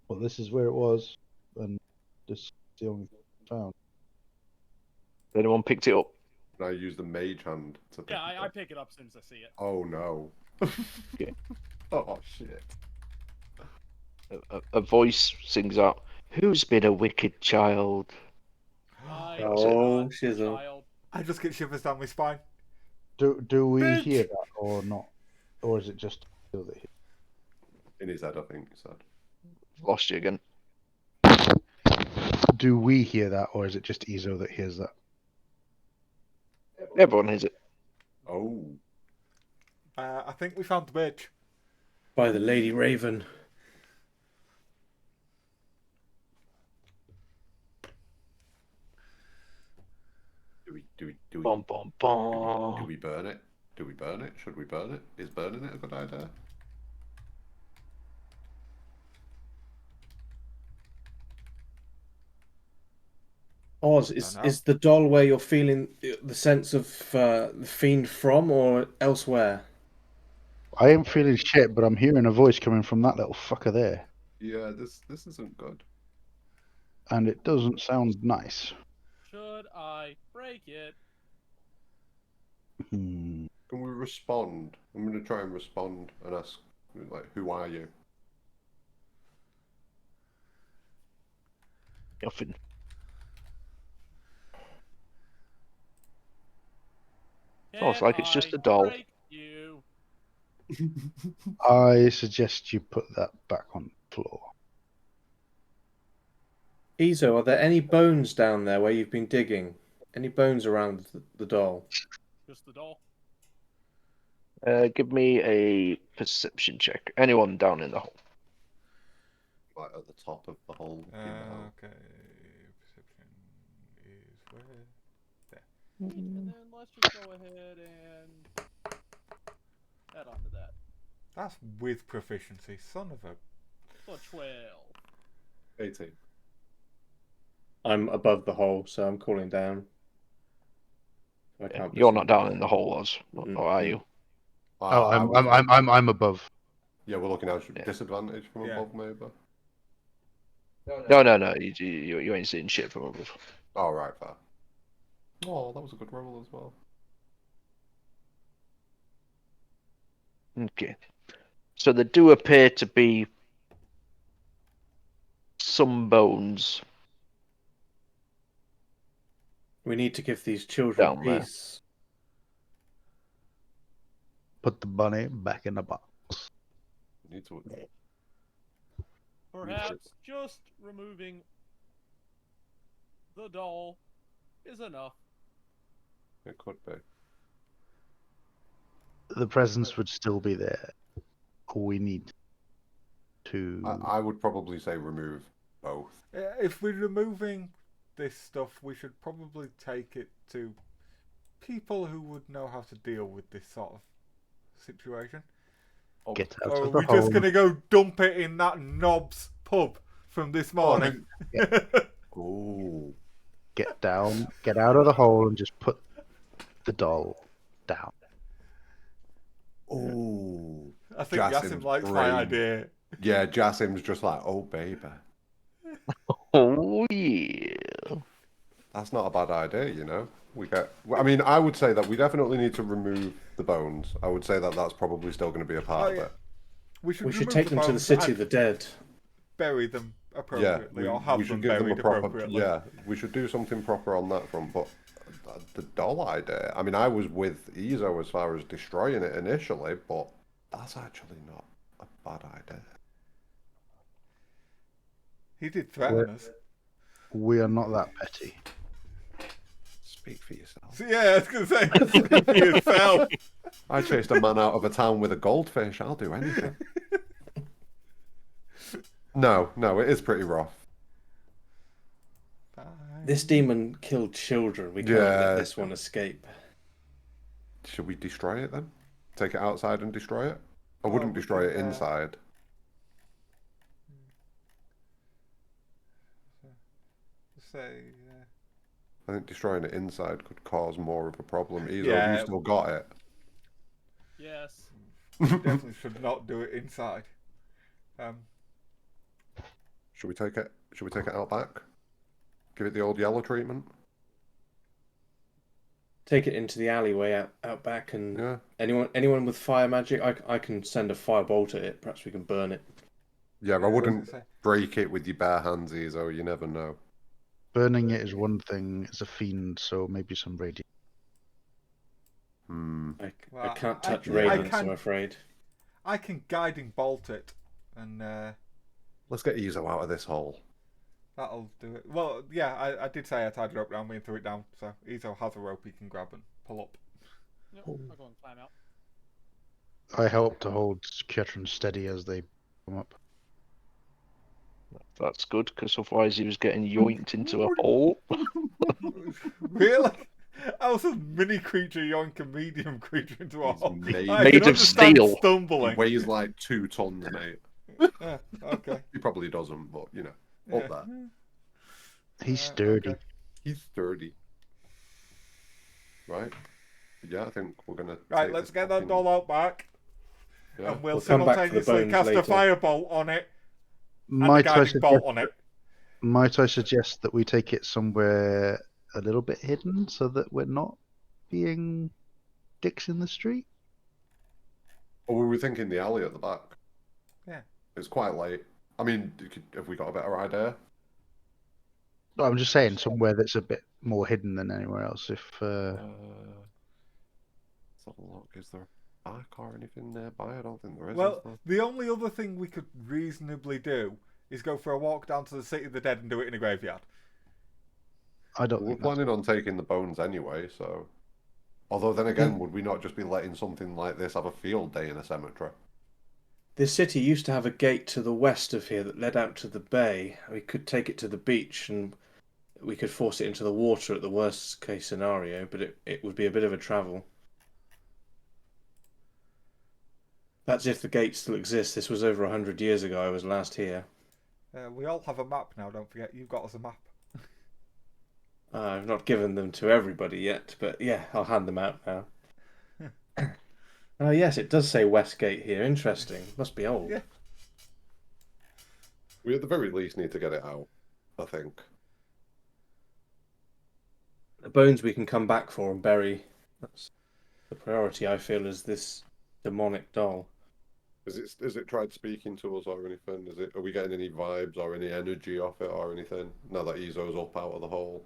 Well, this is where it was, and this is the only thing I found. Anyone picked it up? And I use the mage hand to pick Yeah, it I up. pick it up as soon as I see it. Oh no. Okay. Oh shit. A voice sings out, "Who's been a wicked child?" I Oh, am shizzle. child. I just get shivers down my spine. Do we Bitch! hear that or not? Or is it just that he... In his head, I think he said. Lost you again. Do we hear that, or is it just Izo that hears that? Everyone hears it. Oh. I think we found the bitch. By the Lady Raven. Do Bum, bum, bum. we burn it? Do we burn it? Should we burn it? Is burning it a good idea? Oz, Dunno. is the doll where you're feeling the sense of the fiend from, or elsewhere? I ain't feeling shit, but I'm hearing a voice coming from that little fucker there, Yeah, this isn't good. and it doesn't sound nice. Should I break it? Hmm. Can we respond? I'm gonna try and respond and ask, like, who are you? Nothing. Oh, it's like it's just a doll. Break you? I suggest you put that back on the floor. Izo, are there any bones down there where you've been digging? Any bones around the doll? Just the doll. Give me a perception check. Anyone down in the hole? Like at the top of the hole. in the hole. Okay. Perception is where? And then let's just go ahead and add on to that. That's with proficiency, son of a. So 12. 18. I'm above the hole, so I'm calling down. I can't You're perceive not down it. in the hole, Oz, or are you? Oh, I was- I'm above. Yeah, we're looking at Yeah. disadvantage from Yeah. above, maybe. No. You ain't seeing shit from above. Oh, right, fair. Oh, that was a good roll as well. Okay. So there do appear to be some bones We need to give these children Down there. peace. Put the bunny back in the box. We need to. Perhaps just removing the doll is enough. It could be. The presents would still be there. We need to. I would probably say remove both. If we're removing this stuff, we should probably take it to people who would know how to deal with this sort of situation. Get out Or are of the we hole. just going to go dump it in that knob's pub from this morning? Ooh. Get down. Get out of the hole and just put the doll down. Ooh. I think Jasim's Yasim likes my brain. idea. Yeah, Jasim's just like, oh, baby. Oh yeah. That's not a bad idea, you know. I mean, I would say that we definitely need to remove the bones. I would say that that's probably still going to be a part of it. We should, We should remove take them to the bones city and of the dead. bury them Yeah, appropriately, or have we them should give them a buried proper. appropriately. Yeah, we should do something proper on that front. But the doll idea. I mean, I was with Izo as far as destroying it initially, but that's actually not a bad idea. He did threaten us. We are not that petty. Speak for yourself. So, yeah, I was going to say, speak for yourself. I chased a man out of a town with a goldfish. I'll do anything. No, it is pretty rough. This demon killed children. We can't Yeah. let this one escape. Should we destroy it then? Take it outside and destroy it? I wouldn't we destroy could, it inside. Say, I think destroying it inside could cause more of a problem. Either Yeah. you still got it. Yes. we definitely should not do it inside. Should we take it? Should we take it out back? Give it the old yellow treatment. Take it into the alleyway out back, and Yeah. anyone with fire magic, I can send a firebolt at it. Perhaps we can burn it. Yeah, I was wouldn't gonna say. break it with your bare hands, Ezo. You never know. Burning it is one thing. It's a fiend, so maybe some radiation. I Well, can't I touch can- radiance, I'm afraid. I can guiding bolt it, and Let's get Ezo out of this hole. that'll do it. Well, yeah, I did say I tied a rope around me and threw it down, so Izo has a rope he can grab and pull up. Yep, I'll go and climb out. I help to hold Ketron steady as they come up. That's good, because otherwise he was getting yoinked into a hole. Really? How's a mini creature yoink a medium creature into a He's hole? made- I Made can of understand steel. He stumbling. weighs like 2 tons, mate. Yeah, okay. He probably doesn't, but you know, Yeah. up there. He's sturdy. Okay. He's 30. Right? Yeah, I think we're gonna. Right, take let's this get that fucking- doll out back, Yeah. and we'll We'll come back for the simultaneously bones cast a later. firebolt on it and a Might I guiding bolt suggest? on it. Might I suggest that we take it somewhere a little bit hidden so that we're not being dicks in the street? Or were we thinking the alley at the back? Yeah. It's quite late. I mean, have we got a better idea? No, I'm just saying somewhere that's a bit more hidden than anywhere else. If Let's have a look. Is there a park or anything nearby? I don't think there is. Well, is there? the only other thing we could reasonably do is go for a walk down to the City of the Dead and do it in a graveyard. I don't We're think that's... planning on taking the bones anyway, so. Although then again, would we not just be letting something like this have a field day in a cemetery? This city used to have a gate to the west of here that led out to the bay. We could take it to the beach and we could force it into the water at the worst case scenario, but it would be a bit of a travel. That's if the gate still exists. This was over 100 years ago. I was last here. We all have a map now, don't forget. You've got us a map. I've not given them to everybody yet, but yeah, I'll hand them out now. Oh yes, it does say Westgate here. Interesting. Must be old. Yeah. We at the very least need to get it out, I think. The bones we can come back for and bury. That's the priority, I feel, is this demonic doll. Is it tried speaking to us or anything? Are we getting any vibes or any energy off it or anything? Now that Ezo's up out of the hole.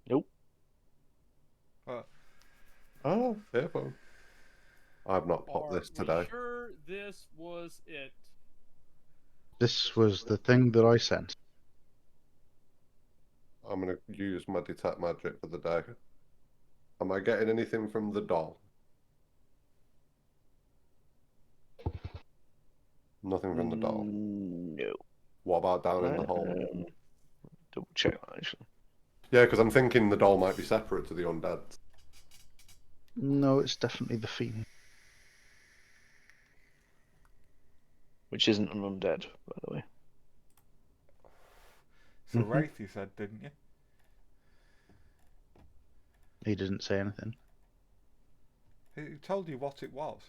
Nope. Oh, earphone. I've not popped Are this we today. sure this was it? This was the thing that I sent. I'm gonna use my detect magic for the day. Am I getting anything from the doll? Nothing from the doll. No. What about down in the hole? Double check that, actually. Yeah, because I'm thinking the doll might be separate to the undead. No, it's definitely the fiend. Which isn't an undead, by the way. So Wraith, you said, didn't you? He didn't say anything. He told you what it was.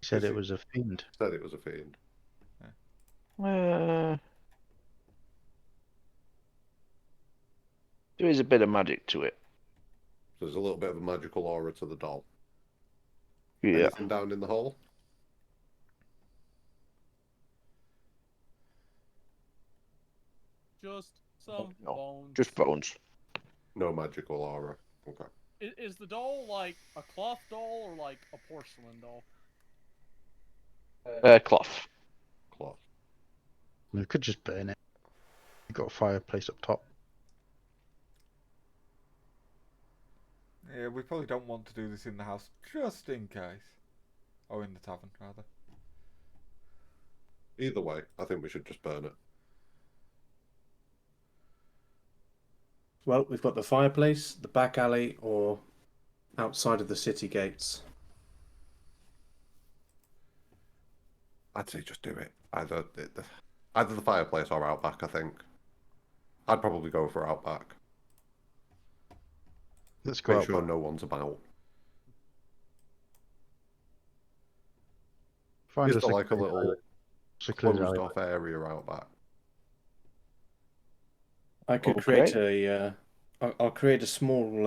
He said Is it it- was a fiend. Said it was a fiend. There is a bit of magic to it. So there's a little bit of a magical aura to the doll. Yeah. Anything down in the hole? Just some No, bones. Just bones. No magical aura. Okay. Is the doll like a cloth doll or like a porcelain doll? Cloth. Cloth. We could just burn it. You've got a fireplace up top. Yeah, we probably don't want to do this in the house, just in case. Or in the tavern, rather. Either way, I think we should just burn it. Well, we've got the fireplace, the back alley, or outside of the city gates. I'd say just do it. Either the fireplace or outback, I think. I'd probably go for outback. Let's go Make out. sure no one's about. Find Is us there like a little secluded closed alley. off area outback? I could create a. I'll create a small.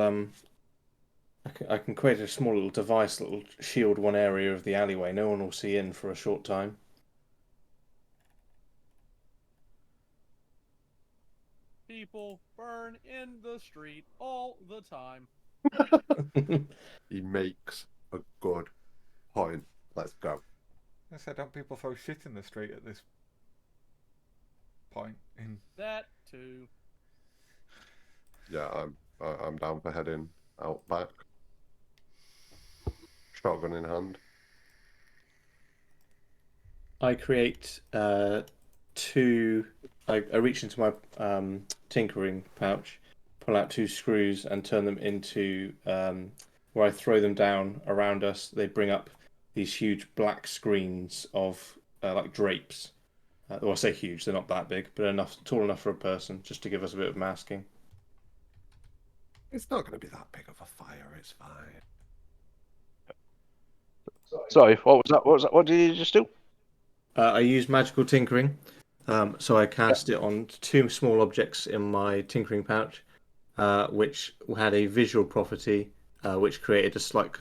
I can create a small little device that will shield one area of the alleyway. No one will see in for a short time. People burn in the street all the time. He makes a good point. Let's go. I said, don't people throw shit in the street at this point? That too. Yeah, I'm down for heading out back. Shotgun in hand. I create two. I reach into my tinkering pouch, pull out two screws, and turn them into where I throw them down around us. They bring up these huge black screens of like drapes. Well, I say huge; they're not that big, but tall enough for a person, just to give us a bit of masking. It's not going to be that big of a fire. It's fine. Sorry, what was that? What was that? What did you just do? I use magical tinkering, so I cast it on two small objects in my tinkering pouch, which had a visual property, which created just like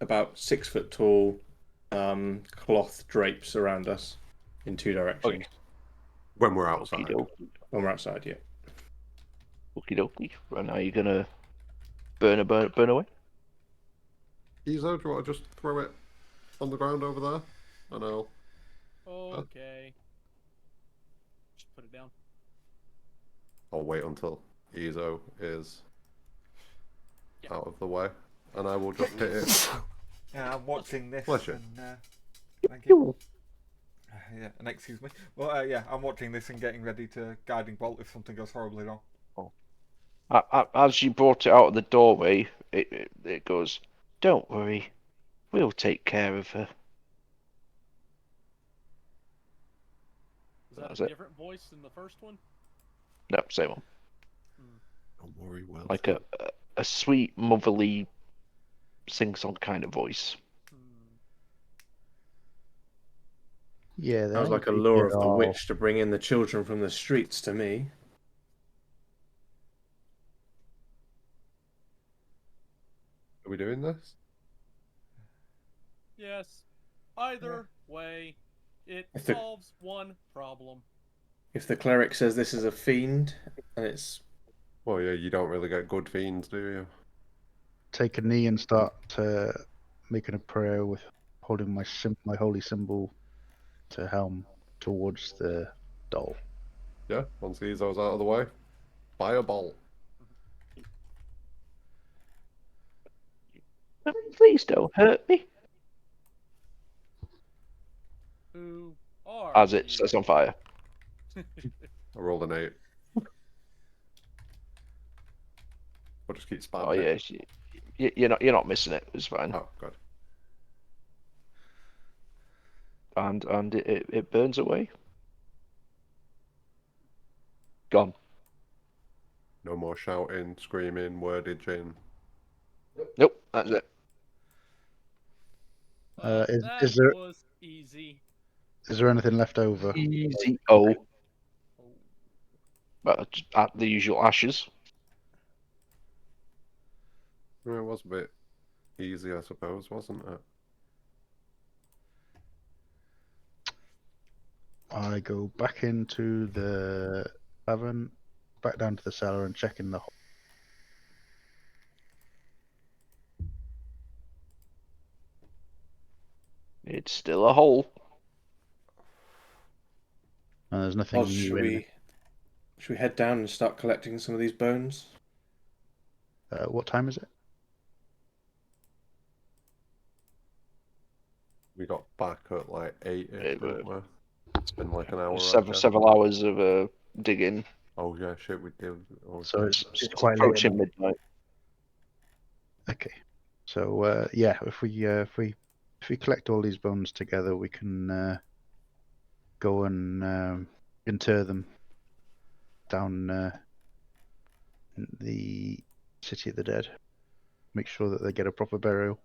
about 6 foot tall cloth drapes around us in two directions. Okay. When we're outside. When we're outside, yeah. Okie dokie. Right now, you're gonna burn away. Ezo, do you want to just throw it on the ground over there? And I'll... Okay. Just put it down. I'll wait until Ezo is out of the way. And I will just hit it. Yeah, I'm watching this. Bless you. And, thank you. Yeah, and excuse me. Well, yeah, I'm watching this and getting ready to guiding bolt if something goes horribly wrong. As you brought it out of the doorway, it goes, "Don't worry, we'll take care of her." Is that That's a it. different voice than the first one? No, same one. Don't worry, Will. Like a sweet, motherly, sing-song kind of voice. Yeah, Sounds like a lure of the witch to bring in the children from the streets to me. Are we doing this? Yes. Either way, it If the- solves one problem. If the cleric says this is a fiend, and it's Well, yeah, you don't really get good fiends, do you? Take a knee and start making a prayer with holding my holy symbol to helm towards the doll. Yeah, once Ezo's out of the way, fireball. Please don't hurt me. Who are As it you? sets on fire. I rolled an 8. I'll just keep spamming Oh it. yeah, you're not missing it. It's fine. Oh, good. And it burns away. Gone. No more shouting, screaming, wordaging. Nope, that's it. Well, Is that there was easy. is there anything left over? Easy. Oh, but at the usual ashes. It was a bit easy, I suppose, wasn't it? I go back into the tavern, back down to the cellar, and check in the hole. It's still a hole. And there's nothing new should in we head down and start collecting some of these bones? it. What time is it? We got back at like 8-ish, didn't we? It's been like an hour. Several hours of digging. Oh yeah, shit, we did. Oh, So shit. it's quite late. Approaching midnight. Okay. So yeah, if we collect all these bones together, we can go and inter them down in the City of the Dead. Make sure that they get a proper burial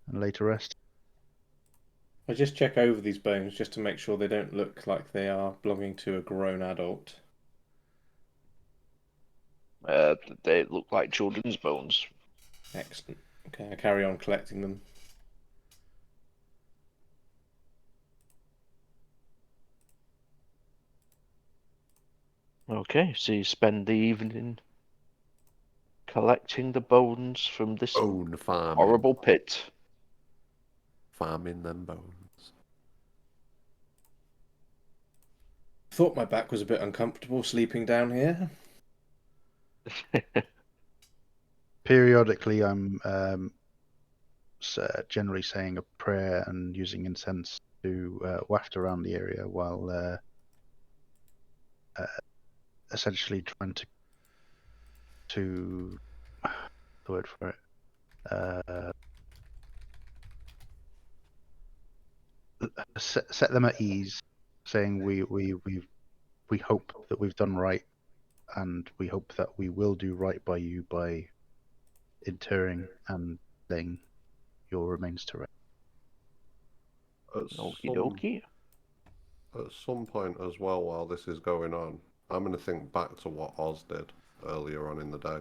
and lay to rest. I just check over these bones just to make sure they don't look like they are belonging to a grown adult. They look like children's bones. Excellent. Okay, I carry on collecting them. Okay, so you spend the evening collecting the bones from this Bone farming. horrible pit. Farming them bones. Thought my back was a bit uncomfortable sleeping down here. Periodically, I'm generally saying a prayer and using incense to waft around the area while essentially trying to the word for it set them at ease, saying we hope that we've done right, and we hope that we will do right by you by interring and laying your remains to rest. Okie At some point as well, while this is going on, I'm going to think back to what Oz did earlier on in the day.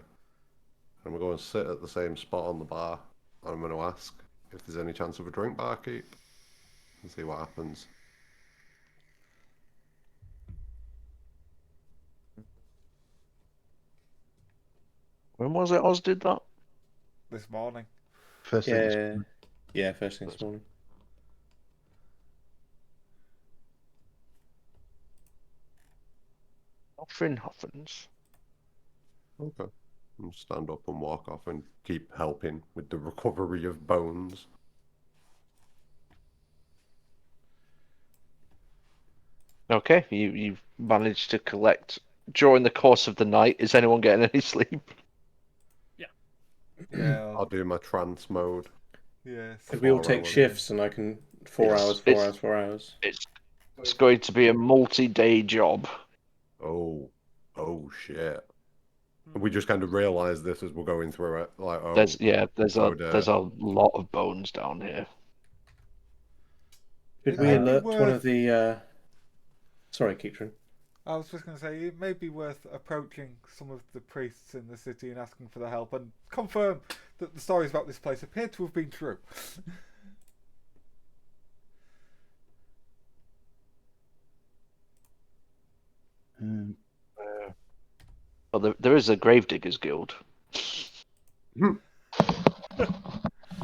And we're going to sit at the same spot on the bar. And I'm going to ask if there's any chance of a drink barkeep and see what happens. When was it Oz did that? This morning. First thing, Yeah, first thing this morning. Nothing happens. Okay. I'll stand up and walk off and keep helping with the recovery of bones. Okay, you've managed to collect during the course of the night. Is anyone getting any sleep? Yeah. I'll do my trance mode. Yes. Could we all 4 take hours. shifts and I can 4 It's- hours, 4 it's- hours, 4 hours? It's going to be a multi-day job. Oh shit. We just kind of realise this as we're going through it. Like, There's dear. a lot of bones down here. Could It we may be alert one worth- of the... Sorry, Keatron. I was just going to say, it may be worth approaching some of the priests in the city and asking for their help and confirm that the stories about this place appear to have been true. Well, there is a Gravediggers Guild.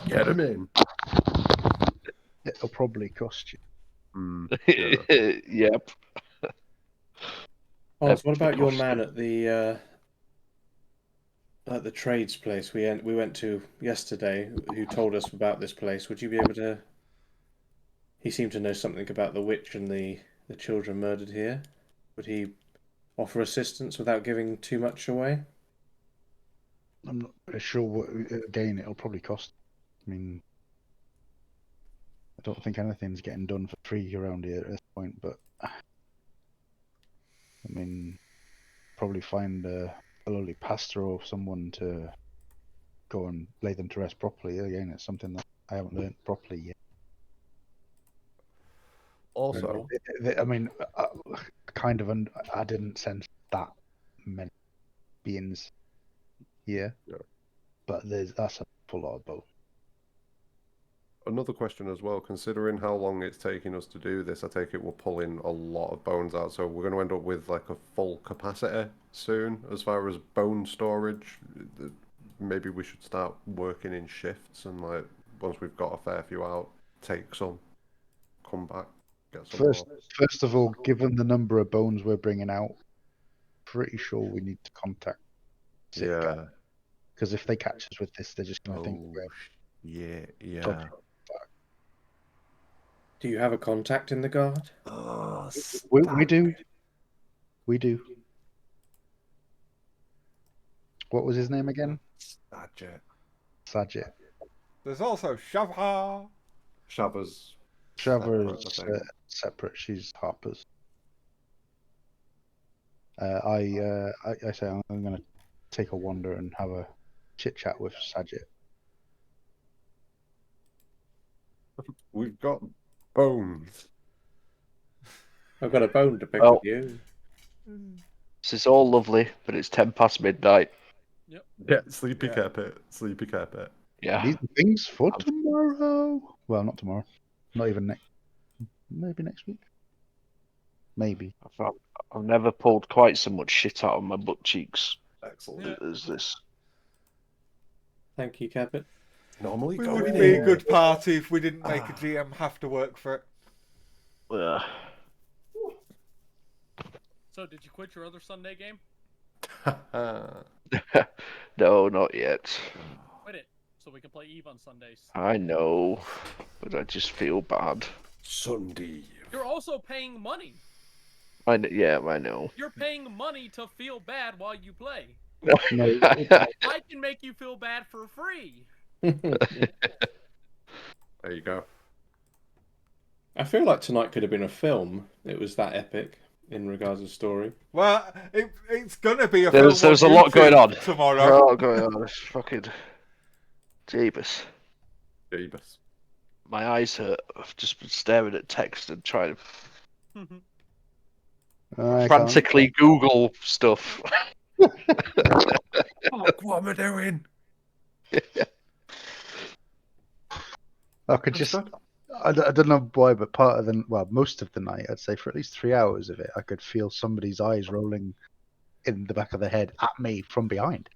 Get him in. it'll probably cost you. Yeah. Yep. Oz, what about your Because- man at the trades place we went to yesterday, who told us about this place? Would you be able to... He seemed to know something about the witch and the children murdered here. Would he offer assistance without giving too much away? I'm not very sure what. Again, it'll probably cost. I mean, I don't think anything's getting done for free around here at this point. But I mean, probably find a lowly pastor or someone to go and lay them to rest properly. Again, it's something that I haven't learned properly yet. Also, I mean, kind of, I didn't sense that many beings here, Yeah. but that's a full lot of both. another question as well, considering how long it's taking us to do this, I take it we're pulling a lot of bones out, so we're going to end up with like a full capacity soon as far as bone storage. Maybe we should start working in shifts and like once we've got a fair few out, take some, come back, get some more. First of all, given the number of bones we're bringing out, pretty sure we need to contact Yeah. because if they catch us with this, they're just going to think Oh, we're yeah. dodgy. Do you have a contact in the guard? Oh, We do. We do. What was his name again? Sajit. There's also Shavha. Shabba's Shava's separate, I think. separate. She's Harper's. I say I'm going to take a wander and have a chit chat with Sajit. We've got bones. I've got a bone to pick Well- with you. This is all lovely, but it's 10 past midnight. Yeah, sleepy Yeah. Keppit. Sleepy Keppit. Yeah. These are things for tomorrow. Well, not tomorrow. Not even next. Maybe next week. Maybe. I've never pulled quite so much shit out of my butt cheeks Excellent. as this. Thank you, Keppit. Normally We going would be a in. good party if we didn't make a GM have to work for it. So, did you quit your other Sunday game? No, not yet. Quit it, so we can play Eve on Sundays. I know, but I just feel bad. Sunday. You're also paying money. Yeah, I know. You're paying money to feel bad while you play. No, I can make you feel bad for free. There you go. I feel like tonight could have been a film. It was that epic in regards to story. Well, it's gonna be a There's film on a lot going on YouTube tomorrow. Oh, going on. It's fucking Jeebus. Jeebus. My eyes hurt. I've just been staring at text and trying to I frantically Google stuff. Fuck, what am I doing? I could just. I don't know why, but most of the night, I'd say for at least 3 hours of it, I could feel somebody's eyes rolling in the back of their head at me from behind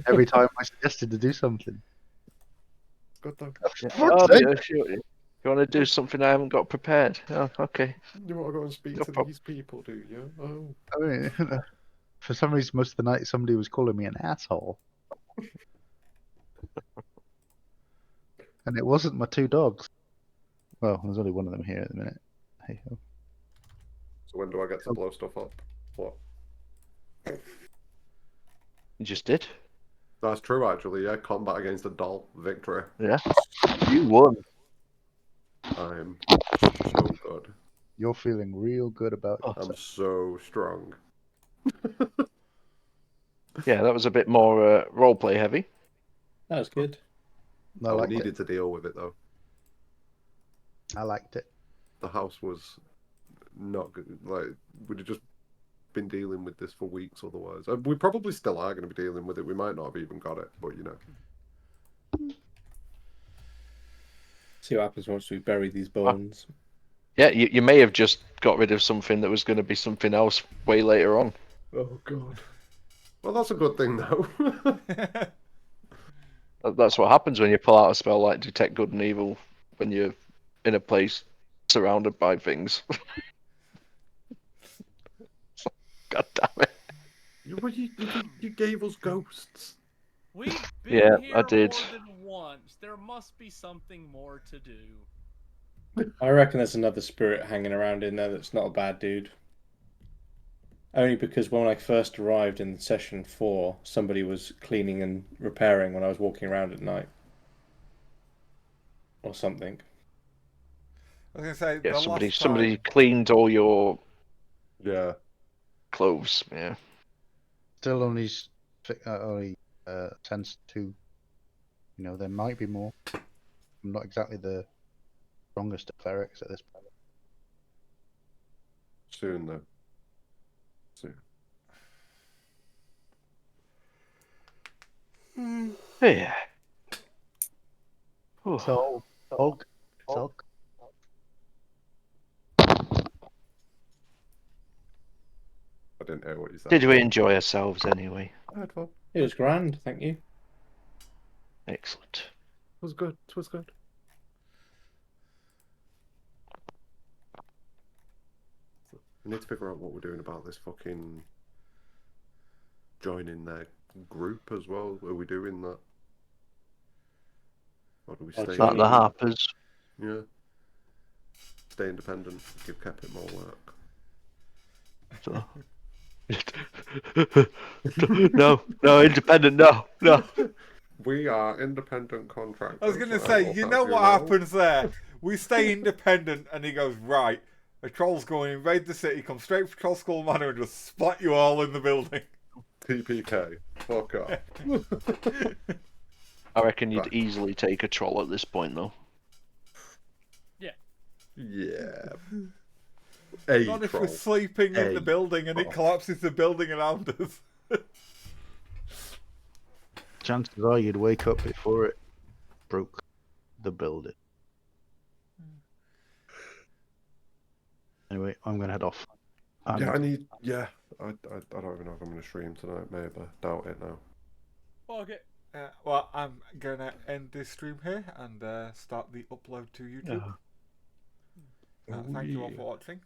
every time I suggested to do something. Good though. Oh, yeah, sure. You want to do something I haven't got prepared? Oh, okay. You want to go and speak No to problem. these people, do you? Oh. I mean, for some reason, most of the night, somebody was calling me an asshole. And it wasn't my 2 dogs. Well, there's only one of them here at the minute. Hey ho. So when do I get to blow stuff up? What? You just did. That's true, actually. Yeah, combat against a doll, victory. Yeah. You won. I'm so good. You're feeling real good about it. I'm so strong. Yeah, that was a bit more roleplay heavy. That was good. I I liked needed it. to deal with it though. I liked it. The house was not good. Like we'd have just been dealing with this for weeks otherwise. We probably still are going to be dealing with it. We might not have even got it, but you know. See what happens once we bury these bones. Yeah, you may have just got rid of something that was going to be something else way later on. Oh god. Well, that's a good thing though. That's what happens when you pull out a spell like Detect Good and Evil when you're in a place surrounded by things. God damn it. You gave us ghosts. We've been Yeah, here I did. more than once. There must be something more to do. I reckon there's another spirit hanging around in there that's not a bad dude. Only because when I first arrived in session 4, somebody was cleaning and repairing when I was walking around at night. Or something. I was gonna say Yeah, the somebody last time, cleaned all your Yeah. clothes. Yeah. Still only tends to, there might be more. I'm not exactly the strongest of clerics at this point. Soon though. Soon. Yeah. So, Hulk. I didn't hear what you said. Did we enjoy ourselves anyway? I had fun. It was grand, thank you. Excellent. It was good. It was good. We need to figure out what we're doing about this fucking joining their group as well. Are we doing that? Or do we stay? Like the Harpers. Yeah. Stay independent. Give Keppit more work. So. No, independent. No. We are independent contractors. I was gonna I say, will you have know you what know. happens there? We stay independent, and he goes, right, a troll's going to invade the city, come straight for Troll Skull Manor and just spot you all in the building. TPK. Fuck off. I reckon you'd easily take a troll at this point, though. Yeah. Not if we're sleeping in the building and it collapses the building around us. Chances are you'd wake up before it broke the building. Anyway, I'm gonna head off. Yeah, I need. Yeah, I don't even know if I'm gonna stream tonight. Maybe doubt it now. Okay. Well, I'm gonna end this stream here and start the upload to YouTube. Thank you all for watching.